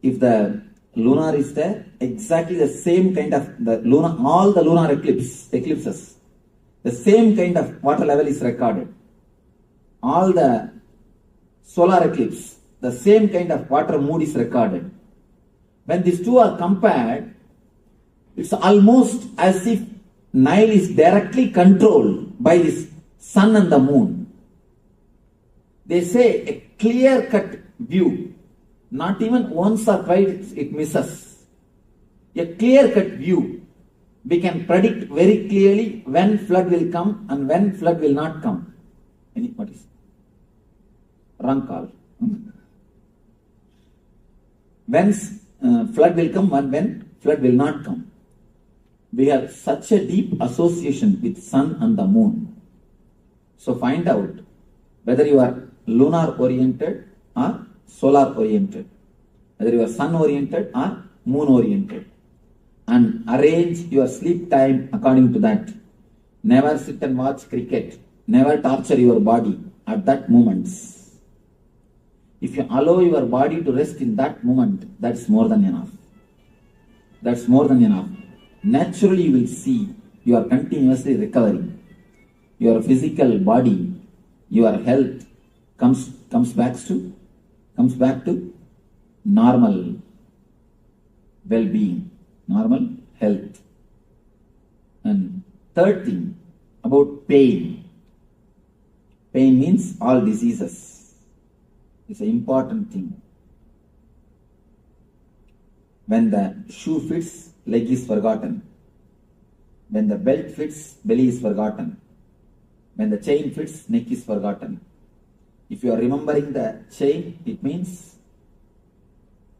If the lunar is there, exactly the same kind of the lunar, all the lunar eclipses, the same kind of water level is recorded. All the solar eclipse, the same kind of water mood is recorded. When these two are compared, it's almost as if Nile is directly controlled by this sun and the moon. They say a clear-cut view, not even once or twice it misses. A clear-cut view, we can predict very clearly when flood will come and when flood will not come. What is wrong call? When flood will come and when flood will not come. We have such a deep association with sun and the moon. So find out whether you are lunar oriented or solar oriented, whether you are sun oriented or moon oriented, and arrange your sleep time according to that. Never sit and watch cricket. Never torture your body at that moment. If you allow your body to rest in that moment, that's more than enough. That's more than enough. Naturally, you will see you are continuously recovering. Your physical body, your health comes back to normal well-being, normal health. And third thing about pain. Pain means all diseases. It's an important thing. When the shoe fits, leg is forgotten. When the belt fits, belly is forgotten. When the chain fits, neck is forgotten. If you are remembering the chain, it means,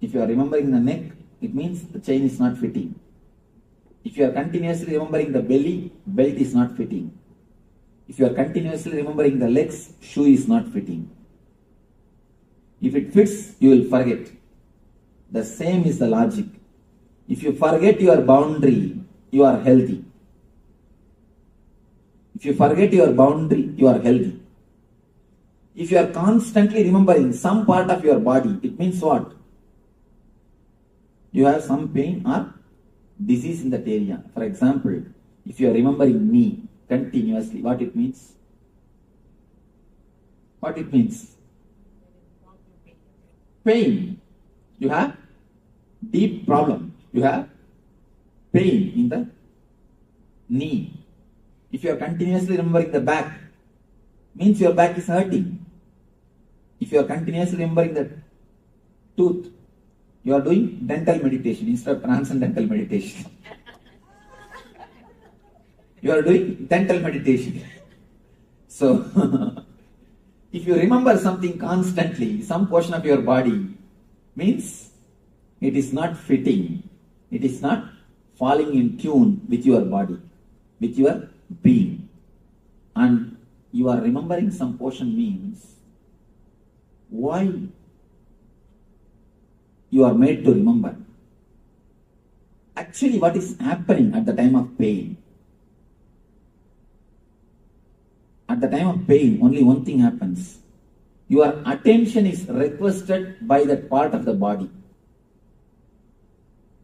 if you are remembering the neck, it means the chain is not fitting. If you are continuously remembering the belly, belt is not fitting. If you are continuously remembering the legs, shoe is not fitting. If it fits, you will forget. The same is the logic. If you forget your boundary, you are healthy. If you forget your boundary, you are healthy. If you are constantly remembering some part of your body, it means what? You have some pain or disease in that area. For example, if you are remembering knee continuously, what it means? What it means? Pain. You have deep problem. You have pain in the knee. If you are continuously remembering the back, means your back is hurting. If you are continuously remembering the tooth, you are doing dental meditation instead of transcendental meditation. You are doing dental meditation. So, if you remember something constantly, some portion of your body, means it is not fitting. It is not falling in tune with your body, with your being. And you are remembering some portion means why you are made to remember. Actually, what is happening at the time of pain? At the time of pain, only one thing happens. Your attention is requested by that part of the body.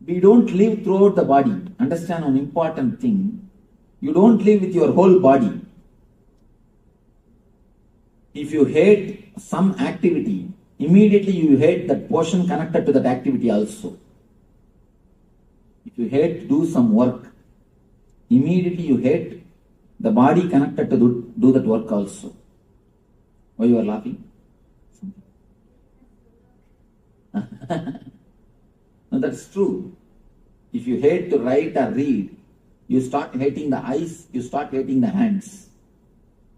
We don't live throughout the body. Understand one important thing. You don't live with your whole body. If you hate some activity, immediately you hate that portion connected to that activity also. If you hate to do some work, immediately you hate the body connected to do that work also. Why you are laughing? No, that's true. If you hate to write or read, you start hating the eyes, you start hating the hands.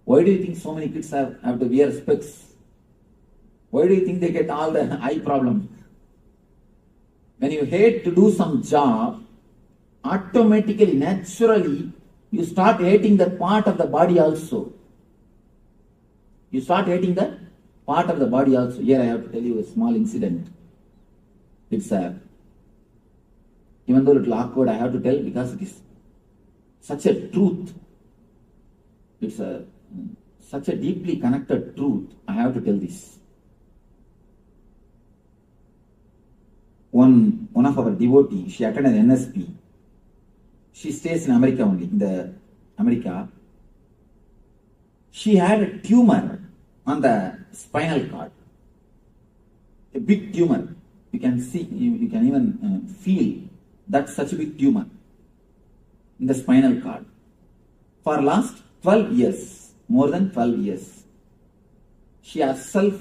Why do you think so many kids have to wear specs? Why do you think they get all the eye problems? When you hate to do some job, automatically, naturally, you start hating that part of the body also. You start hating that part of the body also. Here I have to tell you a small incident. It's even though a little awkward, I have to tell because it is such a truth. It's such a deeply connected truth. I have to tell this. One of our devotees, she attended NSP. She stays in America only, in America. She had a tumor on the spinal cord. A big tumor. You can see, you can even feel that's such a big tumor in the spinal cord. For last 12 years, more than 12 years, she herself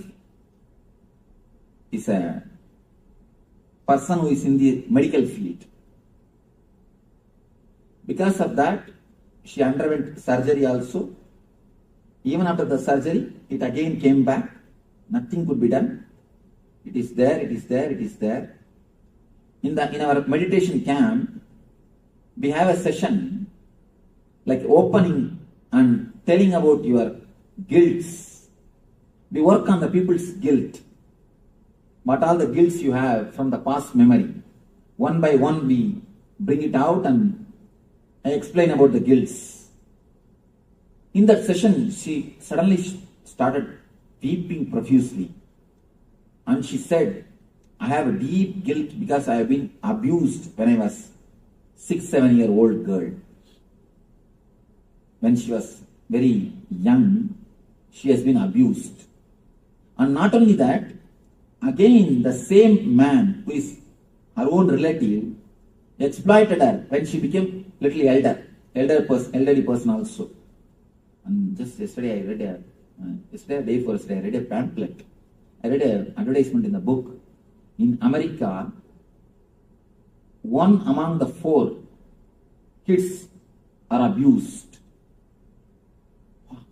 is a person who is in the medical field. Because of that, she underwent surgery also. Even after the surgery, it again came back. Nothing could be done. It is there, it is there, it is there. In our meditation camp, we have a session like opening and telling about your guilts. We work on the people's guilt. What all the guilts you have from the past memory. One by one we bring it out and I explain about the guilts. In that session, she suddenly started weeping profusely. And she said, I have a deep guilt because I have been abused when I was 6-7-year-old girl. When she was very young, she has been abused. And not only that, again the same man who is her own relative exploited her when she became little elderly person also. And just yesterday I read I read a pamphlet. I read an advertisement in the book. In America, 1 among the 4 kids are abused.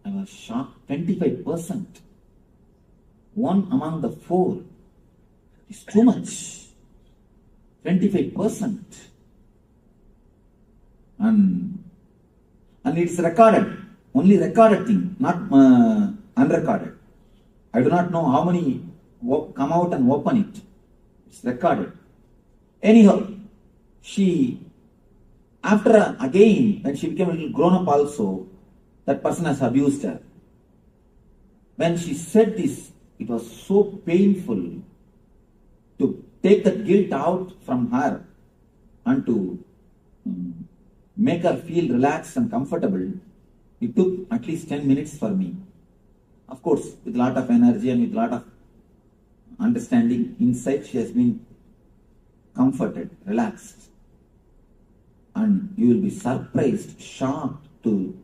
I was shocked. 25%. 1 among the 4 is too much. 25%. And it's recorded. Only recorded thing, not unrecorded. I do not know how many come out and open it. It's recorded. Anyhow, she, after again, when she became a little grown up also, that person has abused her. When she said this, it was so painful to take that guilt out from her and to make her feel relaxed and comfortable. It took at least 10 minutes for me. Of course, with a lot of energy and with a lot of understanding, insight, she has been comforted, relaxed. And you will be surprised, shocked to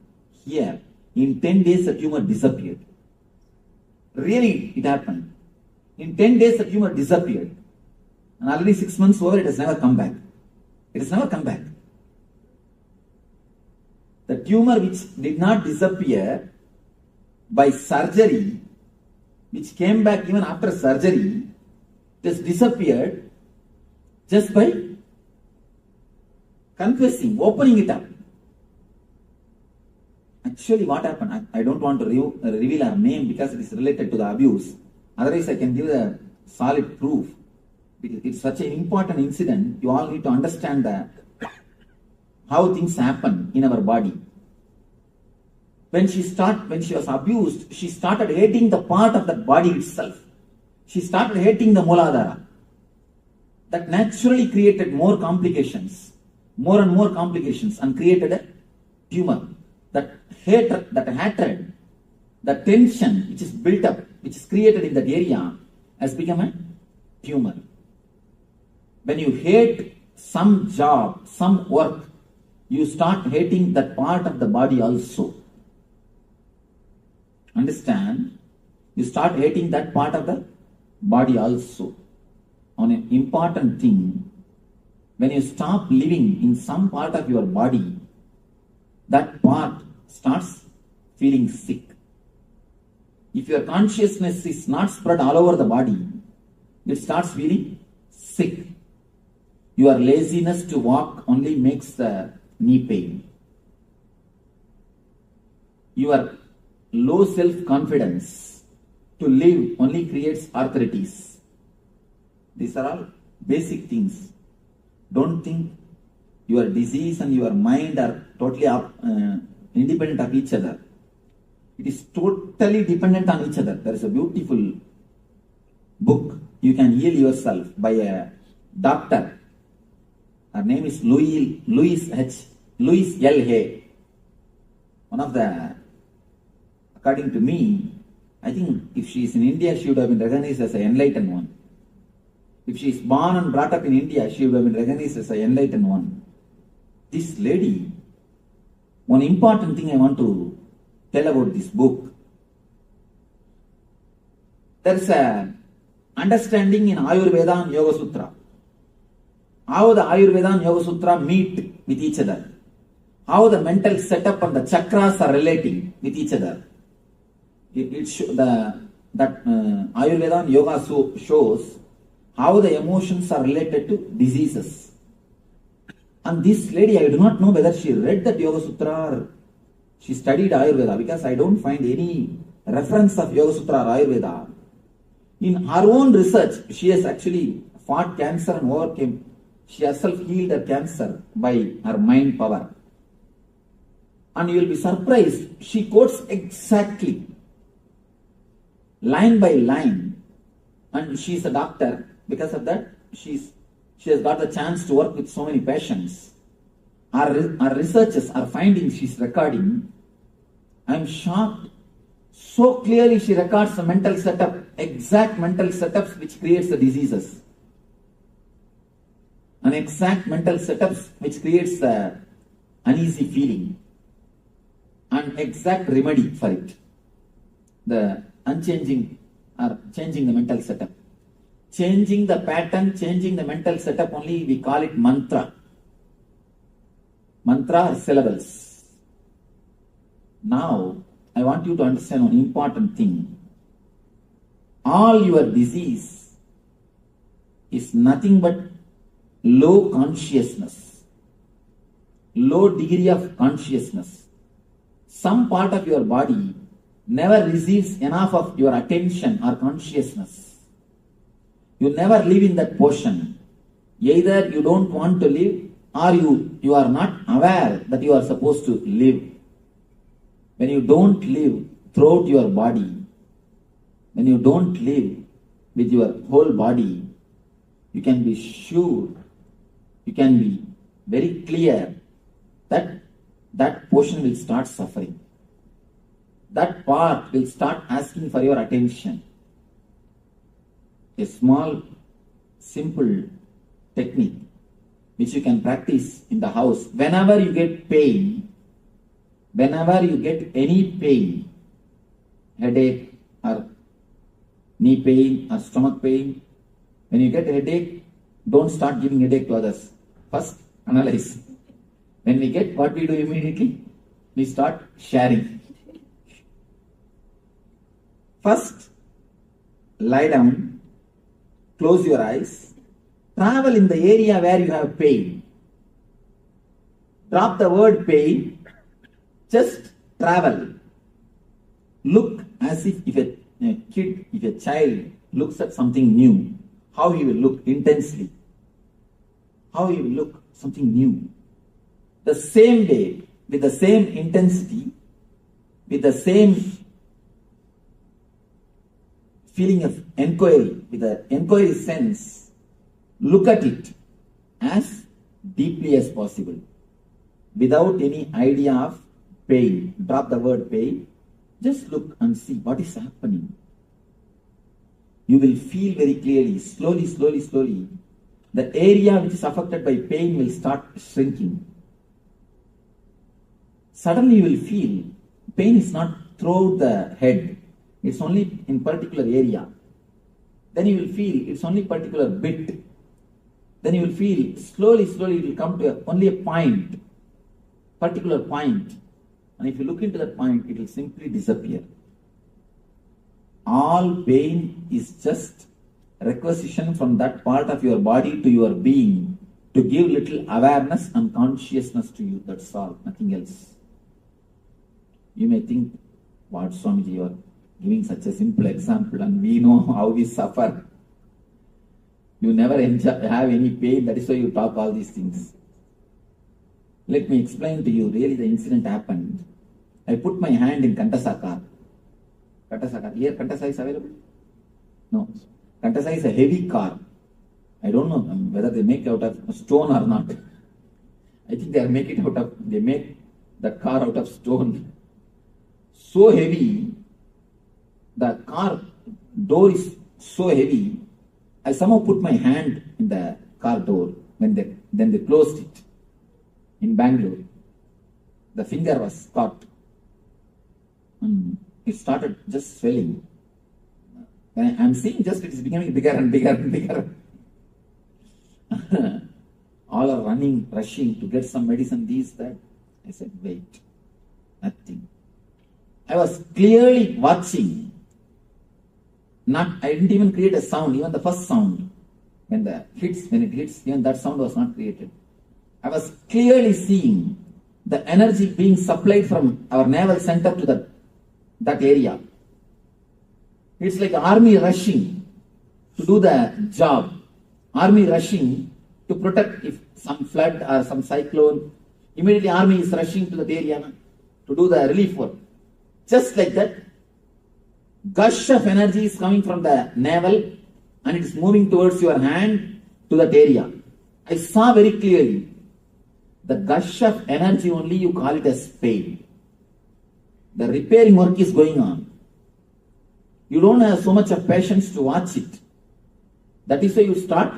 hear, in 10 days the tumor disappeared. Really, it happened. In 10 days the tumor disappeared. And already 6 months over, it has never come back. It has never come back. The tumor which did not disappear by surgery, which came back even after surgery, just disappeared just by confessing, opening it up. Actually, what happened? I don't want to reveal her name because it is related to the abuse. Otherwise, I can give a solid proof. It's such an important incident. You all need to understand that how things happen in our body. When she was abused, she started hating the part of that body itself. She started hating the Mooladhara. That naturally created more complications, more and more complications, and created a tumor. That hatred, the tension which is built up, which is created in that area, has become a tumor. When you hate some job, some work, you start hating that part of the body also. Understand? You start hating that part of the body also. On an important thing, when you stop living in some part of your body, that part starts feeling sick. If your consciousness is not spread all over the body, it starts feeling sick. Your laziness to walk only makes the knee pain. Your low self-confidence to live only creates arthritis. These are all basic things. Don't think your disease and your mind are totally independent of each other. It is totally dependent on each other. There is a beautiful book, You Can Heal Yourself, by a doctor. Her name is Louise L. Hay. One of the, according to me, I think if she is in India, she would have been recognized as an enlightened one. If she is born and brought up in India, she would have been recognized as an enlightened one. This lady, one important thing I want to tell about this book. There is an understanding in Ayurveda and Yoga Sutra. How the Ayurveda and Yoga Sutra meet with each other. How the mental setup and the chakras are relating with each other. Ayurveda and Yoga shows how the emotions are related to diseases. And this lady, I do not know whether she read that Yoga Sutra or she studied Ayurveda, because I don't find any reference of Yoga Sutra or Ayurveda. In her own research, she has actually fought cancer and overcame. She herself healed her cancer by her mind power. And you will be surprised, she quotes exactly, line by line. And she is a doctor. Because of that, she has got the chance to work with so many patients. Our researches, our findings she's recording, I'm shocked. So clearly she records the mental setup, exact mental setups which creates the diseases. An exact mental setups which creates the uneasy feeling. An exact remedy for it. The unchanging or changing the mental setup. Changing the pattern, changing the mental setup, only we call it mantra. Mantra or syllables. Now, I want you to understand one important thing. All your disease is nothing but low consciousness. Low degree of consciousness. Some part of your body never receives enough of your attention or consciousness. You never live in that portion. Either you don't want to live, or you are not aware that you are supposed to live. When you don't live throughout your body, when you don't live with your whole body, you can be sure, you can be very clear that that portion will start suffering. That part will start asking for your attention. A small, simple technique which you can practice in the house. Whenever you get pain, whenever you get any pain, headache or knee pain or stomach pain, when you get a headache, don't start giving headache to others. First, analyze. When we get, what we do immediately? We start sharing. First, lie down, close your eyes, travel in the area where you have pain. Drop the word pain, just travel. Look as if a kid, if a child looks at something new, how he will look intensely. How he will look something new. The same way, with the same intensity, with the same feeling of inquiry, with the inquiry sense, look at it as deeply as possible. without any idea of pain. Drop the word pain. Just look and see what is happening. You will feel very clearly, slowly, the area which is affected by pain will start shrinking. Suddenly you will feel pain is not throughout the head, it's only in particular area. Then you will feel it's only particular bit. Then you will feel slowly it will come to only a point, particular point. And if you look into that point, it will simply disappear. All pain is just requisition from that part of your body to your being to give little awareness and consciousness to you. That's all, nothing else. You may think, what Swamiji, you are giving such a simple example and we know how we suffer. You never have any pain, that is why you talk all these things. Let me explain to you, really the incident happened. I put my hand in Kantasa car. Kantasa car. Here Kantasa is available? No. Kantasa is a heavy car. I don't know whether they make it out of stone or not. I think they make the car out of stone. So heavy, the car door is so heavy, I somehow put my hand in the car door then they closed it in Bangalore. The finger was caught. It started just swelling. When I'm seeing just it is becoming bigger and bigger. All are running, rushing to get some medicine, that. I said, wait, nothing. I was clearly watching. I didn't even create a sound, even the first sound. When it hits, even that sound was not created. I was clearly seeing the energy being supplied from our navel center to that area. It's like army rushing to do the job. Army rushing to protect if some flood or some cyclone. Immediately army is rushing to that area to do the relief work. Just like that, gush of energy is coming from the navel and it is moving towards your hand to that area. I saw very clearly the gush of energy only you call it as pain. The repairing work is going on. You don't have so much of patience to watch it. That is why you start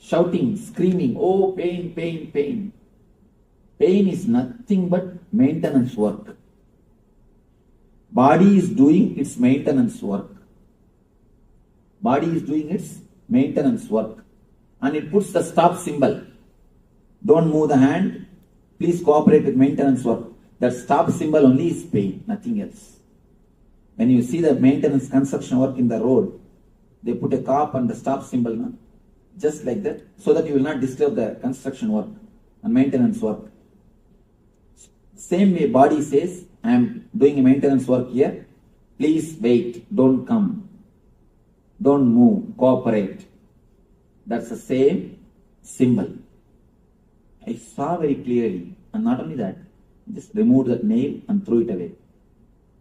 shouting, screaming, oh pain, pain, pain. Pain is nothing but maintenance work. Body is doing its maintenance work. Body is doing its maintenance work. And it puts the stop symbol. Don't move the hand. Please cooperate with maintenance work. That stop symbol only is pain, nothing else. When you see the maintenance construction work in the road, they put a cop and the stop symbol, just like that, so that you will not disturb the construction work and maintenance work. Same way body says, I am doing a maintenance work here. Please wait, don't come. Don't move, cooperate. That's the same symbol. I saw very clearly, and not only that, just removed that nail and threw it away.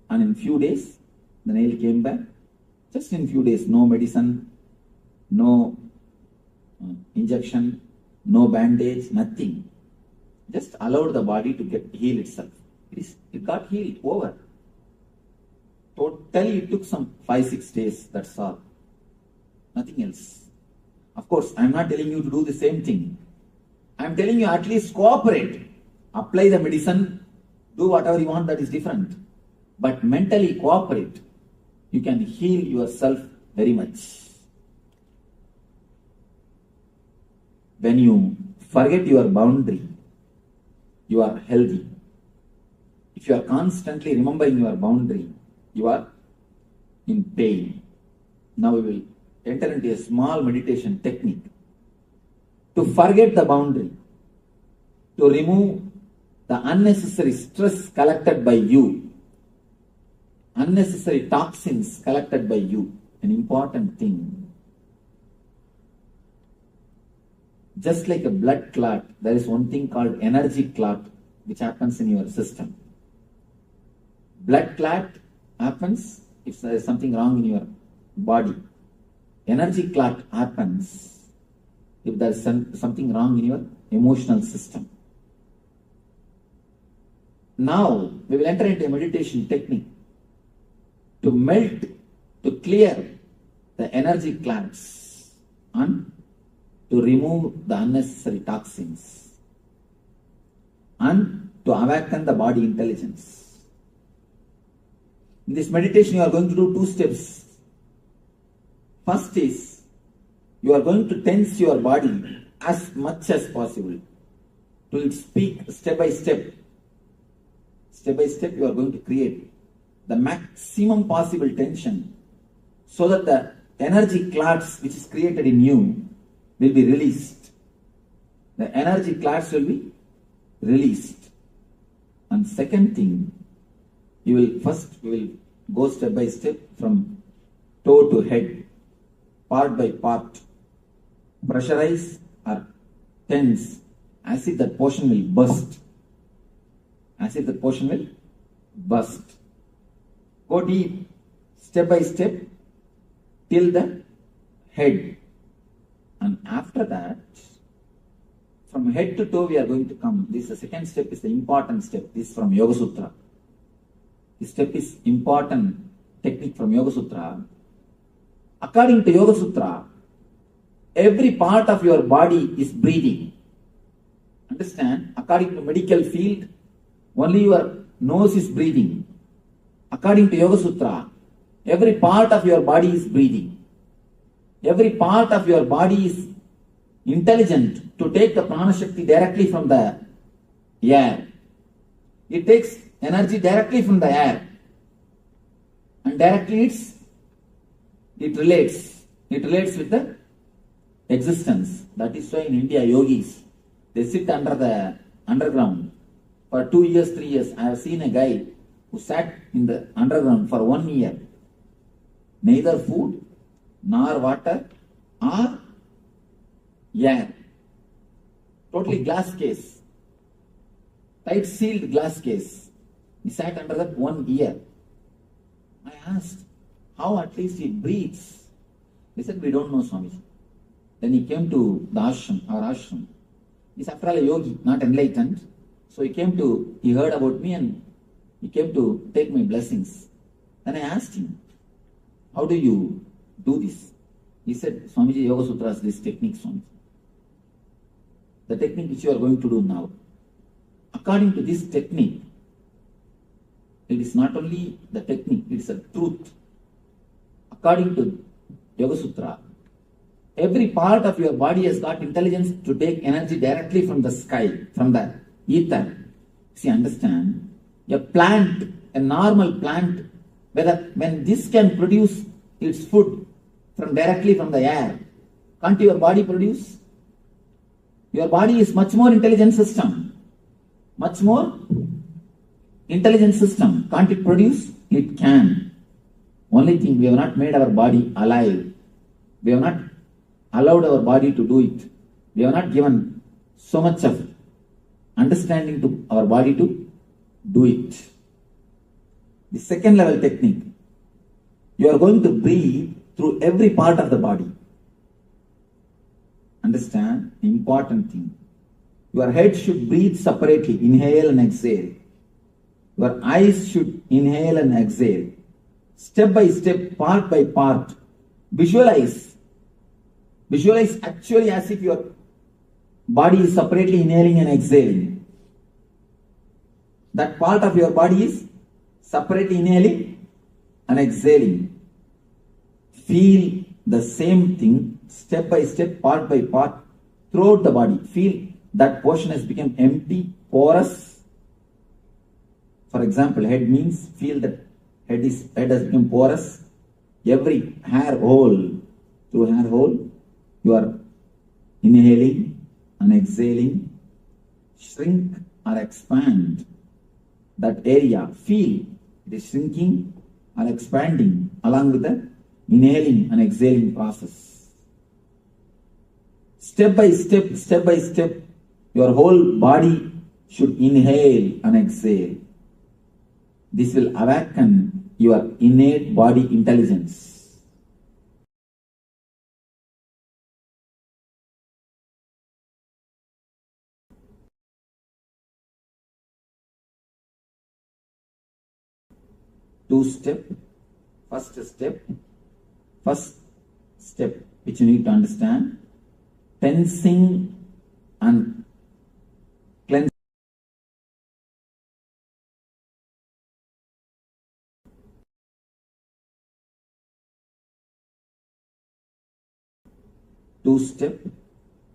And in few days, the nail came back. Just in few days, no medicine, no injection, no bandage, nothing. Just allowed the body to heal itself. It got healed, over. Totally it took some 5-6 days, that's all. Nothing else. Of course, I am not telling you to do the same thing. I am telling you at least cooperate. Apply the medicine, do whatever you want, that is different. But mentally cooperate. You can heal yourself very much. When you forget your boundary, you are healthy. If you are constantly remembering your boundary, you are in pain. Now we will enter into a small meditation technique to forget the boundary, to remove the unnecessary stress collected by you, unnecessary toxins collected by you, an important thing. Just like a blood clot, there is one thing called energy clot which happens in your system. Blood clot happens if there is something wrong in your body. Energy clot happens if there is something wrong in your emotional system. Now we will enter into a meditation technique to melt, to clear the energy clouds and to remove the unnecessary toxins and to awaken the body intelligence. In this meditation, you are going to do 2 steps. First is, you are going to tense your body as much as possible to its peak, step by step. Step by step, you are going to create the maximum possible tension so that the energy clouds which is created in you will be released. The energy clouds will be released. And second thing, we will go step by step from toe to head, part by part. Pressurize or tense as if that portion will burst. As if the portion will burst. Go deep, step by step, till the head. And after that, from head to toe we are going to come. This is the second step, is the important step. This is from Yoga Sutra. This step is important technique from Yoga Sutra. According to Yoga Sutra, every part of your body is breathing. Understand? According to medical field, only your nose is breathing. According to Yoga Sutra, every part of your body is breathing. Every part of your body is intelligent to take the prana shakti directly from the air. It takes energy directly from the air. And directly it relates. It relates with the existence. That is why in India, yogis, they sit under the underground for 2 years, 3 years. I have seen a guy who sat in the underground for 1 year. Neither food, nor water, or air. Totally glass case. Tight sealed glass case. He sat under that 1 year. I asked, how at least he breathes? He said, we don't know, Swamiji. Then he came to the ashram, our ashram. He's after all a yogi, not enlightened. So he heard about me and he came to take my blessings. Then I asked him, how do you do this? He said, Swamiji, Yoga Sutra is this technique, Swamiji. The technique which you are going to do now. According to this technique, it is not only the technique, it is a truth. According to Yoga Sutra, every part of your body has got intelligence to take energy directly from the sky, from the ether. See, understand? A plant, a normal plant, when this can produce its food directly from the air, can't your body produce? Your body is much more intelligent system. Much more intelligent system. Can't it produce? It can. Only thing, we have not made our body alive. We have not allowed our body to do it. We have not given so much of understanding to our body to do it. The second level technique, you are going to breathe through every part of the body. Understand? Important thing. Your head should breathe separately, inhale and exhale. Your eyes should inhale and exhale. Step by step, part by part. Visualize. Visualize actually as if your body is separately inhaling and exhaling. That part of your body is separately inhaling and exhaling. Feel the same thing, step by step, part by part, throughout the body. Feel that portion has become empty, porous. For example, head means feel that head has become porous. Every hair hole, through hair hole, you are inhaling and exhaling. Shrink or expand that area. Feel it is shrinking or expanding along with the inhaling and exhaling process. Step by step, your whole body should inhale and exhale. This will awaken your innate body intelligence. two-step, first step which you need to understand, tensing and cleansing. Two-step,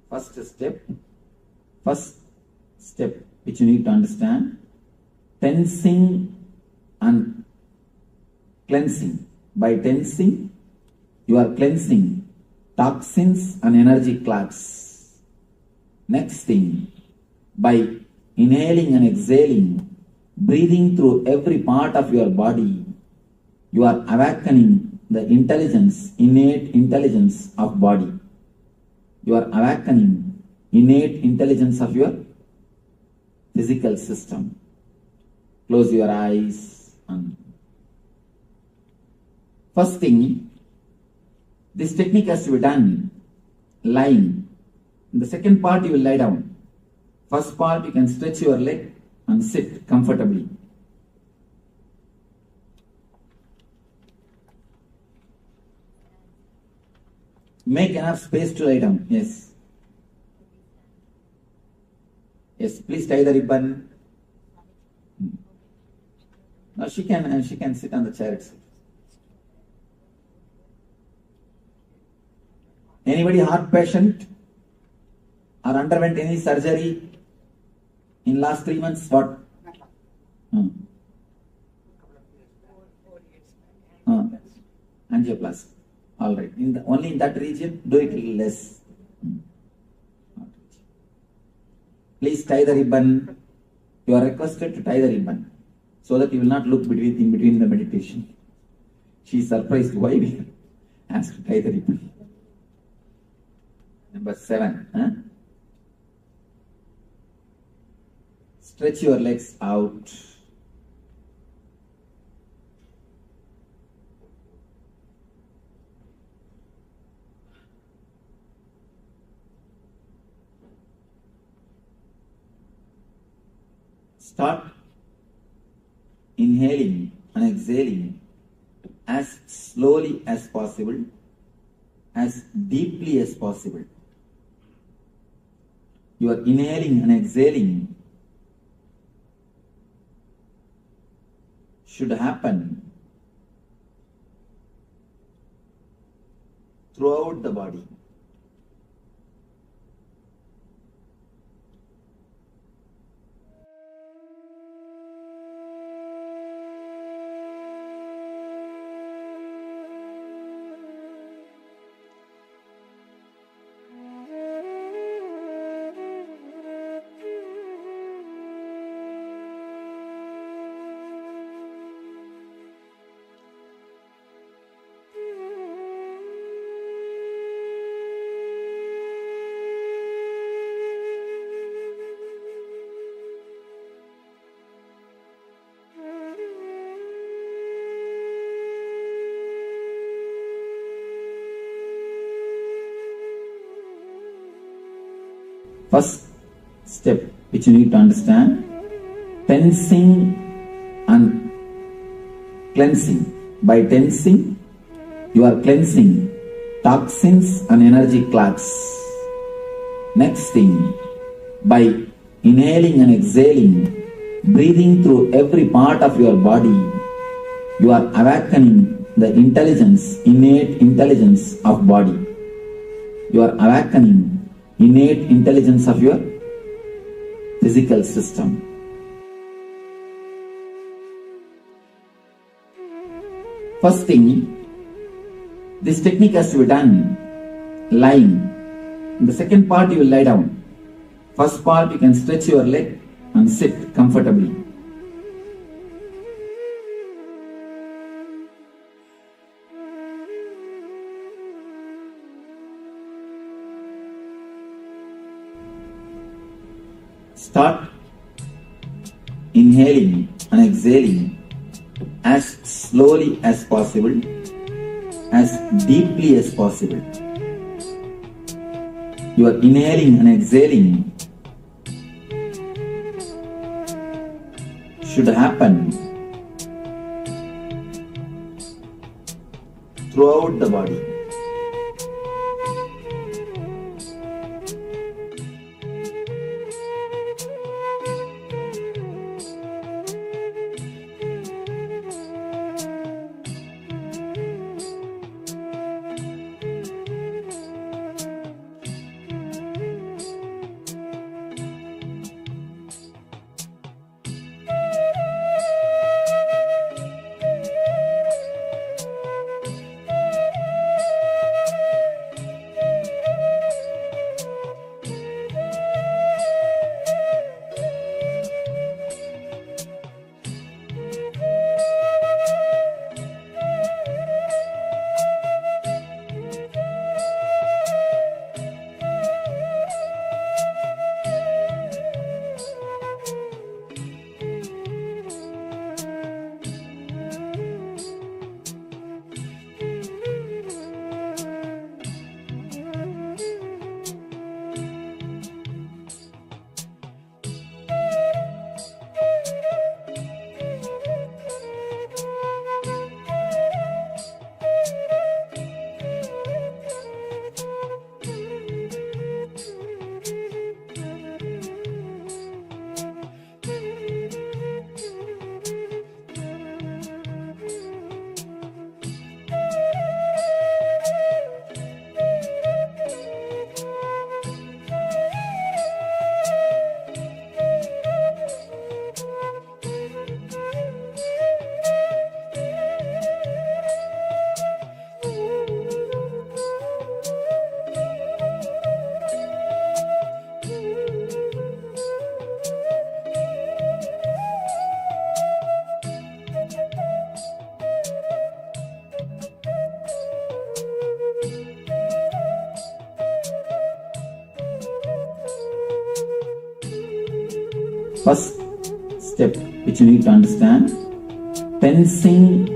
first step which you need to understand, tensing and cleansing. By tensing, you are cleansing toxins and energy clogs. Next thing, by inhaling and exhaling, breathing through every part of your body, you are awakening the intelligence, innate intelligence of body. You are awakening innate intelligence of your physical system. Close your eyes. First thing, this technique has to be done lying. In the second part, you will lie down. First part, you can stretch your leg and sit comfortably. Make enough space to lie down. Yes. Yes, please tie the ribbon. Now she can sit on the chair itself. Anybody heart patient or underwent any surgery in last 3 months? What? Angioplasty. All right. Only in that region, do it a little less. Please tie the ribbon. You are requested to tie the ribbon so that you will not look in between the meditation. She is surprised why we asked to tie the ribbon. Number 7. Stretch your legs out. Start inhaling and exhaling as slowly as possible, as deeply as possible. You are inhaling and exhaling should happen throughout the body. First step which you need to understand, tensing and cleansing. By tensing, you are cleansing toxins and energy clogs. Next thing, by inhaling and exhaling, breathing through every part of your body, you are awakening the intelligence, innate intelligence of body. You are awakening innate intelligence of your physical system. First thing, this technique has to be done lying. In the second part, you will lie down. First part, you can stretch your leg and sit comfortably. Start inhaling and exhaling as slowly as possible, as deeply as possible. You are inhaling and exhaling should happen throughout the body. First step which you need to understand, tensing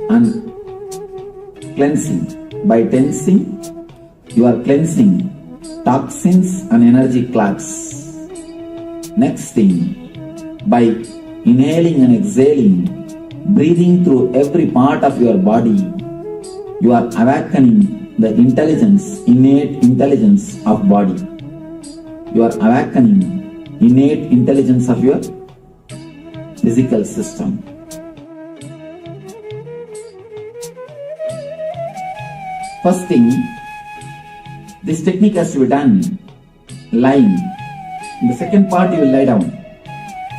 and cleansing. By tensing, you are cleansing toxins and energy clots. Next thing, by inhaling and exhaling, breathing through every part of your body, you are awakening the intelligence, innate intelligence of body. You are awakening innate intelligence of your physical system. First thing, this technique has to be done lying. In the second part, you will lie down.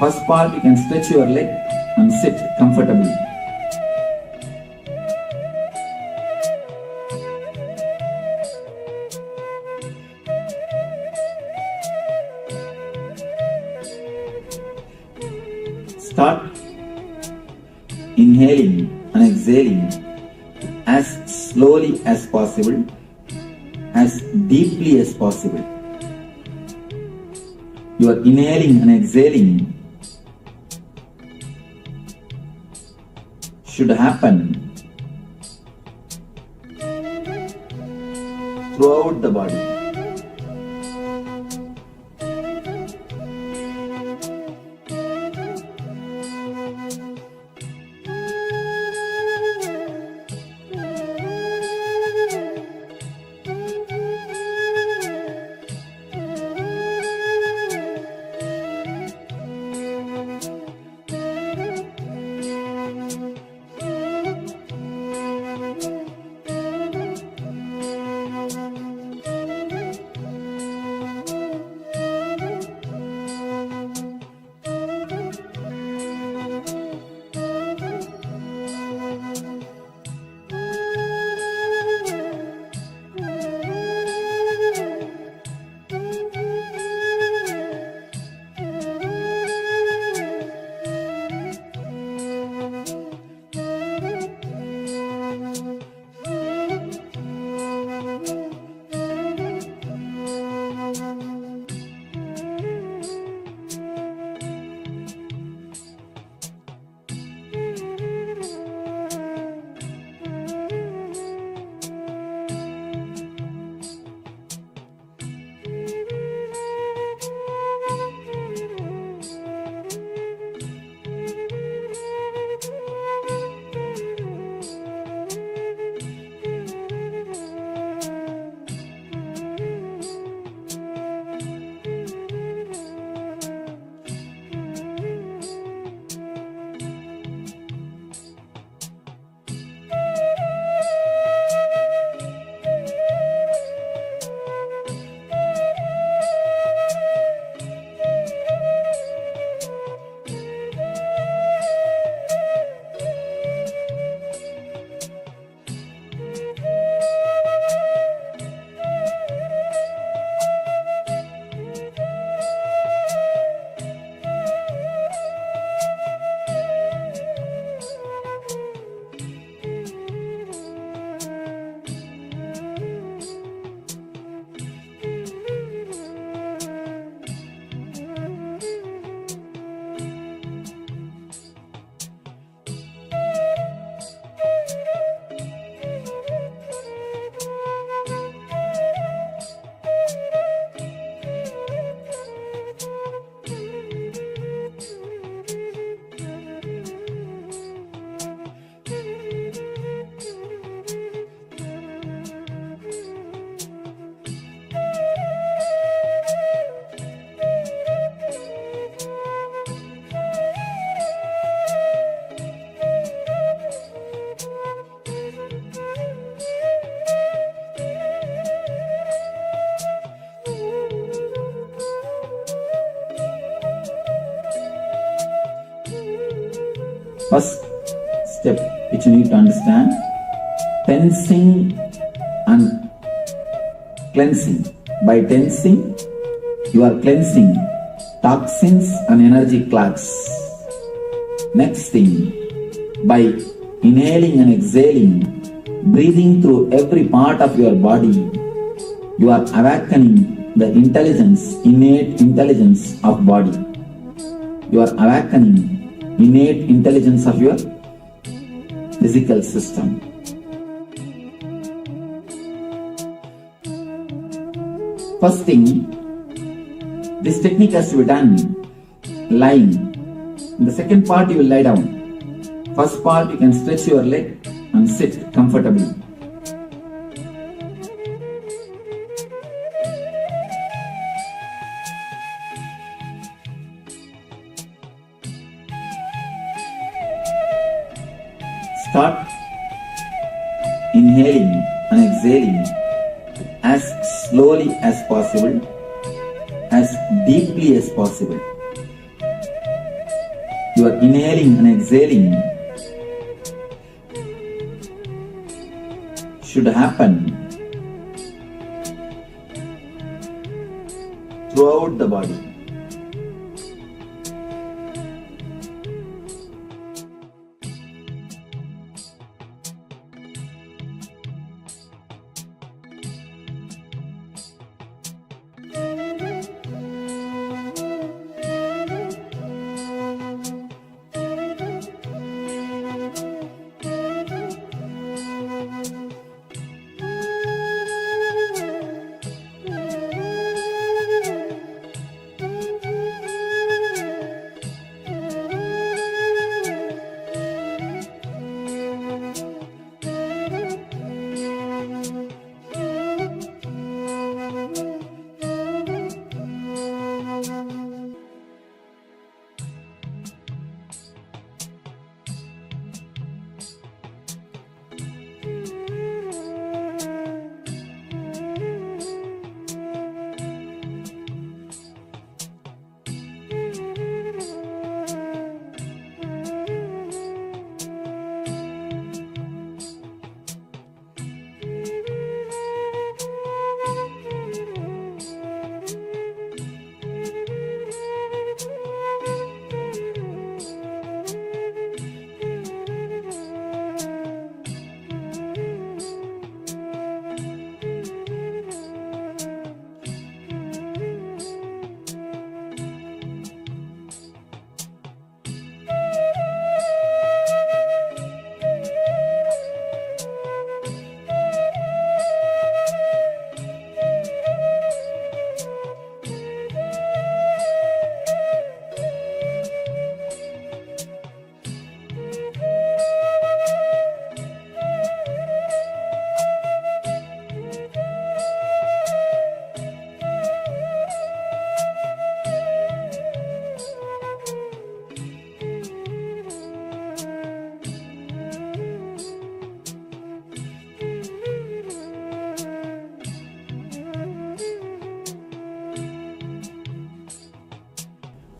First part, you can stretch your leg and sit comfortably. Start inhaling and exhaling as slowly as possible, as deeply as possible. Your inhaling and exhaling should happen throughout the body. First step which you need to understand, tensing and cleansing. By tensing, you are cleansing toxins and energy clogs. Next thing, by inhaling and exhaling, breathing through every part of your body, you are awakening the intelligence, innate intelligence of body. You are awakening innate intelligence of your physical system. First thing, this technique has to be done lying. In the second part, you will lie down. First part, you can stretch your leg and sit comfortably. Start inhaling and exhaling as slowly as possible, as deeply as possible. You are inhaling and exhaling should happen throughout the body.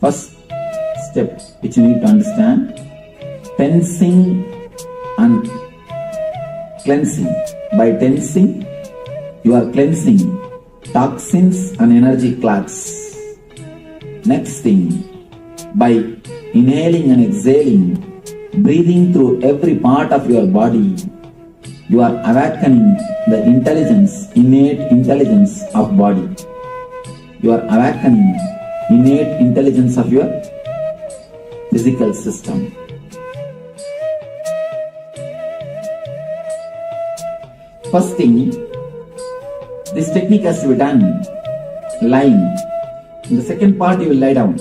First step which you need to understand, tensing and cleansing. By tensing, you are cleansing toxins and energy clogs. Next thing, by inhaling and exhaling, breathing through every part of your body, you are awakening the intelligence, innate intelligence of body. You are awakening innate intelligence of your physical system. First thing, this technique has to be done lying. In the second part, you will lie down.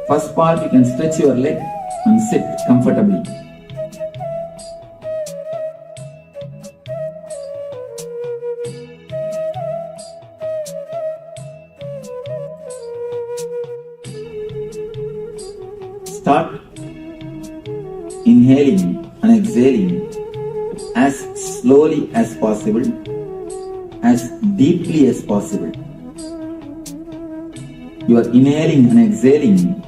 First part, you can stretch your leg and sit comfortably. Start inhaling and exhaling as slowly as possible, as deeply as possible. You are inhaling and exhaling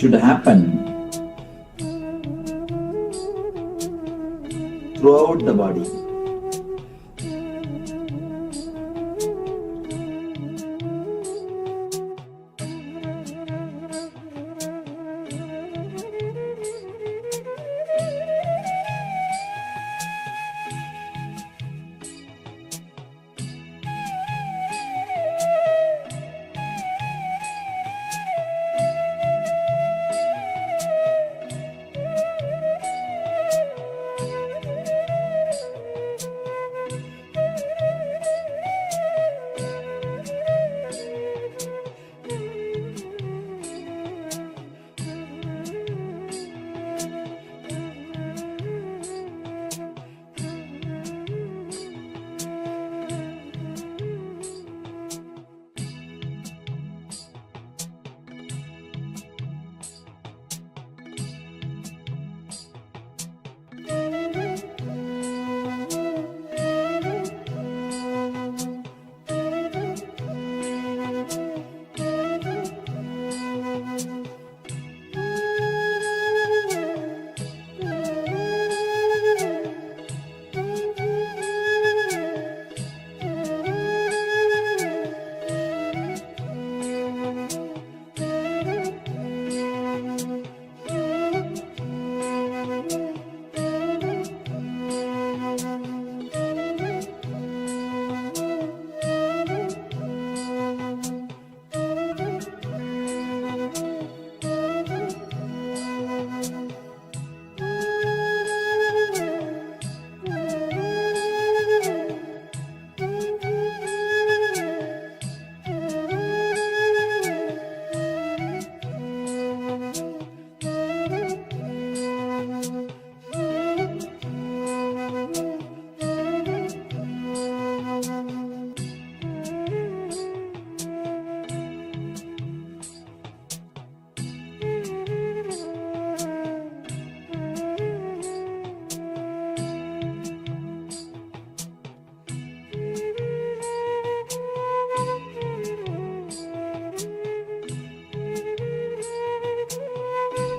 should happen throughout the body.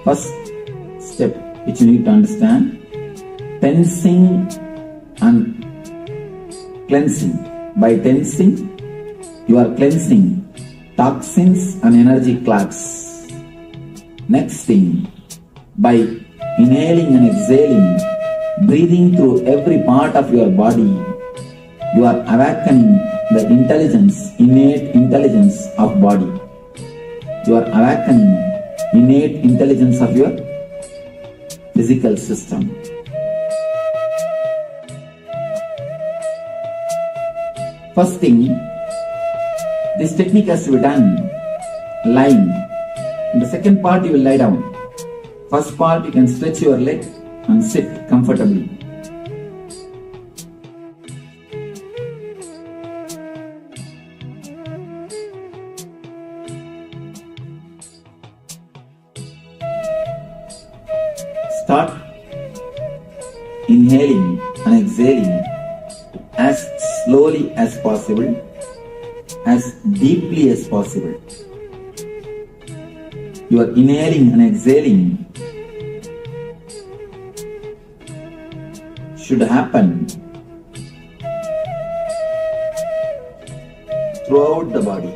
First step which you need to understand, tensing and cleansing. By tensing, you are cleansing toxins and energy clogs. Next thing, by inhaling and exhaling, breathing through every part of your body, you are awakening the intelligence, innate intelligence of body. You are awakening innate intelligence of your physical system. First thing, this technique has to be done lying. In the second part, you will lie down. First part, you can stretch your leg and sit comfortably. Start inhaling and exhaling as slowly as possible, as deeply as possible. You are inhaling and exhaling should happen throughout the body.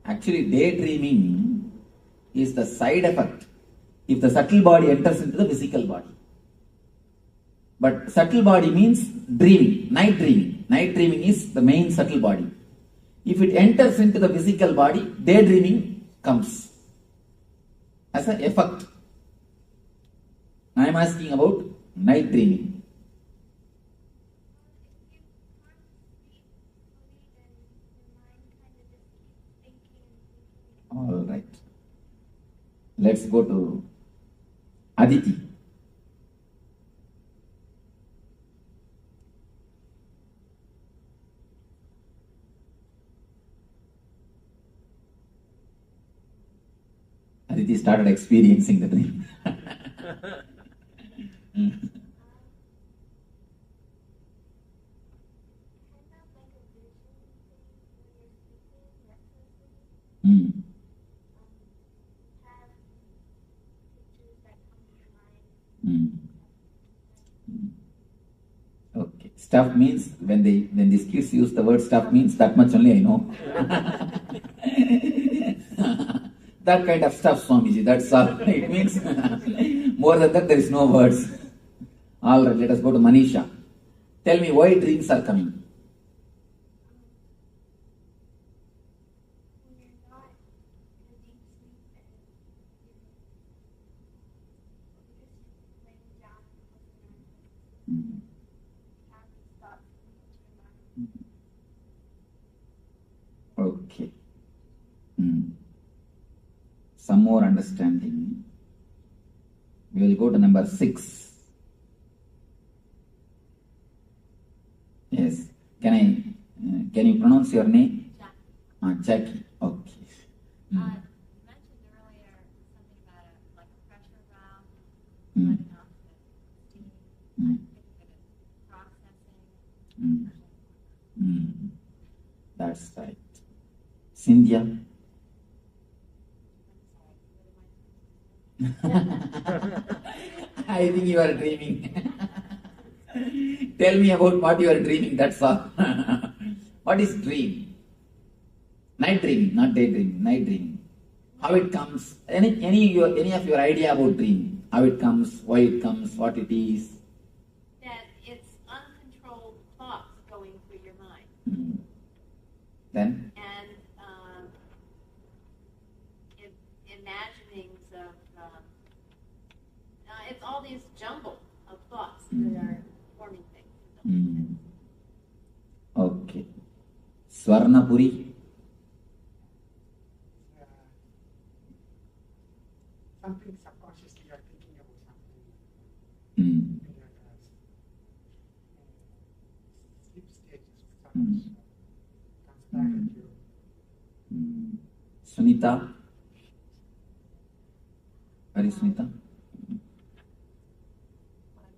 Actually, daydreaming is the side effect if the subtle body enters into the physical body. But subtle body means dreaming, night dreaming. Night dreaming is the main subtle body. If it enters into the physical body, daydreaming comes as an effect. I am asking about night dreaming. All right. Let's go to Aditi. Aditi started experiencing the dream. Okay. Stuff means when these kids use the word stuff means that much only I know. That kind of stuff, Swamiji, that's all. It means more than that there is no words. All right, let us go to Manisha. Tell me why dreams are coming. Okay. Some more understanding. We will go to number 6. Yes. Can you pronounce your name? Jackie. Okay. You mentioned earlier something about like a pressure valve, letting off the steam. I think that it's processing. That's right. Cynthia? I think you are dreaming. Tell me about what you are dreaming, that's all. What is dream? Night dreaming, not daydreaming, night dreaming. How it comes? Any of your idea about dream? How it comes, why it comes, what it is? That it's uncontrolled thoughts going through your mind. Then? And imaginings of, it's all these jumble of thoughts that are forming things. Okay. Swarnapuri? Something subconsciously you are thinking about something. Sleep stages comes back at you. Sunita? Where is Sunita?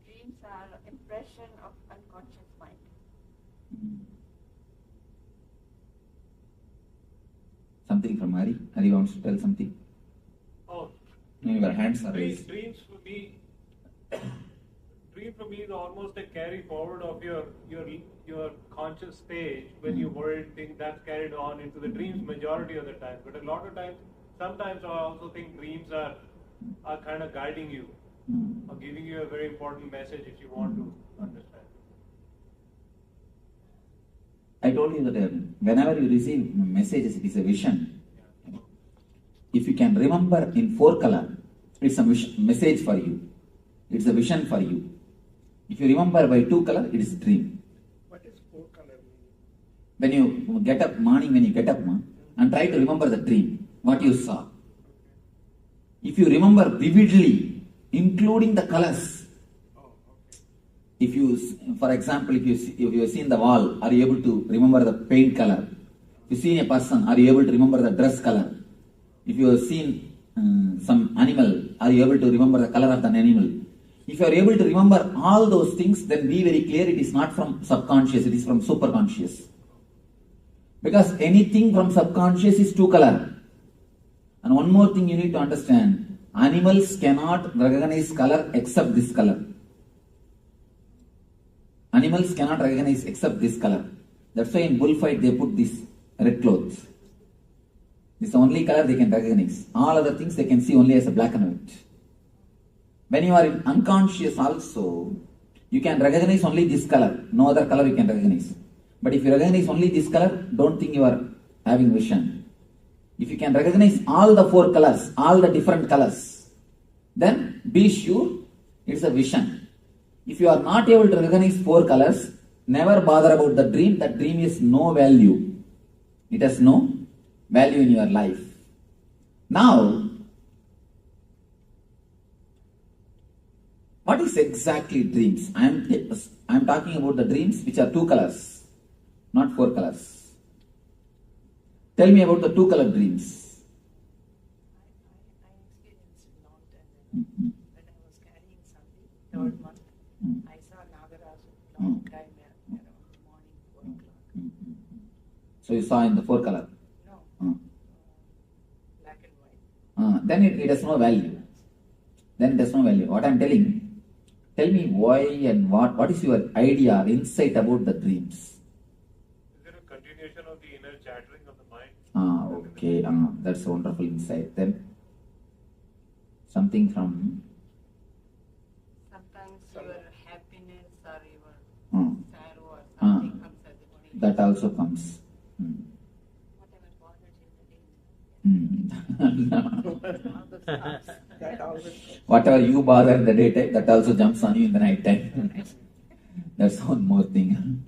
Dreams are impression of unconscious mind. Something from Hari? Hari wants to tell something? Oh. Your hands are raised. Dream for me is almost a carry forward of your conscious stage when you worried, think that's carried on into the dreams majority of the time. But a lot of times, sometimes I also think dreams are kind of guiding you or giving you a very important message if you want to understand. I told you that whenever you receive messages, it is a vision. If you can remember in 4 color, it's a message for you. It's a vision for you. If you remember by 2 color, it is a dream. What is 4 color meaning? When you get up, morning when you get up, and try to remember the dream, what you saw. If you remember vividly, including the colors, if you, for example, if you have seen the wall, are you able to remember the paint color? If you see a person, are you able to remember the dress color? If you have seen some animal, are you able to remember the color of the animal? If you are able to remember all those things, then be very clear it is not from subconscious, it is from superconscious. Because anything from subconscious is 2 color. And one more thing you need to understand, animals cannot recognize color except this color. Animals cannot recognize except this color. That's why in bullfight they put these red clothes. This is the only color they can recognize. All other things they can see only as a black and white. When you are in unconscious also, you can recognize only this color. No other color you can recognize. But if you recognize only this color, don't think you are having vision. If you can recognize all the 4 colors, all the different colors, then be sure it's a vision. If you are not able to recognize 4 colors, never bother about the dream. That dream is no value. It has no value in your life. Now, what is exactly dreams? I am talking about the dreams which are 2 colors, not 4 colors. Tell me about the 2 color dreams. I experienced a long time ago. When I was carrying something, 3rd month, I saw Nagaraju long time around the morning, 4 o'clock. So you saw in the 4 color? No. Black and white. Then it has no value. Then it has no value. What I am telling, tell me why and what is your idea, insight about the dreams? Is there a continuation of the inner chattering of the mind? Okay. That's a wonderful insight. Then something from... Sometimes your happiness or your sorrow or something comes as a dream. That also comes. Whatever bothers you in the day. Whatever you bother in the daytime, that also jumps on you in the night time. That's one more thing.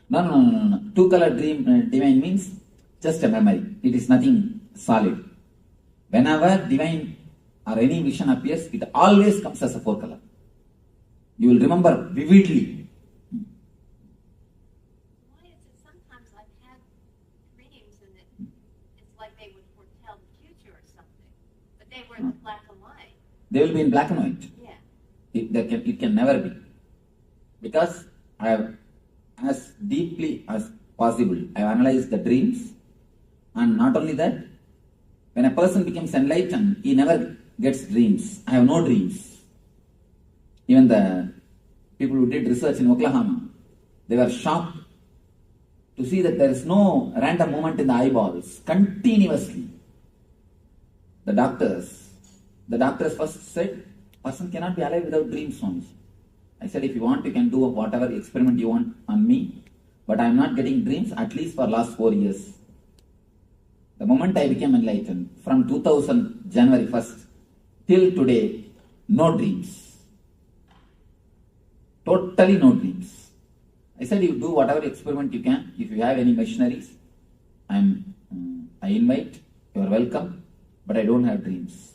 No. 2 color dream divine means just a memory. It is nothing solid. Whenever divine or any vision appears, it always comes as a 4 color. You will remember vividly. Why is it sometimes I've had dreams and it's like they would foretell the future or something, but they were in black and white. They will be in black and white. Yeah. It can never be. Because I have, as deeply as possible, I have analyzed the dreams, and not only that, when a person becomes enlightened, he never gets dreams. I have no dreams. Even the people who did research in Oklahoma, they were shocked to see that there is no random movement in the eyeballs continuously. The doctors first said, person cannot be alive without dreams only. I said, if you want, you can do whatever experiment you want on me, but I am not getting dreams at least for last 4 years. The moment I became enlightened, from 2000 January 1st till today, no dreams. Totally no dreams. I said, you do whatever experiment you can. If you have any machineries, I invite, you are welcome, but I don't have dreams.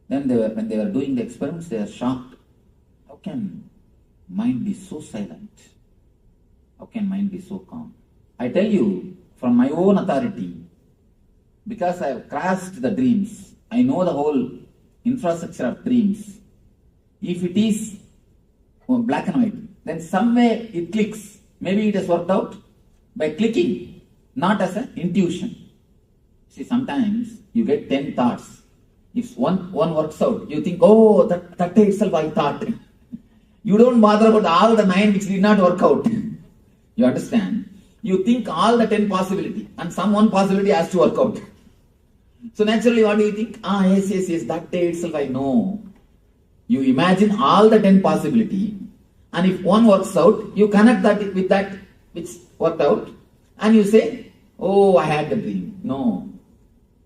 Then when they were doing the experiments, they were shocked. How can mind be so silent? How can mind be so calm? I tell you, from my own authority, because I have crashed the dreams, I know the whole infrastructure of dreams. If it is black and white, then somewhere it clicks. Maybe it has worked out by clicking, not as an intuition. See, sometimes you get 10 thoughts. If one works out, you think, oh, that day itself I thought. You don't bother about all the 9 which did not work out. You understand? You think all the 10 possibility, and some one possibility has to work out. So naturally, what do you think? Yes, that day itself I know. You imagine all the 10 possibility, and if one works out, you connect that with that which worked out, and you say, oh, I had the dream. No.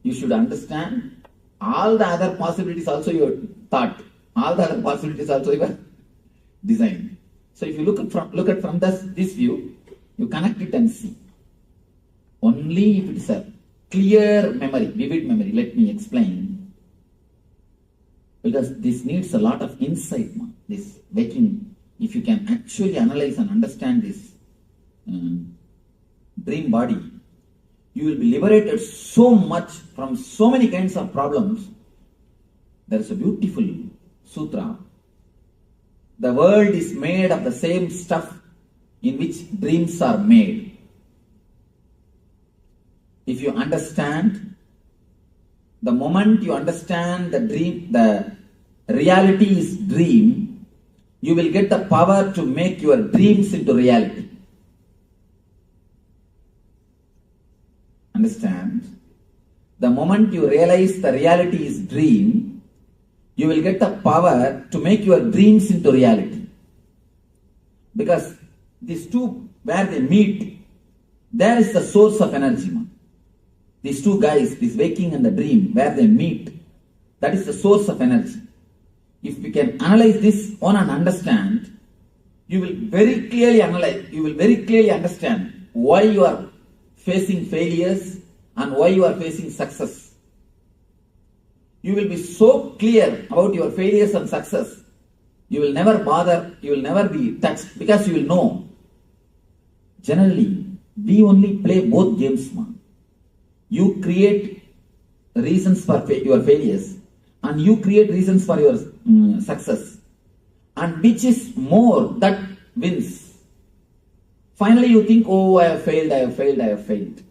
You should understand, all the other possibilities also your thought. All the other possibilities also your design. So if you look at from this view, you connect it and see. Only if it is a clear memory, vivid memory. Let me explain. Because this needs a lot of insight, this waking. If you can actually analyze and understand this dream body, you will be liberated so much from so many kinds of problems. There is a beautiful sutra. The world is made of the same stuff in which dreams are made. If you understand, the moment you understand the dream, the reality is dream, you will get the power to make your dreams into reality. Understand? The moment you realize the reality is dream, you will get the power to make your dreams into reality. Because these two, where they meet, there is the source of energy. These two guys, this waking and the dream, where they meet, that is the source of energy. If we can analyze this one and understand, you will very clearly understand why you are facing failures and why you are facing success. You will be so clear about your failures and success, you will never bother, you will never be touched, because you will know. Generally, we only play both games, man. You create reasons for your failures and you create reasons for your success. And which is more, that wins. Finally you think, oh, I have failed.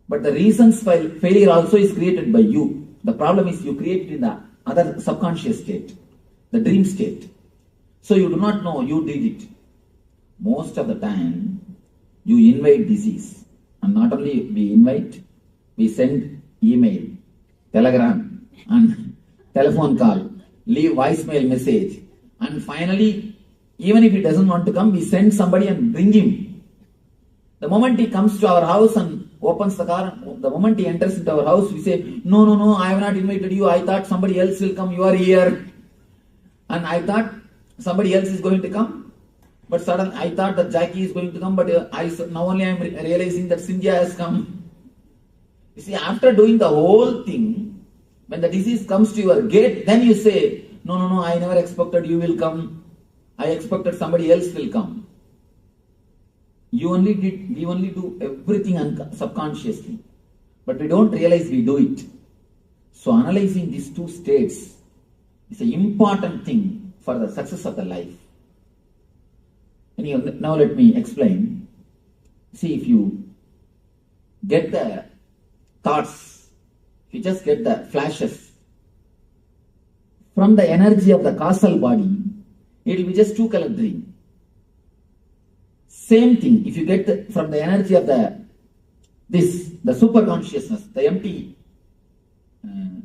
But the reasons for failure also is created by you. The problem is you create it in the other subconscious state, the dream state. So you do not know you did it. Most of the time, you invite disease. And not only we invite, we send email, telegram, and telephone call, leave voicemail message. And finally, even if he doesn't want to come, we send somebody and bring him. The moment he comes to our house and opens the car, the moment he enters into our house, we say, no, I have not invited you. I thought somebody else will come. You are here. And I thought somebody else is going to come. But suddenly I thought that Jackie is going to come. But now only I am realizing that Cynthia has come. You see, after doing the whole thing, when the disease comes to your gate, then you say, no, I never expected you will come. I expected somebody else will come. We only do everything subconsciously. But we don't realize we do it. So analyzing these two states is an important thing for the success of the life. Now let me explain. See, if you get the thoughts, if you just get the flashes from the energy of the causal body, it will be just two-color dream. Same thing, if you get from the energy of the super consciousness, the empty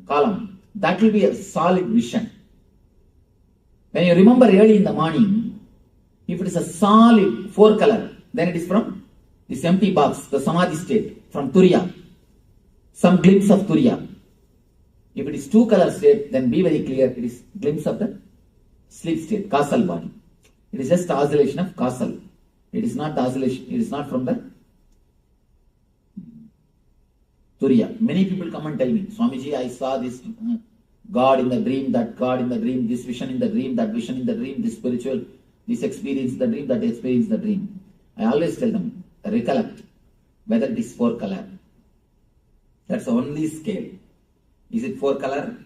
column, that will be a solid vision. When you remember early in the morning, if it is a solid 4-color, then it is from this empty box, the Samadhi state, from Turiya. Some glimpse of Turiya. If it is 2-color state, then be very clear, it is glimpse of the sleep state, causal body. It is just oscillation of causal. It is not the oscillation, it is not from the Turiya. Many people come and tell me, Swamiji, I saw this God in the dream, that God in the dream, this vision in the dream, that vision in the dream, this spiritual, this experience in the dream, that experience in the dream. I always tell them, recollect whether it is 4-color. That's the only scale. Is it 4-color?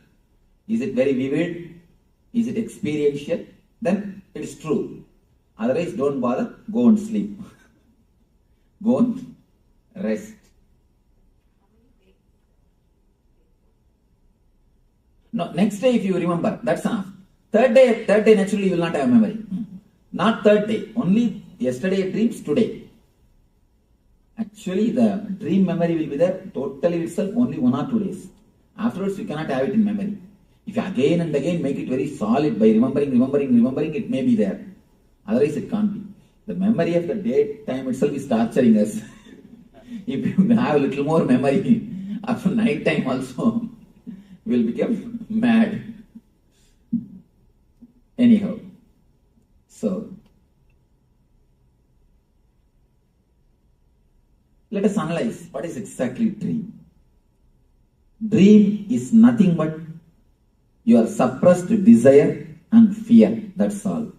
Is it very vivid? Is it experiential? Then it is true. Otherwise, don't bother. Go and sleep. Go and rest. No, next day if you remember, that's enough. Third day naturally you will not have memory. Not third day. Only yesterday dreams, today. Actually, the dream memory will be there totally itself only 1 or 2 days. Afterwards, you cannot have it in memory. If you again and again make it very solid by remembering, it may be there. Otherwise, it can't be. The memory of the daytime itself is torturing us. If you have a little more memory after night time also, you will become mad. Anyhow, so let us analyze what is exactly dream. Dream is nothing but your suppressed desire and fear. That's all.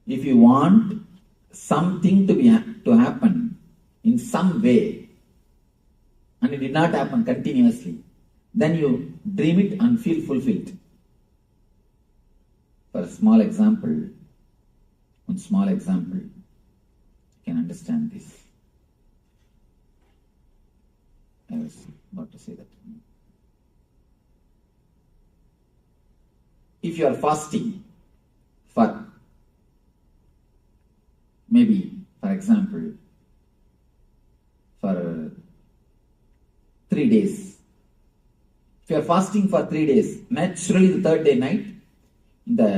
If you want something to happen in some way and it did not happen continuously, then you dream it and feel fulfilled. For a small example, you can understand this. I was about to say that. If you are fasting for maybe, for example, for 3 days. If you are fasting for 3 days, naturally the third day night, in the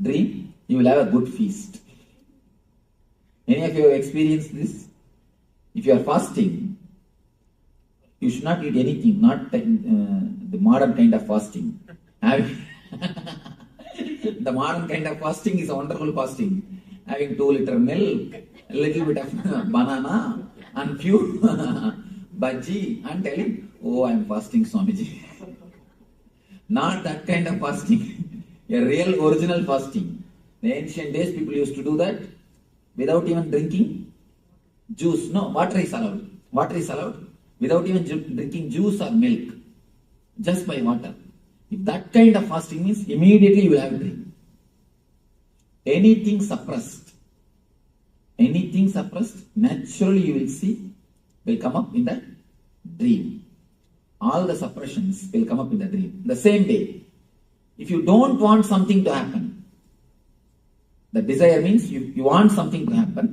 dream, you will have a good feast. Any of you have experienced this? If you are fasting, you should not eat anything, not the modern kind of fasting. The modern kind of fasting is a wonderful fasting. Having 2 liter milk, a little bit of banana, and few bhaji, and telling, oh, I am fasting, Swamiji. Not that kind of fasting. A real original fasting. The ancient days, people used to do that without even drinking juice. No, water is allowed. Water is allowed without even drinking juice or milk. Just by water. If that kind of fasting means, immediately you will have a dream. Anything suppressed, naturally you will see, will come up in the dream. All the suppressions will come up in the dream. The same way, if you don't want something to happen, the desire means you want something to happen.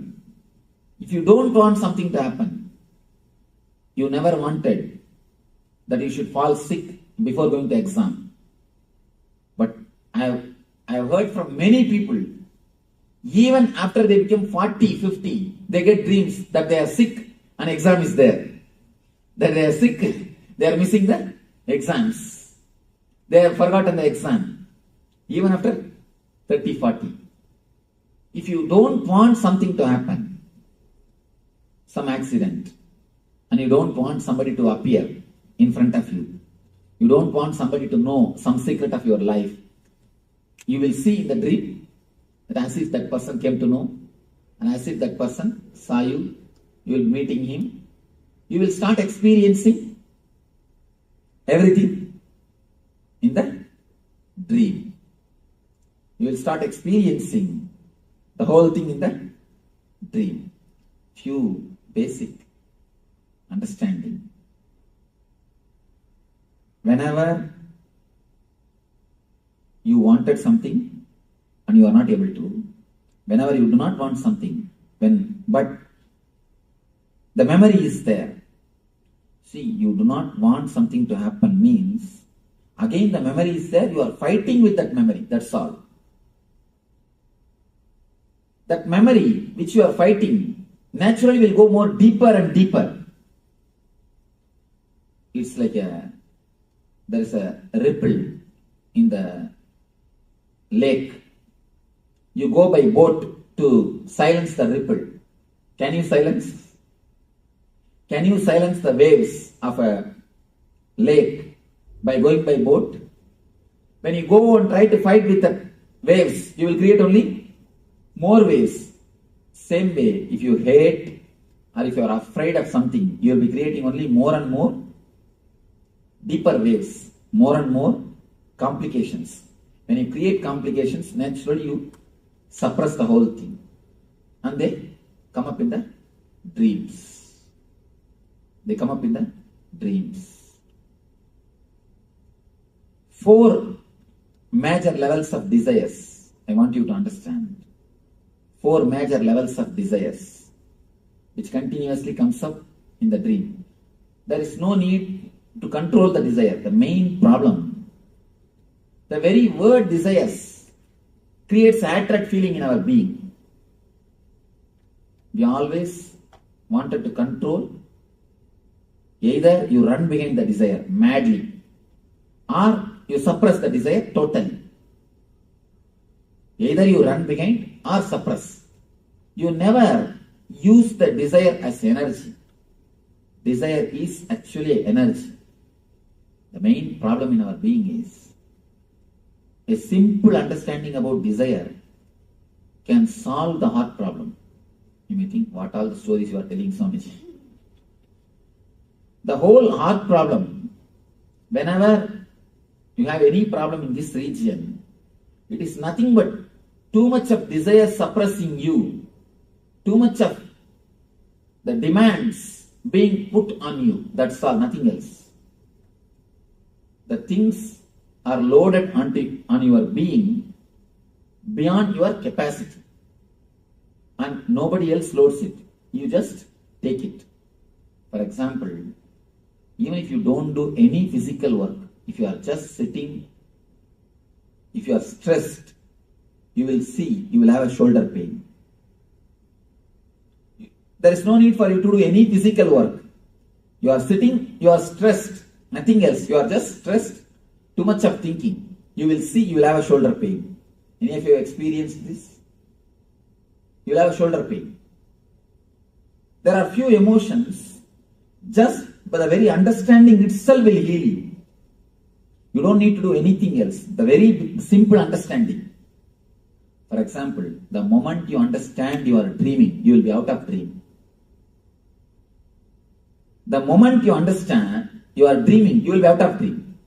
If you don't want something to happen, you never wanted that you should fall sick before going to exam. But I have heard from many people, even after they become 40, 50, they get dreams that they are sick and exam is there. That they are sick, they are missing the exams. They have forgotten the exam. Even after 30, 40. If you don't want something to happen, some accident, and you don't want somebody to appear in front of you, you don't want somebody to know some secret of your life, you will see in the dream that as if that person came to know, and as if that person saw you, you will be meeting him, you will start experiencing everything in the dream. You will start experiencing the whole thing in the dream. Few basic understanding. Whenever you wanted something and you are not able to, whenever you do not want something, but the memory is there. See, you do not want something to happen means, again the memory is there, you are fighting with that memory, that's all. That memory which you are fighting naturally will go more deeper and deeper. It's like there is a ripple in the lake. You go by boat to silence the ripple. Can you silence? Can you silence the waves of a lake by going by boat? When you go and try to fight with the waves, you will create only more waves. Same way, if you hate or if you are afraid of something, you will be creating only more and more deeper waves, more and more complications. When you create complications, naturally you suppress the whole thing. And they come up in the dreams. They come up in the dreams. 4 major levels of desires. I want you to understand. 4 major levels of desires, which continuously comes up in the dream. There is no need to control the desire. The main problem, the very word desires creates an attract feeling in our being. We always wanted to control. Either you run behind the desire madly, or you suppress the desire totally. Either you run behind or suppress. You never use the desire as energy. Desire is actually energy. The main problem in our being is a simple understanding about desire can solve the heart problem. You may think, what all the stories you are telling, Swamiji? The whole heart problem, whenever you have any problem in this region, it is nothing but too much of desire suppressing you, too much of the demands being put on you. That's all, nothing else. The things are loaded on your being beyond your capacity. And nobody else loads it. You just take it. For example, even if you don't do any physical work, if you are just sitting, if you are stressed, you will have a shoulder pain. There is no need for you to do any physical work. You are sitting, you are stressed, nothing else. You are just stressed, too much of thinking. You will have a shoulder pain. Any of you have experienced this? You will have a shoulder pain. There are few emotions, just by the very understanding itself will heal you. You don't need to do anything else. The very simple understanding. For example, the moment you understand you are dreaming, you will be out of dream. The moment you understand you are dreaming, you will be out of dream.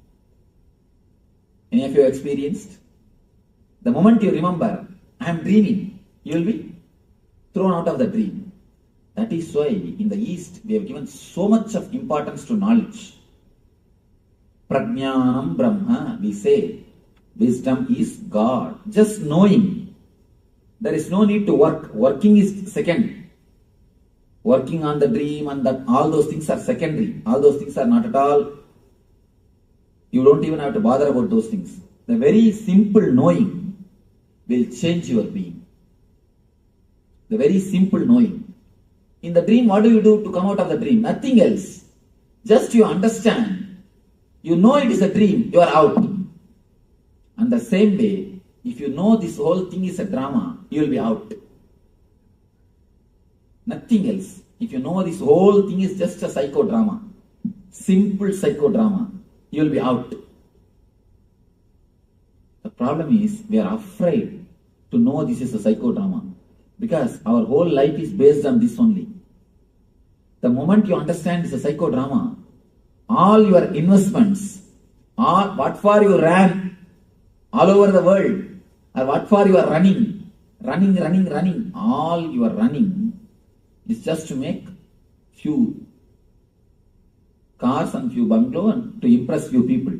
Any of you have experienced? The moment you remember, I am dreaming, you will be thrown out of the dream. That is why in the East we have given so much of importance to knowledge. Prajnanam Brahma, we say, wisdom is God. Just knowing. There is no need to work. Working is second. Working on the dream and that, all those things are secondary. All those things are not at all. You don't even have to bother about those things. The very simple knowing will change your being. The very simple knowing. In the dream, what do you do to come out of the dream? Nothing else. Just you understand. You know it is a dream, you are out. And the same way, if you know this whole thing is a drama, you will be out. Nothing else. If you know this whole thing is just a psychodrama, simple psychodrama, you will be out. The problem is, we are afraid to know this is a psychodrama because our whole life is based on this only. The moment you understand it's a psychodrama, all your investments, all what for you ran all over the world, or what for you are running, all you are running is just to make few cars and few bungalows and to impress few people.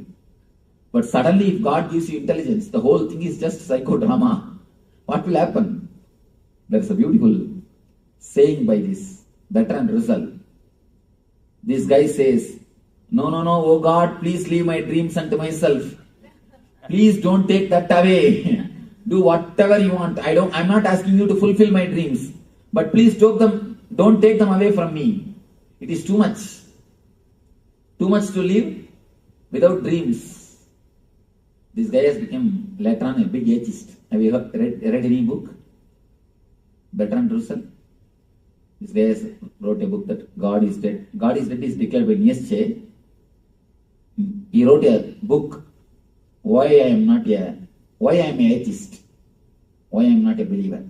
But suddenly if God gives you intelligence, the whole thing is just psychodrama. What will happen? There is a beautiful saying by this Bertrand Russell. This guy says, no, oh God, please leave my dreams unto myself. Please don't take that away. Do whatever you want. I'm not asking you to fulfill my dreams. But please don't take them away from me. It is too much. Too much to live without dreams. This guy has become later on a big atheist. Have you read any book? Bertrand Russell? This guy has wrote a book that God is dead. God is dead is declared by Nietzsche. He wrote a book, Why I am an atheist. Why I am not a believer.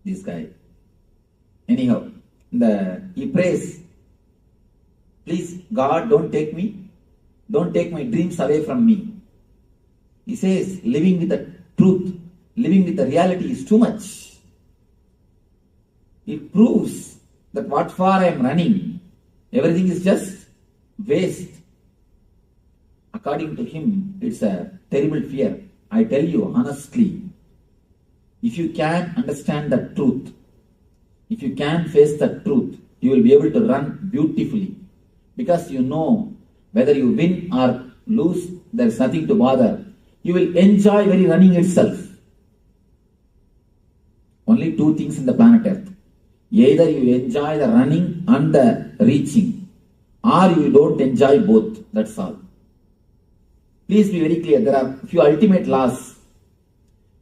This guy. Anyhow, he prays, please God, don't take my dreams away from me. He says, living with the truth, living with the reality is too much. It proves that what for I am running, everything is just waste. According to him, it's a terrible fear. I tell you honestly, if you can understand the truth, if you can face the truth, you will be able to run beautifully. Because you know whether you win or lose, there is nothing to bother. You will enjoy very running itself. Only two things in the planet Earth. Either you enjoy the running and the reaching, or you don't enjoy both. That's all. Please be very clear. There are few ultimate laws.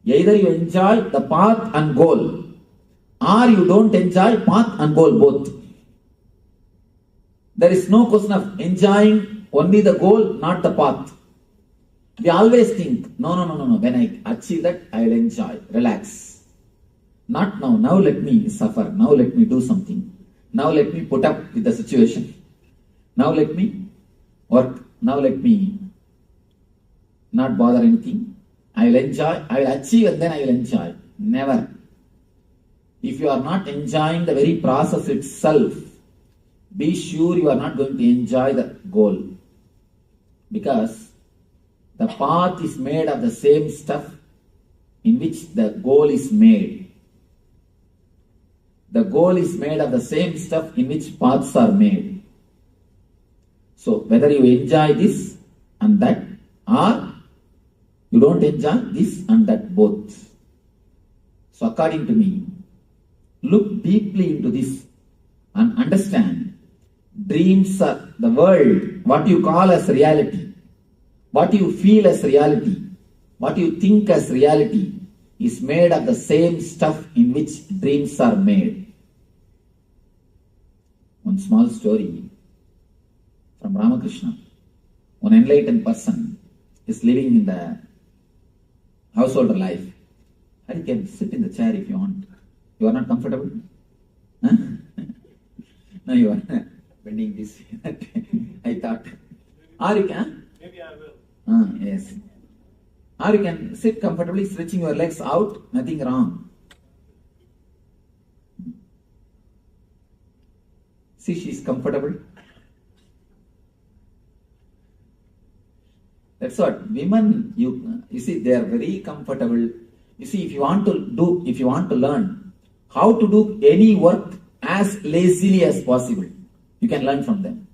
Either you enjoy the path and goal, or you don't enjoy path and goal both. There is no question of enjoying only the goal, not the path. We always think, no. When I achieve that, I will enjoy, relax. Not now. Now let me suffer. Now let me do something. Now let me put up with the situation. Now let me work. Now let me not bother anything. I will enjoy. I will achieve and then I will enjoy. Never. If you are not enjoying the very process itself, be sure you are not going to enjoy the goal. Because the path is made of the same stuff in which the goal is made. The goal is made of the same stuff in which paths are made. So whether you enjoy this and that, or you don't enjoy this and that both. So according to me, look deeply into this and understand dreams are the world, what you call as reality, what you feel as reality, what you think as reality is made of the same stuff in which dreams are made. One small story from Ramakrishna. One enlightened person is living in the householder life. You can sit in the chair if you want. You are not comfortable? Huh? No, you are bending this. I thought. Or you can? Maybe I will. Yes. Or you can sit comfortably, stretching your legs out, nothing wrong. See, she is comfortable. That's what women, you see, they are very comfortable. You see, if you want to learn how to do any work as lazily as possible, you can learn from them.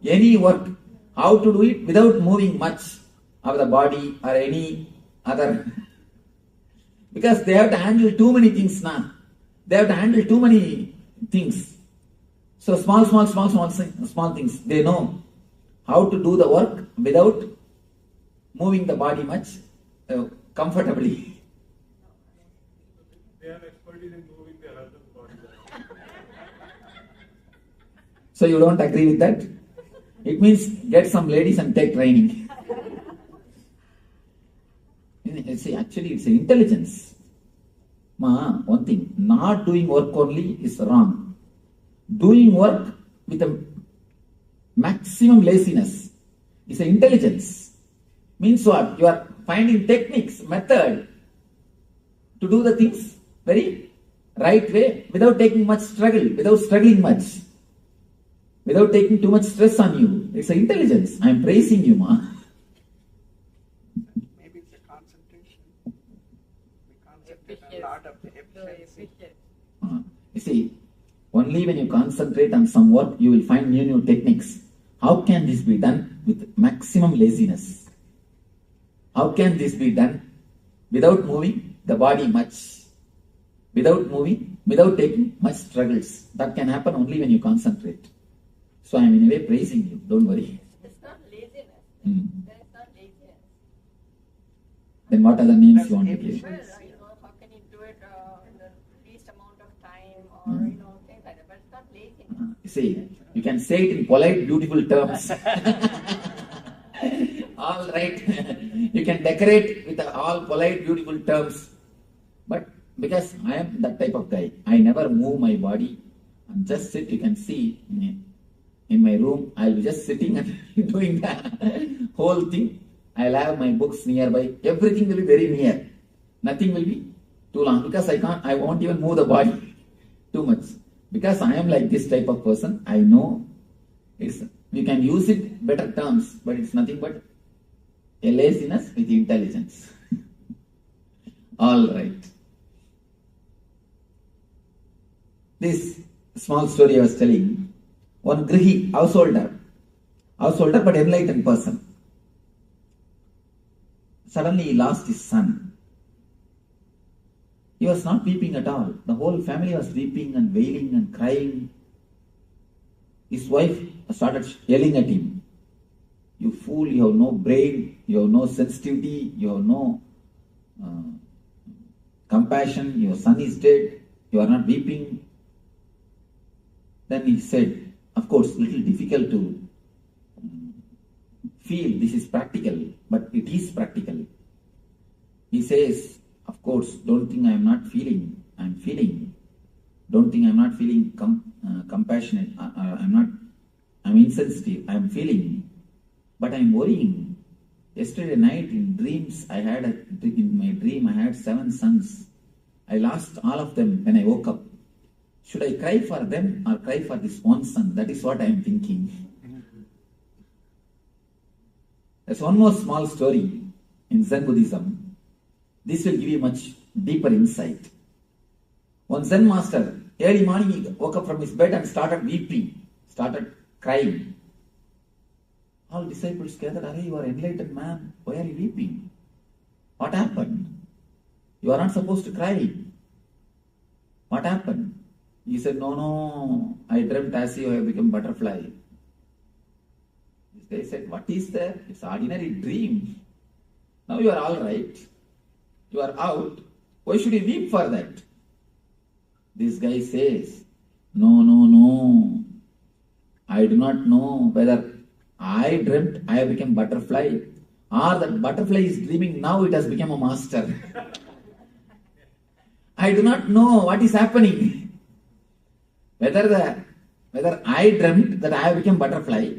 Any work, how to do it without moving much of the body or any other. Because they have to handle too many things now. They have to handle too many things. So small things. They know how to do the work without moving the body much comfortably. They have expertise in moving their husband's body. So you don't agree with that? It means get some ladies and take training. See, actually it's intelligence. One thing, not doing work only is wrong. Doing work with a maximum laziness is an intelligence. Means what? You are finding techniques, method to do the things very right way without taking much struggle, without struggling much, without taking too much stress on you. It's an intelligence. I am praising you, ma. Maybe it's a concentration. We concentrate a lot of the efficiency. You see, only when you concentrate on some work, you will find new techniques. How can this be done with maximum laziness? How can this be done without moving the body much? Without moving, without taking much struggles. That can happen only when you concentrate. So I am in a way praising you. Don't worry. It's not laziness. That is not laziness. Then what other names you want to give? Well, how can you do it in the least amount of time or things like that. But it's not laziness. You see, you can say it in polite, beautiful terms. All right. You can decorate with all polite, beautiful terms. But because I am that type of guy, I never move my body and just sit. You can see in my room, I'll be just sitting and doing the whole thing. I'll have my books nearby. Everything will be very near. Nothing will be too long because I won't even move the body too much. Because I am like this type of person, I know we can use it better terms, but it's nothing but a laziness with intelligence. All right. This small story I was telling, one grihi, householder but enlightened person. Suddenly he lost his son. He was not weeping at all. The whole family was weeping and wailing and crying. His wife started yelling at him. You fool, you have no brain, you have no sensitivity, you have no compassion, your son is dead, you are not weeping. Then he said, of course, little difficult to feel this is practical, but it is practical. He says, of course, don't think I am not feeling, I am feeling. Don't think I am not feeling compassionate, I'm insensitive, I am feeling, but I am worrying. Yesterday night in dreams, in my dream I had 7 sons. I lost all of them when I woke up. Should I cry for them or cry for this one son? That is what I am thinking. There's one more small story in Zen Buddhism. This will give you much deeper insight. One Zen master, early morning he woke up from his bed and started weeping, started crying. All disciples gathered, "Arey, you are enlightened man, why are you weeping? What happened? You are not supposed to cry. What happened?" He said, no, I dreamt as if I have become butterfly. This guy said, "What is there? It's ordinary dream. Now you are all right. You are out. Why should you weep for that?" This guy says, no. I do not know whether I dreamt I have become butterfly or that butterfly is dreaming now it has become a master. I do not know what is happening. Whether I dreamt that I have become butterfly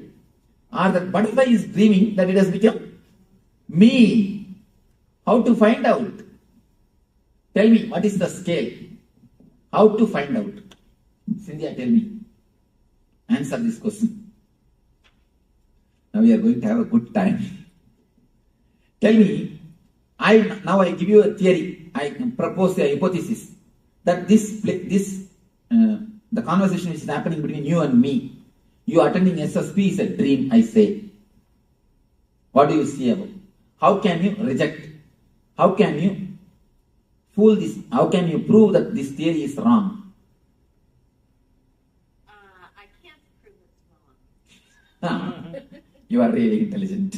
or that butterfly is dreaming that it has become me. How to find out? Tell me, what is the scale? How to find out? Cynthia, tell me. Answer this question. Now we are going to have a good time. Tell me, now I give you a theory. I propose a hypothesis that the conversation which is happening between you and me, you attending SSP is a dream, I say. What do you see about? How can you reject? How can you fool this? How can you prove that this theory is wrong? I can't prove it's wrong. You are really intelligent.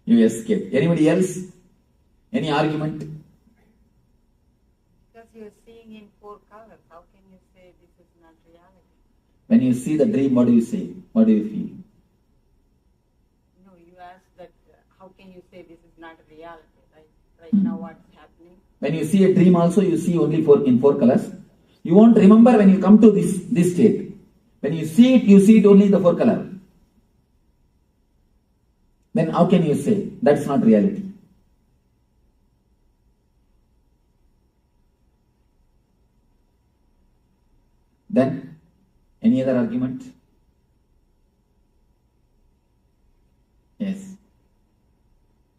You escape. Anybody else? Any argument? Because you're seeing in 4 colors, how can you say this is not reality? When you see the dream, what do you say? What do you feel? No, you asked that how can you say this is not reality, right? Right now what's happening? When you see a dream also, you see only in 4 colors. You won't remember when you come to this state. When you see it only in the 4 color. Then how can you say that's not reality? Then, any other argument? Yes.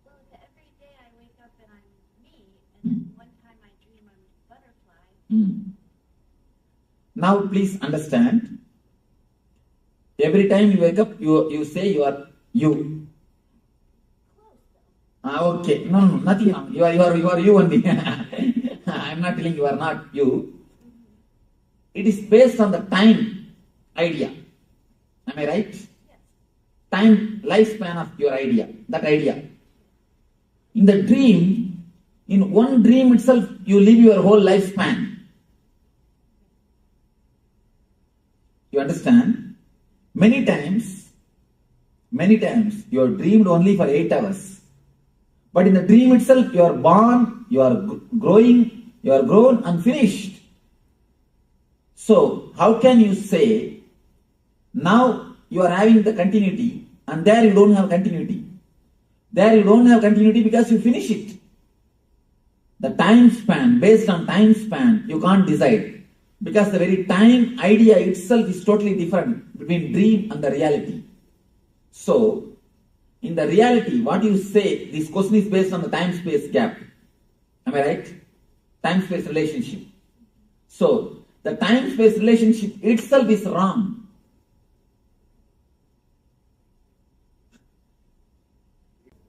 Well, every day I wake up and I'm me, and then one time I dream I'm a butterfly. Now please understand, every time you wake up, you say you are you. Okay, no, nothing wrong. You are you only. I am not telling you are not you. It is based on the time idea. Am I right? Yes. Time, lifespan of your idea, that idea. In the dream, in one dream itself, you live your whole lifespan. You understand? Many times, you are dreamed only for 8 hours. But in the dream itself, you are born, you are growing, you are grown and finished. So, how can you say, now you are having the continuity and there you don't have continuity? There you don't have continuity because you finish it. The time span, based on time span, you can't decide. Because the very time idea itself is totally different between dream and the reality. So, in the reality, what you say, this question is based on the time-space gap. Am I right? Time-space relationship. So, the time-space relationship itself is wrong.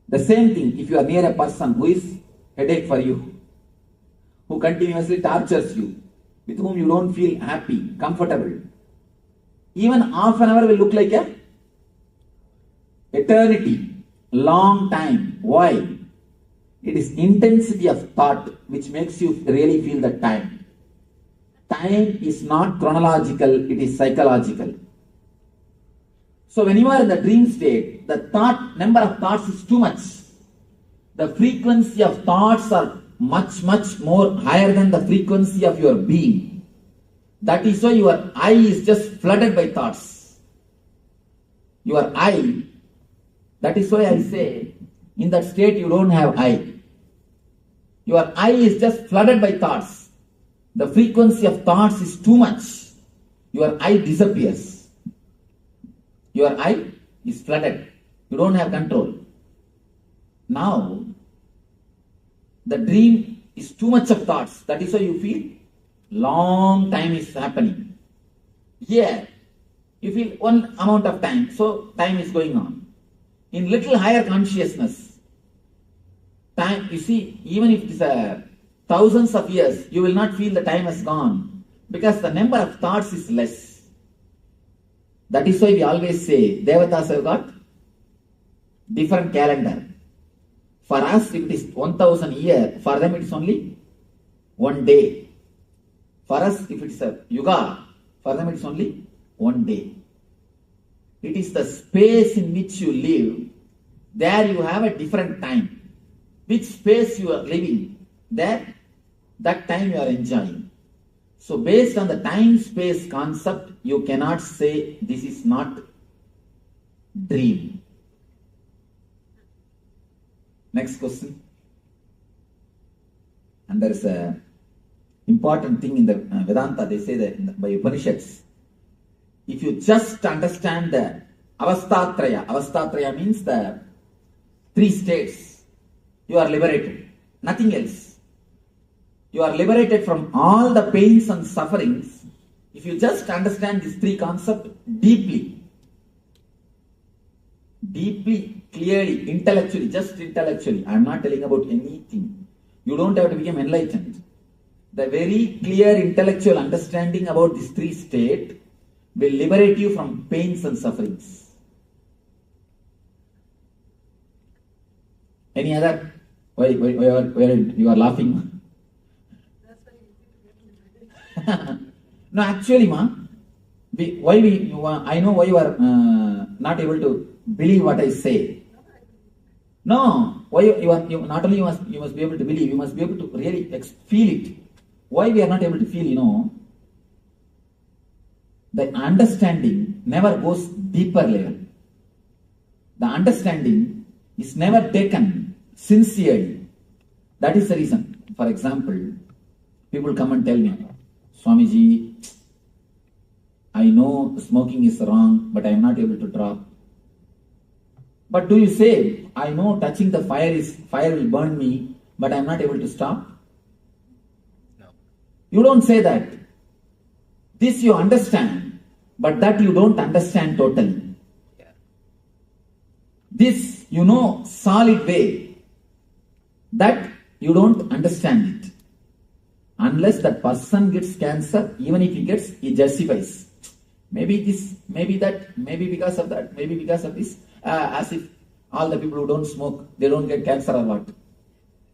The same thing, if you are near a person who is headache for you, who continuously tortures you, with whom you don't feel happy, comfortable, even half an hour will look like a eternity, long time. Why? It is intensity of thought which makes you really feel the time. Time is not chronological, it is psychological. So when you are in the dream state, the number of thoughts is too much. The frequency of thoughts are much more higher than the frequency of your being. That is why your eye is just flooded by thoughts. Your eye, that is why I say, in that state you don't have eye. Your eye is just flooded by thoughts. The frequency of thoughts is too much. Your eye disappears. Your eye is flooded. You don't have control. Now, the dream is too much of thoughts. That is why you feel long time is happening. Here, you feel one amount of time, so time is going on. In little higher consciousness, time, you see, even if it is thousands of years, you will not feel the time has gone because the number of thoughts is less. That is why we always say, Devatas have got different calendar. For us, if it is 1000 years, for them it is only one day. For us, if it is a yuga, for them it is only one day. It is the space in which you live. There you have a different time. Which space you are living, there, that time you are enjoying. So based on the time-space concept, you cannot say this is not dream. Next question. And there is a important thing in the Vedanta, they say that by Upanishads, if you just understand the avastatraya means the three states, you are liberated, nothing else. You are liberated from all the pains and sufferings if you just understand these three concepts deeply, clearly, intellectually, just intellectually. I am not telling about anything. You don't have to become enlightened. The very clear intellectual understanding about these three states will liberate you from pains and sufferings. Any other? Why you are laughing? No, actually, I know why you are not able to believe what I say. No, why you not only you must be able to believe, you must be able to really feel it. Why we are not able to feel, the understanding never goes deeper level. The understanding is never taken sincerely. That is the reason. For example, people come and tell me, Swamiji, I know smoking is wrong, but I am not able to drop. But do you say, I know touching the fire will burn me, but I am not able to stop? No. You don't say that. This you understand, but that you don't understand totally. Yeah. This you know solid way, that you don't understand it. Unless that person gets cancer, even if he gets, he justifies. Maybe this, maybe that, maybe because of that, maybe because of this, as if all the people who don't smoke, they don't get cancer or what.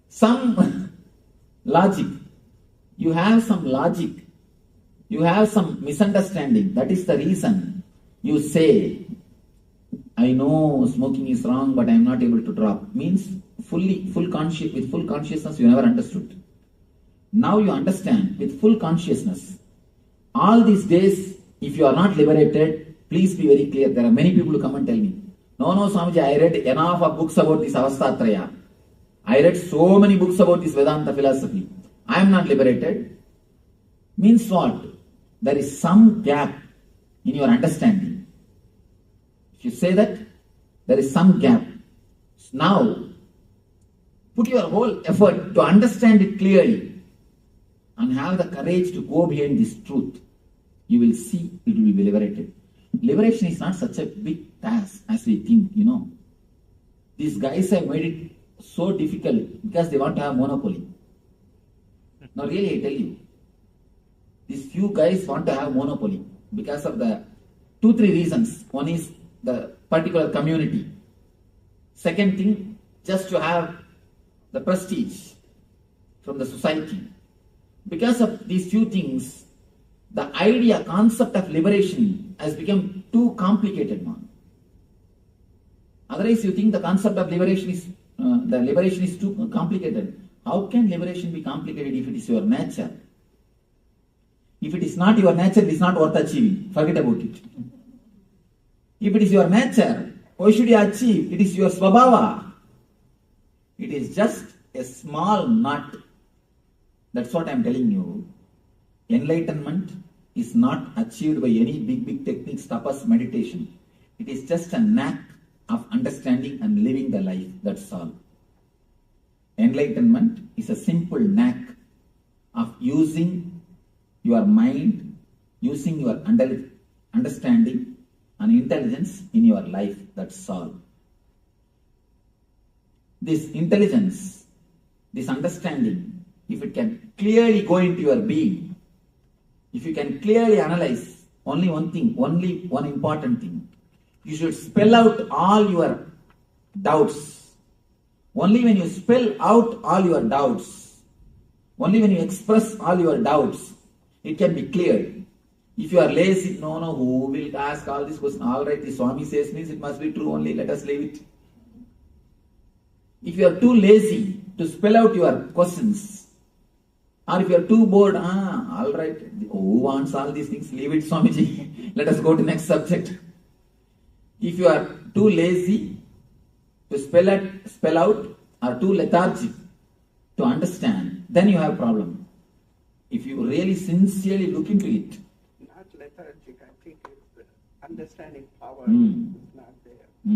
Some logic. You have some logic. You have some misunderstanding. That is the reason you say, I know smoking is wrong, but I am not able to drop. Means with full consciousness, you never understood. Now you understand with full consciousness. All these days, if you are not liberated, please be very clear. There are many people who come and tell me, no, Swamiji, I read enough of books about this avastatraya. I read so many books about this Vedanta philosophy. I am not liberated. Means what? There is some gap in your understanding. If you say that, there is some gap. Now, put your whole effort to understand it clearly and have the courage to go behind this truth. You will see it will be liberated. Liberation is not such a big task as we think, These guys have made it so difficult because they want to have monopoly. Now really I tell you, these few guys want to have monopoly because of the 2-3 reasons. One is the particular community. Second thing, just to have the prestige from the society. Because of these few things, the concept of liberation has become too complicated now. Otherwise, you think the concept of liberation is too complicated. How can liberation be complicated if it is your nature? If it is not your nature, it is not worth achieving. Forget about it. If it is your nature, why should you achieve? It is your svabhava. It is just a small nut. That's what I am telling you. Enlightenment is not achieved by any big techniques, tapas, meditation. It is just a knack of understanding and living the life. That's all. Enlightenment is a simple knack of using your mind, using your understanding and intelligence in your life. That's all. This intelligence, this understanding, if it can clearly go into your being, if you can clearly analyze only one thing, only one important thing, you should spell out all your doubts. Only when you spell out all your doubts, only when you express all your doubts, it can be cleared. If you are lazy, no, who will ask all these questions? All right, the Swami says means it must be true only, let us leave it. If you are too lazy to spell out your questions, or if you are too bored, all right, who wants all these things? Leave it, Swamiji. Let us go to next subject. If you are too lazy to spell out, or too lethargic to understand, then you have a problem. If you really sincerely look into it. Not lethargic, I think it's the understanding power is not there.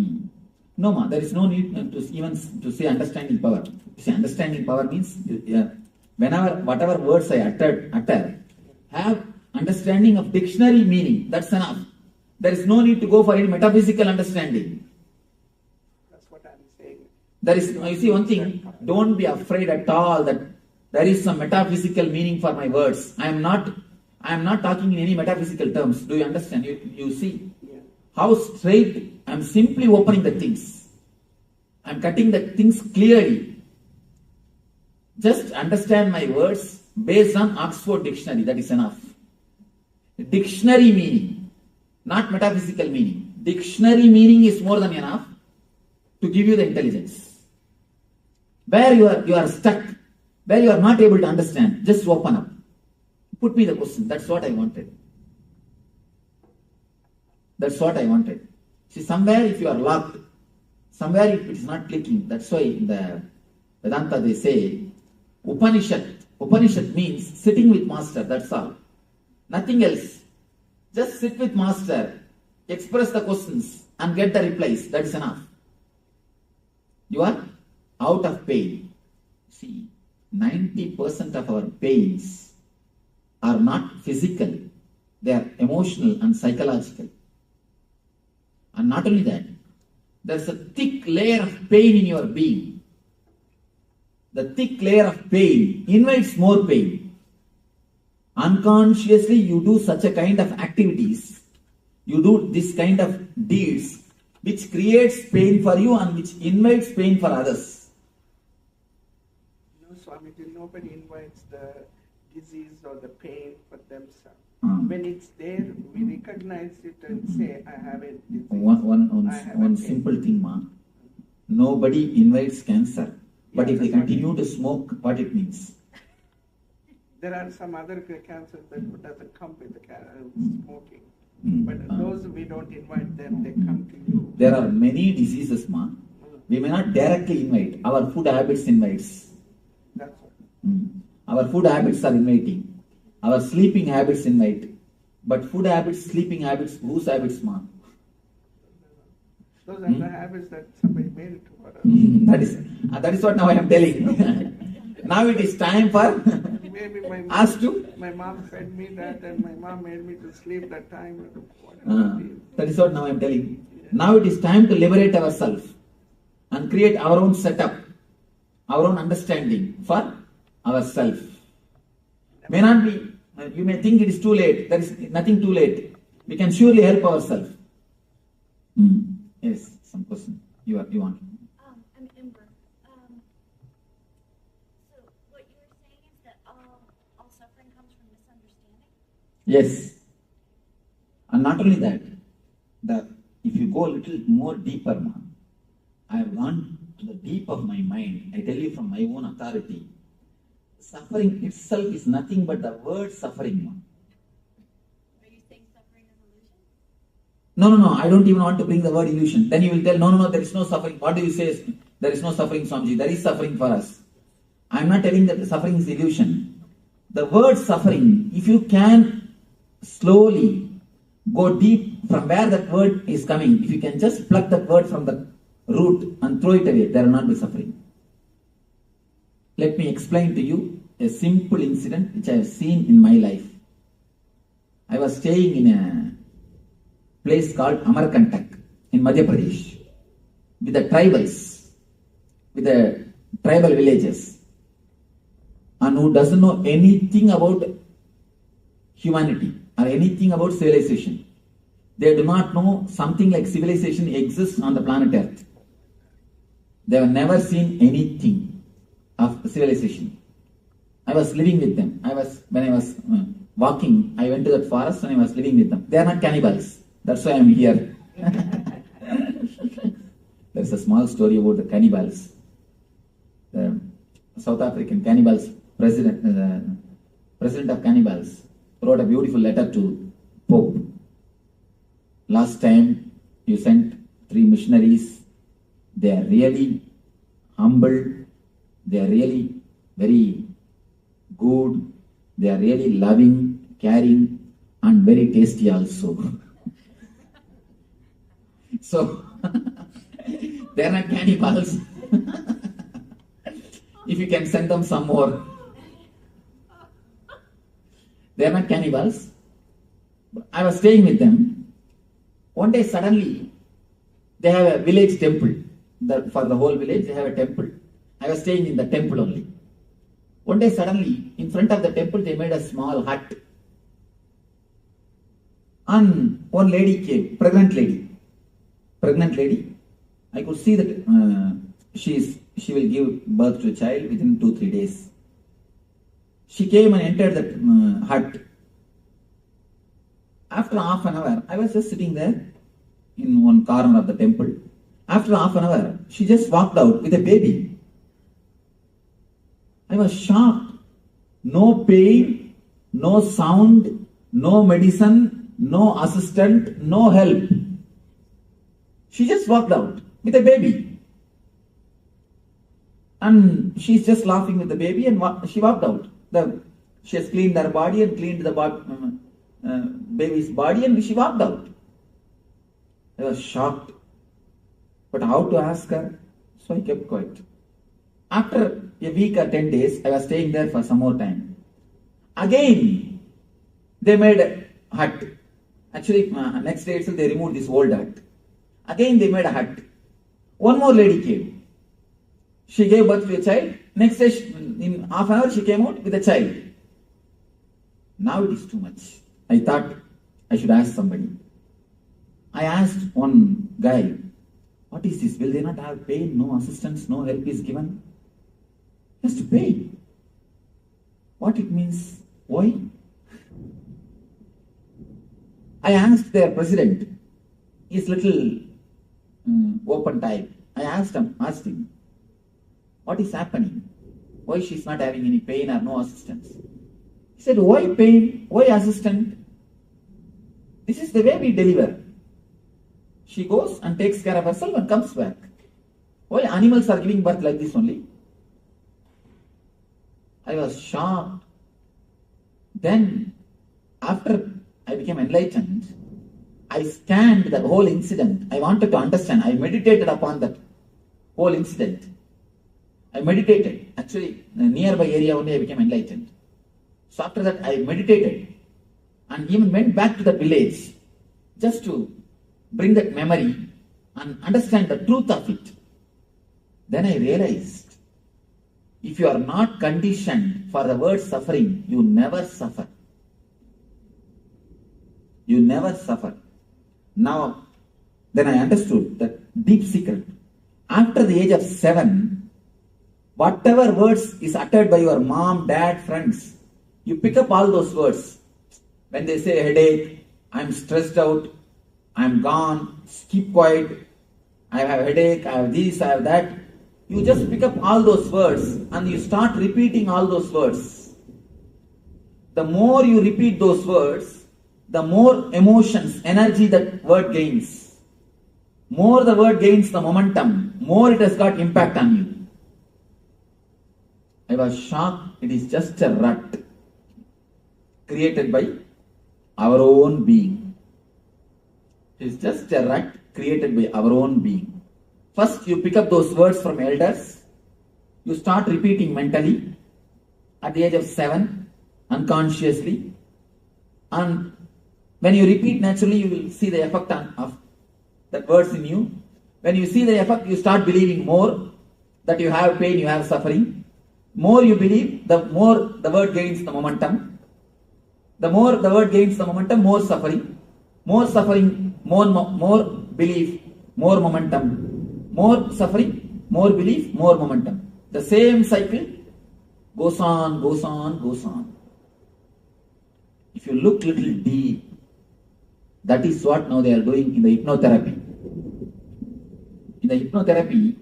No, ma, there is no need to say understanding power. See, understanding power means whatever words I utter, have understanding of dictionary meaning. That's enough. There is no need to go for any metaphysical understanding. That's what I'm saying. There is, you see one thing, don't be afraid at all that there is some metaphysical meaning for my words. I am not talking in any metaphysical terms. Do you understand? You see how straight I am simply opening the things. I am cutting the things clearly. Just understand my words based on Oxford Dictionary. That is enough. Dictionary meaning, not metaphysical meaning. Dictionary meaning is more than enough to give you the intelligence. Where you are stuck, where you are not able to understand, just open up. Put me the question. That's what I wanted. That's what I wanted. See, somewhere if you are locked, somewhere if it is not clicking, that's why in the Vedanta they say, Upanishad means sitting with master, that's all. Nothing else. Just sit with master, express the questions and get the replies, that is enough. You are out of pain. See, 90% of our pains are not physical, they are emotional and psychological. And not only that, there is a thick layer of pain in your being. The thick layer of pain invites more pain. Unconsciously you do such a kind of activities, you do this kind of deeds which creates pain for you and which invites pain for others. No, Swamiji, nobody invites the disease or the pain for themselves. When it's there, we recognize it and say, I have a disease. One simple thing, ma. Nobody invites cancer. But if they continue to smoke, what it means? There are some other cancers that doesn't come with the smoking. But those we don't invite them, they come to you. There are many diseases, ma. We may not directly invite. Our food habits invites. That's what. Our food habits are inviting. Our sleeping habits invite. But food habits, sleeping habits, whose habits, ma? Those are the habits that somebody made it to us. That is what now I am telling. Now it is time for maybe my mom fed me that and my mom made me to sleep that time. That is what now I am telling. Now it is time to liberate ourselves and create our own setup, our own understanding for ourselves. May not be, you may think it is too late. There is nothing too late. We can surely help ourselves. Yes, some question you want. I'm Ember. So what you were saying is that all suffering comes from misunderstanding? Yes. And not only that, if you go a little more deeper, ma, I have gone to the deep of my mind. I tell you from my own authority. Suffering itself is nothing but the word suffering, ma. Are you saying suffering is illusion? No, I don't even want to bring the word illusion. Then you will tell, no, there is no suffering. What do you say? There is no suffering, Swamiji. There is suffering for us. I am not telling that the suffering is illusion. The word suffering, if you can slowly go deep from where that word is coming, if you can just pluck that word from the root and throw it away, there will not be suffering. Let me explain to you a simple incident which I have seen in my life. I was staying in a place called Amarkantak in Madhya Pradesh with the tribals, with the tribal villages, and who doesn't know anything about humanity or anything about civilization. They do not know something like civilization exists on the planet Earth. They have never seen anything of civilization. I was living with them. When I was walking, I went to that forest and I was living with them. They are not cannibals. That's why I am here. There's a small story about the cannibals. The South African cannibals president of cannibals wrote a beautiful letter to Pope. Last time you sent 3 missionaries. They are really humble. They are really very good. They are really loving, caring, and very tasty also. So, they are not cannibals. If you can send them some more. They are not cannibals. I was staying with them. One day suddenly, they have a village temple. For the whole village, they have a temple. I was staying in the temple only. One day suddenly, in front of the temple, they made a small hut. And one lady came, pregnant lady. I could see that she will give birth to a child within 2-3 days. She came and entered that hut. After half an hour, I was just sitting there in one corner of the temple. After half an hour, she just walked out with a baby. I was shocked. No pain, no sound, no medicine, no assistant, no help. She just walked out with a baby. And she's just laughing with the baby and she walked out. She has cleaned her body and cleaned the baby's body and she walked out. I was shocked. But how to ask her? So I kept quiet. After a week or 10 days, I was staying there for some more time. Again, they made a hut. Actually, next day itself they removed this old hut. Again they made a hut. One more lady came. She gave birth to a child. Next day, in half an hour, she came out with a child. Now it is too much. I thought I should ask somebody. I asked one guy, what is this? Will they not have pain? No assistance, no help is given? Just to pay. What it means? Why? I asked their president. He's little open type. I asked him, what is happening? Why she's not having any pain or no assistance? He said, why pain? Why assistant? This is the way we deliver. She goes and takes care of herself and comes back. Why animals are giving birth like this only? I was shocked. Then, after I became enlightened, I scanned the whole incident. I wanted to understand. I meditated upon that whole incident. I meditated. Actually, in a nearby area only I became enlightened. So after that, I meditated and even went back to the village just to bring that memory and understand the truth of it. Then I realized, if you are not conditioned for the word suffering, you never suffer. You never suffer. Now, then I understood that deep secret. After the age of 7, whatever words is uttered by your mom, dad, friends, you pick up all those words. When they say headache, I'm stressed out, I'm gone, keep quiet, I have a headache, I have this, I have that. You just pick up all those words and you start repeating all those words. The more you repeat those words, the more emotions, energy that word gains. More the word gains the momentum, more it has got impact on you. I was shocked. It is just a rut created by our own being. It is just a rut created by our own being. First, you pick up those words from elders. You start repeating mentally at the age of 7, unconsciously. And when you repeat naturally, you will see the effect of that words in you. When you see the effect, you start believing more that you have pain, you have suffering. More you believe, the more the word gains the momentum. The more the word gains the momentum, more suffering. More suffering, more belief, more momentum. More suffering, more belief, more momentum. The same cycle goes on, goes on, goes on. If you look little deep, that is what now they are doing in the hypnotherapy. In the hypnotherapy,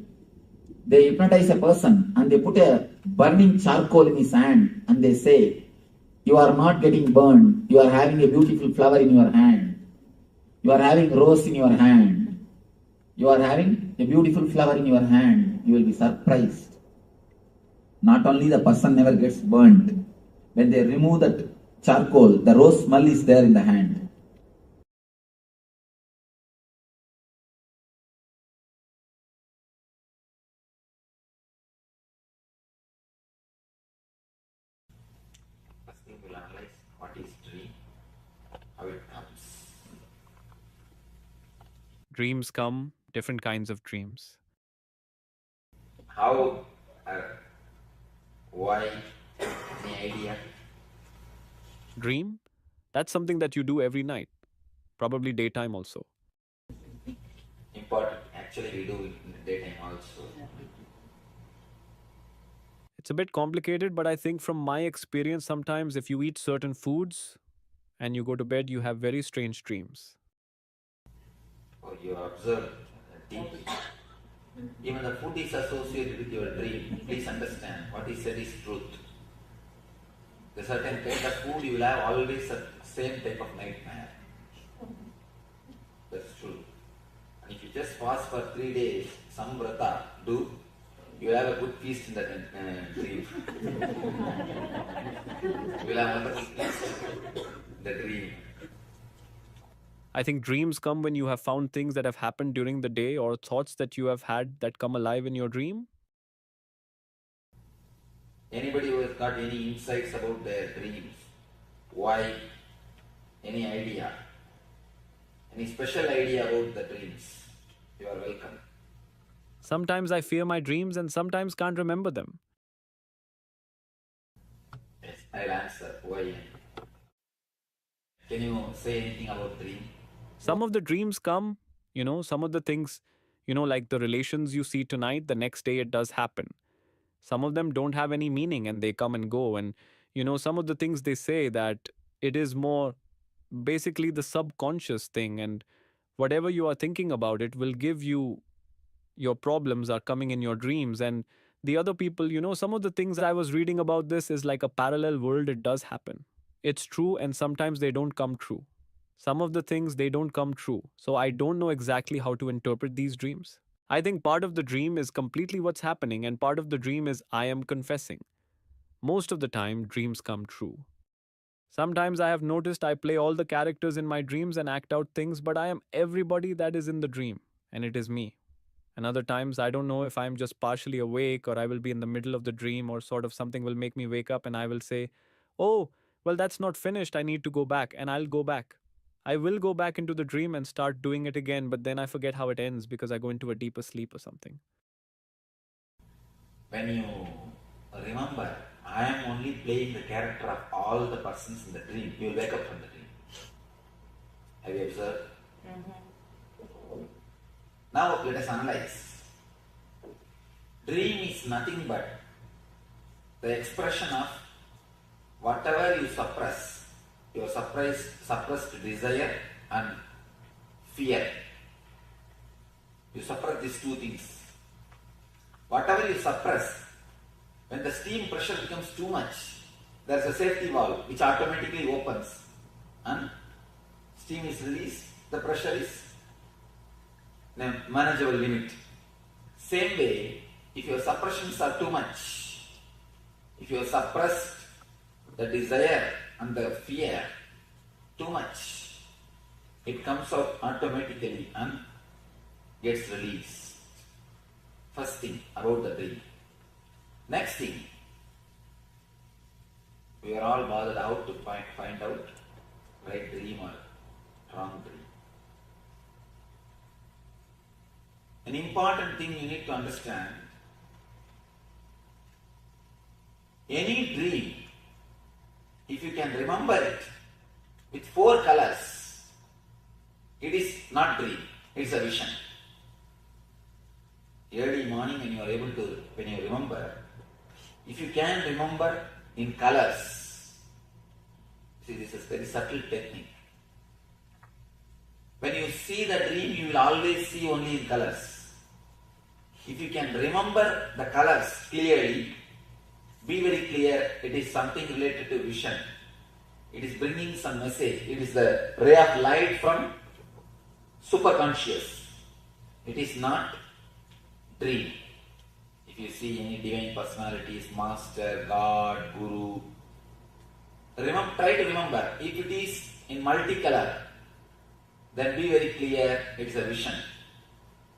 they hypnotize a person and they put a burning charcoal in his hand and they say, you are not getting burned, you are having a beautiful flower in your hand, you are having rose in your hand, you are having a beautiful flower in your hand, you will be surprised. Not only the person never gets burned, when they remove that charcoal, the rose smell is there in the hand. First thing we'll analyze what is dream, how it comes. Dreams come, different kinds of dreams. How, why, any idea? Dream? That's something that you do every night, probably daytime also. Important. Actually, we do it in the daytime also. It's a bit complicated, but I think from my experience, sometimes if you eat certain foods and you go to bed, you have very strange dreams. Or you observe deeply. Even the food is associated with your dream. Please understand what is said is truth. The certain kind of food you will have always the same type of nightmare. That's true. And if you just fast for 3 days, some vrata do, you will have a good feast in that dream. You will have a wonderful feast in the dream. I think dreams come when you have found things that have happened during the day or thoughts that you have had that come alive in your dream. Anybody who has got any insights about their dreams? Why? Any idea? Any special idea about the dreams? You are welcome. Sometimes I fear my dreams and sometimes can't remember them. Yes, I'll answer. Why? Can you say anything about dream? Some of the dreams come, some of the things, like the relations you see tonight, the next day it does happen. Some of them don't have any meaning and they come and go. And, some of the things they say that it is more basically the subconscious thing. And whatever you are thinking about, it will give you your problems are coming in your dreams. And the other people, some of the things I was reading about this is like a parallel world. It does happen. It's true. And sometimes they don't come true. Some of the things, they don't come true. So I don't know exactly how to interpret these dreams. I think part of the dream is completely what's happening, and part of the dream is I am confessing. Most of the time, dreams come true. Sometimes I have noticed I play all the characters in my dreams and act out things, but I am everybody that is in the dream, and it is me. And other times, I don't know if I'm just partially awake or I will be in the middle of the dream or sort of something will make me wake up and I will say, oh, well, that's not finished. I need to go back, and I'll go back. I will go back into the dream and start doing it again, but then I forget how it ends because I go into a deeper sleep or something. When you remember, I am only playing the character of all the persons in the dream, you will wake up from the dream. Have you observed? Now let us analyze. Dream is nothing but the expression of whatever you suppress. Your suppressed desire and fear. You suppress these two things. Whatever you suppress, when the steam pressure becomes too much, there is a safety valve which automatically opens and steam is released, the pressure is in a manageable limit. Same way, if your suppressions are too much, if you have suppressed the desire and the fear too much, it comes out automatically and gets released. First thing about the dream. Next thing, we are all bothered out to find out right dream or wrong dream. An important thing you need to understand, any dream, if you can remember it with 4 colors, it is not dream, it is a vision. Early morning when you remember, if you can remember in colors, see, this is very subtle technique. When you see the dream, you will always see only in colors. If you can remember the colors clearly, be very clear, it is something related to vision. It is bringing some message. It is the ray of light from superconscious. It is not dream. If you see any divine personalities, master, God, guru, try to remember. If it is in multicolor, then be very clear, it is a vision.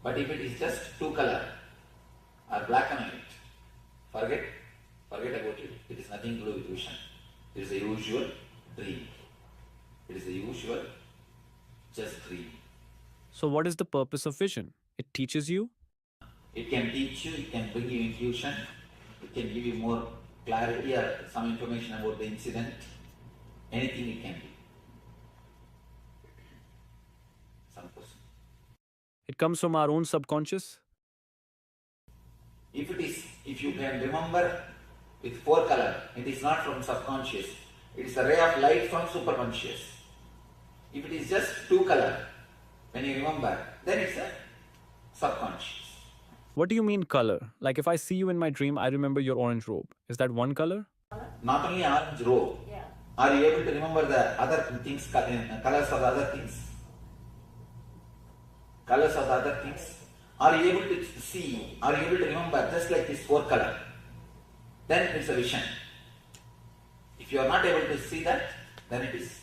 But if it is just 2 color or black and white, forget about it. It is nothing to do with vision. It is a usual dream. It is a usual just dream. So what is the purpose of vision? It teaches you? It can teach you, it can bring you intuition, it can give you more clarity or some information about the incident. Anything it can be. Some person. It comes from our own subconscious? If you can remember with 4 color, it is not from subconscious. It is a ray of light from superconscious. If it is just 2 color, when you remember, then it's a subconscious. What do you mean color? Like if I see you in my dream, I remember your orange robe. Is that one color? Not only orange robe. Yeah. Are you able to remember the other things, colors of the other things? Colors of the other things? Are you able to see, are you able to remember just like this 4 color? Then it's a vision. If you are not able to see that, then it is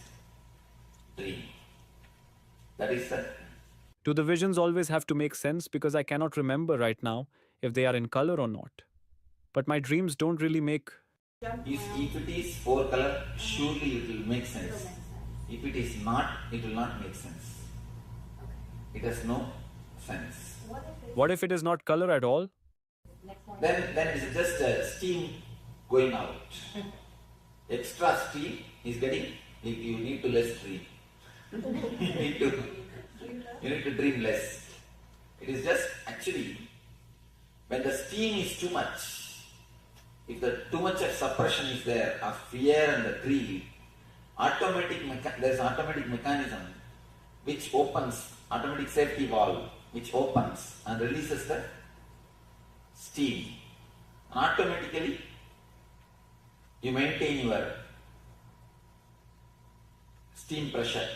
dream. That is the... Do the visions always have to make sense? Because I cannot remember right now if they are in color or not. But my dreams don't really make... If it is 4 color, surely it will make sense. If it is not, it will not make sense. It has no sense. What if it is not color at all? Then it's just steam going out. Extra steam is getting, you need to less dream. You need to dream less. It is just actually, when the steam is too much, if too much of suppression is there, of fear and the greed, there is an automatic mechanism which opens, automatic safety valve, which opens and releases the steam. And automatically, you maintain your steam pressure.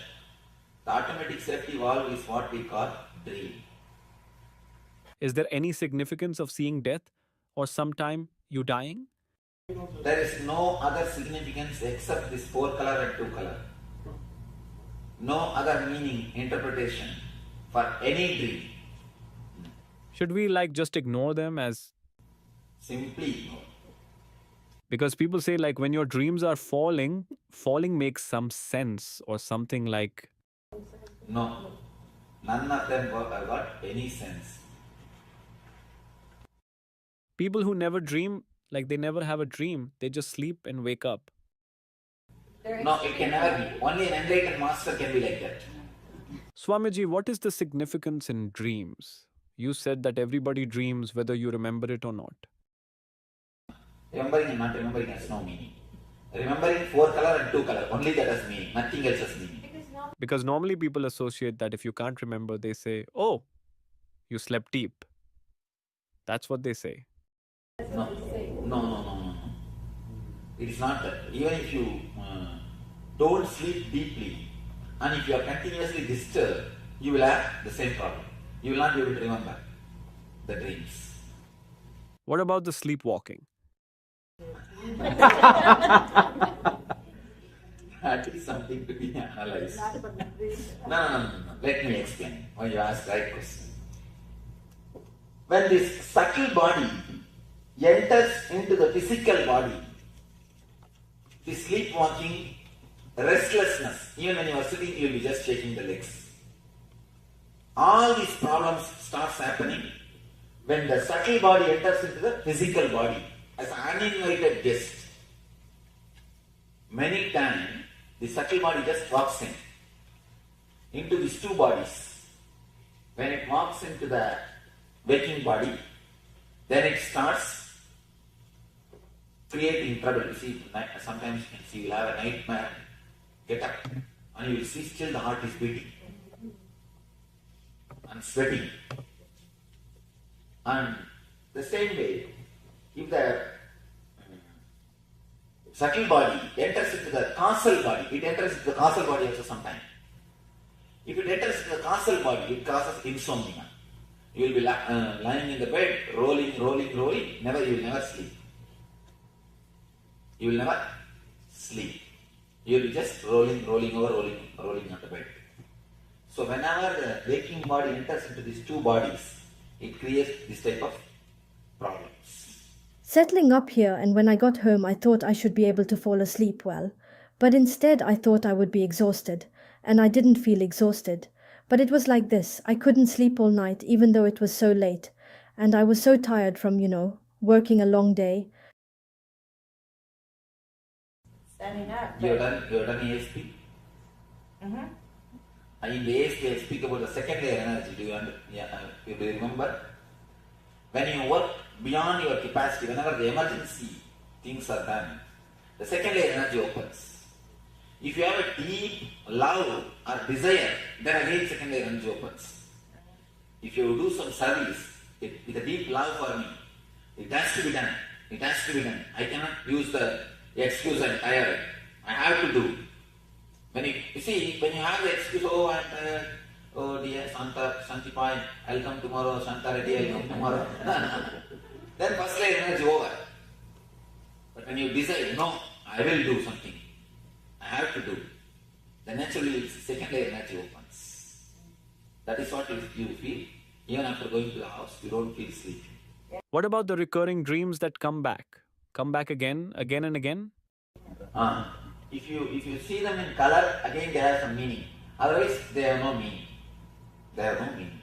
The automatic safety valve is what we call dream. Is there any significance of seeing death or sometime you dying? There is no other significance except this 4 color and 2 color. No other meaning, interpretation for any dream. Should we just ignore them as... Simply ignore. Because people say when your dreams are falling makes some sense or something like... No, none of them have got any sense. People who never dream, they never have a dream, they just sleep and wake up. No, it can never be. Only an enlightened master can be like that. Swamiji, what is the significance in dreams? You said that everybody dreams whether you remember it or not. Remembering and not remembering has no meaning. Remembering 4 color and 2 color, only that has meaning, nothing else has meaning. Because normally people associate that if you can't remember, they say, oh, you slept deep. That's what they say. No. It is not that. Even if you don't sleep deeply and if you are continuously disturbed, you will have the same problem. You will not be able to remember the dreams. What about the sleepwalking? That is something to be analyzed. No. Let me explain why you asked the right question. When this subtle body enters into the physical body, the sleepwalking, restlessness, even when you are sitting, you will be just shaking the legs. All these problems starts happening when the subtle body enters into the physical body as an uninvited guest. Many times, the subtle body just walks into these two bodies. When it walks into the waking body, then it starts creating trouble. You see, sometimes you can see you'll have a nightmare, get up, and you will see still the heart is beating and sweating. And the same way, if the subtle body enters into the causal body, it enters into the causal body also sometimes. If it enters into the causal body, it causes insomnia. You will be lying in the bed, rolling, you will never sleep. You will never sleep. You will be just rolling on the bed. So whenever the waking body enters into these two bodies, it creates this type of problems. Settling up here, and when I got home, I thought I should be able to fall asleep well. But instead, I thought I would be exhausted, and I didn't feel exhausted. But it was like this. I couldn't sleep all night, even though it was so late. And I was so tired from, working a long day. Standing up. You have done ASP? Mm-hmm. In the ASP, I speak about the second layer energy. Do you remember? When you work beyond your capacity, whenever the emergency things are done, the second layer energy opens. If you have a deep love or desire, then again second layer energy opens. If you do some service with a deep love for me, it has to be done. It has to be done. I cannot use the excuse I'm tired. I have to do. When you have the excuse, oh I'm tired, oh dear Santa, Santipai, I'll come tomorrow, Santa Reddy, I'll come tomorrow. Then first layer energy over. But when you decide, no, I will do something, I have to do, then naturally second layer energy opens. That is what you feel. Even after going to the house, you don't feel sleepy. What about the recurring dreams that come back? Come back again and again? If you see them in color, again they have some meaning. Otherwise, they have no meaning. They have no meaning.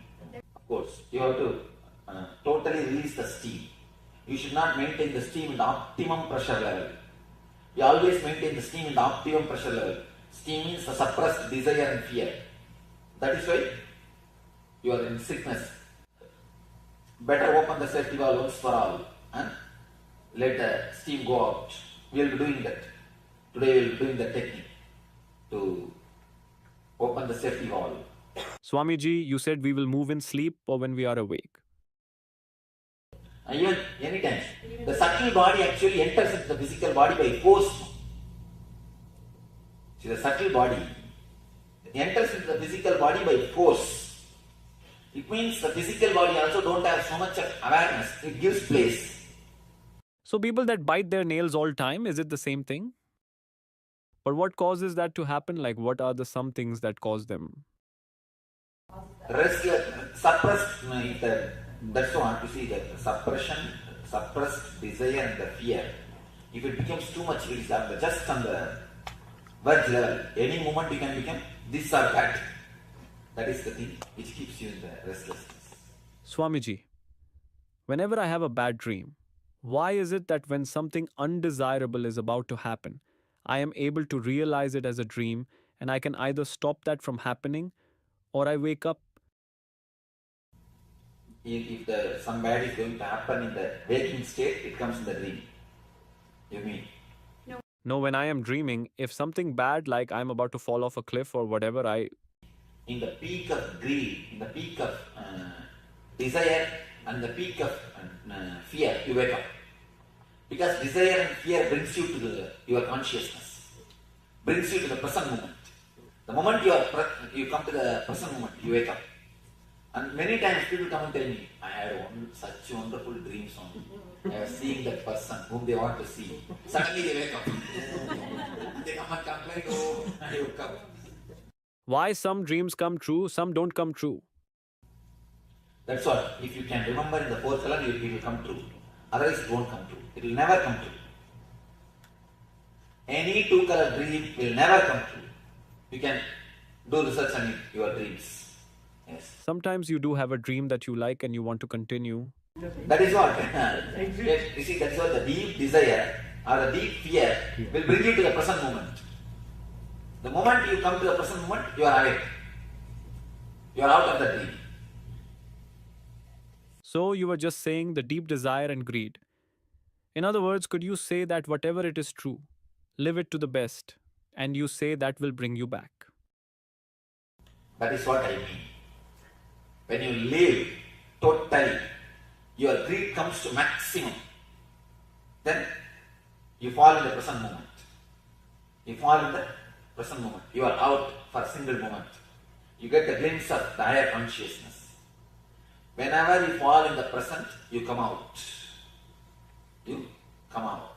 Of course, you have to totally release the steam. You should not maintain the steam in the optimum pressure level. You always maintain the steam in the optimum pressure level. Steam means the suppressed desire and fear. That is why you are in sickness. Better open the safety valve once for all and let the steam go out. We will be doing that. Today we will be doing the technique to open the safety valve. Swamiji, you said we will move in sleep or when we are awake. Even anytime. The subtle body actually enters into the physical body by force. See, the subtle body enters into the physical body by force. It means the physical body also don't have so much of awareness. It gives place. So people that bite their nails all time, is it the same thing? But what causes that to happen? Like what are the some things that cause them? Restless, suppressed, that's what you see, that suppression, suppressed desire and the fear. If it becomes too much, it is just on the verge level. Any moment you can become this or that. That is the thing which keeps you in the restlessness. Swamiji, whenever I have a bad dream, why is it that when something undesirable is about to happen, I am able to realize it as a dream and I can either stop that from happening or I wake up? If some bad is going to happen in the waking state, it comes in the dream. You mean? No, when I am dreaming, if something bad like I'm about to fall off a cliff or whatever, in the peak of greed, in the peak of desire and the peak of fear, you wake up. Because desire and fear brings you to your consciousness, brings you to the present moment. The moment you come to the present moment, you wake up. And many times people come and tell me, I had such wonderful dreams on. I was seeing that person whom they want to see. Suddenly they wake up. They come and complain, oh, I woke up. Why some dreams come true, some don't come true? That's what. If you can remember in the fourth color, it will come true. Otherwise it won't come true. It will never come true. Any two-color dream will never come true. You can do research on your dreams. Yes. Sometimes you do have a dream that you like and you want to continue. That is what. Yes, you see, that is what the deep desire or the deep fear will bring you to the present moment. The moment you come to the present moment, you are awake. You are out of the dream. So you were just saying the deep desire and greed. In other words, could you say that whatever it is true, live it to the best, and you say that will bring you back? That is what I mean. When you live totally, your greed comes to maximum. Then you fall in the present moment. You fall in the present moment. You are out for a single moment. You get a glimpse of the higher consciousness. Whenever you fall in the present, you come out. You come out.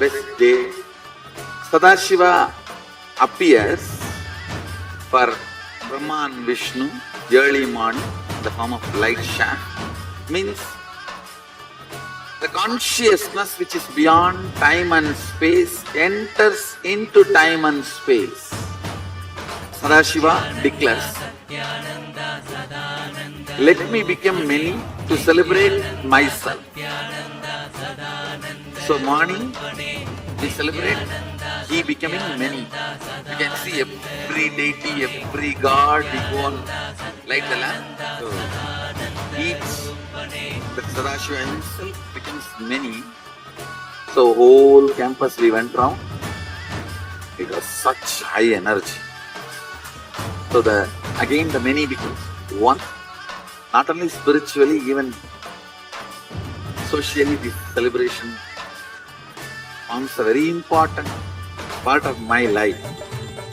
best day. Sadashiva appears for Brahma and Vishnu early morning in the form of light shaft. Means the consciousness which is beyond time and space enters into time and space. Sadashiva declares, let me become many to celebrate myself. So morning we celebrate he becoming many. You can see every deity, every god, we go on light the lamp. So each, the Sadashiva himself becomes many. So whole campus we went round. It was such high energy. So again the many becomes one. Not only spiritually, even socially, this celebration forms a very important part of my life.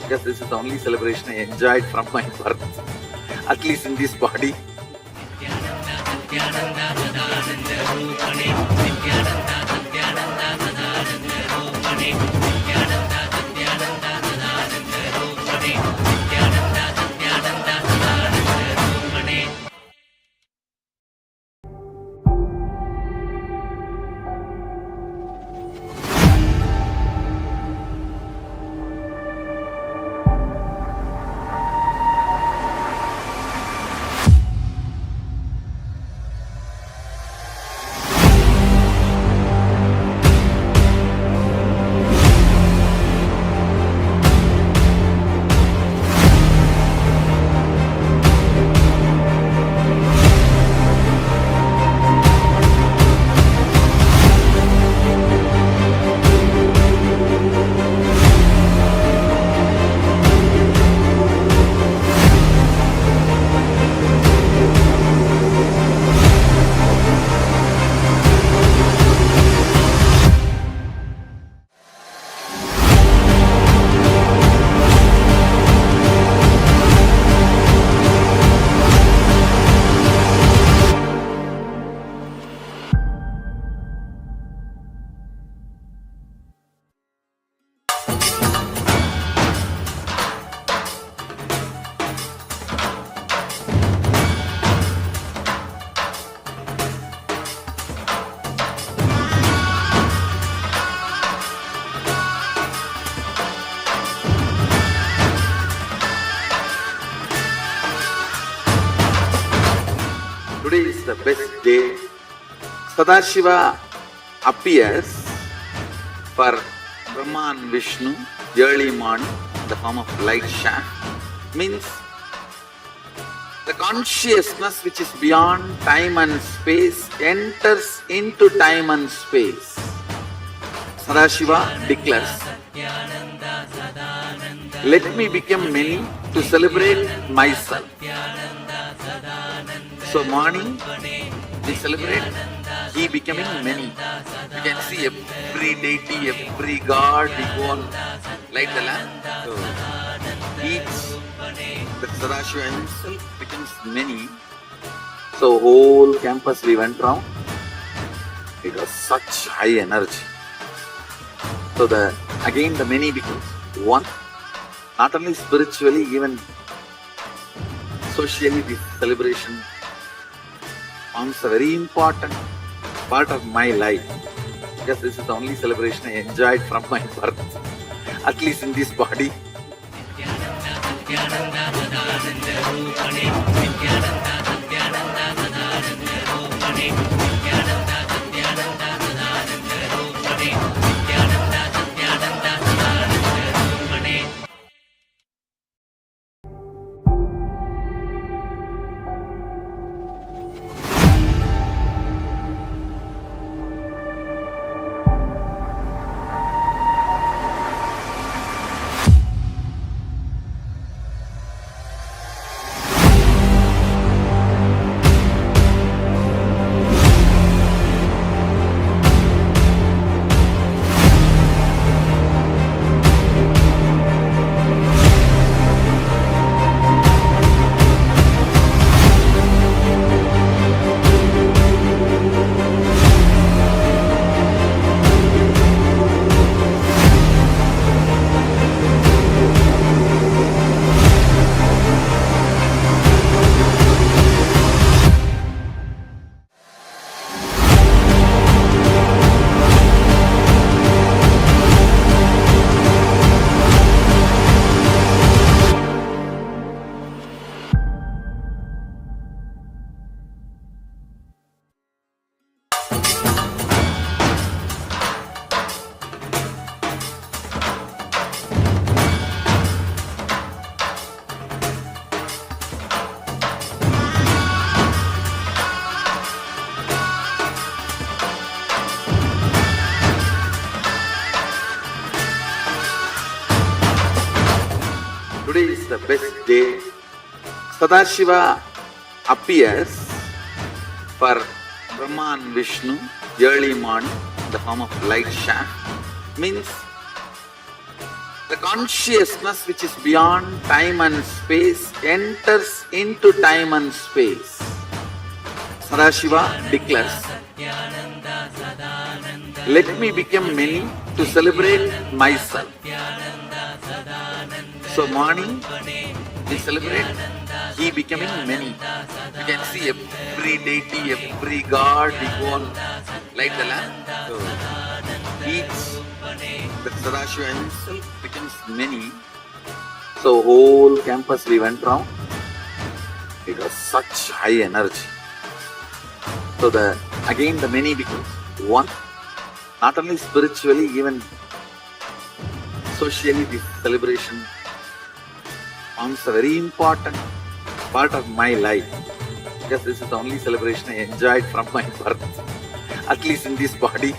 Because this is the only celebration I enjoyed from my birth, at least in this body. Today is the best day. Sadashiva appears for Brahma and Vishnu early morning in the form of light shaft. Means the consciousness which is beyond time and space enters into time and space. Sadashiva declares, let me become many to celebrate myself. So morning we celebrate he becoming many. You can see every deity, every god, we go on light the lamp. So each, the Sadashiva himself becomes many. So whole campus we went round. It was such high energy. So again the many becomes one. Not only spiritually, even socially, this celebration forms a very important part of my life. Because this is the only celebration I enjoyed from my birth, at least in this body. Today is the best day. Sadashiva appears for Brahma and Vishnu early morning in the form of light shaft. Means the consciousness which is beyond time and space enters into time and space. Sadashiva declares, let me become many to celebrate myself. So morning we celebrate he becoming many. You can see every deity, every god, we go on light the lamp. So each, the Sadashiva himself becomes many. So whole campus we went round. It was such high energy. So again the many becomes one. Not only spiritually, even socially, this celebration forms a very important part of my life. Because this is the only celebration I enjoyed from my birth, at least in this body.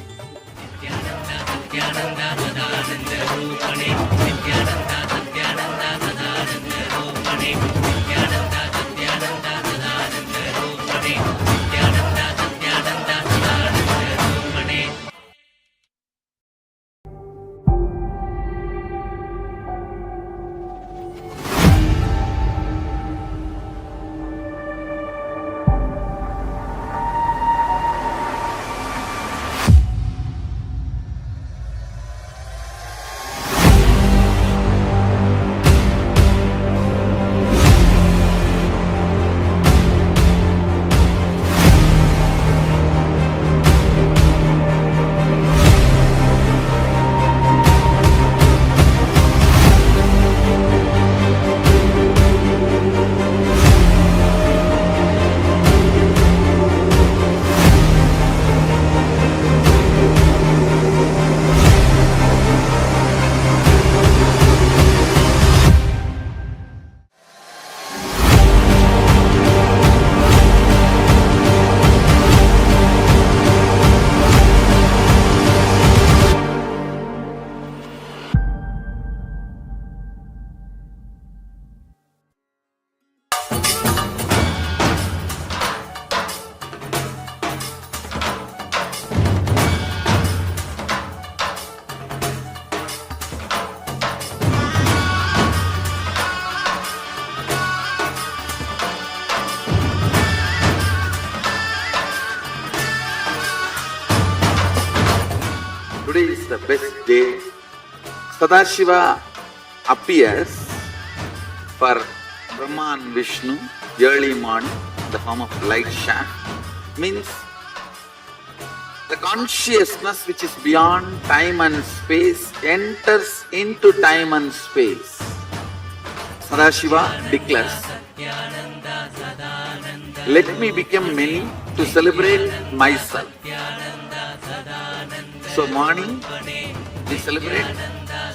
Today is the best day. Sadashiva appears for Brahma and Vishnu early morning in the form of light shaft. Means the consciousness which is beyond time and space enters into time and space. Sadashiva declares, let me become many to celebrate myself. So morning we celebrate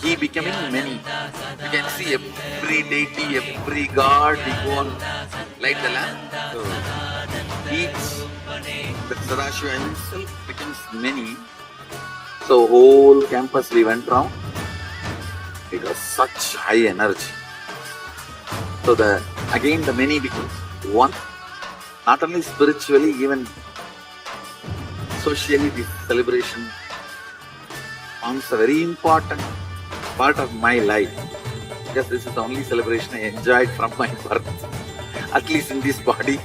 he becoming many. You can see every deity, every god, we go on light the lamp. So each, the Sadashiva himself becomes many. So whole campus we went round. It was such high energy. So again the many becomes one. Not only spiritually, even socially, this celebration forms a very important part of my life. Because this is the only celebration I enjoyed from my birth, at least in this body.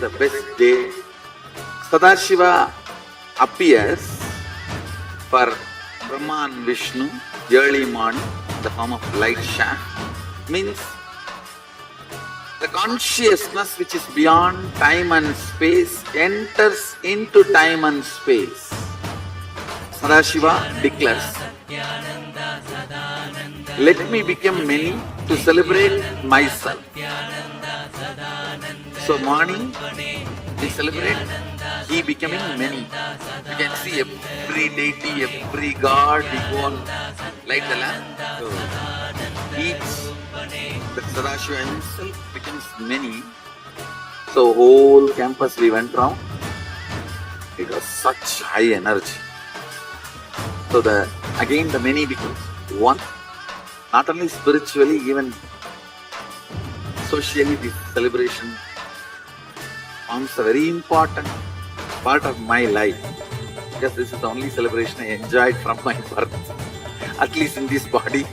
the best day. Sadashiva appears for Brahma and Vishnu early morning in the form of light shaft. Means the consciousness which is beyond time and space enters into time and space. Sadashiva declares, let me become many to celebrate myself. So morning we celebrate he becoming many. You can see every deity, every god, we go on light the lamp. So each, the Sadashiva himself becomes many. So whole campus we went round. It was such high energy. So again the many becomes one. Not only spiritually, even socially, this celebration forms a very important part of my life. Because this is the only celebration I enjoyed from my birth, at least in this body.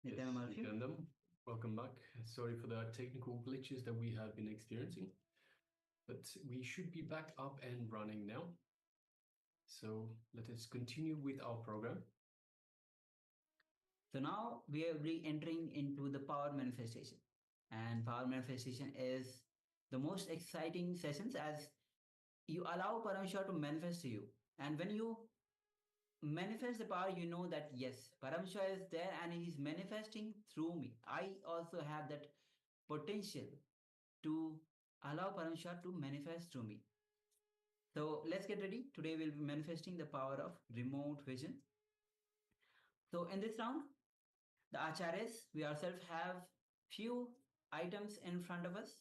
Yes, Nithyananda, welcome back. Sorry for the technical glitches that we have been experiencing, but we should be back up and running now. So let us continue with our program. So now we are re-entering into the power manifestation. And power manifestation is the most exciting sessions as you allow Parameshwar to manifest to you. And when you manifest the power, you know that yes, Parameshwar is there and he is manifesting through me. I also have that potential to allow Parameshwar to manifest through me. So let's get ready. Today we'll be manifesting the power of remote vision. So in this round, the acharyas, we ourselves have few items in front of us.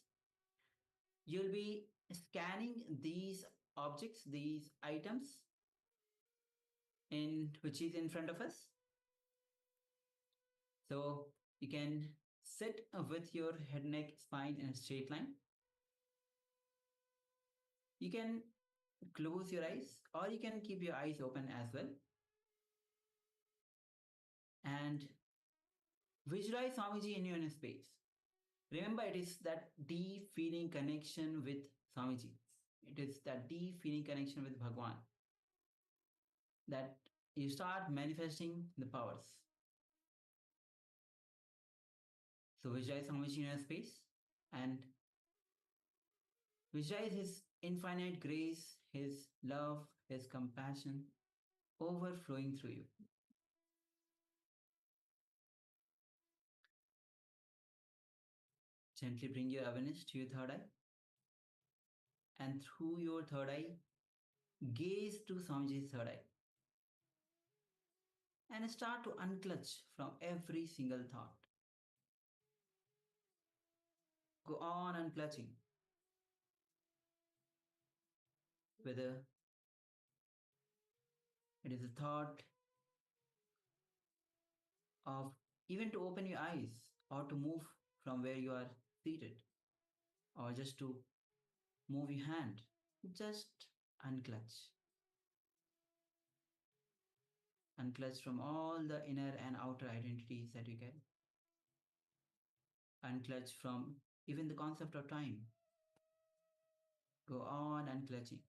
You'll be scanning these objects, these items which is in front of us. So you can sit with your head, neck, spine in a straight line. You can close your eyes or you can keep your eyes open as well. And visualize Swamiji in your inner space. Remember, it is that deep feeling connection with Swamiji. It is that deep feeling connection with Bhagwan that you start manifesting the powers. So visualize Swamiji in your space and visualize his infinite grace, his love, his compassion overflowing through you. Gently bring your awareness to your third eye. And through your third eye, gaze to Swamiji's third eye. And start to unclutch from every single thought. Go on unclutching. whether it is a thought of even to open your eyes or to move from where you are seated, or just to move your hand, just unclutch. Unclutch from all the inner and outer identities that you get. Unclutch from even the concept of time. Go on unclutching.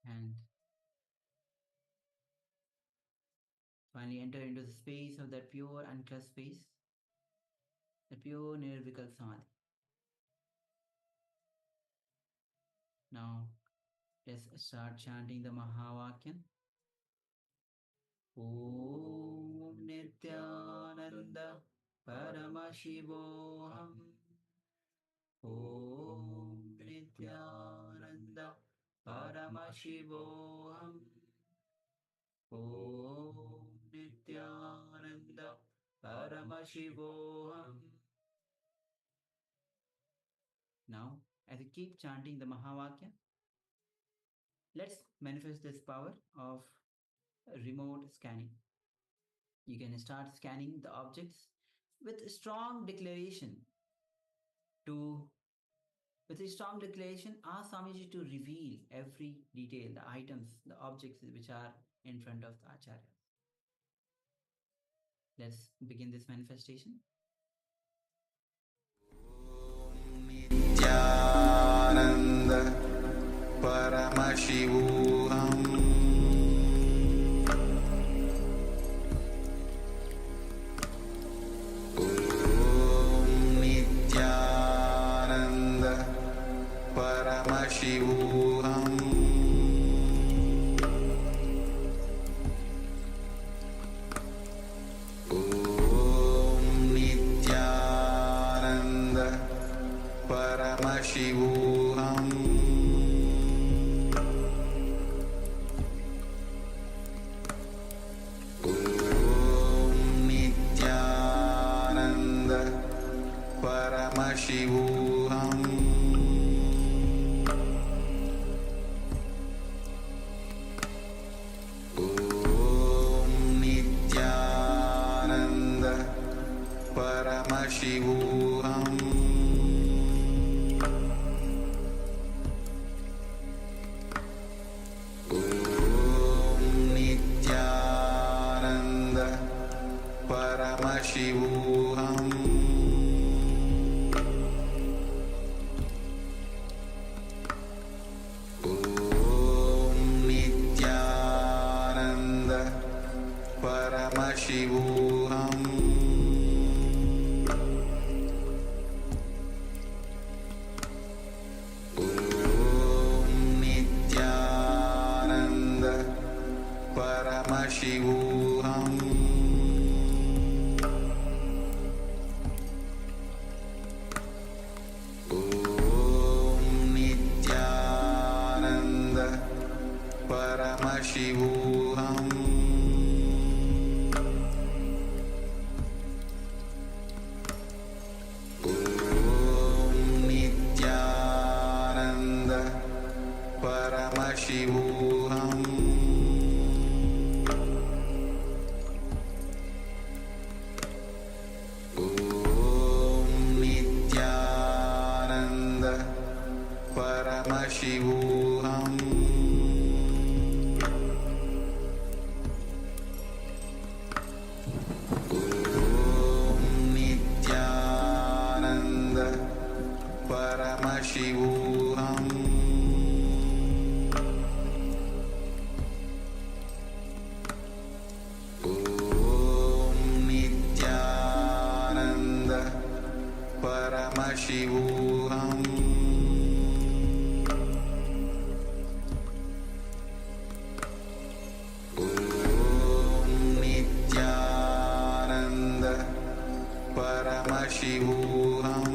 And finally enter into the space of that pure unclutched space, the pure nirvikal samadhi. Now let's start chanting the Mahavakyan. Om Nithyananda Paramashivoham. Om Nithyananda Paramashivoham. Om Nithyananda Paramashivoham. Now, as you keep chanting the Mahavakya, let's manifest this power of remote scanning. You can start scanning the objects with a strong declaration ask Swamiji to reveal every detail, the items, the objects which are in front of the Acharya. Let's begin this manifestation. Nithyananda Paramashivoham. Om Nithyananda Paramashivoham. Om Nithyananda Paramashivoham. Om Nithyananda Paramashivoham. Om Nithyananda Paramashivoham. Om Nithyananda Paramashivoham. Om Nithyananda Paramashivoham. Om Nithyananda Paramashivoham. Om Nithyananda Paramashivoham. Om Nithyananda Paramashivoham. Om Nithyananda Paramashivoham. Om Nithyananda Paramashivoham. Om Nithyananda Paramashivoham. Om Nithyananda Paramashivoham.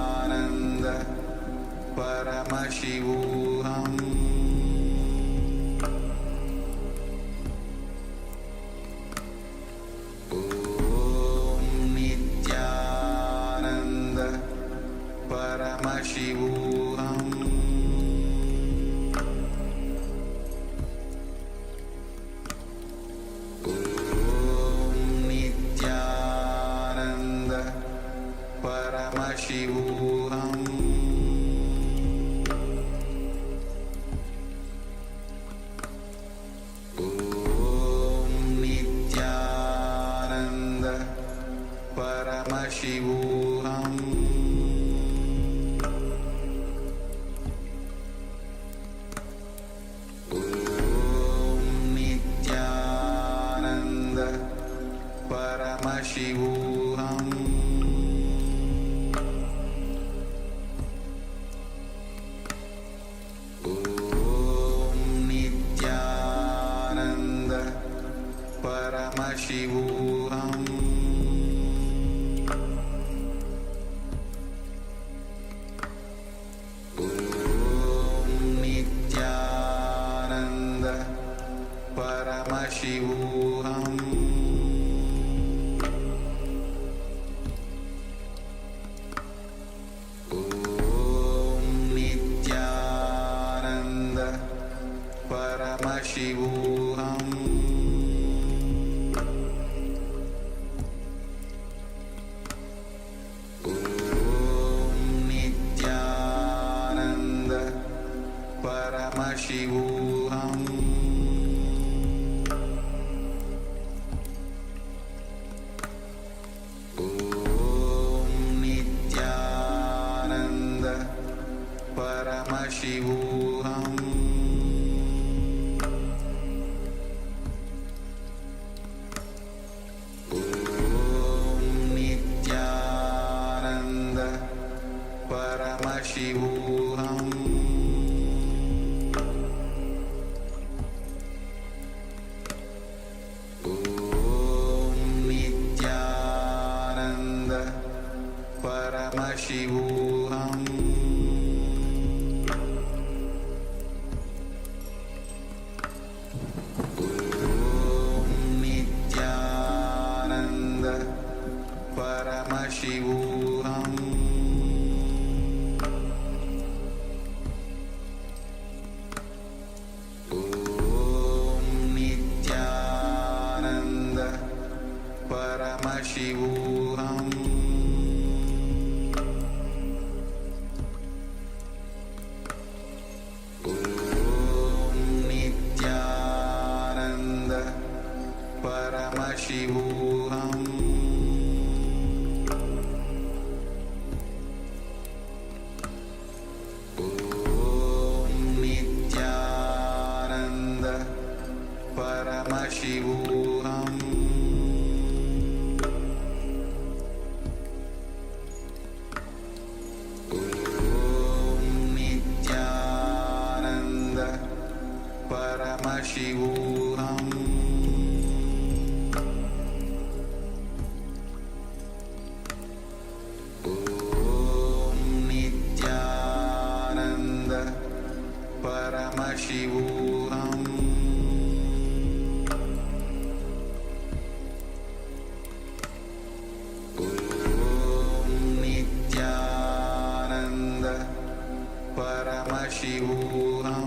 Nithyananda Paramashivoham Nithyananda Paramashivoham Nithyananda Paramashivoham Nithyananda Paramashivoham Nithyananda Paramashivoham Nithyananda Paramashivoham Nithyananda Paramashivoham Nithyananda Paramashivoham Nithyananda Paramashivoham Nithyananda Paramashivoham Nithyananda Paramashivoham Nithyananda Paramashivoham Nithyananda Paramashivoham Nithyananda Paramashivoham Nithyananda Paramashivoham Nithyananda Paramashivoham Nithyananda Paramashivoham Nithyananda Paramashivoham Nithyananda Paramashivoham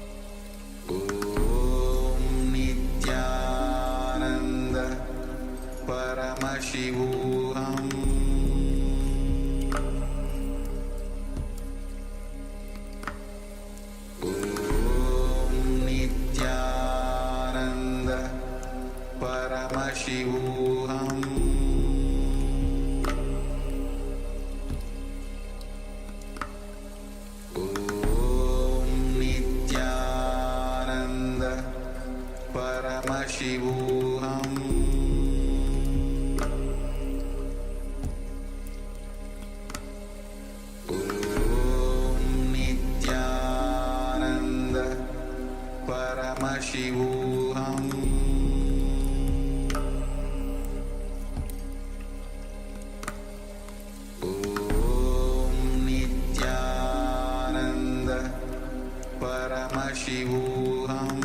Paramashivoham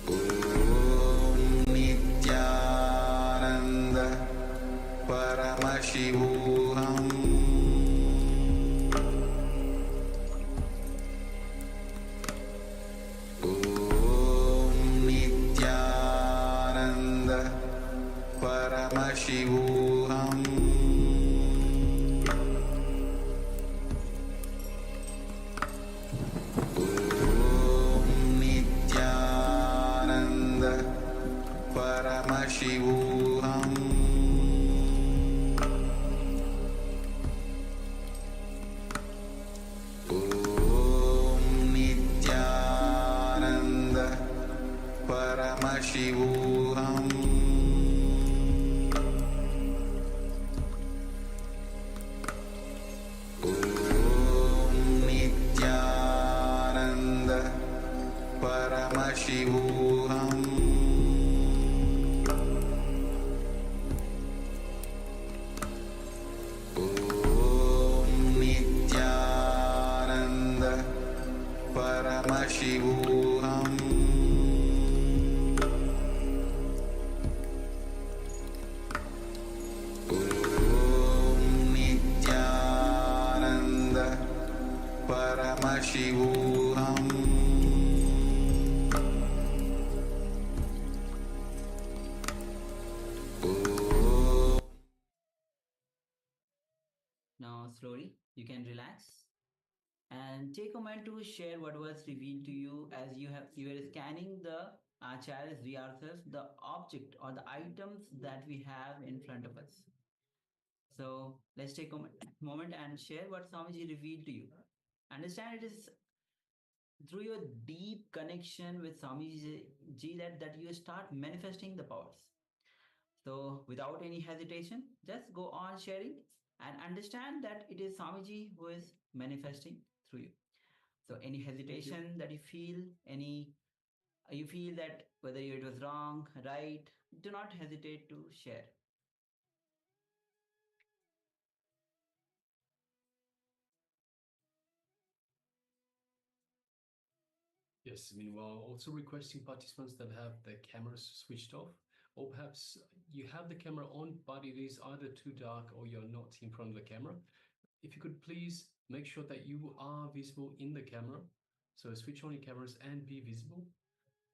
Om Nithyananda Paramashivoham Om Nithyananda Paramashivoham Om Nithyananda Paramashivoham Om Nithyananda Paramashivoham Om Nithyananda Paramashivoham Om Nithyananda Paramashivoham Om Nithyananda Paramashivoham Now, slowly, you can relax and take a moment to share what was revealed to you as you were scanning the Acharya's rehearsals, the object or the items that we have in front of us. So let's take a moment and share what Swamiji revealed to you. Understand it is through your deep connection with Swamiji that you start manifesting the powers. So without any hesitation, just go on sharing and understand that it is Swamiji who is manifesting through you. So any hesitation that you feel, you feel that whether it was wrong, right, do not hesitate to share. Yes, meanwhile, also requesting participants that have their cameras switched off, or perhaps you have the camera on, but it is either too dark or you're not in front of the camera. If you could please make sure that you are visible in the camera. So switch on your cameras and be visible.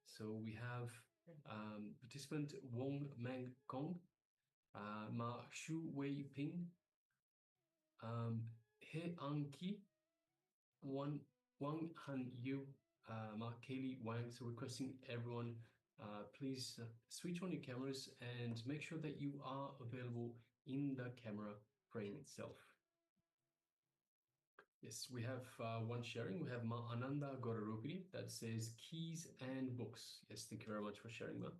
So we have participant Wong Mang Kong, Ma Shu Wei Ping, He Ang Ki, Wang Han Yu, Ma Kaylee Wang. So requesting everyone, please switch on your cameras and make sure that you are available in the camera frame itself. Yes, we have one sharing. We have Ma Ananda Gorarupini that says keys and books. Yes, thank you very much for sharing, Ma.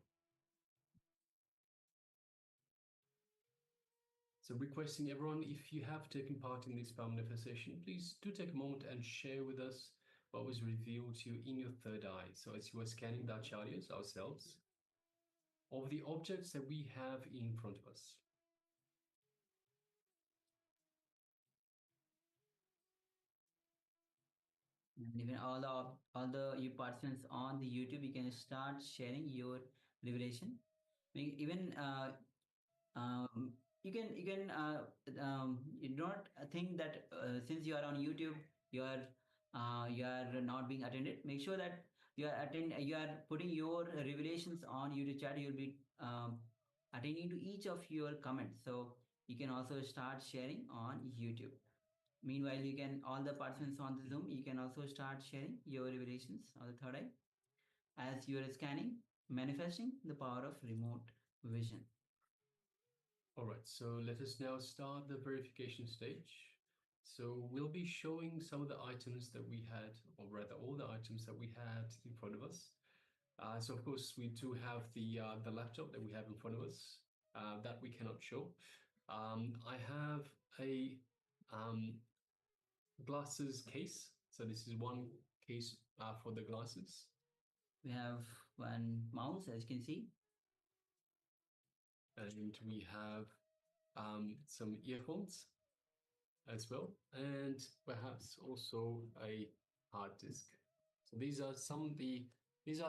So requesting everyone, if you have taken part in this power manifestation, please do take a moment and share with us what was revealed to you in your third eye. So as you were scanning the acharyas ourselves, of the objects that we have in front of us. And even all the you participants on the YouTube, you can start sharing your revelation. Even you can you don't think that since you are on YouTube, you are not being attended. Make sure that you are putting your revelations on YouTube chat. You'll be attending to each of your comments. So you can also start sharing on YouTube. Meanwhile, you can all the participants on the Zoom, you can also start sharing your revelations on the third eye as you are scanning, manifesting the power of remote vision. All right, so let us now start the verification stage. So we'll be showing some of the items that we had, or rather all the items that we had in front of us. So of course we do have the laptop that we have in front of us that we cannot show. I have a glasses case. So this is one case for the glasses. We have one mouse, as you can see. And we have some earphones. as well, and perhaps also a hard disk. So these are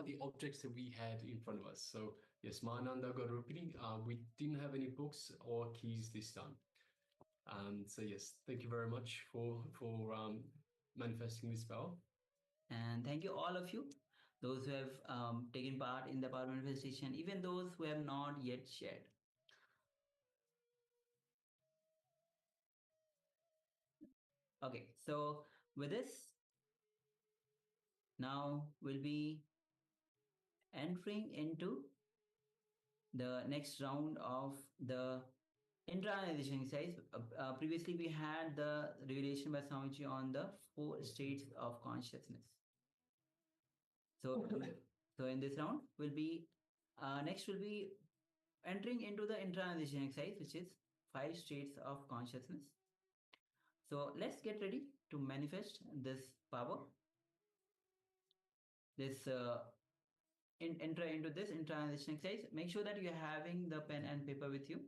the objects that we had in front of us. So yes, Mahananda got repeating. We didn't have any books or keys this time. So yes, thank you very much for manifesting this power. And thank you all of you, those who have taken part in the power manifestation, even those who have not yet shared. Okay, so with this, now we'll be entering into the next round of the internalization exercise. Previously, we had the revelation by Swamiji on the 4 states of consciousness. So, so in this round, we'll be next we'll be entering into the internalization exercise, which is 5 states of consciousness. So let's get ready to manifest this power. This enter into this internalization exercise. Make sure that you're having the pen and paper with you.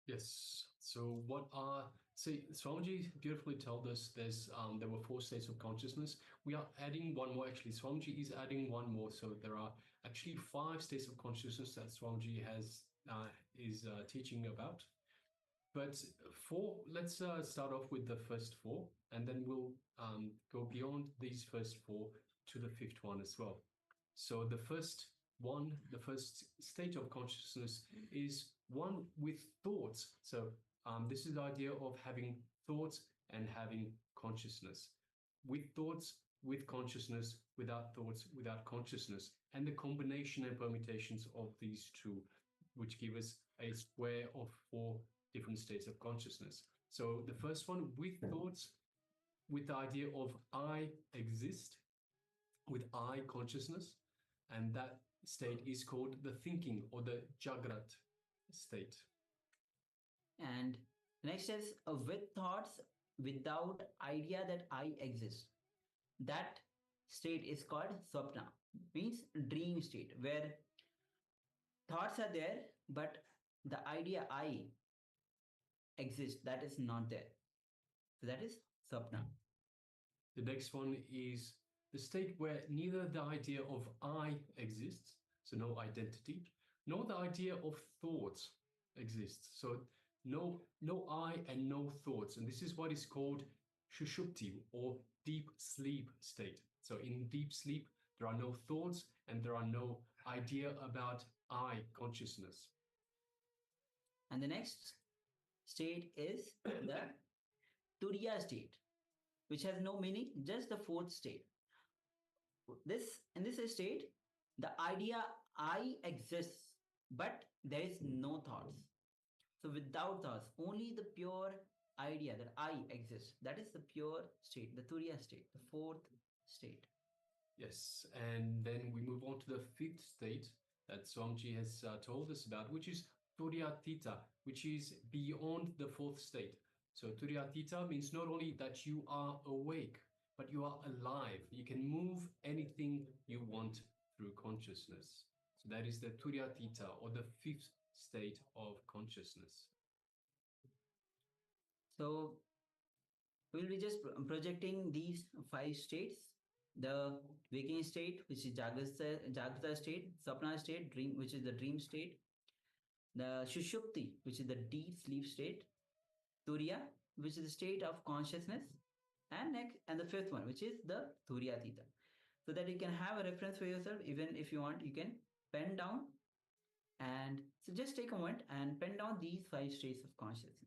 Yes. So what are Swamiji beautifully told us there were 4 states of consciousness. We are adding one more actually. Swamiji is adding one more. So there are actually 5 states of consciousness that Swamiji is teaching about. But let's start off with the first 4, and then we'll go beyond these first 4 to the 5th one as well. So the first state of consciousness is one with thoughts. So this is the idea of having thoughts and having consciousness. With thoughts, with consciousness, without thoughts, without consciousness, and the combination and permutations of these two, which give us a square of 4 different states of consciousness. So the first one, with thoughts, with the idea of I exist, with I consciousness, and that state is called the thinking or the Jagrat state. And next is with thoughts without idea that I exist. That state is called Swapna, means dream state, where thoughts are there, but the idea I exist, that is not there. So that is Swapna. The next one is the state where neither the idea of I exists, so no identity, nor the idea of thoughts exists. So no I and no thoughts. And this is what is called Shushupti or deep sleep state. So in deep sleep, there are no thoughts and there are no idea about I consciousness. And the next state is the Turiya state, which has no meaning, just the 4th state. In this state, the idea I exists, but there is no thoughts. So without thoughts, only the pure idea that I exist. That is the pure state, the Turiya state, the 4th state. Yes, and then we move on to the 5th state that Swamiji has told us about, which is Turyatita, which is beyond the 4th state. So Turyatita means not only that you are awake, but you are alive. You can move anything you want through consciousness. So that is the Turyatita, or the 5th state of consciousness. So we'll be just projecting these 5 states. The waking state, which is Jagrata state, Sapna state, dream, which is the dream state, the Shushupti, which is the deep sleep state, Turiya, which is the state of consciousness, and the 5th one, which is the Turyatita. So that you can have a reference for yourself. Even if you want, you can pen down. And so just take a moment and pen down these 5 states of consciousness.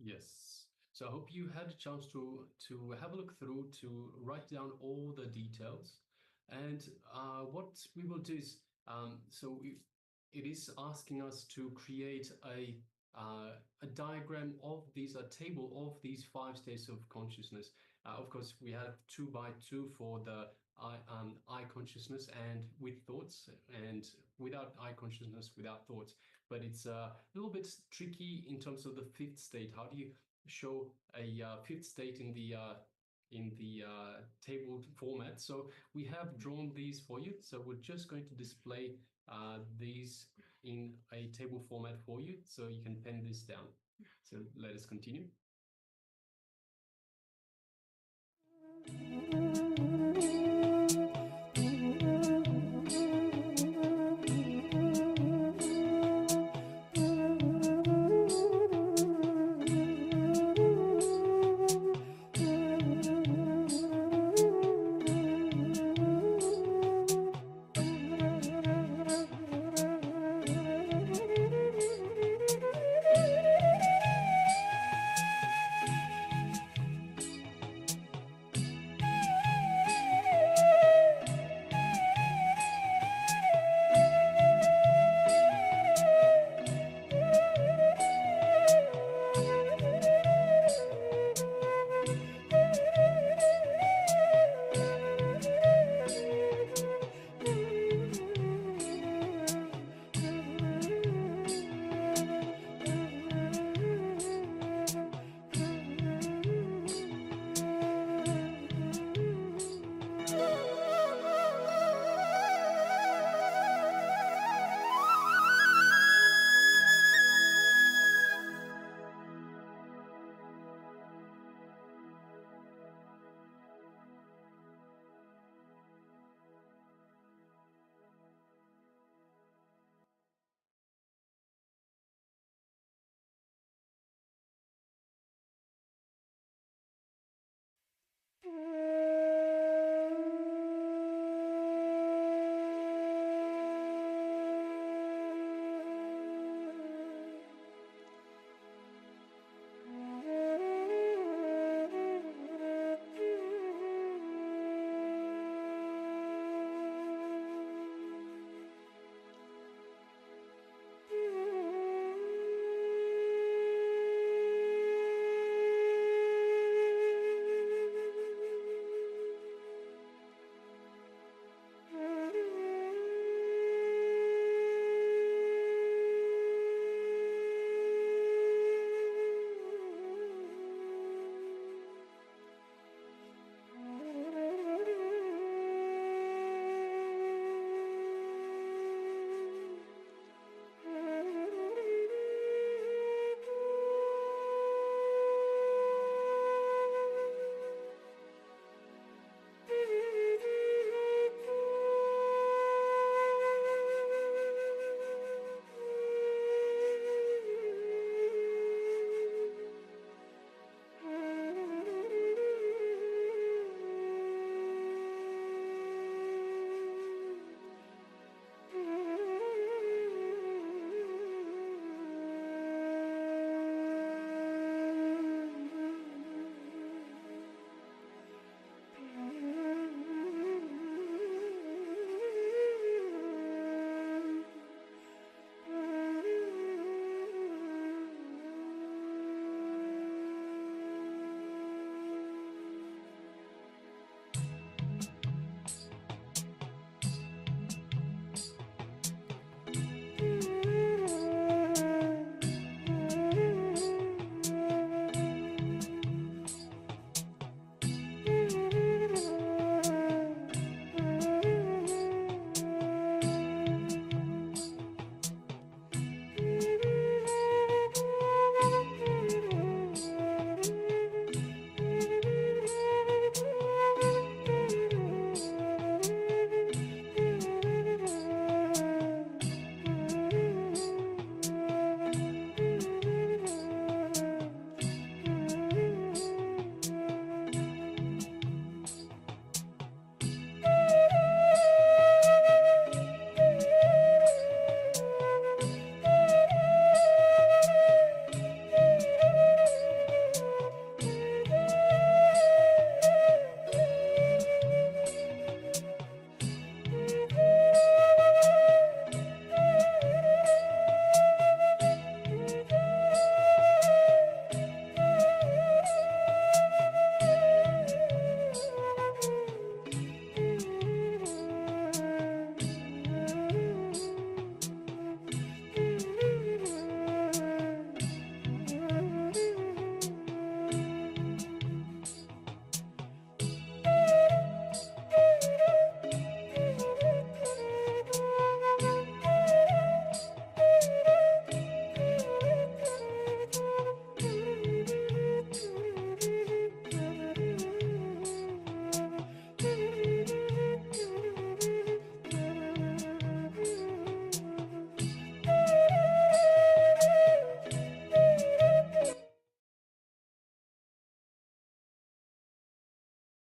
Yes. So I hope you had a chance to have a look through, to write down all the details. And what we will do is, it is asking us to create a diagram of these, a table of these 5 states of consciousness. Of course, we have 2 by 2 for the eye consciousness and with thoughts, and without eye consciousness, without thoughts. But it's a little bit tricky in terms of the 5th state. How do you show a 5th state in the table format? So we have drawn these for you. So we're just going to display these in a table format for you, so you can pen this down. So let us continue.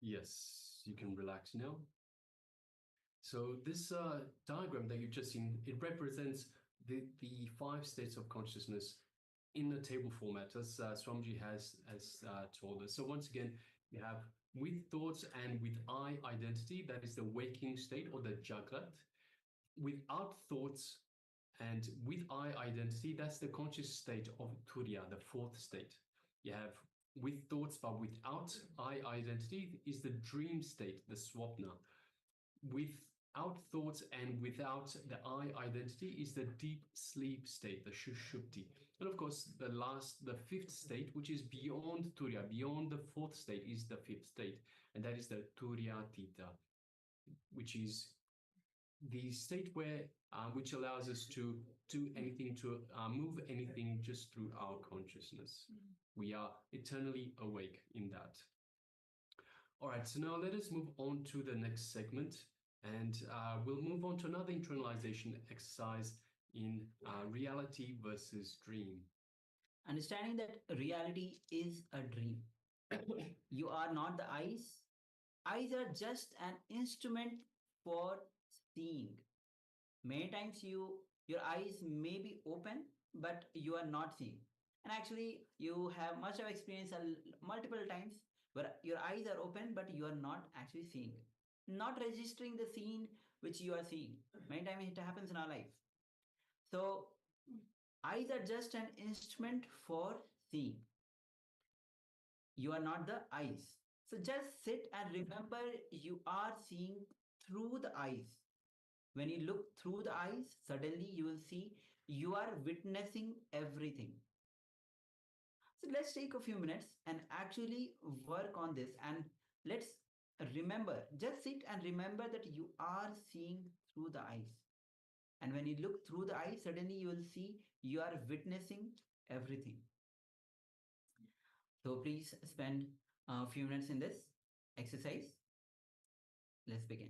Yes, you can relax now. So this diagram that you've just seen, it represents the 5 states of consciousness in a table format, as Swamiji has told us. So once again, you have with thoughts and with I identity, that is the waking state or the Jagrat. Without thoughts and with I identity, that's the conscious state of Turiya, the 4th state. You have with thoughts but without I identity is the dream state, the Swapna. Without thoughts and without the I identity is the deep sleep state, the Shushupti. And of course, the 5th state, which is beyond Turiya, beyond the 4th state, is the 5th state, and that is the Turiyatita, which is the state where which allows us to do anything, to move anything just through our consciousness. We are eternally awake in that. All right, so now let us move on to the next segment, and we'll move on to another internalization exercise in reality versus dream. Understanding that reality is a dream. You are not the eyes. Eyes are just an instrument for seeing. Many times your eyes may be open, but you are not seeing. And actually, you have much of experience multiple times where your eyes are open, but you are not actually seeing, not registering the scene which you are seeing. Many times it happens in our life. So eyes are just an instrument for seeing. You are not the eyes. So just sit and remember you are seeing through the eyes. When you look through the eyes, suddenly you will see you are witnessing everything. So let's take a few minutes and actually work on this, and let's remember, just sit and remember that you are seeing through the eyes. And when you look through the eyes, suddenly you will see you are witnessing everything. So please spend a few minutes in this exercise. Let's begin.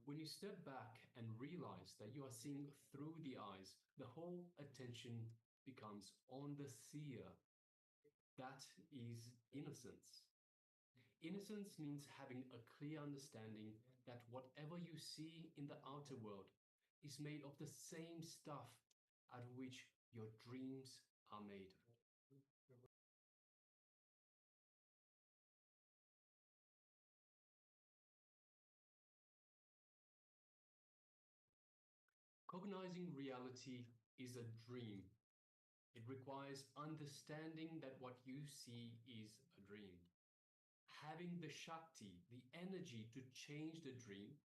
when you step back and realize that you are seeing through the eyes, the whole attention becomes on the seer. That is innocence. Innocence means having a clear understanding that whatever you see in the outer world is made of the same stuff out of which your dreams are made. Cognizing reality is a dream. It requires understanding that what you see is a dream. Having the Shakti, the energy to change the dream,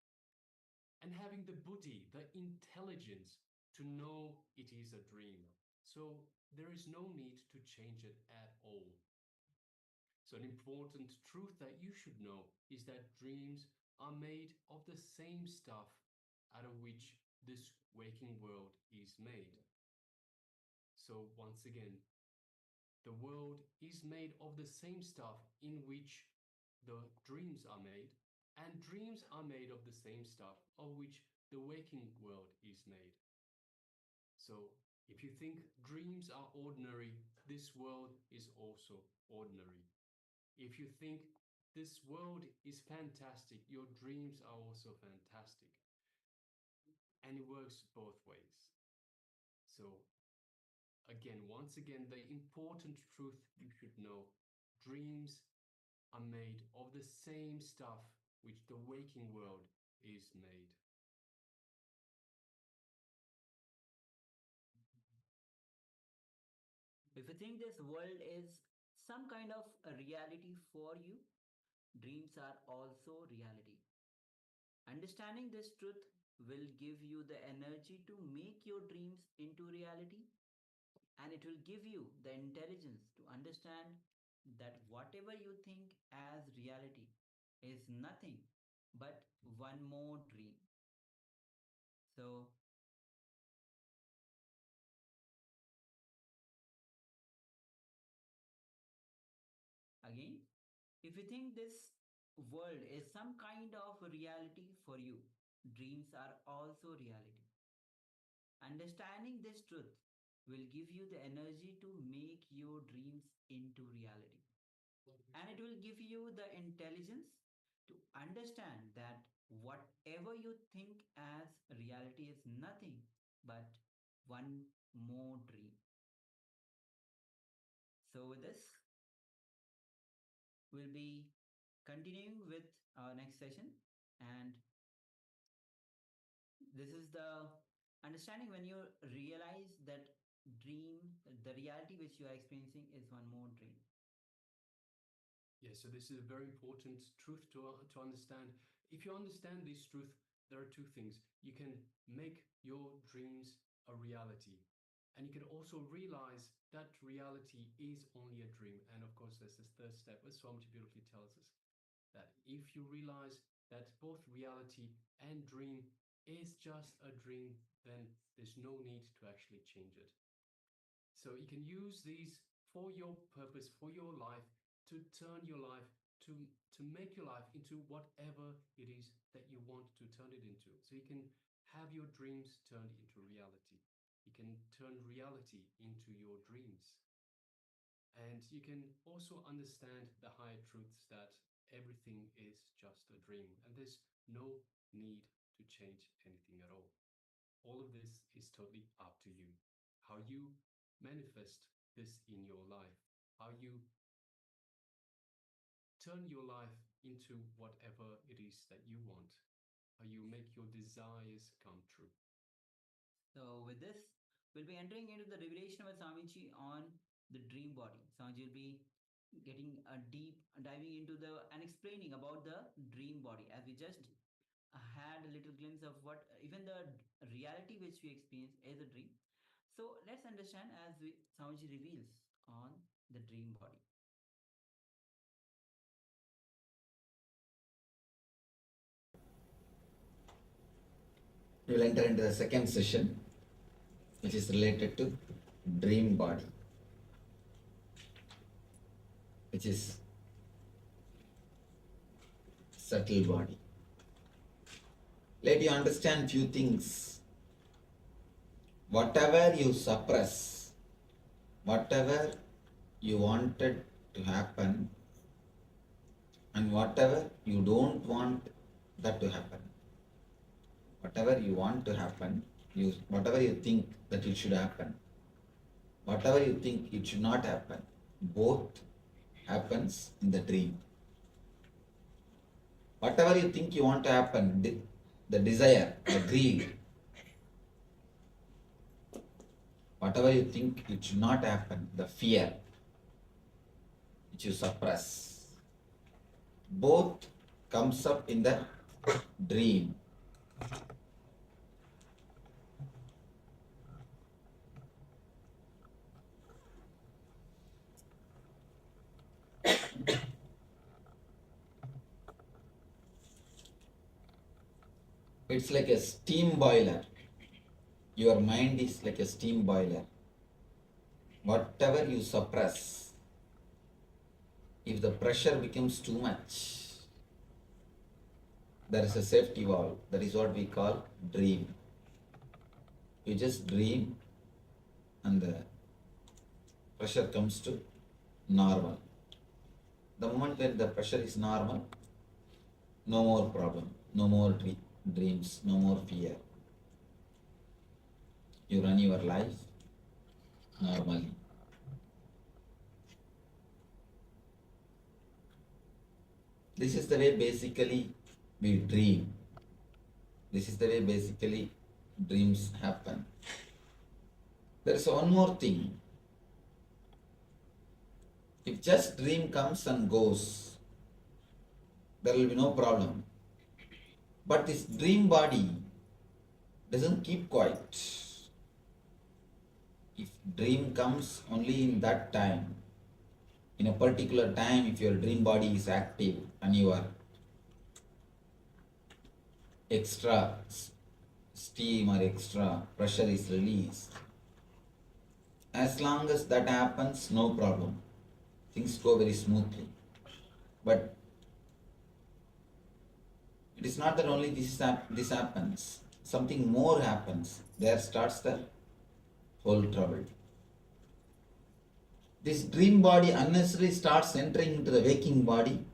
and having the buddhi, the intelligence to know it is a dream. So there is no need to change it at all. So an important truth that you should know is that dreams are made of the same stuff out of which this waking world is made. So once again, the world is made of the same stuff in which the dreams are made, and dreams are made of the same stuff of which the waking world is made. So if you think dreams are ordinary, this world is also ordinary. If you think this world is fantastic, your dreams are also fantastic. And it works both ways. So again, once again, the important truth you should know, dreams are made of the same stuff which the waking world is made. If you think this world is some kind of a reality for you, dreams are also reality. Understanding this truth will give you the energy to make your dreams into reality, and it will give you the intelligence to understand that whatever you think as reality is nothing but one more dream. So, again, if you think this world is some kind of reality for you, dreams are also reality. Understanding this truth will give you the energy to make your dreams into reality. And it will give you the intelligence to understand that whatever you think as reality is nothing but one more dream. So, with this, we'll be continuing with our next session. And this is the understanding when you realize that dream, the reality which you are experiencing is one more dream. Yes, so this is a very important truth to understand. If you understand this truth, there are two things. You can make your dreams a reality, and you can also realize that reality is only a dream. And of course, there's this third step, as Swamiji beautifully tells us, that if you realize that both reality and dream is just a dream, then there's no need to actually change it. So you can use these for your purpose, for your life, to turn your life, to make your life into whatever it is that you want to turn it into. So you can have your dreams turned into reality. You can turn reality into your dreams. And you can also understand the higher truths that everything is just a dream and there's no need to change anything at all. All of this is totally up to you. How you manifest this in your life, how you turn your life into whatever it is that you want, how you make your desires come true. So, with this, we'll be entering into the revelation with Swamiji on the dream body. Swamiji will be getting a deep diving into the and explaining about the dream body, as we just had a little glimpse of what even the reality which we experience is a dream. So let's understand as Swamiji reveals on the dream body. We will enter into the second session, which is related to dream body, which is subtle body. let you understand few things. Whatever you suppress, whatever you wanted to happen, and whatever you don't want that to happen, whatever you want to happen, whatever you think that it should happen, whatever you think it should not happen, both happens in the dream. Whatever you think you want to happen, the desire, the greed, whatever you think it should not happen, the fear, which you suppress, both comes up in the dream. It's like a steam boiler. Your mind is like a steam boiler. Whatever you suppress, if the pressure becomes too much, there is a safety valve. That is what we call dream. You just dream and the pressure comes to normal. The moment when the pressure is normal, no more problem, no more dreams, no more fear. You run your life normally. This is the way basically we dream. This is the way basically dreams happen. There is one more thing. If just dream comes and goes, there will be no problem. But this dream body doesn't keep quiet. If dream comes only in that time, in a particular time, if your dream body is active and your extra steam or extra pressure is released, as long as that happens, no problem. Things go very smoothly. But it is not that only this happens. Something more happens. There starts the whole trouble. This dream body unnecessarily starts entering into the waking body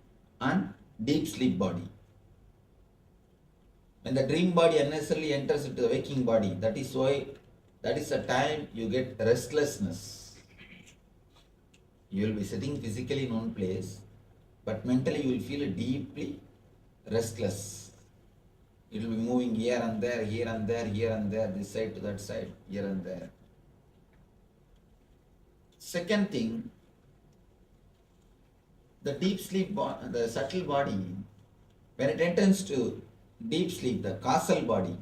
and deep sleep body. When the dream body unnecessarily enters into the waking body, that is the time you get restlessness. You will be sitting physically in one place, but mentally you will feel deeply restless. It will be moving here and there, here and there, here and there, this side to that side, here and there. Second thing, the deep sleep, the subtle body, when it enters to deep sleep, the causal body,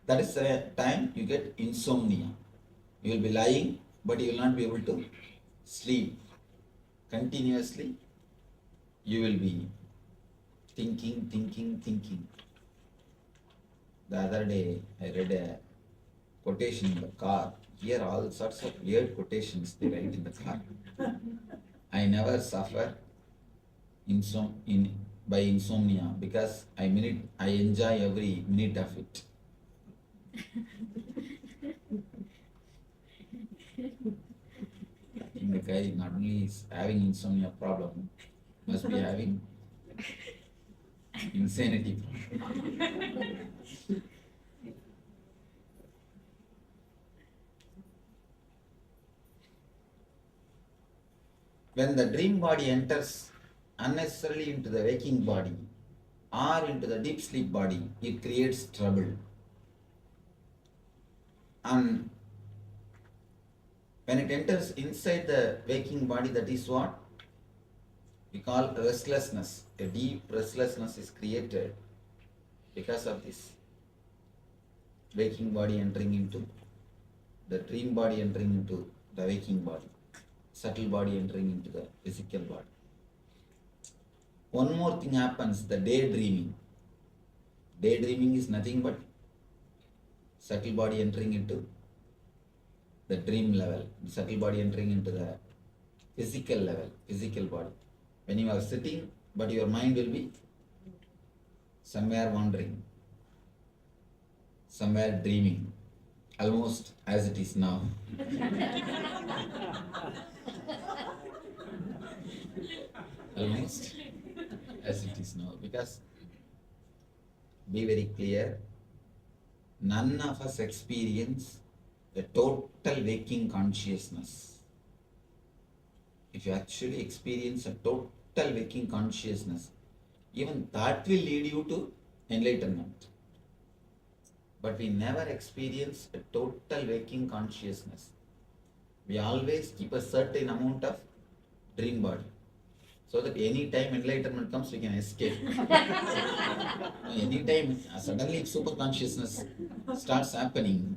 that is the time you get insomnia. You will be lying, but you will not be able to sleep. Continuously, you will be thinking. The other day, I read a quotation in the car. Here all sorts of weird quotations they write in the car. I never suffer by insomnia because I enjoy every minute of it. I think the guy not only is having insomnia problem, must be having insanity problem. When the dream body enters unnecessarily into the waking body or into the deep sleep body, it creates trouble. And when it enters inside the waking body, that is what we call restlessness. A deep restlessness is created because of this waking body entering into the dream body, entering into the waking body, subtle body entering into the physical body. One more thing happens, the daydreaming. Daydreaming is nothing but subtle body entering into the dream level, the subtle body entering into the physical level, physical body. When you are sitting, but your mind will be somewhere wandering. somewhere dreaming, almost as it is now. Almost as it is now. Because, be very clear, none of us experience the total waking consciousness. If you actually experience a total waking consciousness, even that will lead you to enlightenment. But we never experience a total waking consciousness. We always keep a certain amount of dream body, so that any time enlightenment comes, we can escape. Any time suddenly if super consciousness starts happening,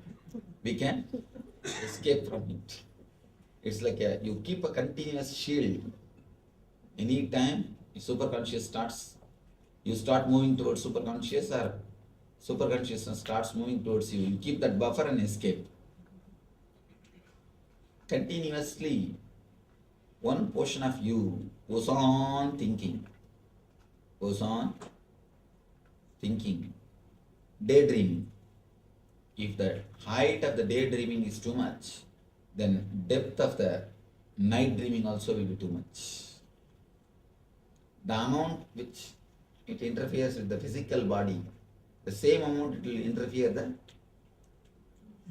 we can escape from it. It's like you keep a continuous shield. Any time super conscious starts, you start moving towards super conscious, or super consciousness starts moving towards you, you keep that buffer and escape. Continuously, one portion of you goes on thinking, daydreaming. If the height of the daydreaming is too much, then depth of the night dreaming also will be too much. The amount which it interferes with the physical body, the same amount it will interfere the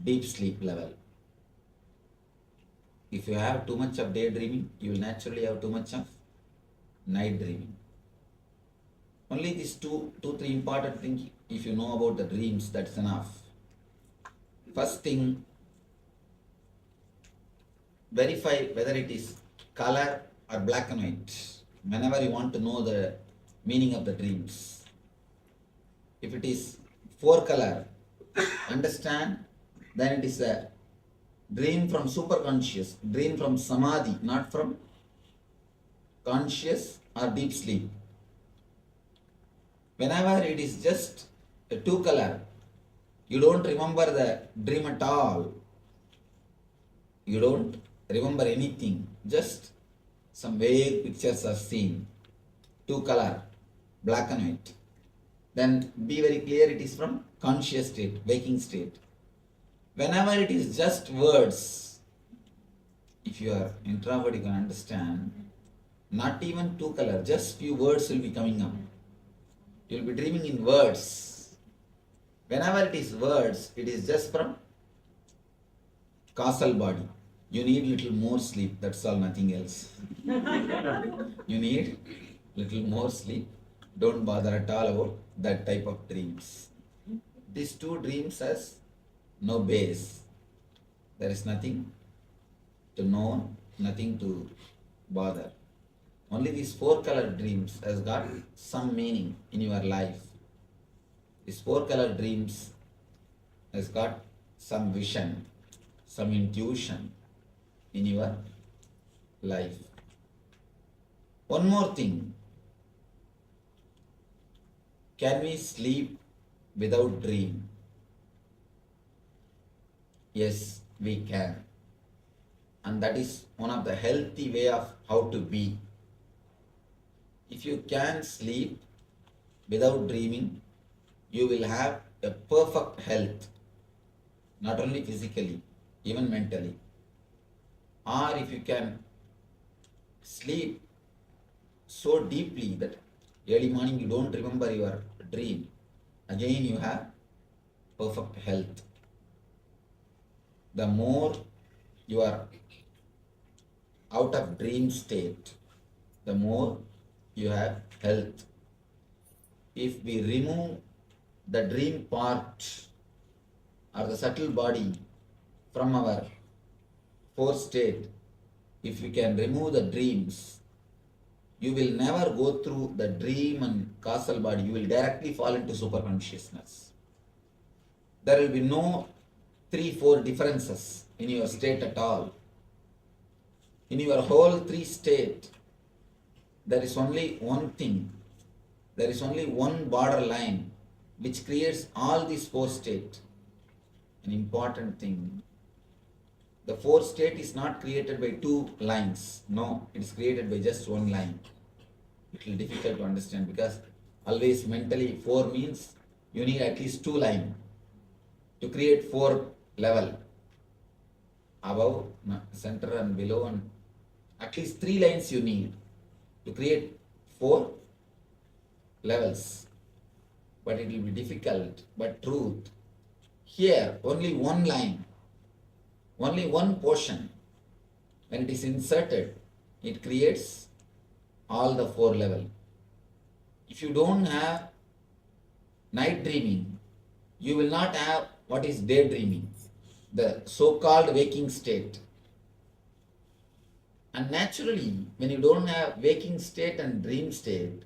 deep sleep level. If you have too much of daydreaming, you will naturally have too much of night dreaming. Only these two, three important things, if you know about the dreams, that's enough. First thing, verify whether it is color or black and white. Whenever you want to know the meaning of the dreams. If it is 4 color, understand, then it is a dream from superconscious, dream from samadhi, not from conscious or deep sleep. Whenever it is just a 2 color, you don't remember the dream at all. You don't remember anything, just some vague pictures are seen. 2 color, black and white. Then be very clear, it is from conscious state, waking state. Whenever it is just words, if you are introvert, you can understand, not even 2 color, just few words will be coming up. You will be dreaming in words. Whenever it is words, it is just from causal body. You need little more sleep, that's all, nothing else. You need little more sleep. Don't bother at all about that type of dreams. These 2 dreams has no base. There is nothing to know, nothing to bother. Only these 4 color dreams has got some meaning in your life. These 4 color dreams has got some vision, some intuition in your life. One more thing. Can we sleep without dream? Yes, we can. And that is one of the healthy way of how to be. If you can sleep without dreaming, you will have a perfect health, not only physically, even mentally. Or if you can sleep so deeply that early morning you don't remember your dream, again you have perfect health. The more you are out of dream state, the more you have health. If we remove the dream part or the subtle body from our 4th state, if you can remove the dreams, you will never go through the dream and causal body. You will directly fall into superconsciousness. There will be no 3-4 differences in your state at all. In your whole 3 state, there is only one thing. There is only one border line which creates all these 4 states. An important thing. The 4th state is not created by 2 lines. No, it is created by just 1 line. It will be difficult to understand because always mentally 4 means you need at least 2 lines. to create 4 level, above, center and below, and at least 3 lines you need to create 4 levels. But it will be difficult, but truth, here only one line, only one portion, when it is inserted, it creates all the 4 level. If you don't have night dreaming, you will not have what is daydreaming, the so-called waking state. And naturally, when you don't have waking state and dream state,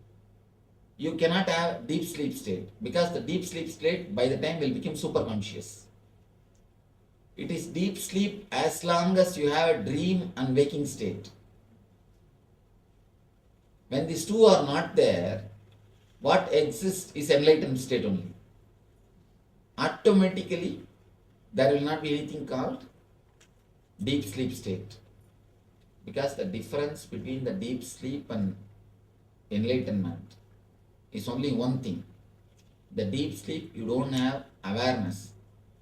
you cannot have deep sleep state, because the deep sleep state by the time will become super conscious. It is deep sleep as long as you have a dream and waking state. When these two are not there, what exists is enlightened state only. Automatically, there will not be anything called deep sleep state. Because the difference between the deep sleep and enlightenment is only one thing. The deep sleep, you don't have awareness.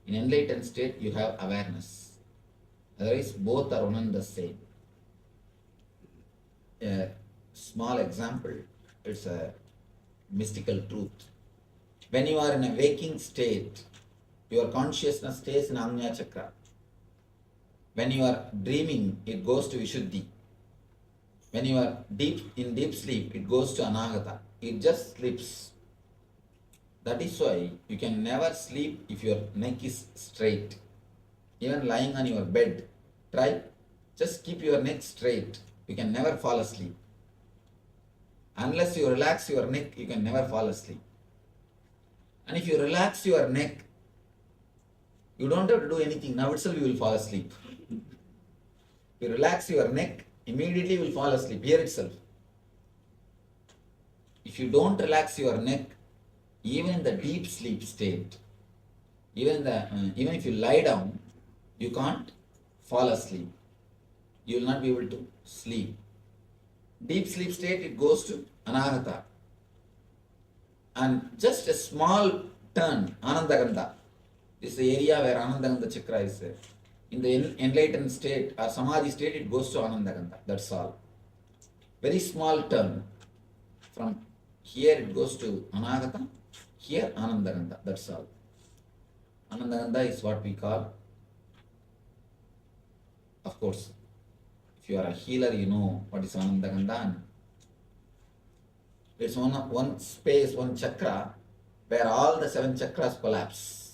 In enlightened state, you have awareness. Otherwise, both are one and the same. A small example, it's a mystical truth. When you are in a waking state, your consciousness stays in Agnya Chakra. When you are dreaming, it goes to Vishuddhi. When you are in deep sleep, it goes to Anahata. It just sleeps. That is why you can never sleep if your neck is straight. Even lying on your bed, try. Just keep your neck straight. You can never fall asleep. Unless you relax your neck, you can never fall asleep. And if you relax your neck, you don't have to do anything. Now itself you will fall asleep. You relax your neck, immediately you will fall asleep, here itself. If you don't relax your neck, even in the deep sleep state, even if you lie down, you can't fall asleep. You will not be able to sleep. Deep sleep state, it goes to Anahata. And just a small turn, Anandagandha. This is the area where Anandagandha Chakra is there. In the enlightened state or Samadhi state, it goes to Anandagandha. That's all. Very small turn. From here it goes to Anahata, here Anandagandha. That's all. Anandagandha is what we call, of course, if you are a healer, you know what is Anandagandha. And it's one space, one chakra, where all the 7 chakras collapse.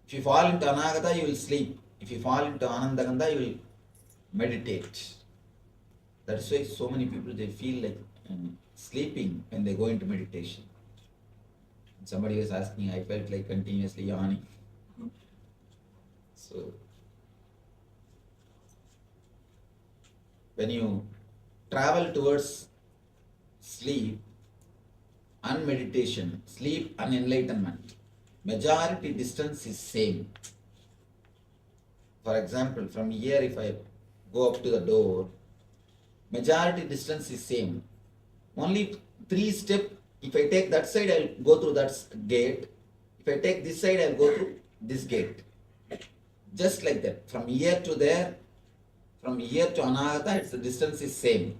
If you fall into Anagata, you will sleep. If you fall into Anandagandha, you will meditate. That's why so many people, they feel like sleeping when they go into meditation. Somebody was asking, I felt like continuously yawning. So, when you travel towards sleep and meditation, sleep and enlightenment, majority distance is same. For example, from here if I go up to the door, majority distance is same. Only 3 steps, if I take that side, I'll go through that gate. If I take this side, I'll go through this gate. Just like that. From here to there, from here to Anahata, the distance is same.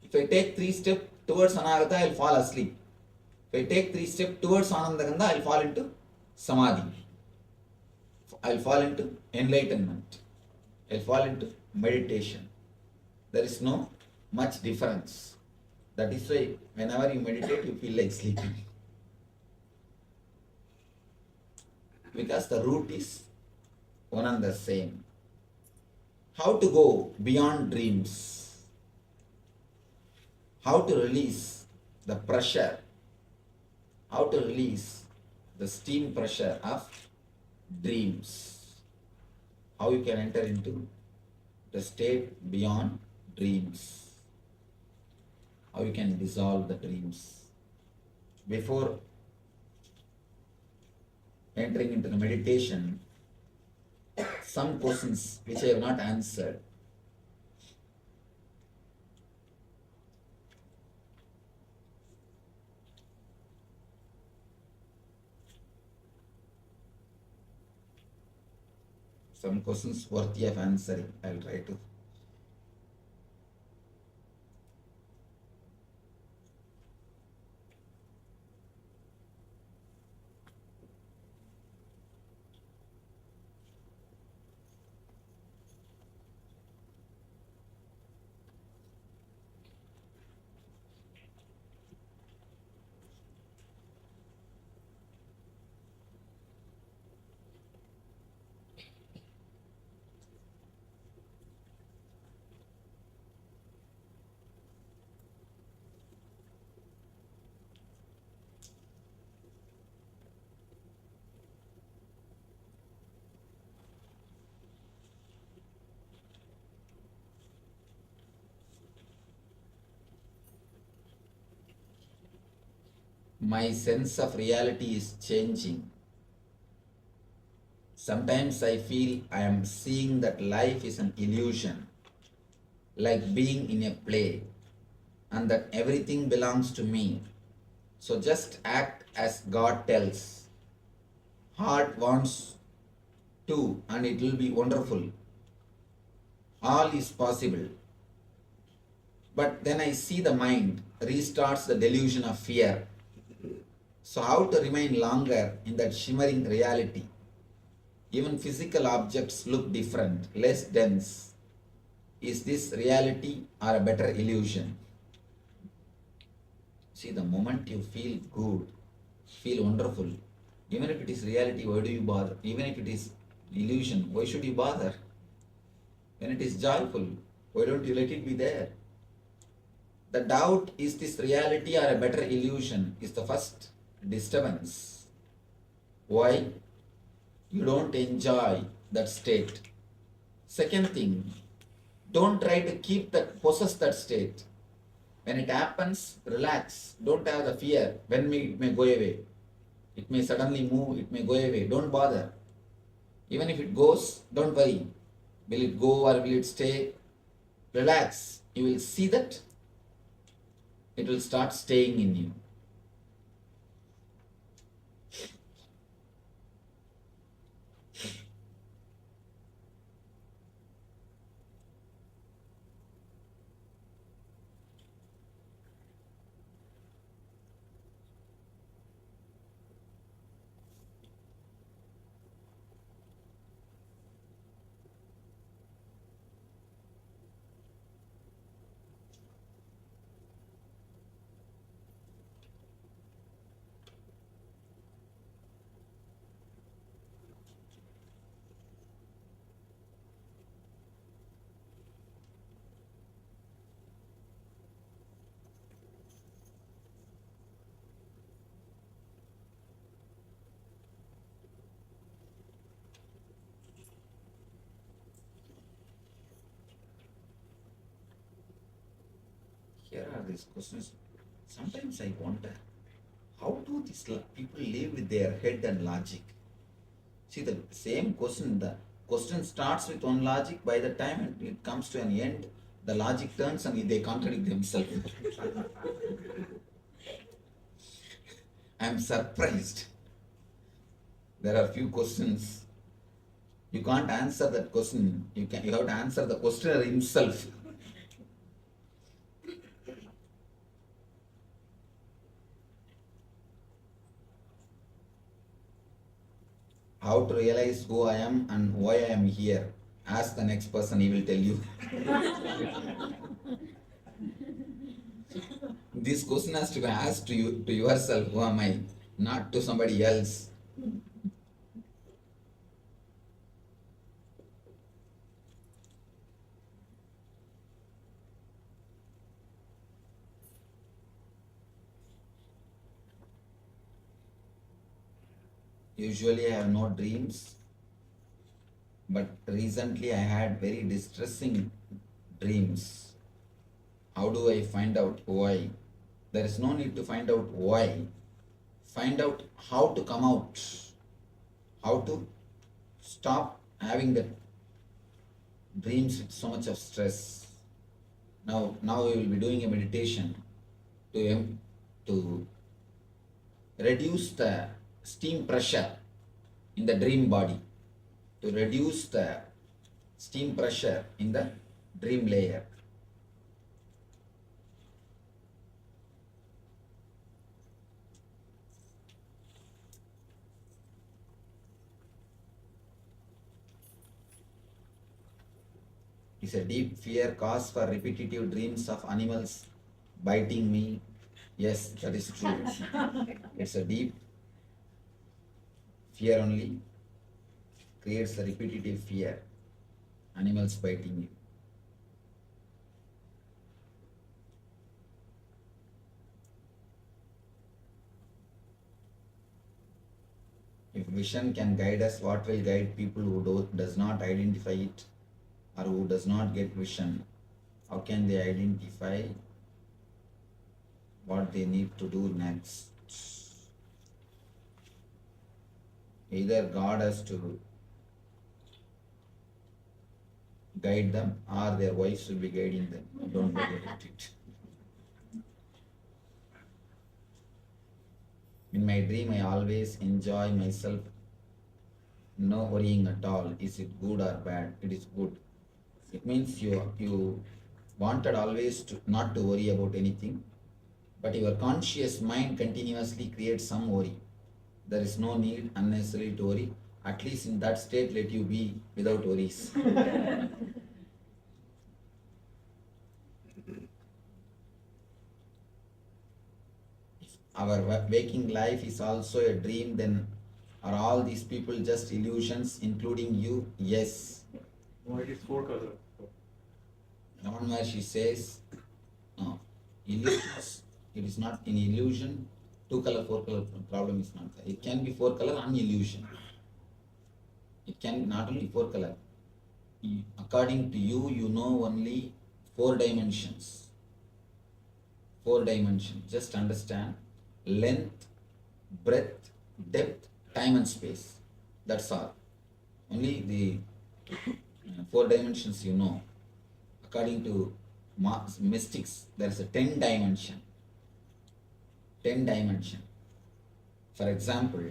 If I take 3 steps towards Anahata, I'll fall asleep. If I take 3 steps towards Anandagandha, I'll fall into Samadhi. I'll fall into enlightenment. I'll fall into meditation. There is no much difference. That is why whenever you meditate, you feel like sleeping. Because the root is one and the same. How to go beyond dreams? How to release the pressure? How to release the steam pressure of dreams? How you can enter into the state beyond dreams? How you can dissolve the dreams? Before entering into the meditation, some questions which I have not answered. some questions worthy of answering. I'll try to. My sense of reality is changing. Sometimes I feel I am seeing that life is an illusion, like being in a play, and that everything belongs to me. So just act as God tells. Heart wants to, and it will be wonderful. All is possible. But then I see the mind restarts the delusion of fear. So how to remain longer in that shimmering reality? Even physical objects look different, less dense. Is this reality or a better illusion? See, the moment you feel good, feel wonderful, even if it is reality, why do you bother? Even if it is illusion, why should you bother? When it is joyful, why don't you let it be there? The doubt, is this reality or a better illusion, is the first disturbance. Why? You don't enjoy that state. Second thing, don't try to possess that state. When it happens, relax. Don't have the fear. When it may go away. It may suddenly move, it may go away. Don't bother. Even if it goes, don't worry. Will it go or will it stay? Relax. You will see that it will start staying in you. Here are these questions. Sometimes I wonder, how do these people live with their head and logic? See, the same question, the question starts with one logic, by the time it comes to an end, the logic turns and they contradict themselves. I am surprised. There are few questions. You can't answer that question. You have to answer the questioner himself. How to realize who I am and why I am here? Ask the next person, he will tell you. This question has to be asked to you, to yourself, who am I? Not to somebody else. Usually I have no dreams, but recently I had very distressing dreams. How do I find out why? There is no need to find out why. Find out how to come out, how to stop having the dreams with so much of stress. Now we will be doing a meditation to reduce the steam pressure in the dream body. to reduce the steam pressure in the dream layer. Is a deep fear cause for repetitive dreams of animals biting me? Yes, that is true. It's a deep fear only creates a repetitive fear. Animals biting you. If vision can guide us, what will guide people who does not identify it or who does not get vision? How can they identify what they need to do next? Either God has to guide them or their wives will be guiding them. Don't worry about it. In my dream, I always enjoy myself. No worrying at all. Is it good or bad? It is good. It means you wanted always to not to worry about anything, but your conscious mind continuously creates some worry. There is no need unnecessarily to worry. At least in that state, let you be without worries. If our waking life is also a dream, then are all these people just illusions, including you? Yes. Why is 4 color? Ramana Maharshi says, no, illusions, it is not an illusion. 2 color, 4 color problem is not there. It can be 4 color and illusion. It can be not only 4 color. According to you, you know only 4 dimensions. 4 dimensions. Just understand length, breadth, depth, time and space. That's all. Only the 4 dimensions you know. According to mystics, there is a 10 dimension. 10 dimension. For example,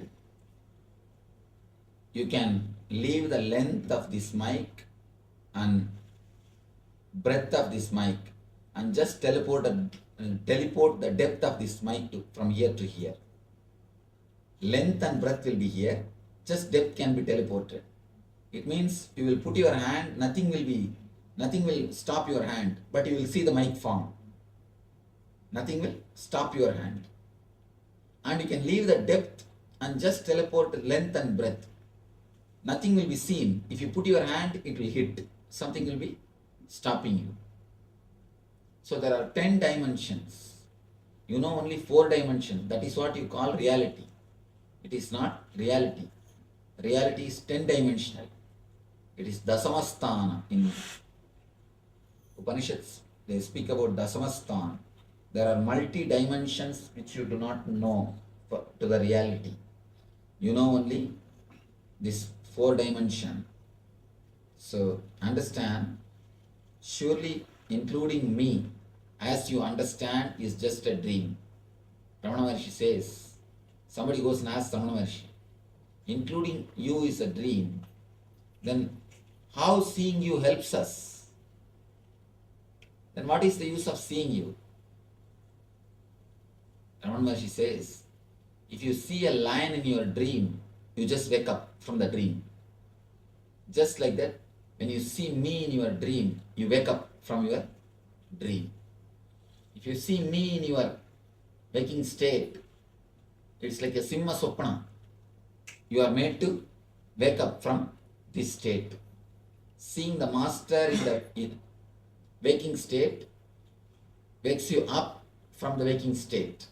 you can leave the length of this mic and breadth of this mic and just teleport the depth of this mic from here to here. Length and breadth will be here, just depth can be teleported. It means you will put your hand, nothing will stop your hand, but you will see the mic form. Nothing will stop your hand. And you can leave the depth and just teleport length and breadth. Nothing will be seen. If you put your hand, it will hit. Something will be stopping you. So there are 10 dimensions. You know only 4 dimensions. That is what you call reality. It is not reality. Reality is 10 dimensional. It is dasamasthana. In Upanishads, they speak about dasamasthana. There are multi-dimensions which you do not know to the reality. You know only this 4 dimension. So understand, surely including me, as you understand, is just a dream. Ramana Maharshi says, somebody goes and asks Ramana Maharshi, including you is a dream, then how seeing you helps us? Then what is the use of seeing you? Ramana Maharshi says, if you see a lion in your dream, you just wake up from the dream. Just like that, when you see me in your dream, you wake up from your dream. If you see me in your waking state, it's like a simha sopna. You are made to wake up from this state. Seeing the master in the waking state wakes you up from the waking state.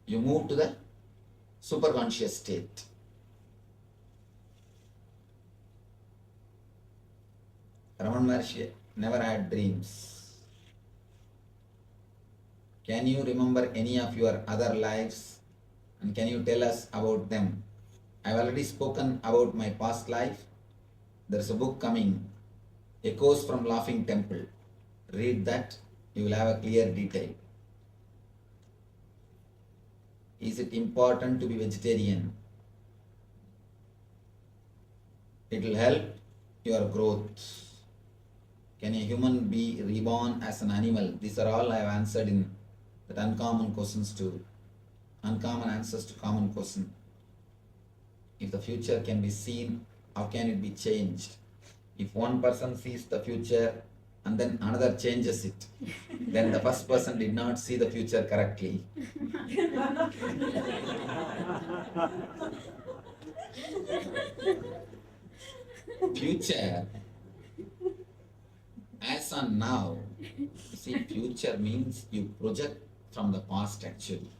You move to the superconscious state. Ramana Maharshi never had dreams. Can you remember any of your other lives and can you tell us about them? I've already spoken about my past life. There's a book coming, Echoes from Laughing Temple. Read that, you will have a clear detail. Is it important to be vegetarian? It will help your growth. Can a human be reborn as an animal? These are all I have answered in that uncommon answers to common question. If the future can be seen, how can it be changed? If one person sees the future and then another changes it, then the first person did not see the future correctly. Future, as on now, see, future means you project from the past actually.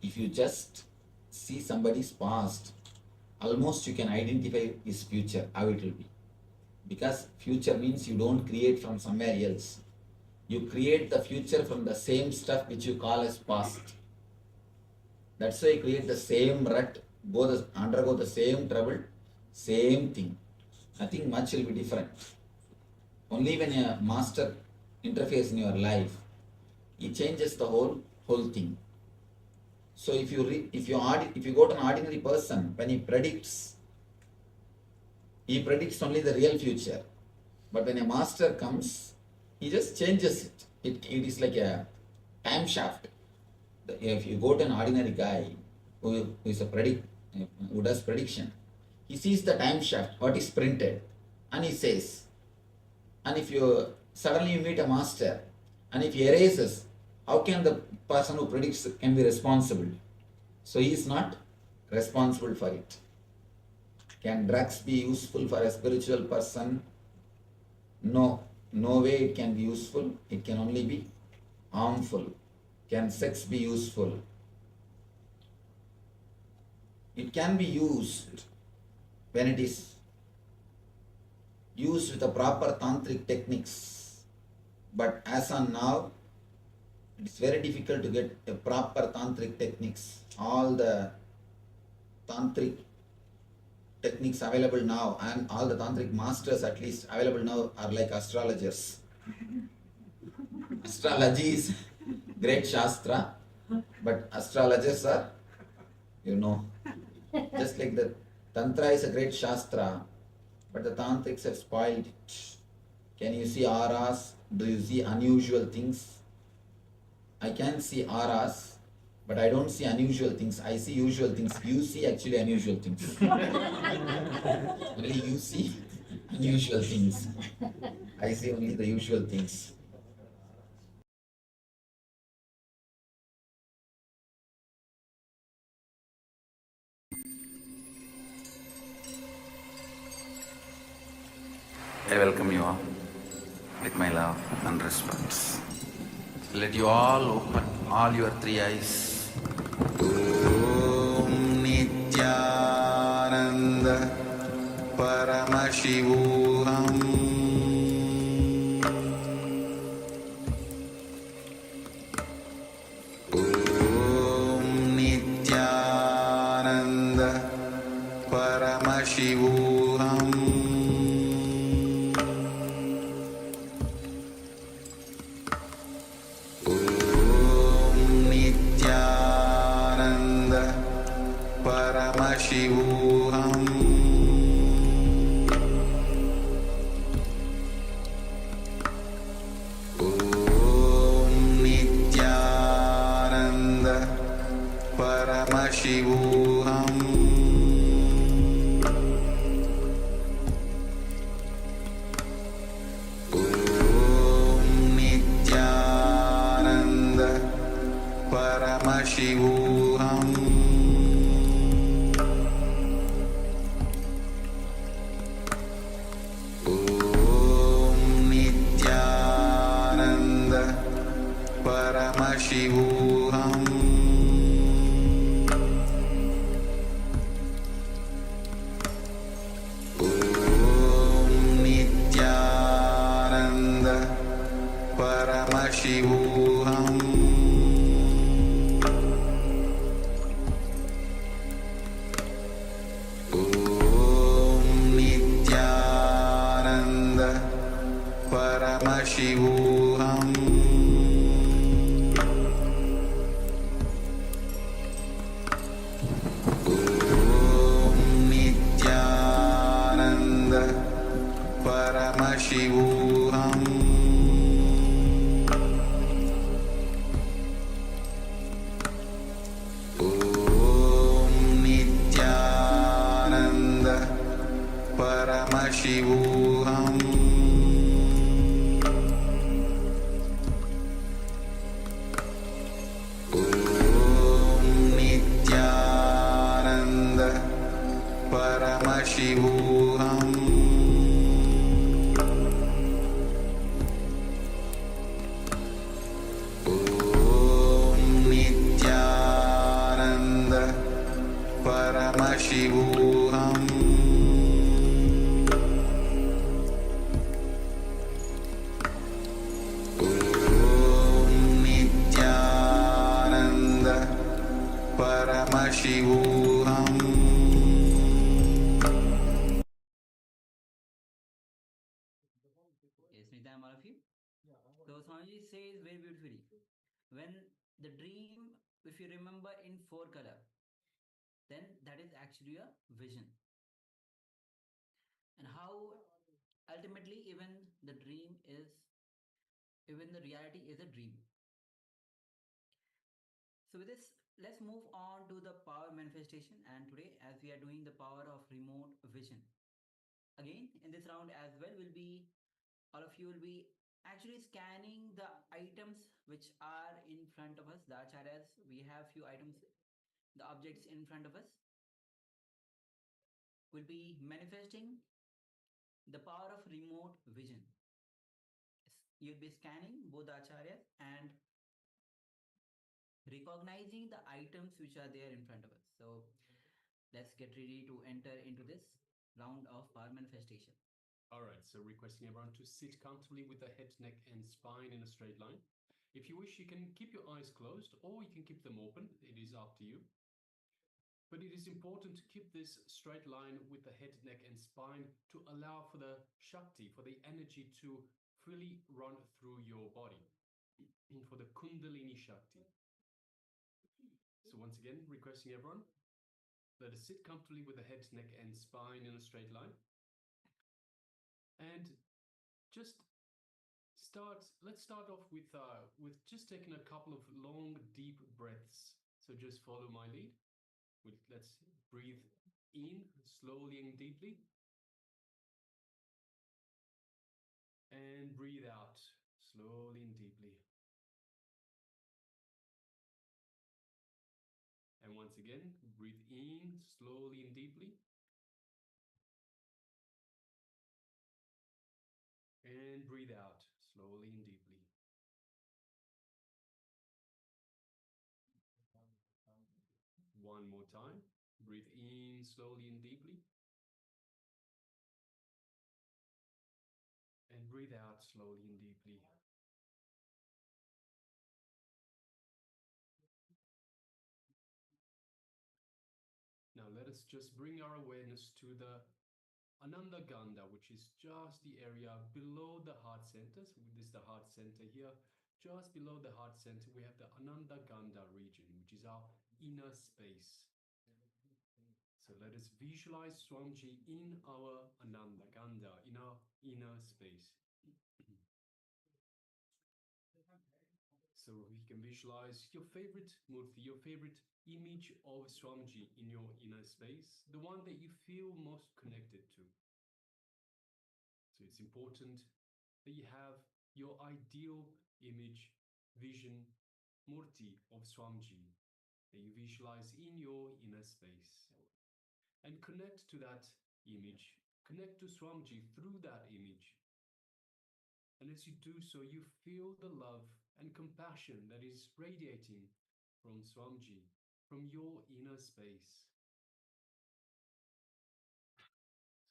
If you just see somebody's past, almost you can identify his future, how it will be. Because future means you don't create from somewhere else. You create the future from the same stuff which you call as past. That's why you create the same rut, undergo the same trouble, same thing. Nothing much will be different. Only when a master interferes in your life, he changes the whole thing. So if you go to an ordinary person, when he predicts only the real future. But when a master comes, he just changes it. It is like a time shaft. If you go to an ordinary guy who does prediction, he sees the time shaft, what is printed, and he says. And if you suddenly meet a master, and if he erases, how can the person who predicts can be responsible? So he is not responsible for it. Can drugs be useful for a spiritual person? No way it can be useful. It can only be harmful. Can sex be useful? It can be used when it is used with the proper tantric techniques. But as on now, it's very difficult to get a proper tantric techniques. All the tantric techniques available now and all the tantric masters at least available now are like astrologers. Astrology is great shastra, but astrologers are, just like the tantra is a great shastra, but the tantrics have spoiled it. Can you see auras? Do you see unusual things? I can see auras, but I don't see unusual things. I see usual things. You see actually unusual things. Only you see unusual things. I see only the usual things. I welcome you all with my love and respect. Let you all open all your three eyes. Om Nithyananda Paramashivoham Om Nithyananda Paramashivoham Paramashivoham Om Nithyananda Paramashivoham Om Nithyananda Paramashivoham Paramashivoham Om Nithyananda Paramashivoham Om Nithyananda Paramashivoham Om Nithyananda Paramashivoham. Yes, Nithyananda, all of you. So Swamiji says very beautifully, when the dream, if you remember in four color, then that is actually a vision. And how ultimately even the dream is, even the reality is a dream. So with this, let's move on to the power manifestation. And today, as we are doing the power of remote vision, again in this round as well, will be all of you will be actually scanning the items which are in front of us, the acharyas. We have few items, the objects in front of us. Will be manifesting the power of remote vision. You'll be scanning both the acharyas and recognizing the items which are there in front of us. So let's get ready to enter into this round of power manifestation. All right, so requesting everyone to sit comfortably with the head, neck, and spine in a straight line. If you wish, you can keep your eyes closed or you can keep them open. It is up to you. But it is important to keep this straight line with the head, neck, and spine to allow for the Shakti, for the energy to freely run through your body, for the Kundalini Shakti. So once again, requesting everyone, let us sit comfortably with the head, neck, and spine in a straight line. And just let's start off with just taking a couple of long, deep breaths. So just follow my lead. Let's breathe in slowly and deeply. And breathe out slowly and deeply. And once again, breathe in slowly and deeply. And breathe out slowly and deeply. One more time. Breathe in slowly and deeply. And breathe out slowly and deeply. Now let us just bring our awareness to the Ananda Ganda, which is just the area below the heart center. So this is the heart center here. Just below the heart center, we have the Ananda Ganda region, which is our inner space. So let us visualize Swamiji in our Ananda Ganda, in our inner space. So we can visualize your favorite murti, your favorite image of Swamiji in your inner space, the one that you feel most connected to. So it's important that you have your ideal image, vision, murti of Swamiji that you visualize in your inner space. And connect to that image, connect to Swamiji through that image. And as you do so, you feel the love and compassion that is radiating from Swamiji, from your inner space.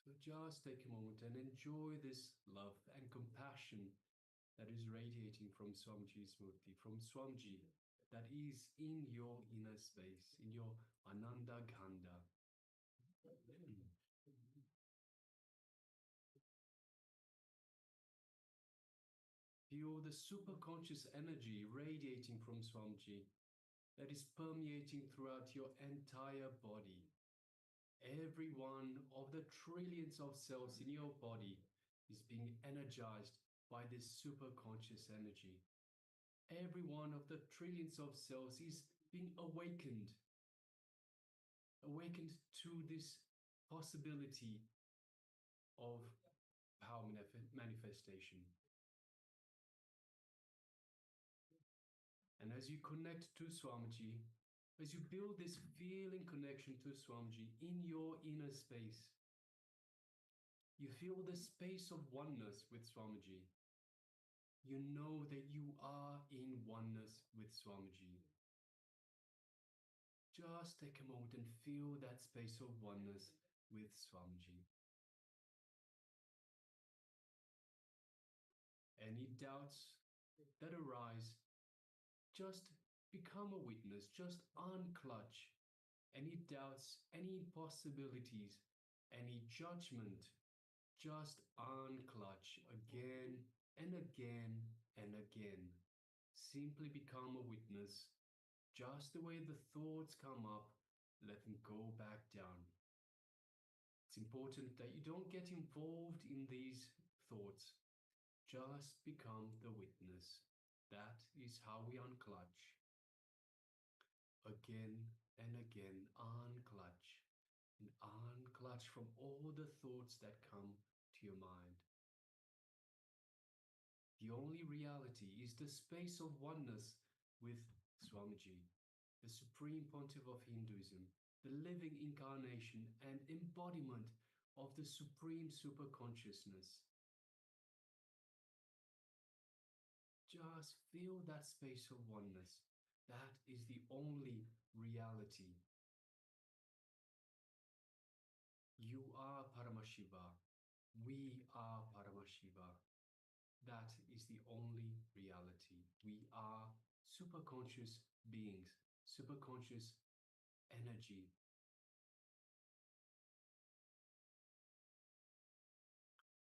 So just take a moment and enjoy this love and compassion that is radiating from Swamiji's murti, from Swamiji that is in your inner space, in your Ananda Ganda. Feel the superconscious energy radiating from Swamiji that is permeating throughout your entire body. Every one of the trillions of cells in your body is being energized by this superconscious energy. Every one of the trillions of cells is being awakened to this possibility of power manifestation. And as you connect to Swamiji, as you build this feeling connection to Swamiji in your inner space, you feel the space of oneness with Swamiji. You know that you are in oneness with Swamiji. Just take a moment and feel that space of oneness with Swamiji. Any doubts that arise, just become a witness, just unclutch any doubts, any impossibilities, any judgment, just unclutch again and again and again. Simply become a witness. Just the way the thoughts come up, let them go back down. It's important that you don't get involved in these thoughts. Just become the witness. That is how we unclutch. Again and again, unclutch. And unclutch from all the thoughts that come to your mind. The only reality is the space of oneness with Swamiji, the Supreme Pontiff of Hinduism, the living incarnation and embodiment of the Supreme Superconsciousness. Just feel that space of oneness. That is the only reality. You are Paramashiva. We are Paramashiva. That is the only reality. We are superconscious beings, superconscious energy.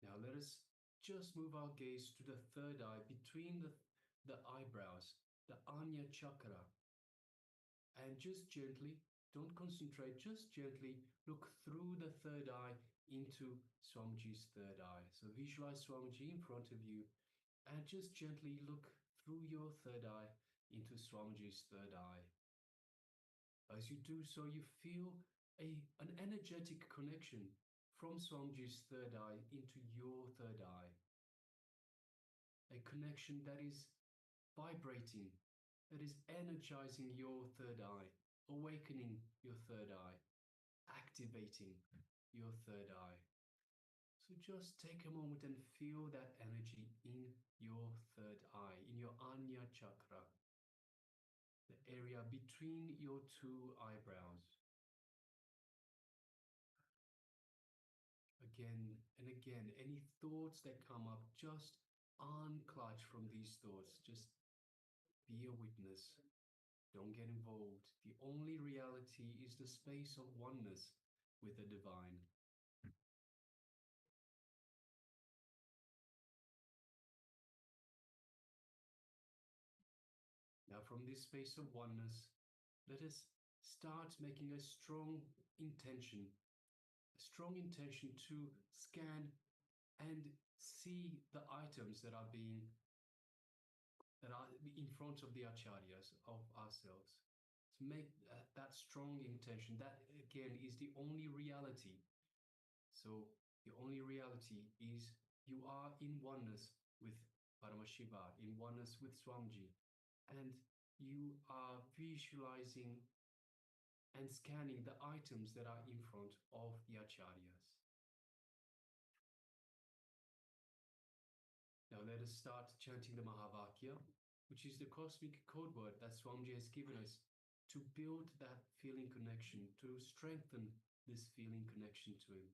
Now let us just move our gaze to the third eye between the eyebrows, the Anya chakra. And just gently, don't concentrate, just gently look through the third eye into Swamiji's third eye. So visualize Swamiji in front of you and just gently look through your third eye into Swamiji's third eye. As you do so, you feel an energetic connection from Swamiji's third eye into your third eye. A connection that is vibrating, that is energizing your third eye, awakening your third eye, activating your third eye. So just take a moment and feel that energy in your third eye, in your Anya chakra, the area between your two eyebrows. Again and again, any thoughts that come up, just unclutch from these thoughts. Just be a witness. Don't get involved. The only reality is the space of oneness with the divine. Now, from this space of oneness, let us start making a strong intention to scan and see the items that are in front of the acharyas of ourselves. To make that strong intention, that again is the only reality. So the only reality is you are in oneness with Paramashiva, in oneness with Swamiji, and you are visualizing and scanning the items that are in front of the acharyas. Now let us start chanting the Mahavakya, which is the cosmic code word that Swamiji has given us to build that feeling connection, to strengthen this feeling connection to him.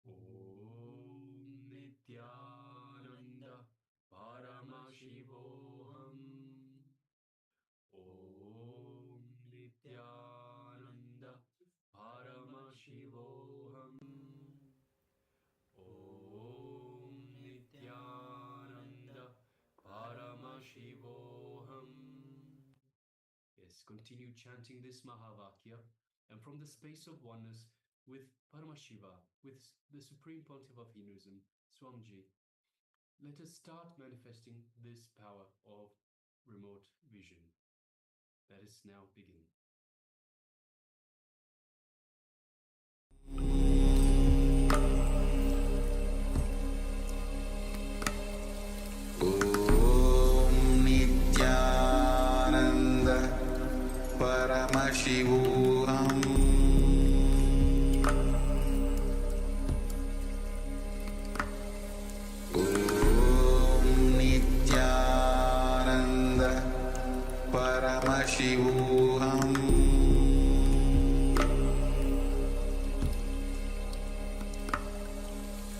Om Nithyananda Paramashivoham. Om Nithyananda Paramashivoham. Om Nithyananda Paramashivoham. Yes, continue chanting this Mahavakya, and from the space of oneness with Paramashiva, with the Supreme Pontiff of Hinduism, Swamiji, let us start manifesting this power of remote vision. Let us now begin. Om Nithyananda Paramashivoham. Om Nithyananda Paramashivoham.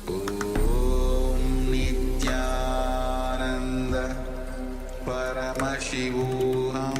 Om Nithyananda Paramashivoham.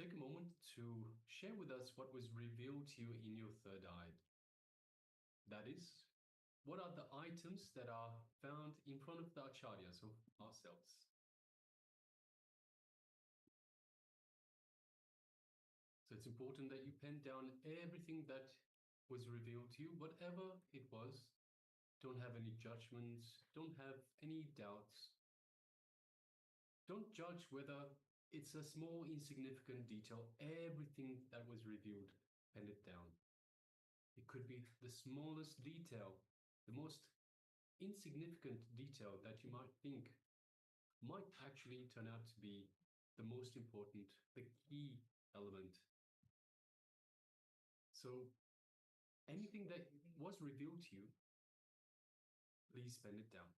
take a moment to share with us what was revealed to you in your third eye. That is, what are the items that are found in front of the acharyas of ourselves? So it's important that you pen down everything that was revealed to you, whatever it was. Don't have any judgments, don't have any doubts. Don't judge whether it's a small, insignificant detail. Everything that was revealed, pen it down. It could be the smallest detail, the most insignificant detail that you might think might actually turn out to be the most important, the key element. So anything that was revealed to you, please pen it down.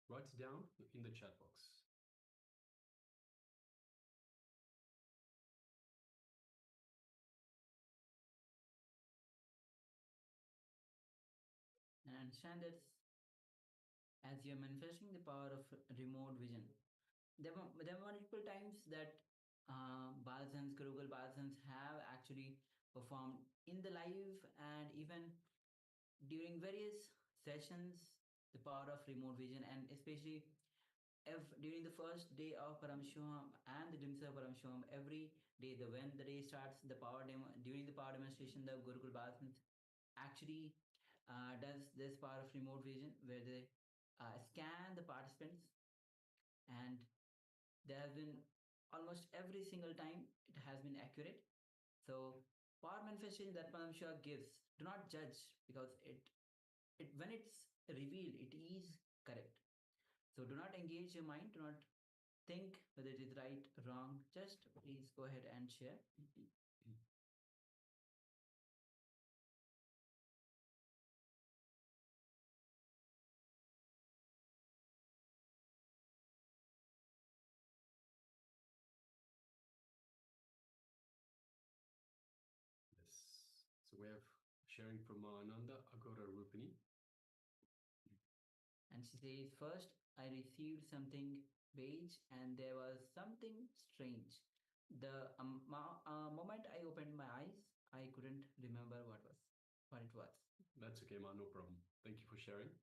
Write it down in the chat box. And understand this as you're manifesting the power of remote vision. There were multiple times that Basans, Gurukul Basans have actually performed in the live and even during various sessions, the power of remote vision, and especially if during the first day of Paramashivoham and the glimpse of Paramashivoham, every day, when the day starts, during the power demonstration, the Gurukul Basans actually does this power of remote vision where they scan the participants, and there has been almost every single time it has been accurate. So power manifestation that Paramashiva gives, do not judge, because it when it's revealed, it is correct. So do not engage your mind, do not think whether it is right, wrong. Just please go ahead and share. Yes. So we have sharing from Ananda Agora Rupini. And she says, first I received something beige and there was something strange. The moment I opened my eyes, I couldn't remember what it was. That's okay, Ma, no problem. Thank you for sharing.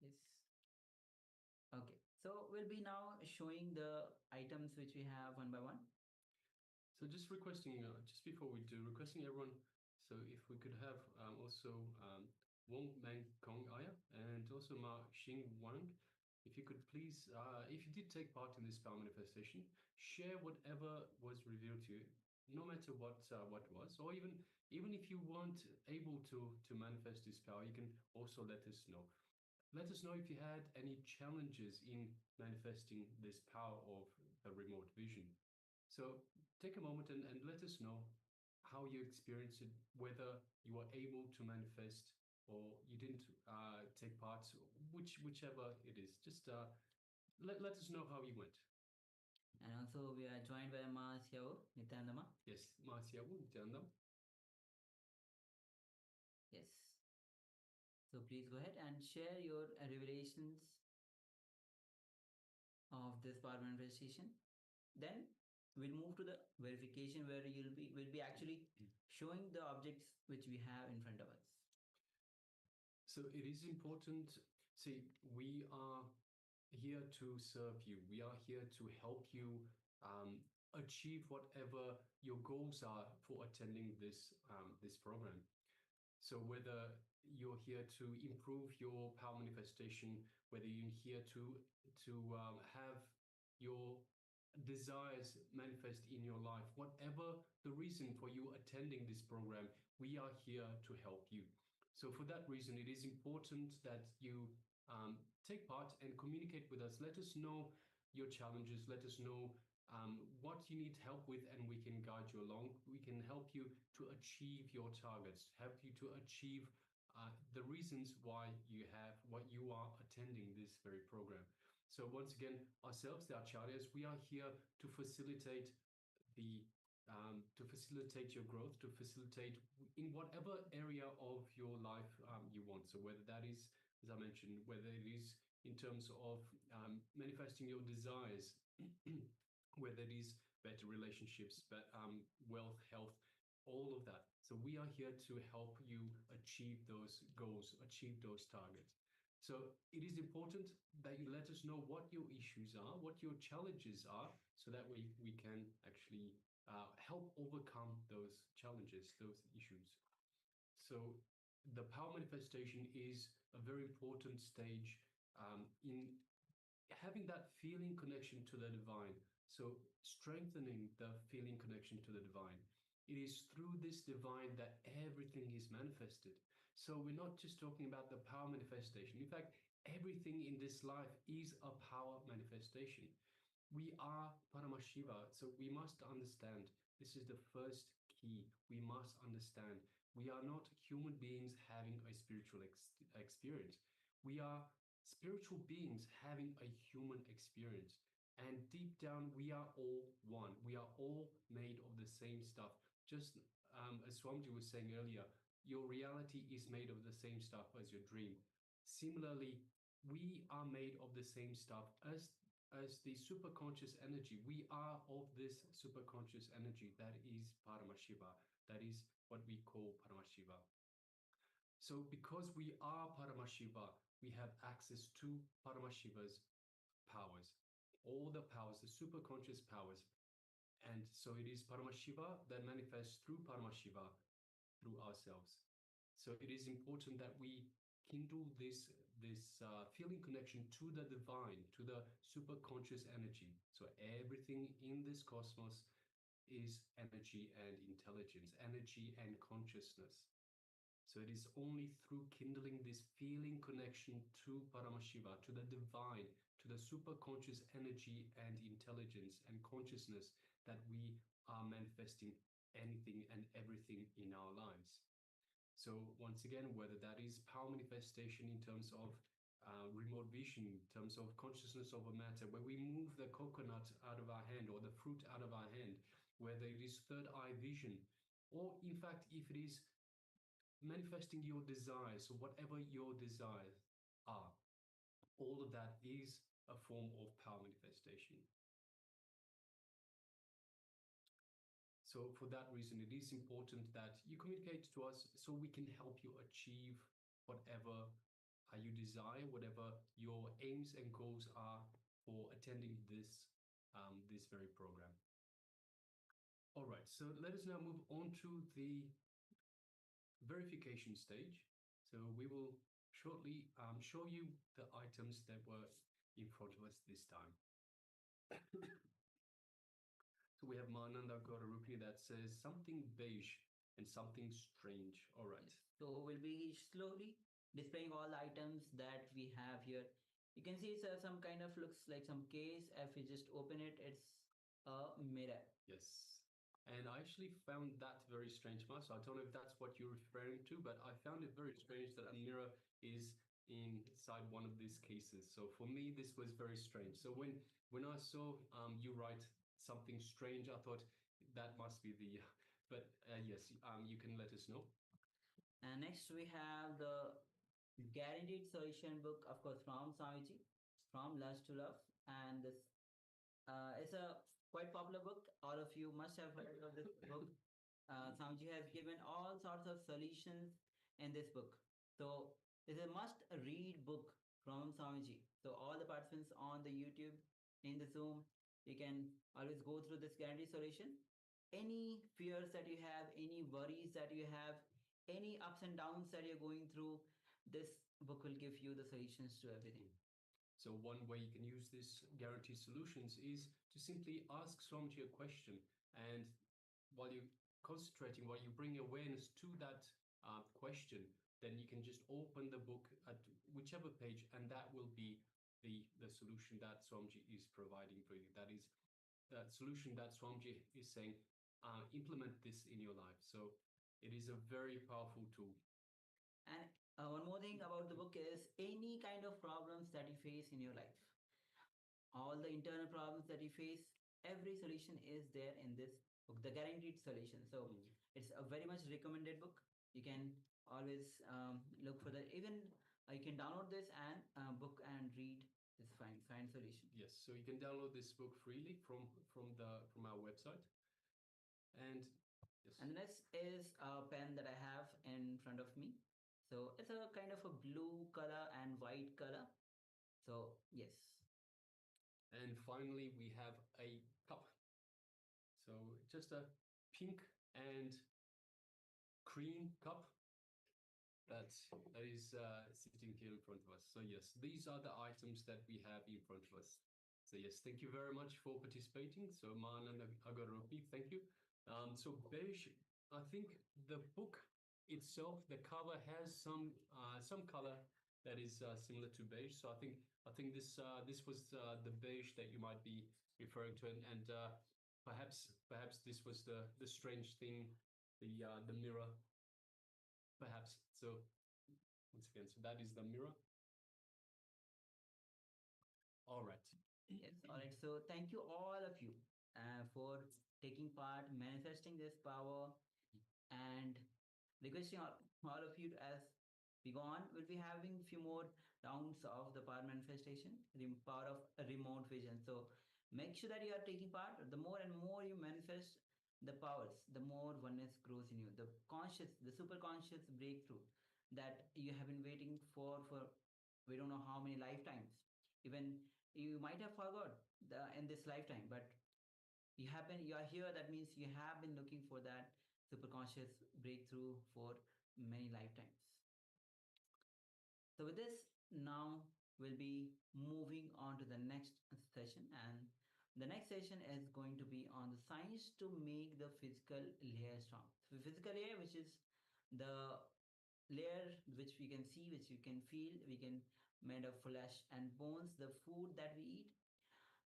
Yes. Okay, so we'll be now showing the items which we have one by one. So just requesting, just before we do, requesting everyone, so if we could have also Wong Mang Kong Aya and also Ma Xing Wang, if you could please, if you did take part in this power manifestation, share whatever was revealed to you, no matter what was, or even if you weren't able to manifest this power, you can also let us know. Let us know if you had any challenges in manifesting this power of a remote vision. So take a moment and let us know how you experienced it, whether you were able to manifest or you didn't take part, whichever it is. Just let us know how you went. And also we are joined by Ma Xiao Nithyananda. Yes, Ma Xiao Nithyananda. Yes. So please go ahead and share your revelations of this power manifestation. Then we'll move to the verification where we'll be actually showing the objects which we have in front of us. So it is important. See, we are here to serve you. We are here to help you achieve whatever your goals are for attending this program. So whether you're here to improve your power manifestation, whether you're here to have your desires manifest in your life, whatever the reason for you attending this program, we are here to help you. So for that reason, it is important that you take part and communicate with us. Let us know your challenges. Let us know what you need help with, and we can guide you along. We can help you to achieve your targets, help you to achieve the reasons why you are attending this very program. So once again, ourselves, the acharyas, we are here to facilitate your growth, to facilitate in whatever area of your life you want. So whether that is, as I mentioned, whether it is in terms of manifesting your desires, whether it is better relationships, but wealth, health, all of that. So we are here to help you achieve those goals, achieve those targets. So it is important that you let us know what your issues are, what your challenges are, so that we can actually help overcome those challenges, those issues. So the power manifestation is a very important stage in having that feeling connection to the divine. So strengthening the feeling connection to the divine. It is through this divine that everything is manifested. So we're not just talking about the power manifestation. In fact, everything in this life is a power manifestation. We are Paramashiva, so we must understand. This is the first key. We must understand. We are not human beings having a spiritual experience. We are spiritual beings having a human experience. And deep down, we are all one. We are all made of the same stuff. Just as Swamiji was saying earlier, your reality is made of the same stuff as your dream. Similarly, we are made of the same stuff as the superconscious energy. We are of this superconscious energy that is Paramashiva. That is what we call Paramashiva. So because we are Paramashiva, we have access to Paramashiva's powers, all the powers, the superconscious powers. And so it is Paramashiva that manifests through Paramashiva, through ourselves. So it is important that we kindle this feeling connection to the divine, to the superconscious energy. So everything in this cosmos is energy and intelligence, energy and consciousness. So it is only through kindling this feeling connection to Paramashiva, to the divine, to the superconscious energy and intelligence and consciousness that we are manifesting anything and everything in our lives. So once again, whether that is power manifestation in terms of remote vision, in terms of consciousness of a matter, where we move the coconut out of our hand or the fruit out of our hand, whether it is third eye vision, or in fact, if it is manifesting your desires, so whatever your desires are, all of that is a form of power manifestation. So for that reason, it is important that you communicate to us so we can help you achieve whatever you desire, whatever your aims and goals are for attending this very program. All right, so let us now move on to the verification stage. So we will shortly show you the items that were in front of us this time. So we have Mananda Gaurarupini that says something beige and something strange. All right. So we'll be slowly displaying all the items that we have here. You can see it's some kind of looks like some case. If you just open it, it's a mirror. Yes. And I actually found that very strange, so I don't know if that's what you're referring to, but I found it very strange that a mirror is inside one of these cases. So for me, this was very strange. So when I saw you write something strange, I thought that must be the, but yes, you can let us know. And next we have the guaranteed solution book, of course, from Swamiji, from Lust to Love. And this it's a quite popular book. All of you must have heard of this book. Swamiji has given all sorts of solutions in this book. So it's a must-read book from Swamiji. So all the participants on the YouTube, in the Zoom, you can always go through this guaranteed solution. Any fears that you have, any worries that you have, any ups and downs that you're going through, this book will give you the solutions to everything. So one way you can use this guaranteed solutions is to simply ask Swamiji a question, and while you're concentrating, while you bring awareness to that question, then you can just open the book at whichever page, and that will be the solution that Swamiji is providing for you. That is that solution that Swamiji is saying, implement this in your life. So it is a very powerful tool. And one more thing about the book is any kind of problems that you face in your life, all the internal problems that you face, every solution is there in this book, the guaranteed solution. So it's a very much recommended book. You can always look for that. Even you can download this and book and read this fine solution. Yes, so you can download this book freely from our website. And yes. And the next is a pen that I have in front of me. So it's a kind of a blue color and white color. So yes. And finally, we have a cup. So just a pink and cream cup that is sitting here in front of us. So yes, these are the items that we have in front of us. So yes, thank you very much for participating. So Manan Agaropi, thank you. So beige, I think the book itself, the cover has some color that is similar to beige. So I think this was the beige that you might be referring to, and perhaps this was the strange thing, the mirror, perhaps. So once again, so that is the mirror. All right. Yes. All right. So thank you all of you for taking part, manifesting this power, and requesting all of you as we go on. We'll be having a few more rounds of the power manifestation, the power of remote vision. So make sure that you are taking part. The more and more you manifest the powers, the more oneness grows in you. The conscious, the super conscious breakthrough that you have been waiting for we don't know how many lifetimes. Even you might have forgot in this lifetime, but you are here. That means you have been looking for that super conscious breakthrough for many lifetimes. So with this, now we'll be moving on to the next session, and the next session is going to be on the science to make the physical layer strong. So physical layer, which is the layer which we can see, which you can feel, we can made of flesh and bones, the food that we eat.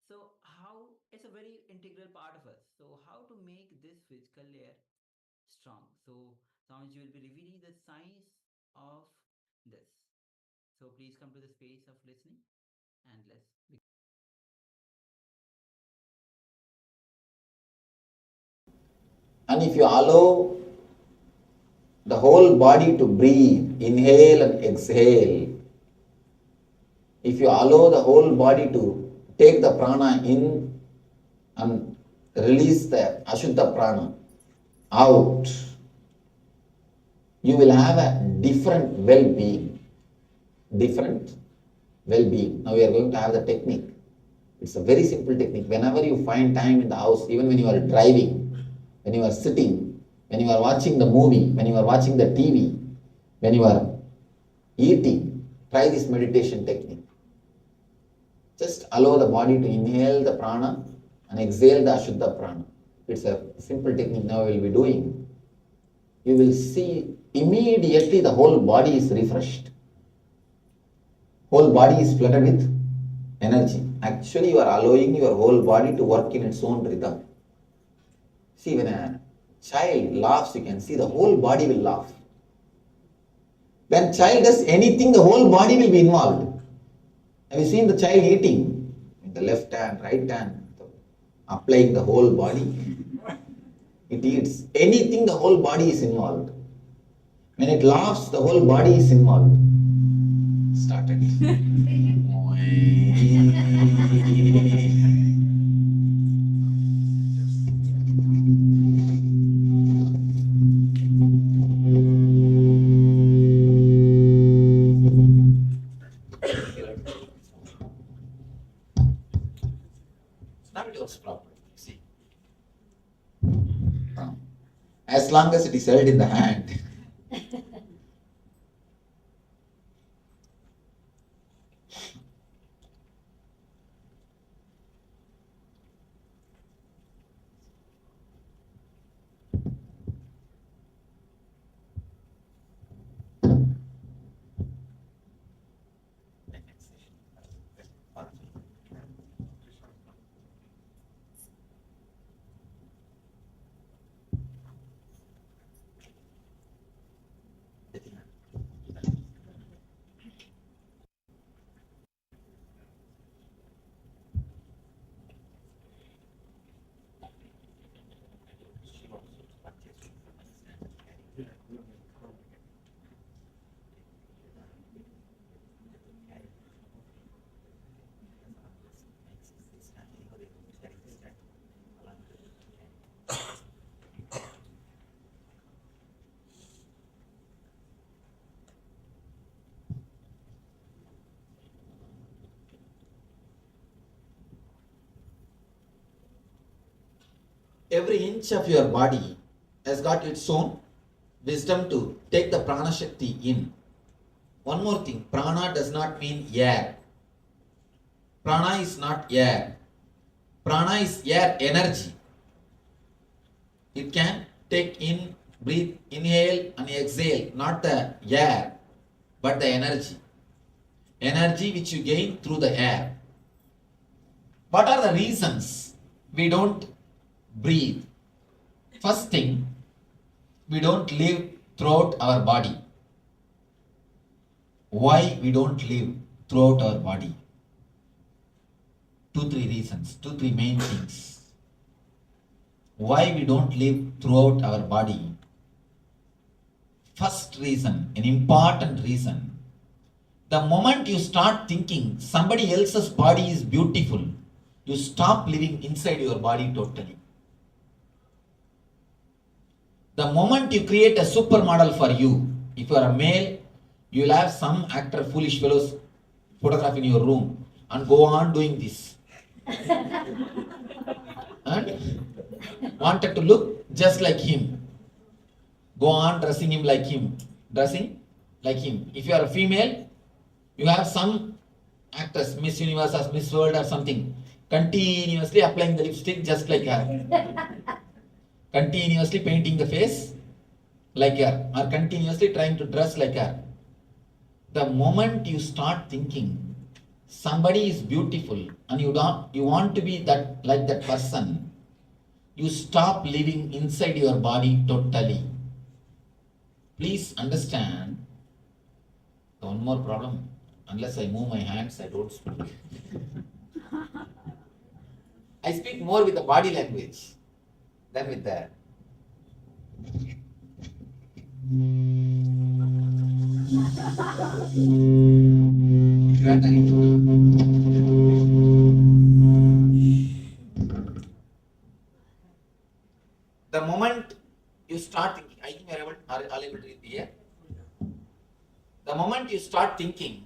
So how it's a very integral part of us. So how to make this physical layer strong? So Swamiji will be revealing the science of this. So please come to the space of listening and let's begin. And if you allow the whole body to breathe, inhale and exhale, if you allow the whole body to take the prana in and release the Ashuddha prana out, you will have a different well-being. Different well-being. Now we are going to have the technique. It's a very simple technique. Whenever you find time in the house, even when you are driving, when you are sitting, when you are watching the movie, when you are watching the TV, when you are eating, try this meditation technique. Just allow the body to inhale the prana and exhale the Ashuddha prana. It's a simple technique now we will be doing. You will see immediately the whole body is refreshed. Whole body is flooded with energy. Actually, you are allowing your whole body to work in its own rhythm. See, when a child laughs, you can see the whole body will laugh. When child does anything, the whole body will be involved. Have you seen the child eating? In the left hand, right hand, applying the whole body. It eats. Anything, the whole body is involved. When it laughs, the whole body is involved. Started. Snap yours properly. See. As long as it is held in the hand. every inch of your body has got its own wisdom to take the prana shakti in. One more thing, prana does not mean air. Prana is not air. Prana is air energy. It can take in, breathe, inhale and exhale, not the air, but the energy. Energy which you gain through the air. What are the reasons we don't breathe? First thing, we don't live throughout our body. Why we don't live throughout our body? 2-3 reasons, 2-3 main things. Why we don't live throughout our body? First reason, an important reason. The moment you start thinking somebody else's body is beautiful, you stop living inside your body totally. The moment you create a supermodel for you, if you are a male, you will have some actor, foolish fellows photograph in your room and go on doing this. And wanted to look just like him. Go on dressing him like him. Dressing like him. If you are a female, you have some actors, Miss Universe or Miss World or something, continuously applying the lipstick just like her. Continuously painting the face like her, or continuously trying to dress like her. The moment you start thinking somebody is beautiful and you want to be that like that person, you stop living inside your body totally. Please understand. One more problem. Unless I move my hands, I don't speak. I speak more with the body language than with the the moment you start thinking, I think you are all able to hear. The moment you start thinking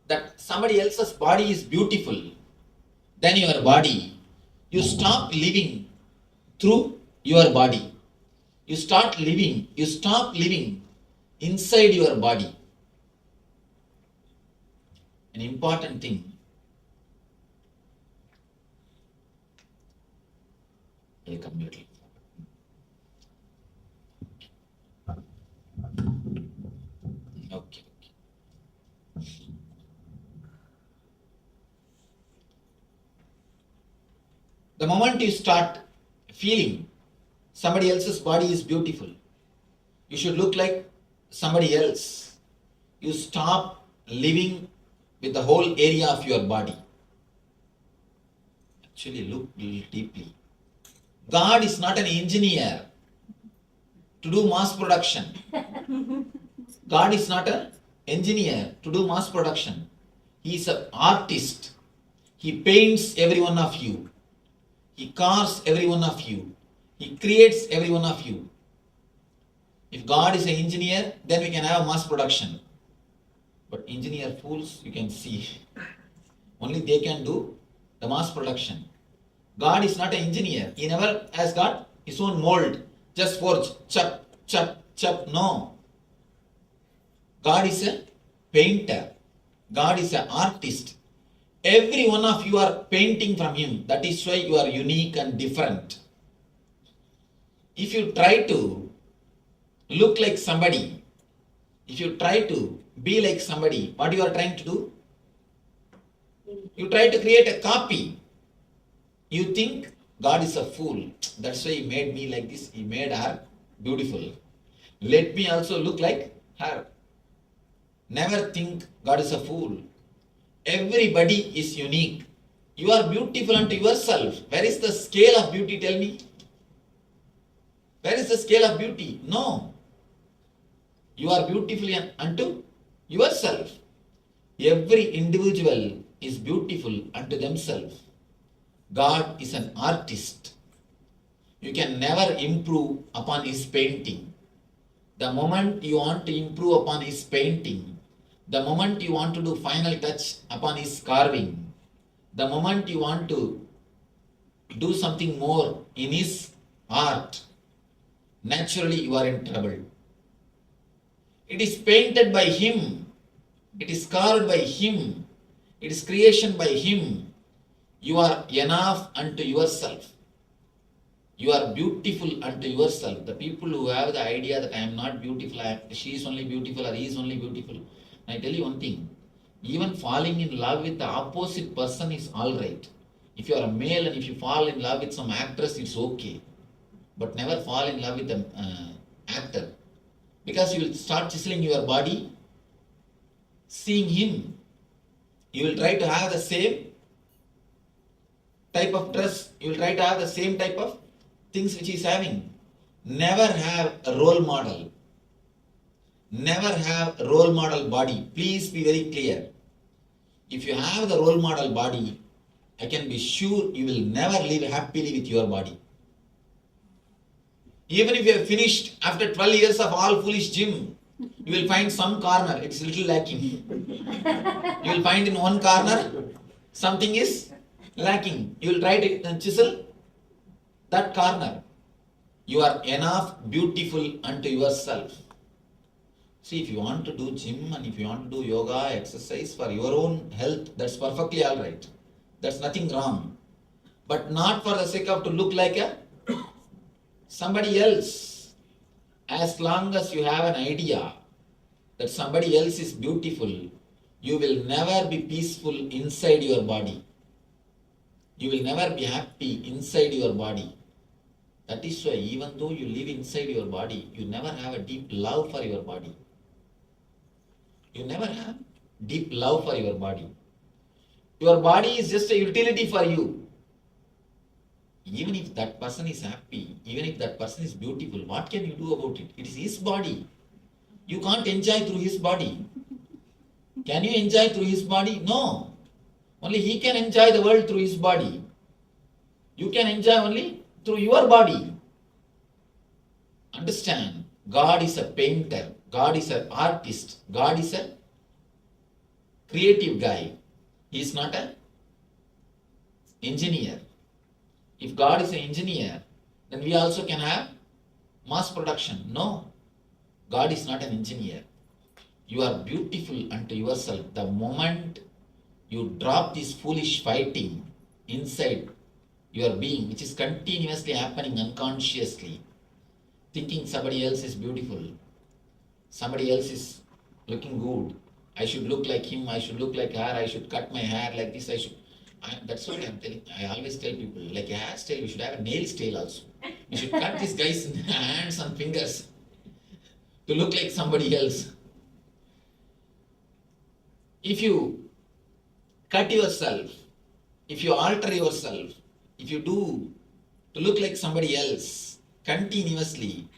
that somebody else's body is beautiful than your body, you stop living through your body. You stop living inside your body. An important thing. I'll come here. Okay. The moment you start feeling somebody else's body is beautiful, you should look like somebody else, you stop living with the whole area of your body. Actually, look deeply. God is not an engineer to do mass production. God is not an engineer to do mass production. He is an artist. He paints every one of you. He carves every one of you. He creates every one of you. If God is an engineer, then we can have mass production. But engineer fools, you can see. Only they can do the mass production. God is not an engineer. He never has got his own mold. Just forge, chop, chop, chop. No. God is a painter. God is an artist. Every one of you are painting from him. That is why you are unique and different. If you try to look like somebody, if you try to be like somebody, what you are trying to do? You try to create a copy. You think God is a fool. That's why he made me like this. He made her beautiful. Let me also look like her. Never think God is a fool. Everybody is unique. You are beautiful unto yourself. Where is the scale of beauty? Tell me. Where is the scale of beauty? No. You are beautiful unto yourself. Every individual is beautiful unto themselves. God is an artist. You can never improve upon his painting. The moment you want to improve upon his painting, the moment you want to do final touch upon his carving, the moment you want to do something more in his art, naturally you are in trouble. It is painted by him, it is carved by him, it is creation by him. You are enough unto yourself. You are beautiful unto yourself. The people who have the idea that I am not beautiful, she is only beautiful or he is only beautiful. I tell you one thing, even falling in love with the opposite person is alright. If you are a male and if you fall in love with some actress, it's okay. But never fall in love with an actor. Because you will start chiseling your body, seeing him. You will try to have the same type of dress, you will try to have the same type of things which he is having. Never have a role model. Never have a role model body. Please be very clear. If you have the role model body, I can be sure you will never live happily with your body. Even if you have finished after 12 years of all foolish gym, you will find some corner, it's a little lacking. You will find in one corner, something is lacking. You will try to chisel that corner. You are enough beautiful unto yourself. See, if you want to do gym and if you want to do yoga, exercise for your own health, that's perfectly alright. That's nothing wrong. But not for the sake of to look like somebody else. As long as you have an idea that somebody else is beautiful, you will never be peaceful inside your body. You will never be happy inside your body. That is why even though you live inside your body, you never have a deep love for your body. You never have deep love for your body. Your body is just a utility for you. Even if that person is happy, even if that person is beautiful, what can you do about it? It is his body. You can't enjoy through his body. Can you enjoy through his body? No. Only he can enjoy the world through his body. You can enjoy only through your body. Understand, God is a painter. God is an artist. God is a creative guy. He is not an engineer. If God is an engineer, then we also can have mass production. No, God is not an engineer. You are beautiful unto yourself. The moment you drop this foolish fighting inside your being, which is continuously happening unconsciously, thinking somebody else is beautiful, somebody else is looking good, I should look like him, I should look like her, I should cut my hair like this, that's what I'm telling. I always tell people, like a hairstyle, we should have a nails tail also. We should cut these guys' hands and fingers to look like somebody else. If you cut yourself, if you alter yourself, if you do to look like somebody else continuously,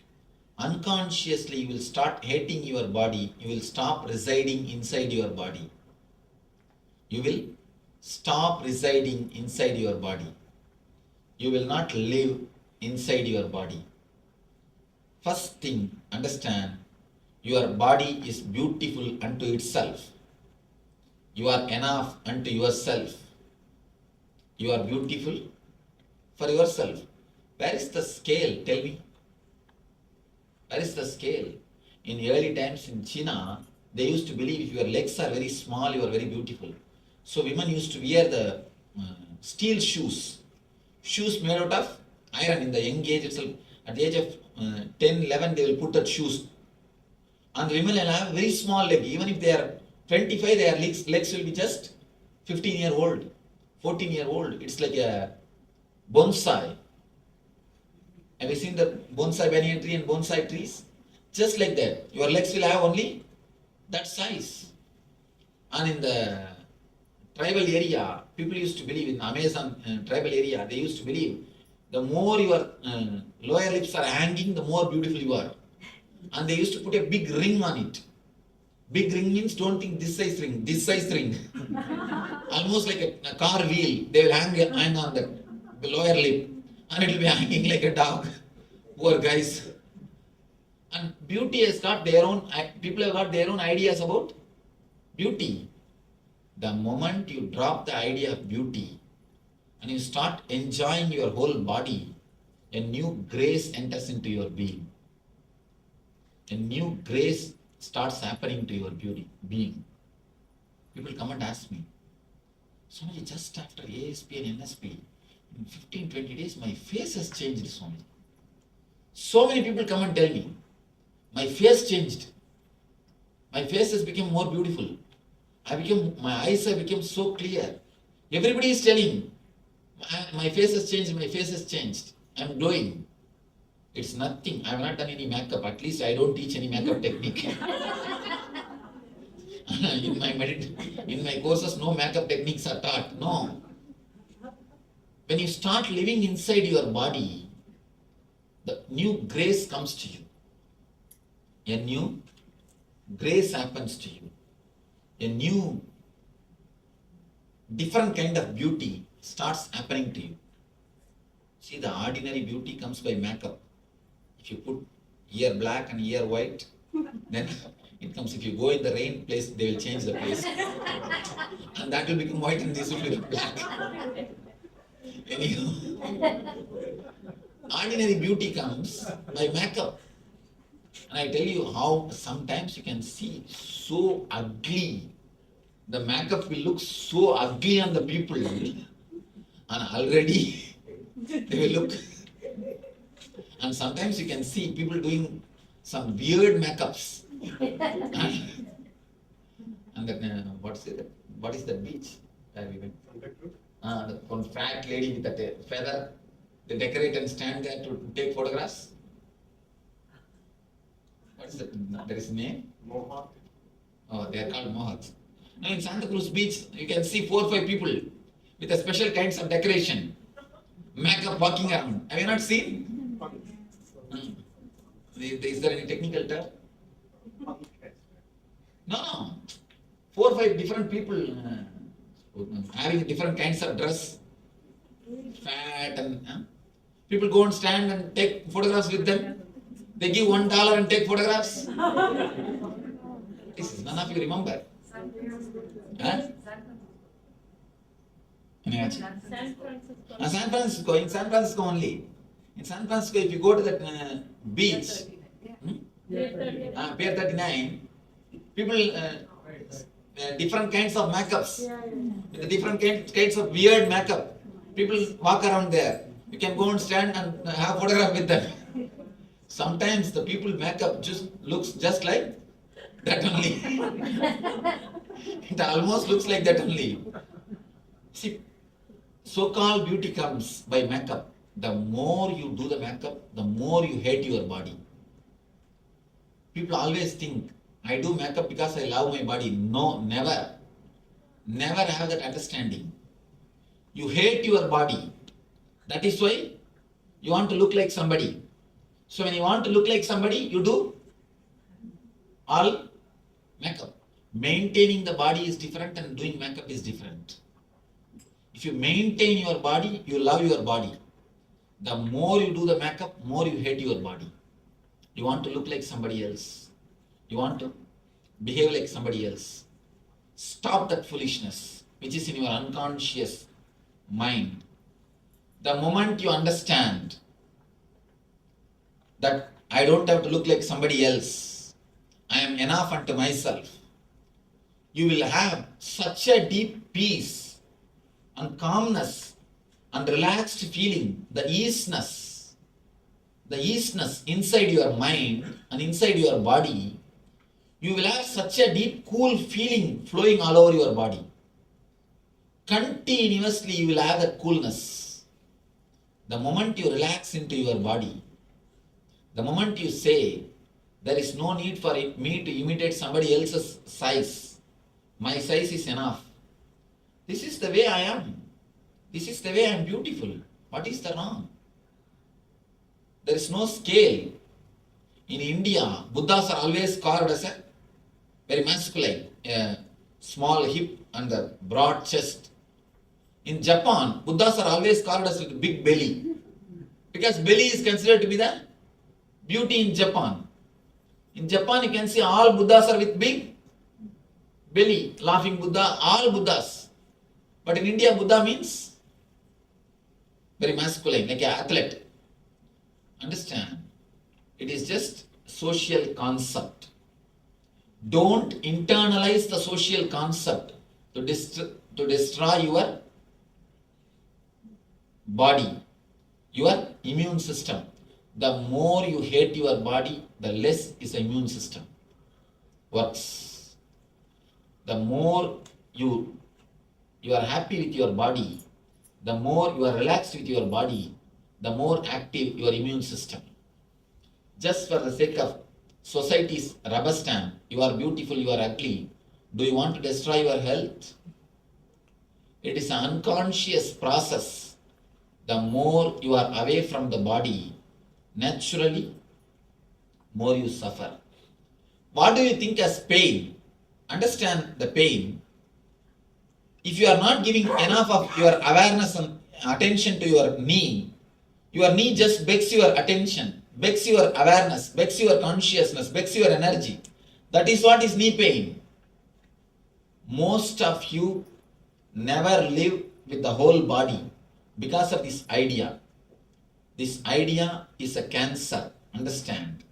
unconsciously you will start hating your body. You will stop residing inside your body. You will stop residing inside your body. You will not live inside your body. First thing, understand, your body is beautiful unto itself. You are enough unto yourself. You are beautiful for yourself. Where is the scale? Tell me. Where is the scale? In early times in China, they used to believe if your legs are very small, you are very beautiful. So women used to wear the steel shoes. Shoes made out of iron in the young age itself. At the age of 10, 11, they will put that shoes. And the women will have very small leg. Even if they are 25, their legs will be just 15-year-old, 14-year-old. It's like a bonsai. Have you seen the bonsai banyan tree and bonsai trees? Just like that. Your legs will have only that size. And in the tribal area, people used to believe, in Amazon tribal area, they used to believe the more your lower lips are hanging, the more beautiful you are. And they used to put a big ring on it. Big ring means don't think this size ring, this size ring. Almost like a car wheel. They will hang on the lower lip. And it will be hanging like a dog. Poor guys. And beauty has got their own, people have got their own ideas about beauty. The moment you drop the idea of beauty and you start enjoying your whole body, A new grace enters into your being. A new grace starts happening to your being. People come and ask me, Swamiji, just after ASP and NSP, in 15-20 days, my face has changed, Swamiji. So many people come and tell me, my face changed. My face has become more beautiful. My eyes have become so clear. Everybody is telling, my face has changed, my face has changed. I'm glowing. It's nothing. I have not done any makeup. At least I don't teach any makeup technique. In my courses, no makeup techniques are taught. No. When you start living inside your body, the new grace comes to you. A new grace happens to you. A new, different kind of beauty starts happening to you. See, the ordinary beauty comes by makeup. If you put ear black and ear white, then it comes. If you go in the rain place, they will change the place. And that will become white and this will become black. Anyhow, ordinary beauty comes by makeup. And I tell you how sometimes you can see so ugly. The makeup will look so ugly on the people. And already they will look. And sometimes you can see people doing some weird makeups. And then, what is that beach where we went? One fat lady with that feather. They decorate and stand there to take photographs. What is that? There is a name? Mohawk. Oh, they are called Mohawks. Now in Santa Cruz Beach, you can see 4 or 5 people with a special kinds of decoration. Makeup walking around. Have you not seen? Is there any technical term? No. 4 or 5 different people having different kinds of dress. Fat and people go and stand and take photographs with them. They give $1 and take photographs. This is none of you remember. Huh? San Francisco. In San Francisco only. In San Francisco, if you go to that beach, Pier 39, people, different kinds of makeups, different kinds of weird makeup. People walk around there. You can go and stand and have a photograph with them. Sometimes the people makeup just looks just like that only. It almost looks like that only. See, so-called beauty comes by makeup. The more you do the makeup, the more you hate your body. People always think, I do makeup because I love my body. No, never. Never have that understanding. You hate your body. That is why you want to look like somebody. So when you want to look like somebody, you do all makeup. Maintaining the body is different and doing makeup is different. If you maintain your body, you love your body. The more you do the makeup, more you hate your body. You want to look like somebody else. You want to behave like somebody else. Stop that foolishness, which is in your unconscious mind. The moment you understand that I don't have to look like somebody else, I am enough unto myself, you will have such a deep peace and calmness and relaxed feeling, the easiness inside your mind and inside your body. You will have such a deep cool feeling flowing all over your body. Continuously you will have that coolness. The moment you relax into your body, the moment you say, there is no need for me to imitate somebody else's size. My size is enough. This is the way I am. This is the way I am beautiful. What is the wrong? There is no scale. In India, Buddhas are always carved as a very masculine, small hip and the broad chest. In Japan, Buddhas are always carved as a big belly. Because belly is considered to be the beauty in Japan. In Japan, you can see all Buddhas are with big belly, laughing Buddha, all Buddhas. But in India, Buddha means very masculine, like an athlete. Understand? It is just social concept. Don't internalize the social concept to destroy your body, your immune system. The more you hate your body, the less is the immune system works. The more you are happy with your body, the more you are relaxed with your body, the more active your immune system. Just for the sake of society's rubber stamp, you are beautiful, you are ugly. Do you want to destroy your health? It is an unconscious process. The more you are away from the body, naturally, more you suffer. What do you think as pain? Understand the pain. If you are not giving enough of your awareness and attention to your knee just begs your attention, begs your awareness, begs your consciousness, begs your energy. That is what is knee pain. Most of you never live with the whole body because of this idea. This idea is a cancer, understand?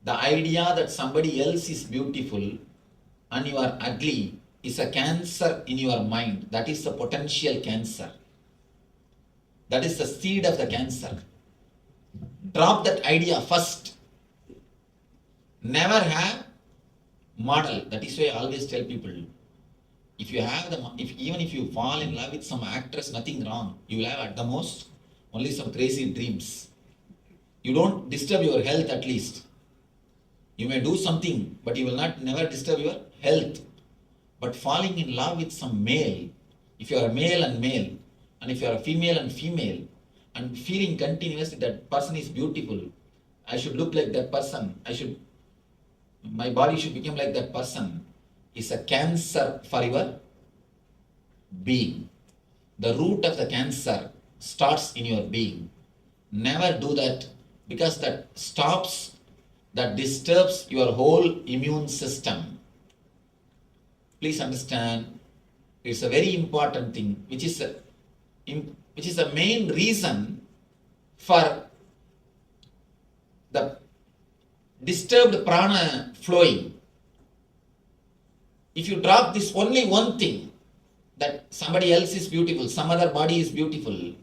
The idea that somebody else is beautiful and you are ugly is a cancer in your mind. That is the potential cancer. That is the seed of the cancer. Drop that idea first. Never have model. That is why I always tell people, if you have even if you fall in love with some actress, nothing wrong. You will have at the most only some crazy dreams. You don't disturb your health at least. You may do something, but you will never disturb your health. But falling in love with some male, if you are male and male, and if you are female and female, and feeling continuously that person is beautiful, I should look like that person, my body should become like that person, is a cancer for your being. The root of the cancer starts in your being. Never do that, because that disturbs your whole immune system. Please understand, it's a very important thing, which is the main reason for the disturbed prana flowing. If you drop this only one thing, that somebody else is beautiful, some other body is beautiful,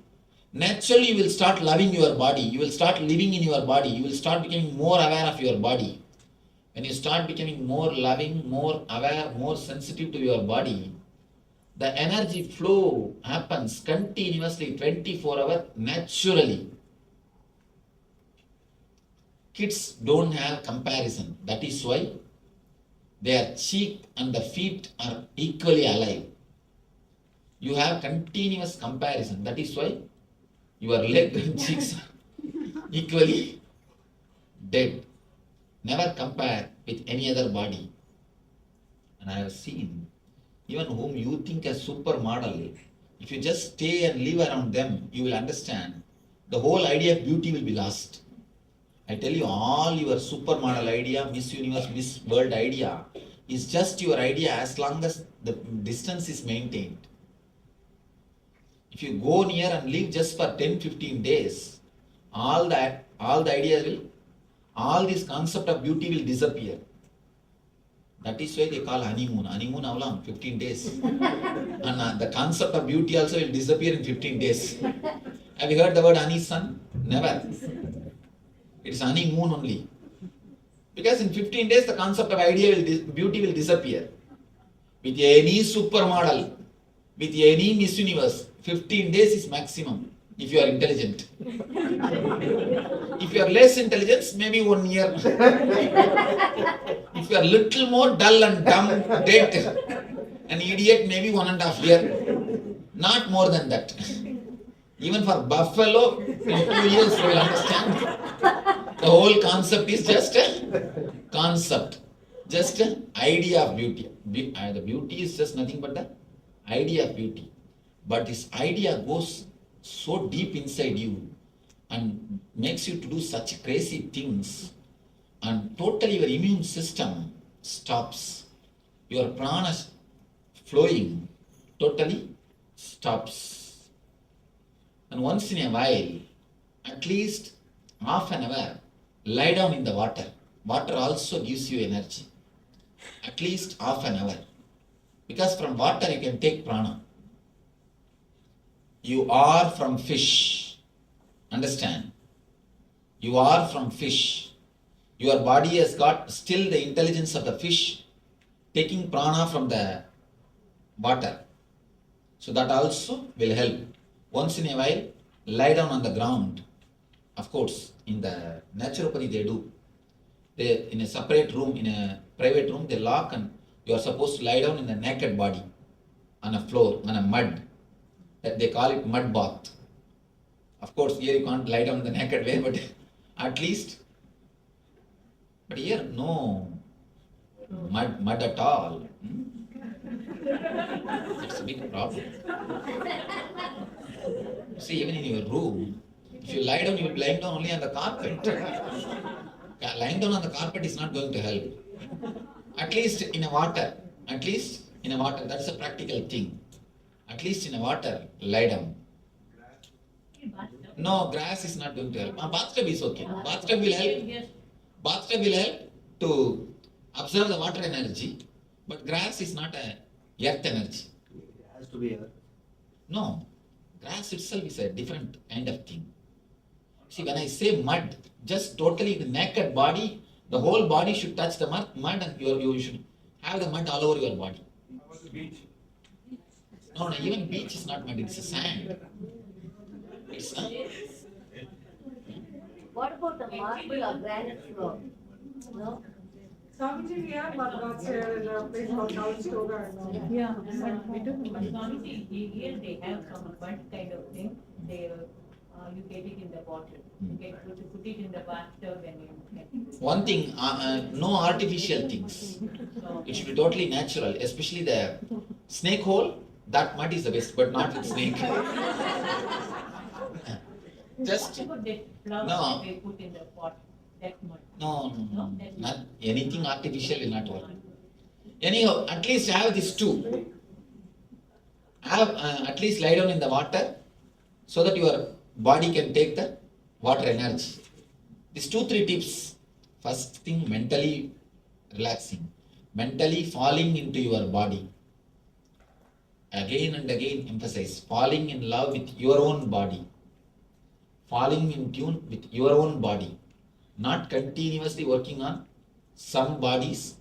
naturally you will start loving your body, you will start living in your body, you will start becoming more aware of your body. When you start becoming more loving, more aware, more sensitive to your body, the energy flow happens continuously 24 hours naturally. Kids don't have comparison. That is why their cheek and the feet are equally alive. You have continuous comparison. That is why your leg and cheeks are equally dead. Never compare with any other body. And I have seen, even whom you think as supermodel, if you just stay and live around them, you will understand the whole idea of beauty will be lost. I tell you, all your supermodel idea, Miss Universe, Miss World idea is just your idea as long as the distance is maintained. If you go near and live just for 10-15 days, all the ideas will, all this concept of beauty will disappear. That is why they call honeymoon. Honeymoon how long? 15 days. And the concept of beauty also will disappear in 15 days. Have you heard the word honey sun? Never. It's honeymoon only. Because in 15 days the concept of beauty will disappear. With any supermodel, with any Miss Universe, 15 days is maximum if you are intelligent. If you are less intelligent, maybe 1 year. If you are little more dull and dumb, dead, an idiot, maybe 1.5 years. Not more than that. Even for buffalo, in 2 years you will understand. The whole concept is just a concept, just an idea of beauty. The beauty is just nothing but the idea of beauty. But this idea goes so deep inside you and makes you to do such crazy things, and totally your immune system stops. Your prana flowing totally stops. And once in a while, at least half an hour, lie down in the water. Water also gives you energy. At least half an hour. Because from water you can take prana. You are from fish. Understand? You are from fish. Your body has got still the intelligence of the fish, taking prana from the water. So that also will help. Once in a while, lie down on the ground. Of course, in the naturopathy they do. They, in a separate room, in a private room, they lock and you are supposed to lie down in the naked body on a floor, on a mud. They call it mud bath. Of course, here you can't lie down in the naked way, but at least. But here, no mud at all. That's a big problem. See, even in your room, if you lie down, you will be lying down only on the carpet. Lying down on the carpet is not going to help. At least in a water. At least in a water. That's a practical thing. At least in a water, lie down. No, grass is not going to help. Bathtub is okay. Bathtub will help. Bathtub will help to absorb the water energy, but grass is not a earth energy. It has to be earth. No, grass itself is a different kind of thing. See, when I say mud, just totally the naked body, the whole body should touch the mud and you should have the mud all over your body. How about the beach? No, even beach is not mud, it's a sand. It's What about the marble or granite floor? No? Swamiji, we have Bhadrasana here in a place called Toga. Yeah, but we do. Swamiji, here they have some mud kind of thing. They you get it in the bottle. You get to put it in the bathtub and you. One thing, no artificial things. It should be totally natural, especially the snake hole. That mud is the best, but not with snake. Just what about that flower no. that they put in the pot? That mud. No, not anything artificial will not work. Anyhow, at least have these two. Have at least lie down in the water so that your body can take the water energy. These 2-3 tips. First thing, mentally relaxing, mentally falling into your body. Again and again emphasize, falling in love with your own body. Falling in tune with your own body. Not continuously working on somebody's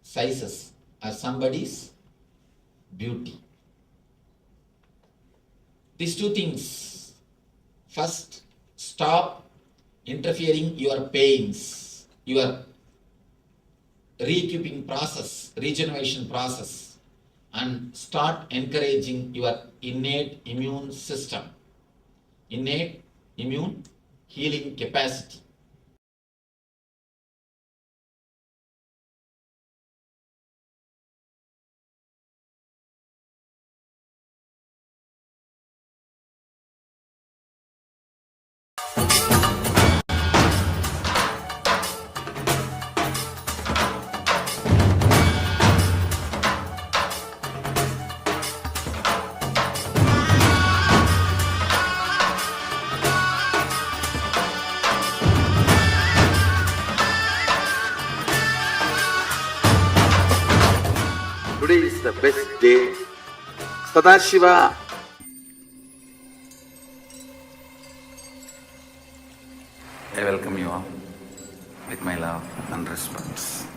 sizes or somebody's beauty. These 2 things. First, stop interfering your pains, your re-equipping process, regeneration process, and start encouraging your innate immune system, innate immune healing capacity. Today is the best day. Sadashiva. I welcome you all with my love and respect.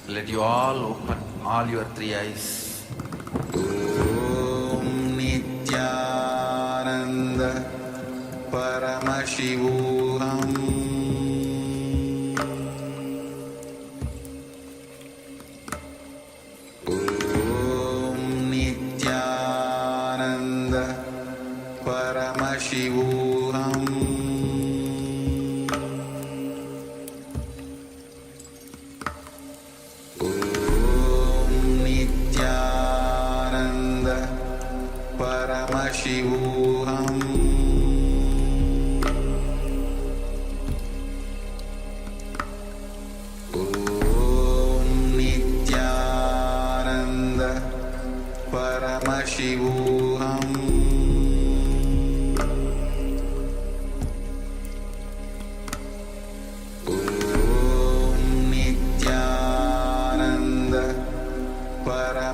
Let you all open all your 3 eyes. Om Nithyananda Paramashivoham Paramashivoham Om Nithyananda Paramashivoham Om Nithyananda Paramashivoham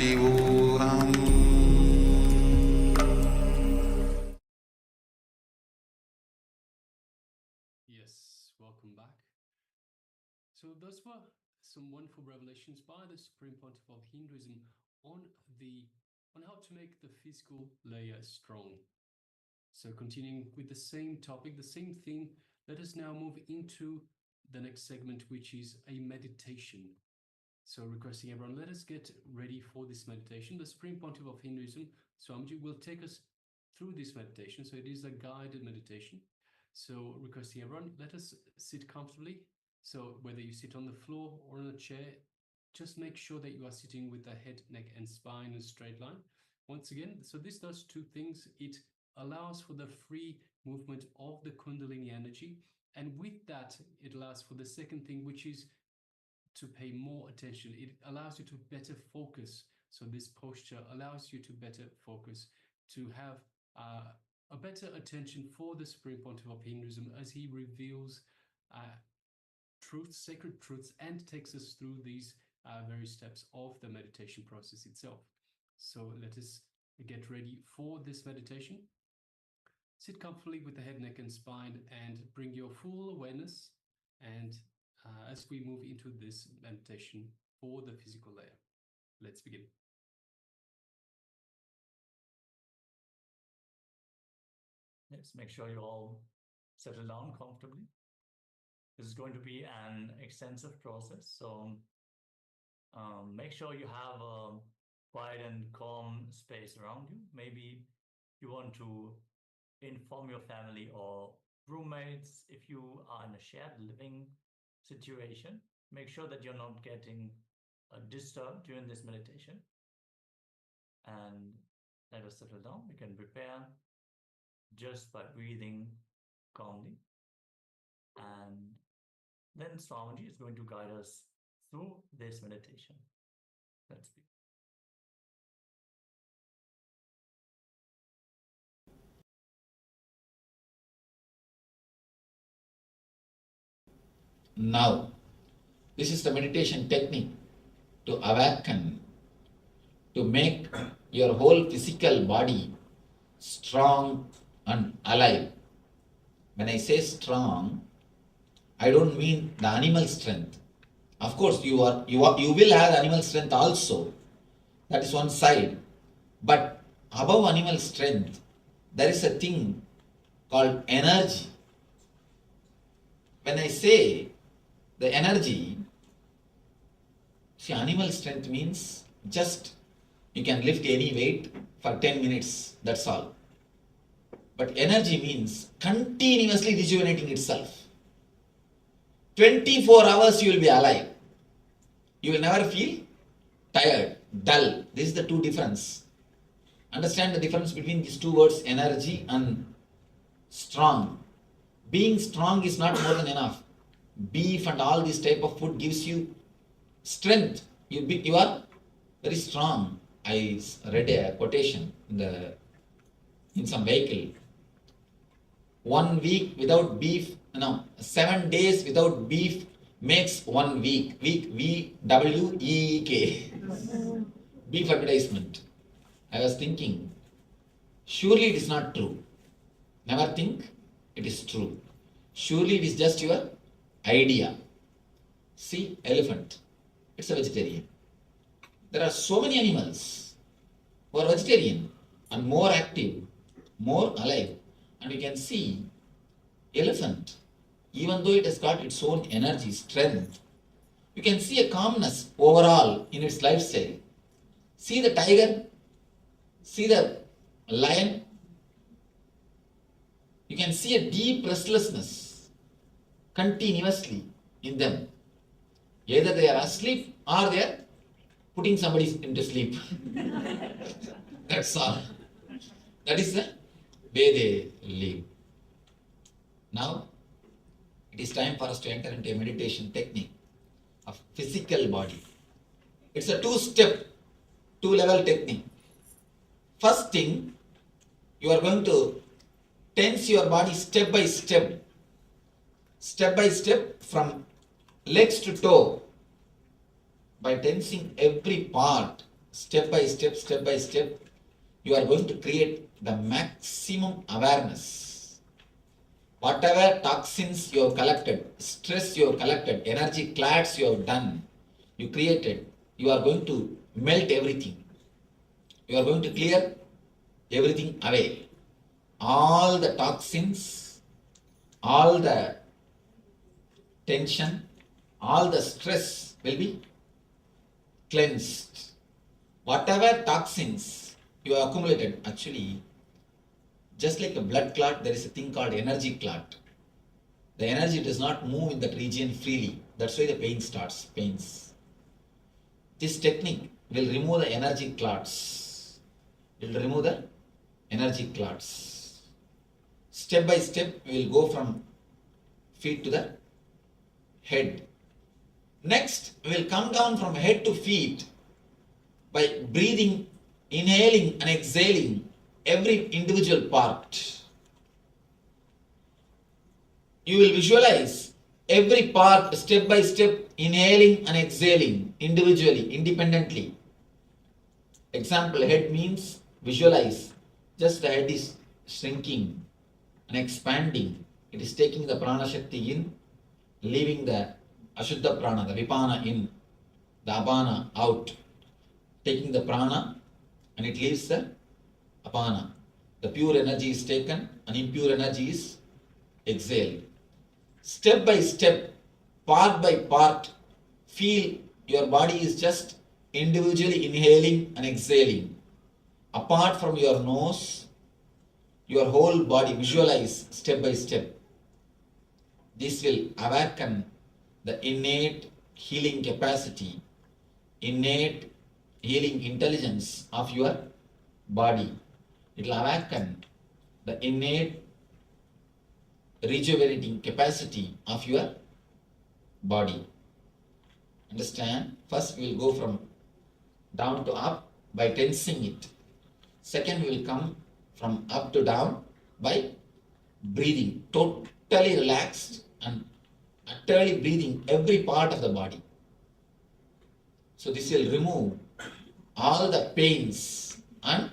Paramashivoham. Yes, welcome back. So those were some wonderful revelations by the Supreme Pontiff of Hinduism on how to make the physical layer strong. So continuing with the same topic, the same thing, let us now move into the next segment, which is a meditation. So requesting everyone, let us get ready for this meditation. The Supreme Pontiff of Hinduism, Swamiji, will take us through this meditation. So it is a guided meditation. So requesting everyone, let us sit comfortably. So whether you sit on the floor or on a chair, just make sure that you are sitting with the head, neck, and spine in a straight line. Once again, so this does two things. It allows for the free movement of the Kundalini energy. And with that, it allows for the second thing, which is to pay more attention. It allows you to better focus. So this posture allows you to better focus, to have a better attention for the Supreme Pontiff of Hinduism as he reveals truths, sacred truths, and takes us through these various steps of the meditation process itself. So let us get ready for this meditation. Sit comfortably with the head, neck, and spine, and bring your full awareness. And as we move into this meditation for the physical layer, let's begin. Yes, make sure you all settle down comfortably. This is going to be an extensive process, so make sure you have a quiet and calm space around you. Maybe you want to inform your family or roommates if you are in a shared living situation. Make sure that you're not getting disturbed during this meditation. And let us settle down. We can prepare just by breathing calmly. And then Swamiji is going to guide us through this meditation. Let's begin. Now, this is the meditation technique to awaken, to make your whole physical body strong and alive. When I say strong, I don't mean the animal strength. Of course, you will have animal strength also. That is one side. But above animal strength, there is a thing called energy. When I say the energy, see, animal strength means just you can lift any weight for 10 minutes, that's all. But energy means continuously rejuvenating itself. 24 hours you will be alive. You will never feel tired, dull. This is the two difference. Understand the difference between these two words, energy and strong. Being strong is not more than enough. Beef and all this type of food gives you strength. You are very strong. I read a quotation in some vehicle. 1 week without beef, 7 days without beef makes 1 week. Week, W-E-E-K. Beef advertisement. I was thinking, surely it is not true. Never think it is true. Surely it is just your idea. See, elephant. It's a vegetarian. There are so many animals who are vegetarian and more active, more alive. And you can see elephant, even though it has got its own energy, strength, you can see a calmness overall in its lifestyle. See the tiger, see the lion, you can see a deep restlessness continuously in them. Either they are asleep or they are putting somebody into sleep. That's all. That is the way they live. Now, it is time for us to enter into a meditation technique of physical body. It's a two-level technique. First thing, you are going to tense your body step by step from legs to toe, by tensing every part step by step, you are going to create the maximum awareness. Whatever toxins you have collected, stress you have collected, energy clads you have done, you created, you are going to melt everything. You are going to clear everything away. All the toxins, all the tension, all the stress will be cleansed. Whatever toxins you have accumulated, actually, just like a blood clot, there is a thing called energy clot. The energy does not move in that region freely. That's why the pain starts, pains. This technique will remove the energy clots. It will remove the energy clots. Step by step, we will go from feet to the head. Next, we will come down from head to feet by breathing, inhaling and exhaling every individual part. You will visualize every part step by step, inhaling and exhaling individually, independently. Example, head means visualize. Just the head is shrinking and expanding. It is taking the prana shakti in, leaving the ashuddha prana, the vipana in, the apana out. Taking the prana and it leaves the apana. The pure energy is taken and impure energy is exhaled. Step by step, part by part, feel your body is just individually inhaling and exhaling. Apart from your nose, your whole body, visualize step by step. This will awaken the innate healing capacity, innate healing intelligence of your body. It will awaken the innate rejuvenating capacity of your body. Understand? First we will go from down to up by tensing it. Second we will come from up to down by breathing, totally relaxed and utterly breathing every part of the body. So this will remove all the pains and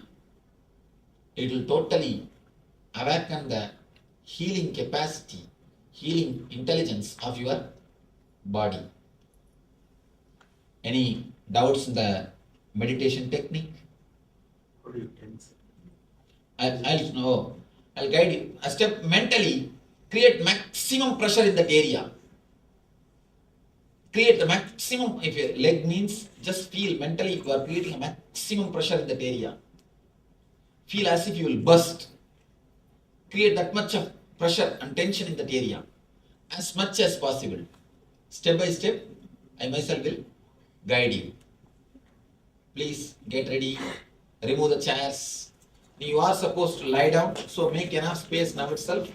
it will totally awaken the healing capacity, healing intelligence of your body. Any doubts in the meditation technique? I'll guide you. A step mentally, create maximum pressure in that area. Create the maximum, if your leg means, just feel mentally you are creating a maximum pressure in that area. Feel as if you will burst. Create that much of pressure and tension in that area as much as possible. Step by step, I myself will guide you. Please get ready, remove the chairs. You are supposed to lie down, so make enough space now itself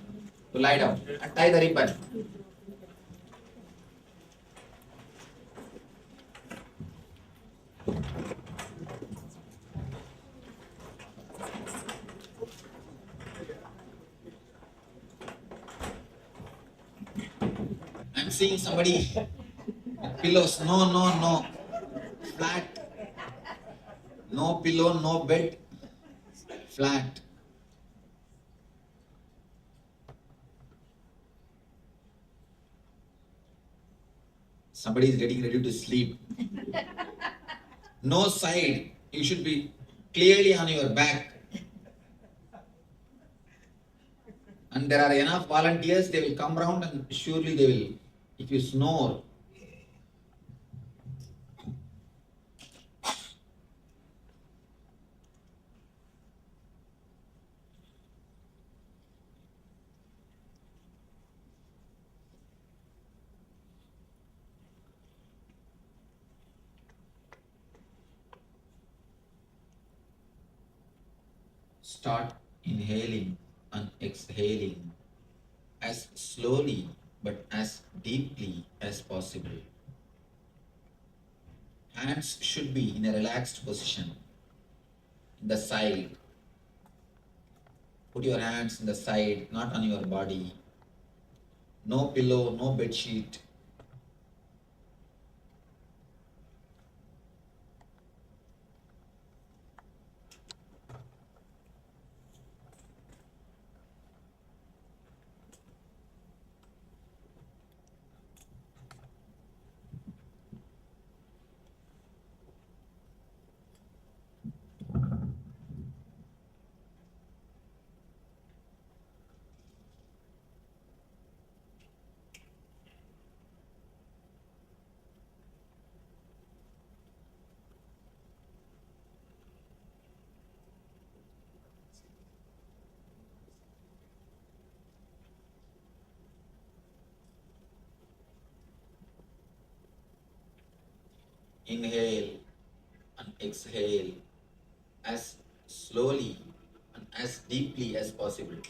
to lie down and tie the ribbon. I'm seeing somebody with pillows. No. Flat. No pillow, no bed. Flat. Somebody is getting ready to sleep. No side. You should be clearly on your back. And there are enough volunteers, they will come round and surely they will, if you snore. Start inhaling and exhaling as slowly but as deeply as possible. Hands should be in a relaxed position, in the side. Put your hands in the side, not on your body. No pillow, no bed sheet. Inhale and exhale as slowly and as deeply as possible.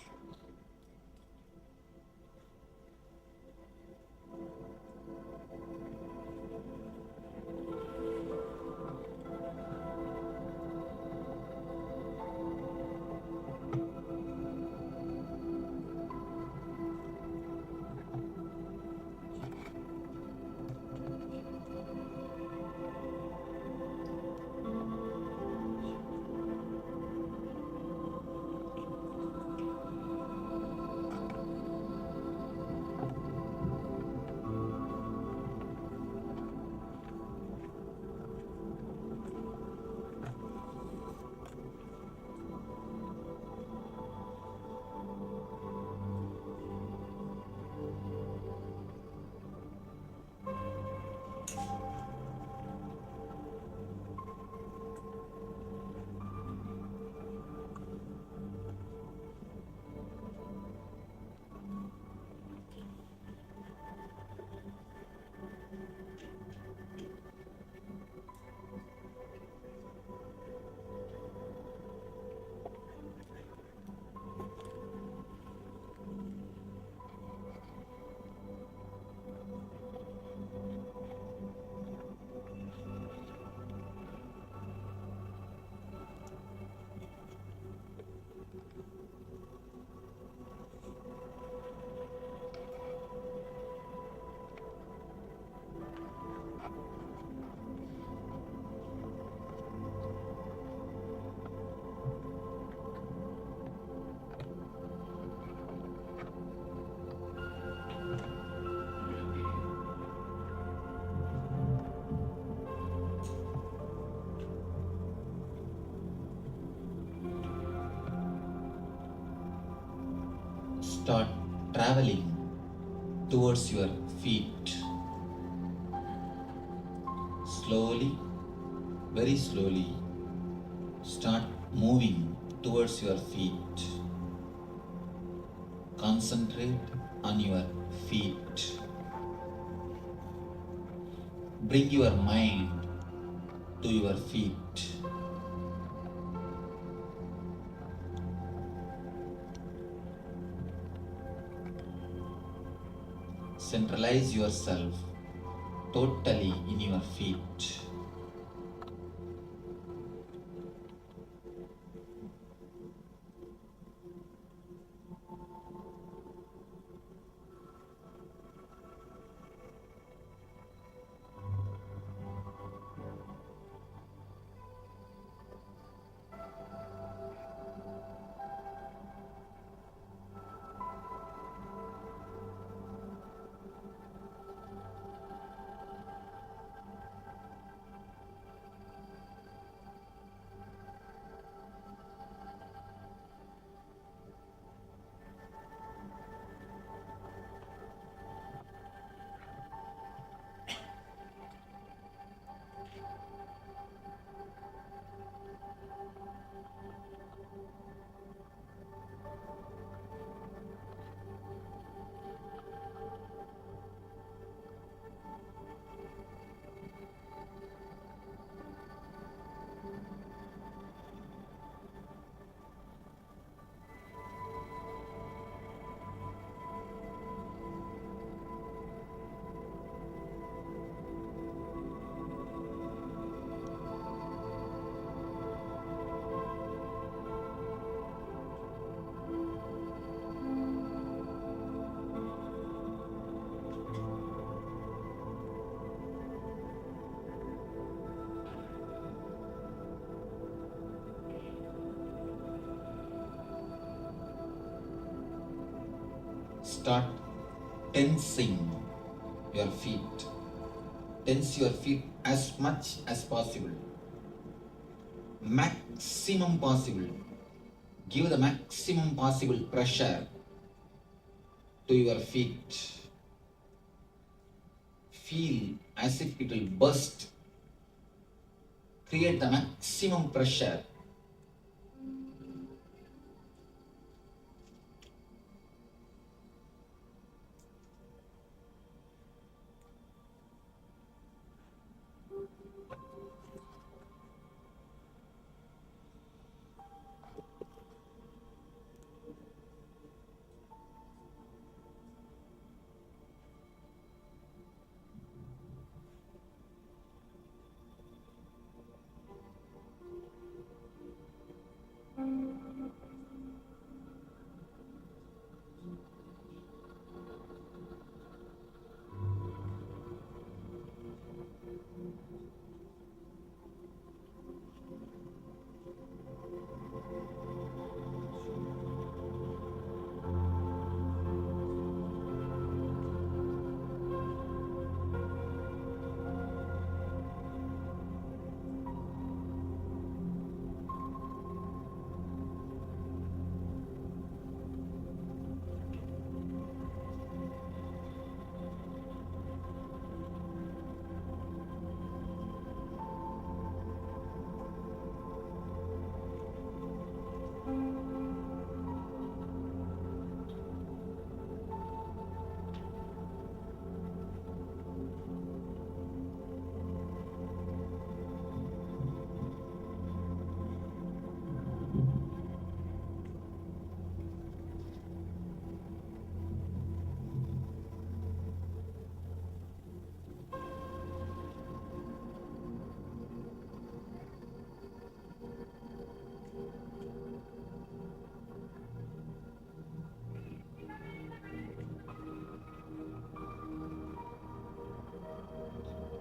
Start traveling towards your feet. Slowly, very slowly, start moving towards your feet. Concentrate on your feet. Bring your mind to your feet. Centralize yourself totally in your feet. Start tensing your feet. Tense your feet as much as possible. Maximum possible. Give the maximum possible pressure to your feet. Feel as if it will burst. Create the maximum pressure.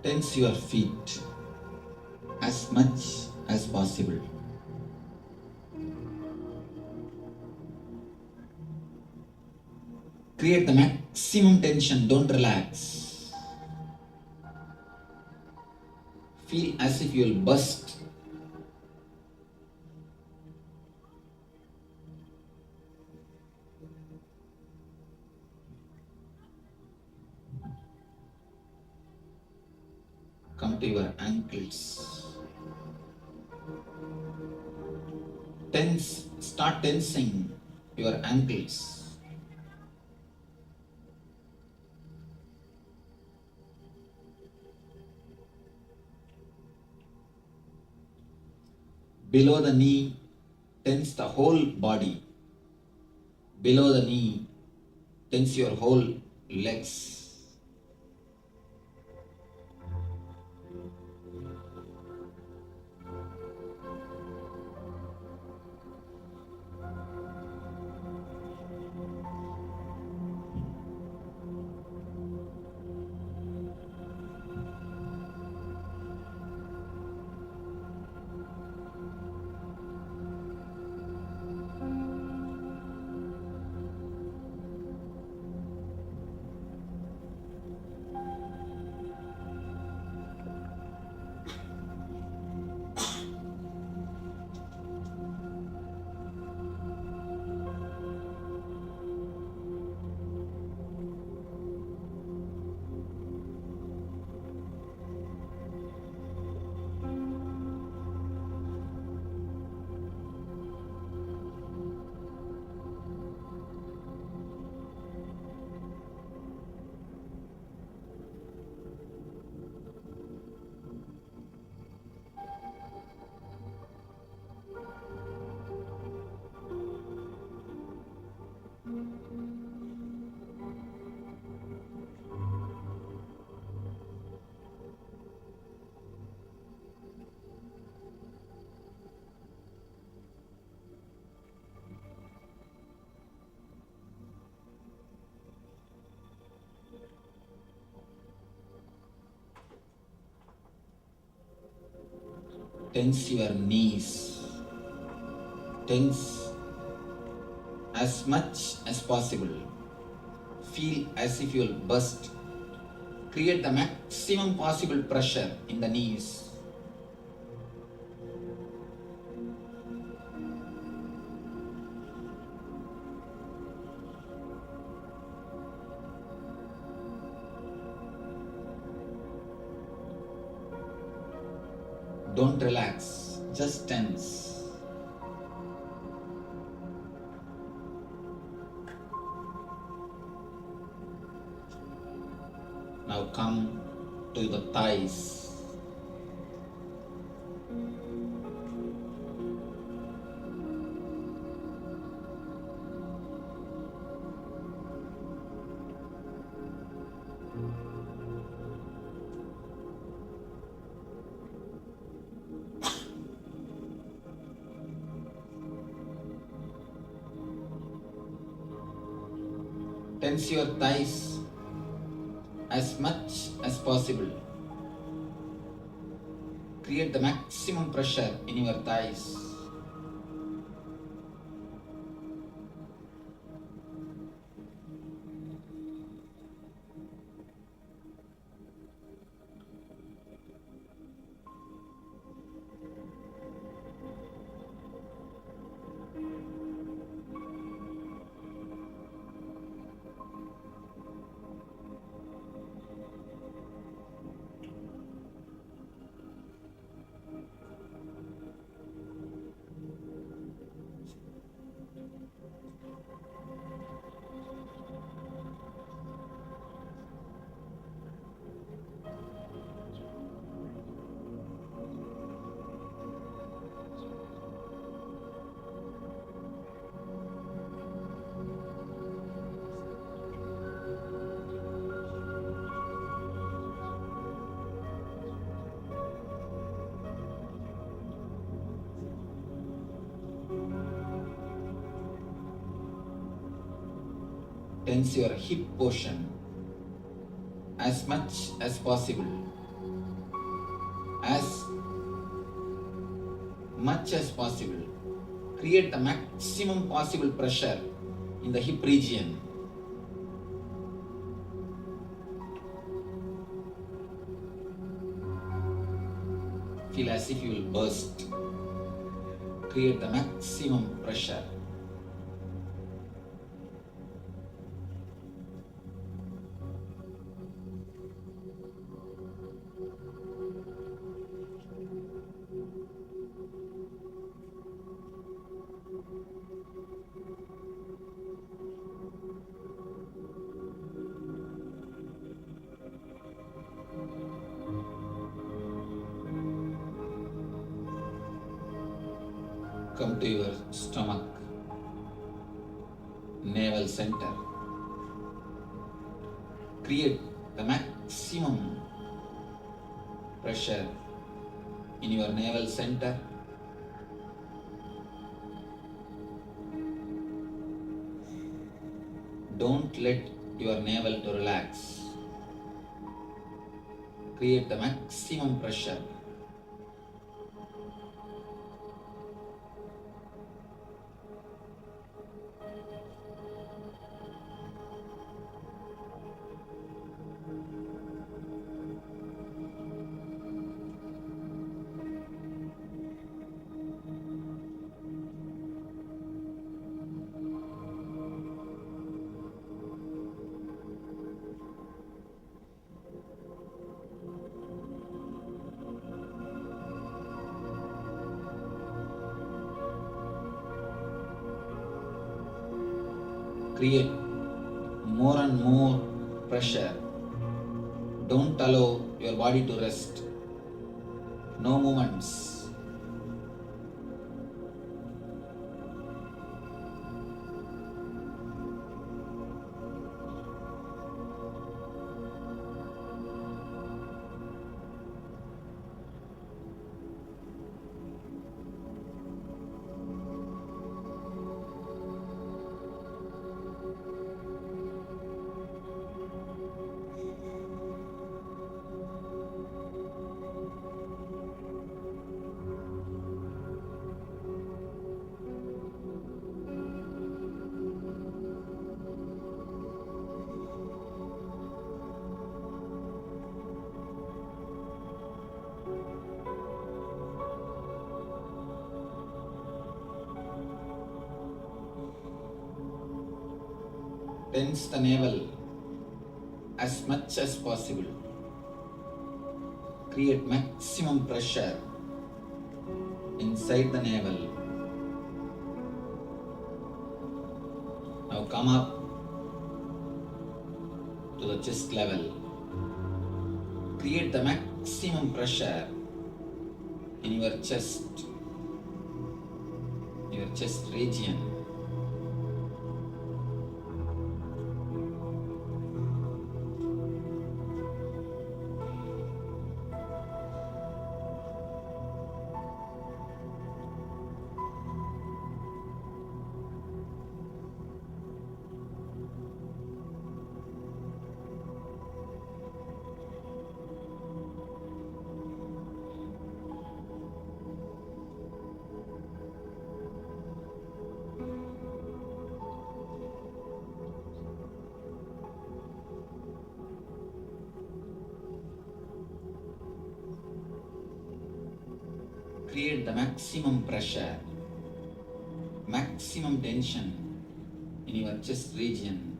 Tense your feet as much as possible. Create the maximum tension, don't relax. Feel as if you will burst. Come to your ankles. Tense, start tensing your ankles. Below the knee, tense the whole body. Below the knee, tense your whole legs. Tense your knees. Tense as much as possible. Feel as if you will burst. Create the maximum possible pressure in the knees. Don't relax, just tense. Now come to the thighs. Tense your thighs as much as possible. Create the maximum pressure in your thighs. Tense your hip portion as much as possible. as much as possible. Create the maximum possible pressure in the hip region. Feel as if you will burst. Create the maximum pressure. Come to your stomach, navel center. Create the maximum pressure in your navel center. Don't let your navel to relax. Create the maximum pressure. Create more and more pressure. Don't allow your body to rest. No movements. Tense the navel as much as possible. Create maximum pressure inside the navel. Now come up to the chest level. Create the maximum pressure in your chest region. Create the maximum pressure, maximum tension in your chest region.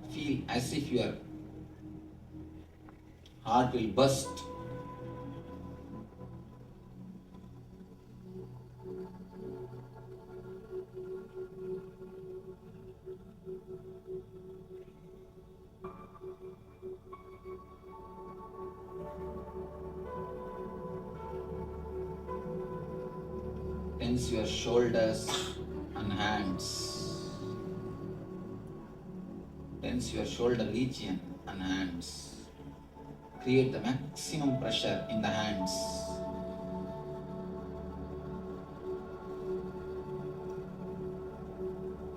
Feel as if your heart will burst. Tense your shoulders and hands. Tense your shoulder region and hands. Create the maximum pressure in the hands.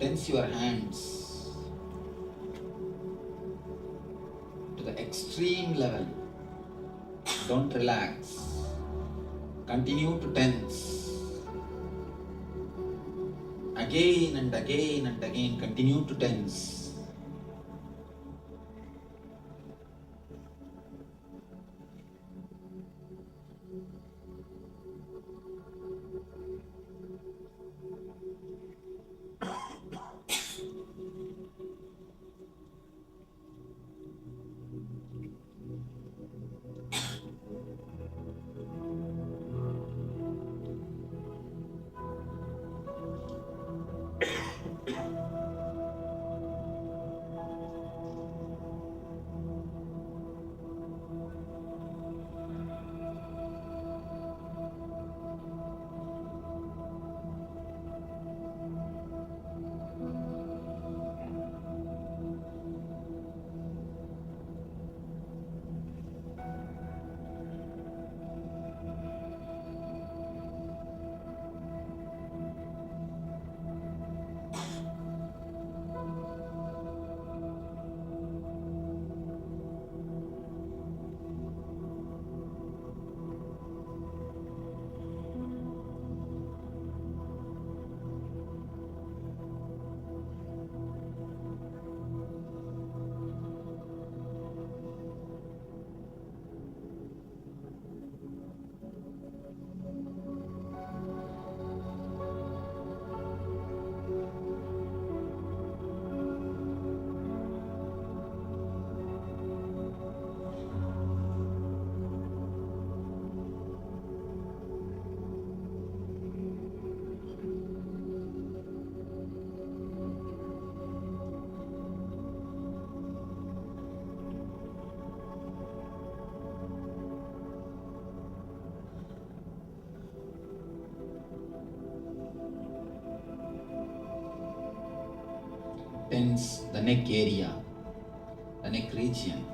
Tense your hands to the extreme level. Don't relax. Continue to tense. Again and again and again, continue to tense. Tense the neck area, the neck region.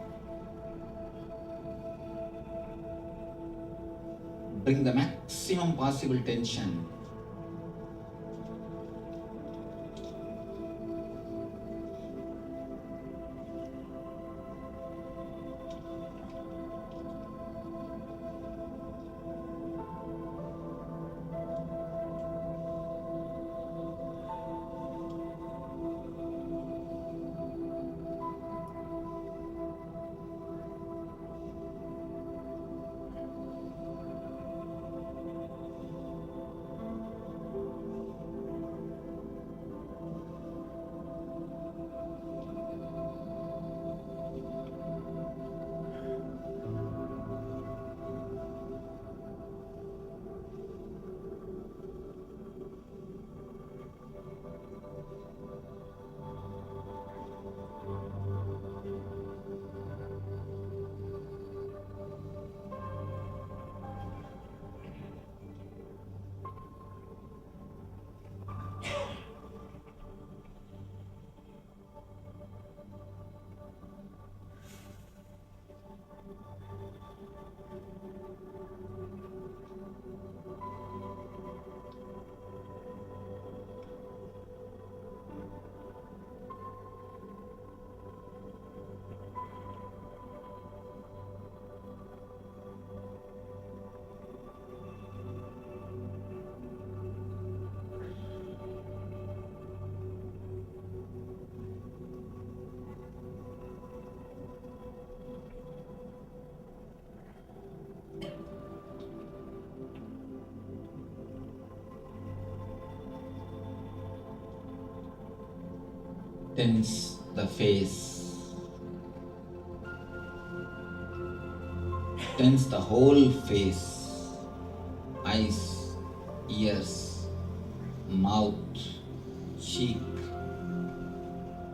Bring the maximum possible tension. Tense the face. Tense the whole face. Eyes, ears, mouth, cheek.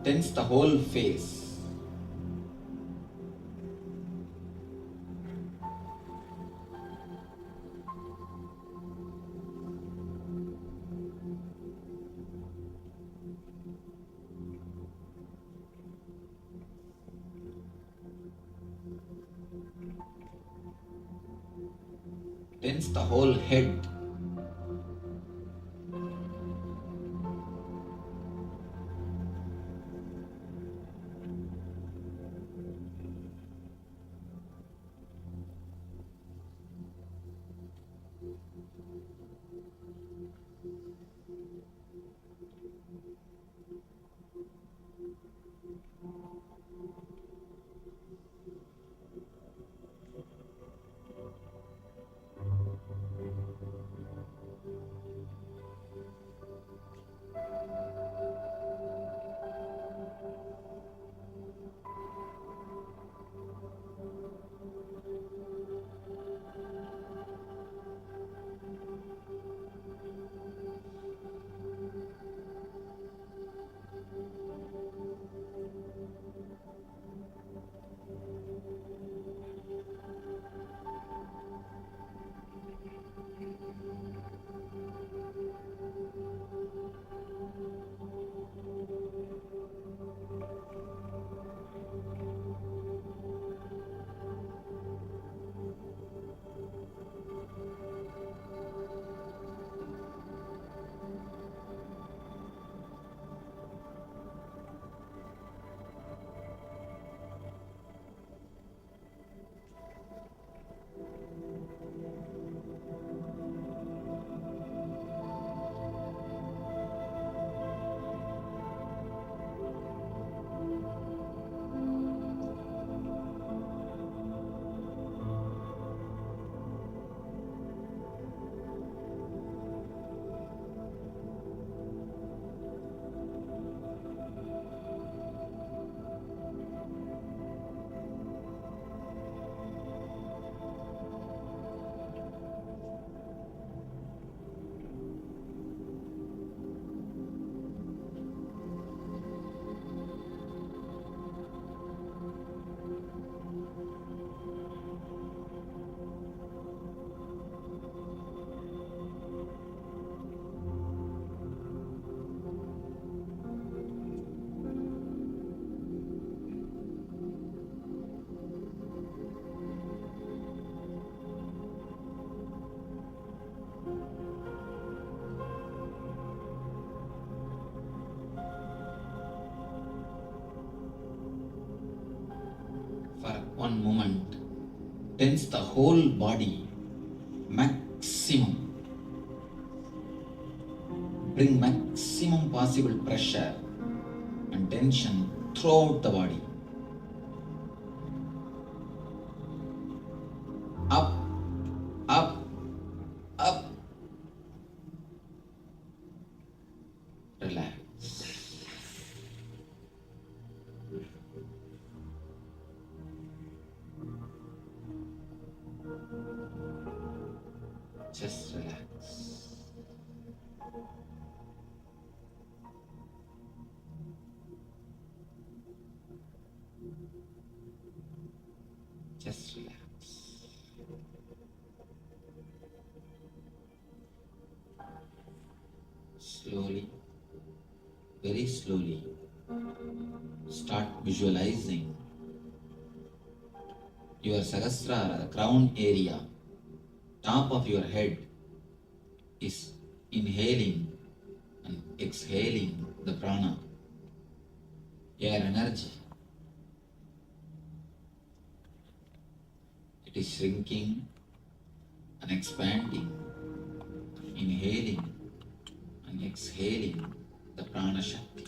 Tense the whole face. Tense the whole head. one moment, tense the whole body maximum. Bring maximum possible pressure and tension throughout the body. Up, up, up. Relax. Just relax. Just relax. Slowly, very slowly, start visualizing your Sahasrara, the crown area, top of your head is inhaling and exhaling the prana, air energy. It is shrinking and expanding, inhaling and exhaling the prana Shakti.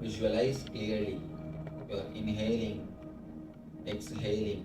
Visualize clearly. You are inhaling, exhaling.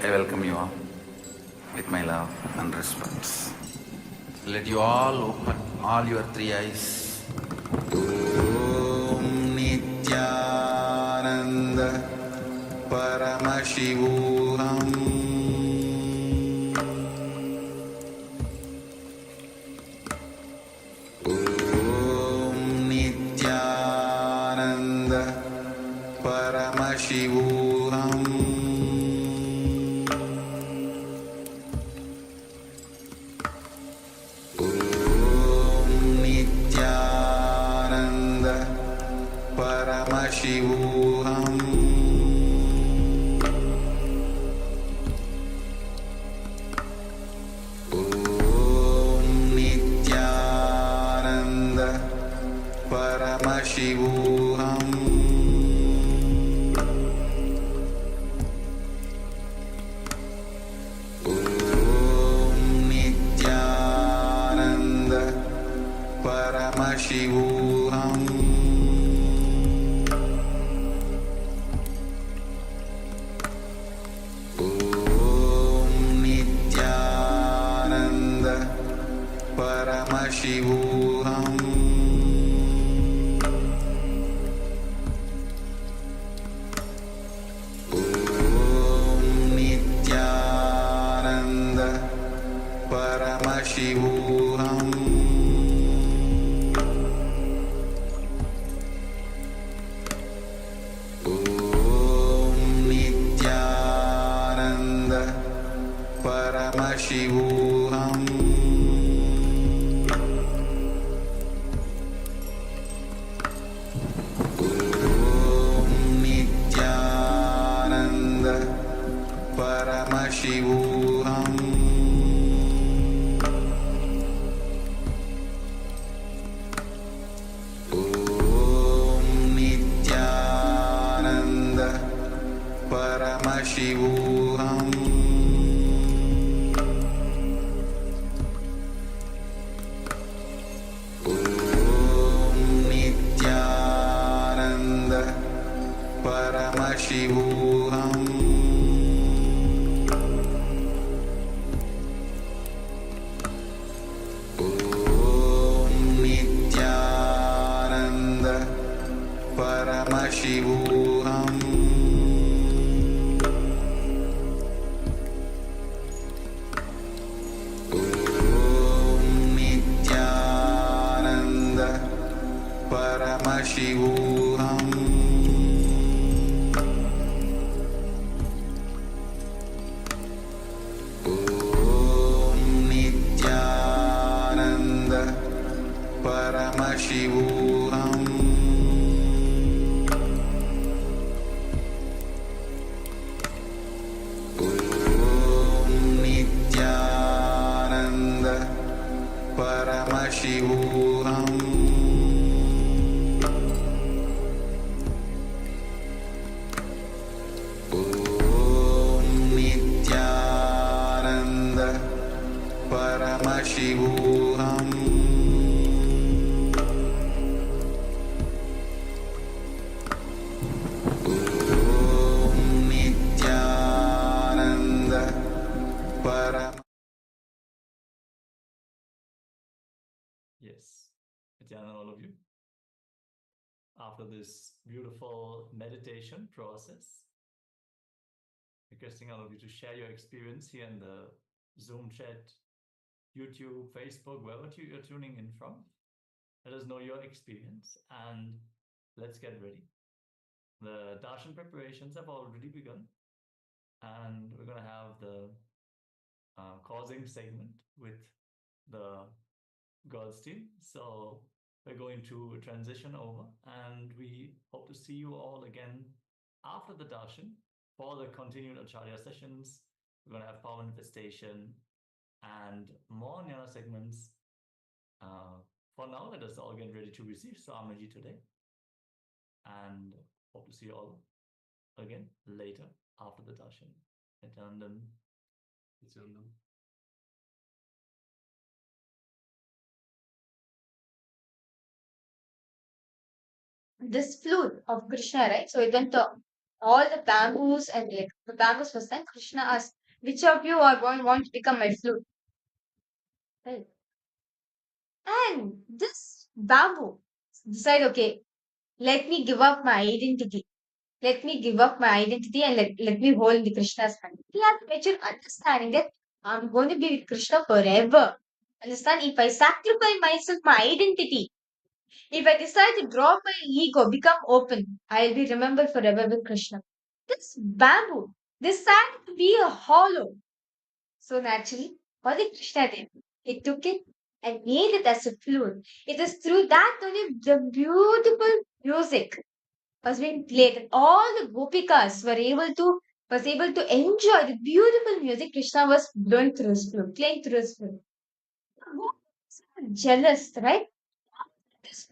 I welcome you all with my love and respect. Let you all open all your three eyes. Om Nithyananda Paramashivoham Om Nithyananda Paramashivoham Nithyananda Paramashivoham Nithyananda Paramashivoham Nithyananda Paramashivoham Nithyananda Paramashivoham Nithyananda Paramashivoham Nithyananda Paramashivoham Nithyananda Paramashivoham Nithyananda Paramashivoham Nithyananda Paramashivoham Nithyananda Paramashivoham Nithyananda Paramashivoham Nithyananda Paramashivoham Nithyananda Paramashivoham Nithyananda Paramashivoham Nithyananda Param Yes, Nithyananda, all of you. After this beautiful meditation process, requesting all of you to share your experience here in the Zoom chat, YouTube, Facebook, wherever you're tuning in from. Let us know your experience and let's get ready. The darshan preparations have already begun, and we're going to have the causing segment with the girls team. So we're going to transition over, and we hope to see you all again after the darshan for the continued acharya sessions. We're going to have power manifestation and more Jnana segments. For now, let us all get ready to receive Swamiji today, and hope to see you all again later after the darshan. Nithyananda. This flute of Krishna, right? So it went to all the bamboos and like the bamboos was then Krishna asked, which of you are going want to become my flute? Right. And this bamboo decided, okay, let me give up my identity. Let me give up my identity and let me hold the Krishna's hand. He has mature understanding that I'm going to be with Krishna forever. Understand? If I sacrifice myself, my identity, if I decide to drop my ego, become open, I'll be remembered forever with Krishna. this bamboo decided to be a hollow. So naturally, what did Krishna do? He took it and made it as a flute. It is through that only the beautiful music was being played, and all the gopikas was able to enjoy the beautiful music Krishna was blowing through his flute, playing through his flute. Gopikas were jealous, right? This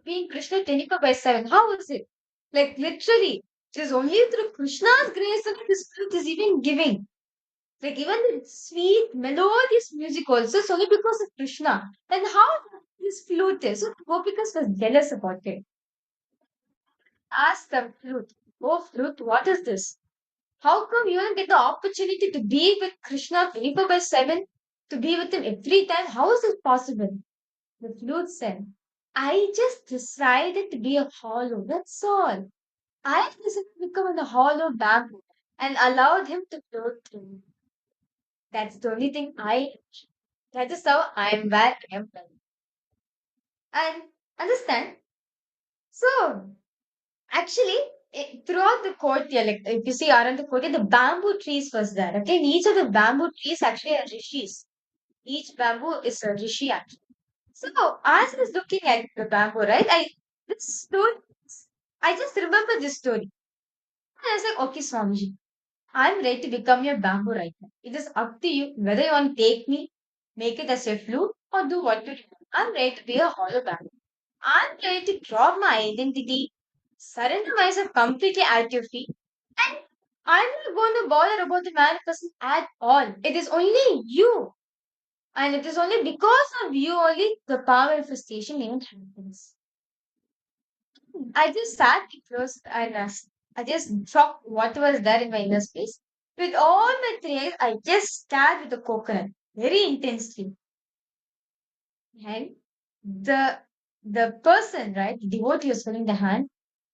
being Krishna 24/7. How was it? Like literally, it is only through Krishna's grace that this flute is even giving. Like even the sweet, melodious music also, it's only because of Krishna. And how this flute is. So Gopikas was jealous about it. Ask the flute, oh flute, what is this? How come you don't get the opportunity to be with Krishna 24/7? To be with him every time? How is it possible? The flute said, I just decided to be a hollow, that's all. I decided to become a hollow bamboo and allowed him to float through. That's the only thing I that is how I am where I am. And understand? So actually, throughout the courtyard, like if you see around the courtyard, the bamboo trees was there. Okay, and each of the bamboo trees actually are rishis. Each bamboo is a rishi actually. So as I was looking at the bamboo, right? This story, I just remember this story. And I was like, okay, Swamiji, I'm ready to become your bamboo right now. It is up to you whether you want to take me, make it as a flute, or do what you do. I'm ready to be a hollow bamboo. I'm ready to drop my identity, surrender myself completely at your feet, and I'm not going to bother about the manifestation at all. It is only you. And it is only because of you only the power manifestation even happens. I just sat close and I just dropped what was there in my inner space. With all my three eyes, I just stared at the coconut very intensely. And the person, right, the devotee was holding the hand,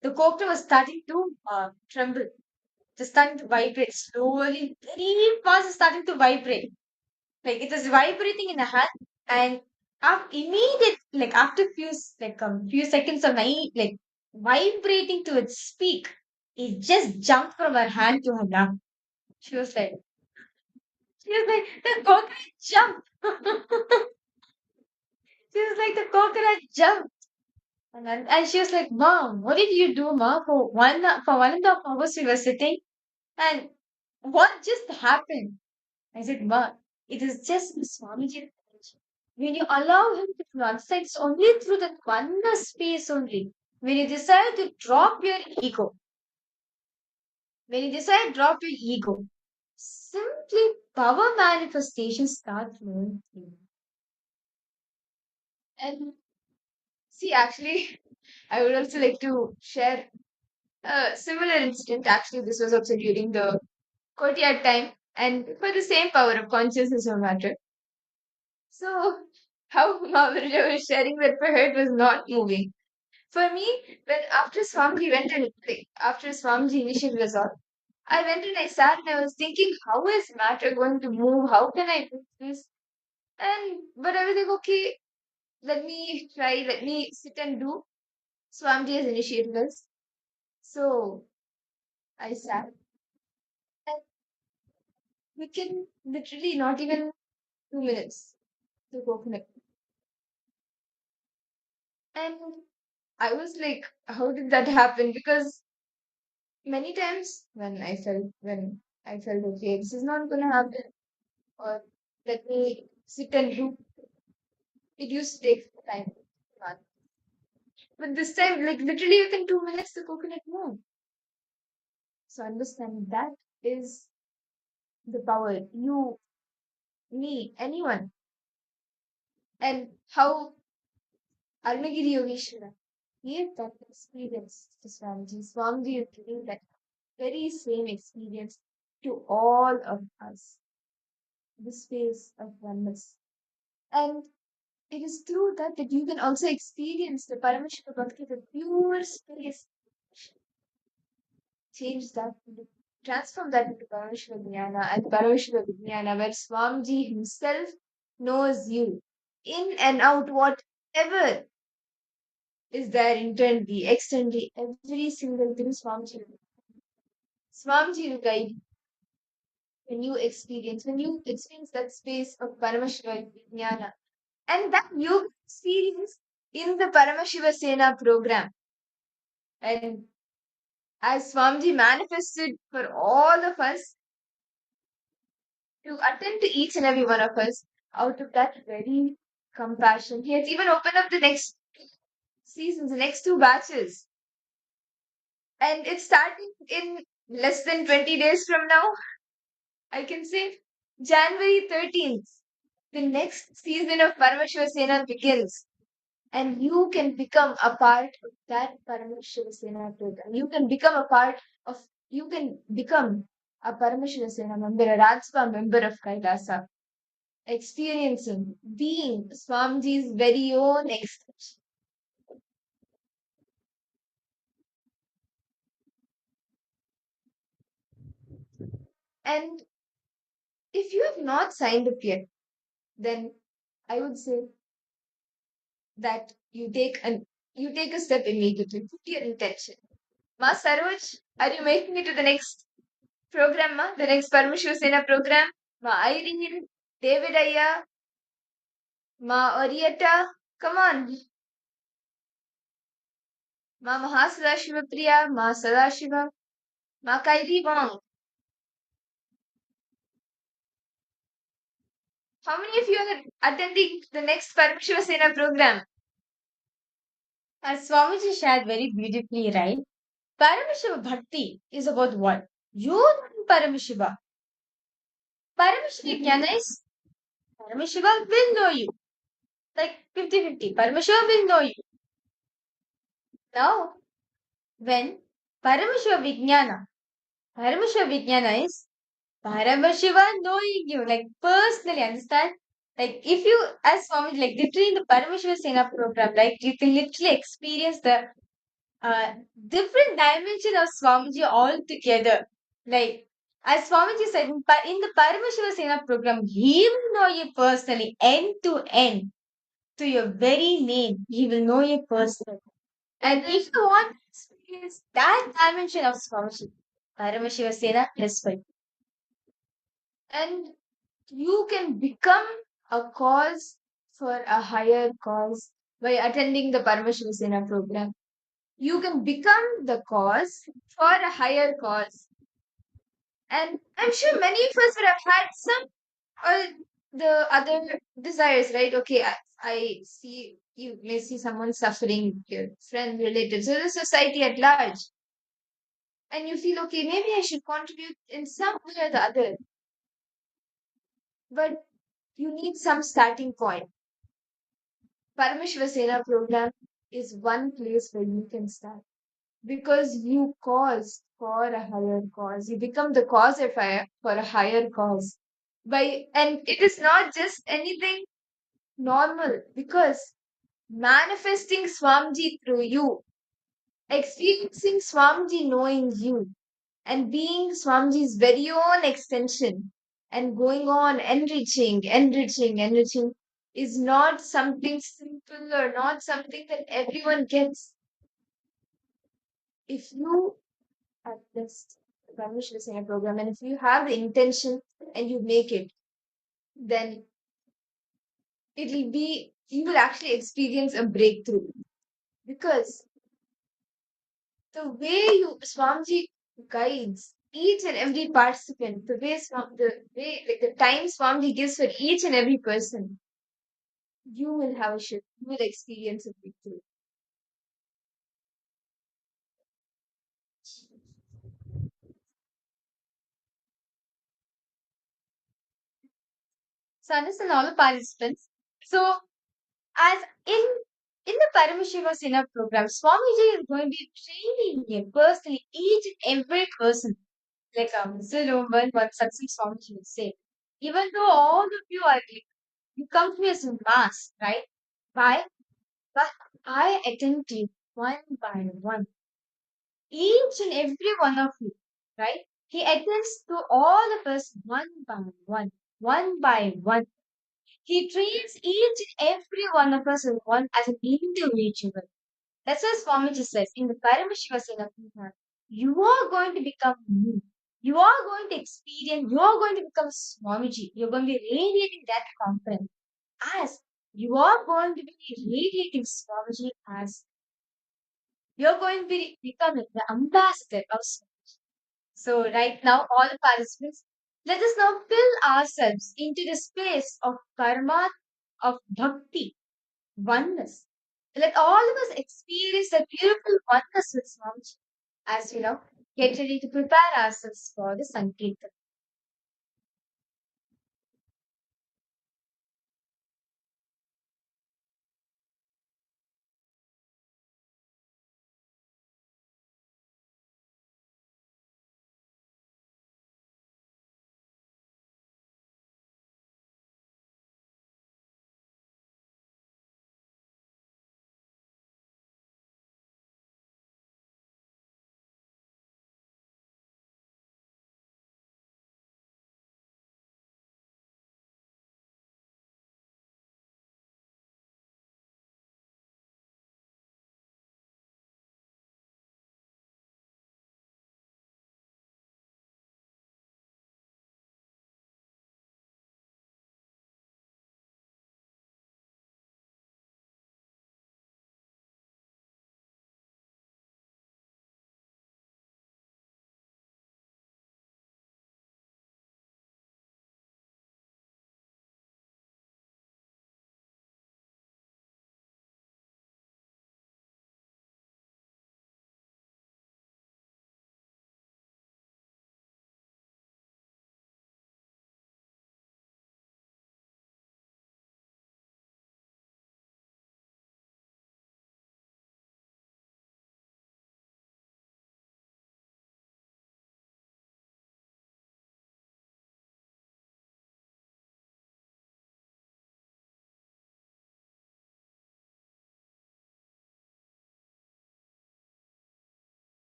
the coconut was starting to tremble, just starting to vibrate slowly, very fast, it's starting to vibrate. Like it was vibrating in the hand, and immediate, like after few seconds of like vibrating to its peak, it just jumped from her hand to her lap. She was like, the coconut jumped. She was like, the coconut jumped. And she was like, Mom, what did you do, Mom? For 1.5 hours we were sitting, and what just happened? I said, Ma, it is just the Swamiji. When you allow him to transcend, it's only through that oneness space only. When you decide to drop your ego, when you decide to drop your ego, simply power manifestation starts flowing through. And see, actually, I would also like to share a similar incident. Actually, this was also during the courtyard time, and for the same power of consciousness of matter. So, how Mahavira was sharing that her head was not moving. For me, when after Swamiji went and like, after Swamiji initiated was all, I went and I sat and I was thinking, how is matter going to move? How can I do this? But I was like, okay, let me try, let me sit and do. Swamiji has initiated us. So I sat and we can literally not even 2 minutes to coconut. And I was like, how did that happen? Because many times when I felt okay, this is not gonna happen, or let me sit and do. It used to take time. But this time, like literally within 2 minutes, the coconut moved. So understand that is the power. You, me, anyone. And how Arunagiri Yogeshwara gave that experience to Swamiji. Swamiji is giving that very same experience to all of us. The space of oneness. And it is through that you can also experience the Paramashiva Bhakti, the pure space. Change that, transform that into Paramashiva Jnana and Paramashiva Vijnana, where Swamiji himself knows you in and out, whatever is there internally, externally, every single thing Swamiji knows. Swamiji will guide you. When you experience that space of Paramashiva Jnana, and that you experience in the Paramashiva Sena program. And as Swamiji manifested for all of us to attend to each and every one of us out of that very compassion, he has even opened up the next seasons, the next 2 batches. And it's starting in less than 20 days from now. I can say January 13th. The next season of Paramashiva Sena begins. And you can become a part of that Paramashiva Sena program. You can become a Paramashiva Sena member, a Rajsabha member of KAILASA, experiencing, being Swamiji's very own extension. And if you have not signed up yet, then I would say that you take a step immediately. Put your intention. Ma Saroj, are you making it to the next program, ma? The next Paramashiva Sena program? Ma Irene, David Aya, Ma Orietta, come on. Ma Mahasada Priya, Ma Sadashiva, Ma Kairi Wong. How many of you are attending the next Paramashiva Sena program? As Swamiji shared very beautifully, right? Paramashiva Bhakti is about what? You know Paramashiva. Paramashiva Jnana is Paramashiva will know you. Like 50-50. Paramashiva will know you. Now, when Paramashiva Vijnana is Paramashiva knowing you, like personally, understand? Like if you, as Swami, like literally in the Paramashiva Sena program, like you can literally experience the different dimension of Swamiji all together. Like as Swamiji said, in the Paramashiva Sena program, he will know you personally, end to end, to your very name. He will know you personally. And if you want to experience that dimension of Swamiji, Paramashiva Sena is for you. And you can become a cause for a higher cause by attending the Paramashiva Sena program. You can become the cause for a higher cause. And I'm sure many of us would have had some or the other desires, right? Okay, I see, you may see someone suffering, your friend, relatives, or the society at large. And you feel, okay, maybe I should contribute in some way or the other. But you need some starting point. Paramashiva Sena program is one place where you can start. Because you cause for a higher cause. You become the causer for a higher cause. And it is not just anything normal, because manifesting Swamiji through you, experiencing Swamiji knowing you, and being Swamiji's very own extension, and going on enriching is not something simple or not something that everyone gets. If you at this Paramashiva Sena program, and if you have the intention and you make it, then you will actually experience a breakthrough. Because the way Swamiji guides each and every participant, the time Swamiji gives for each and every person, you will have a shift, you will experience a breakthrough. So understand all the participants. So as in the Paramashiva Sena program, Swamiji is going to be training you personally, each and every person. Like Mr. Roman, what Satsang Swamiji would say. Even though all of you are like, you come to me as a mass, right? Why? But I attend to you one by one. Each and every one of you, right? He attends to all of us one by one by one. He treats each and every one of us as an individual. That's what Swamiji says in the Paramashiva Sena. You are going to become me. you are going to experience, you are going to become Swamiji. You're going to be radiating that confidence as you are going to be radiating Swamiji as you're going to be becoming the ambassador of Swamiji. So right now, all the participants, let us now fill ourselves into the space of karma, of bhakti, oneness. Let all of us experience the beautiful oneness with Swamiji as we now get ready to prepare ourselves for the Sankirtan.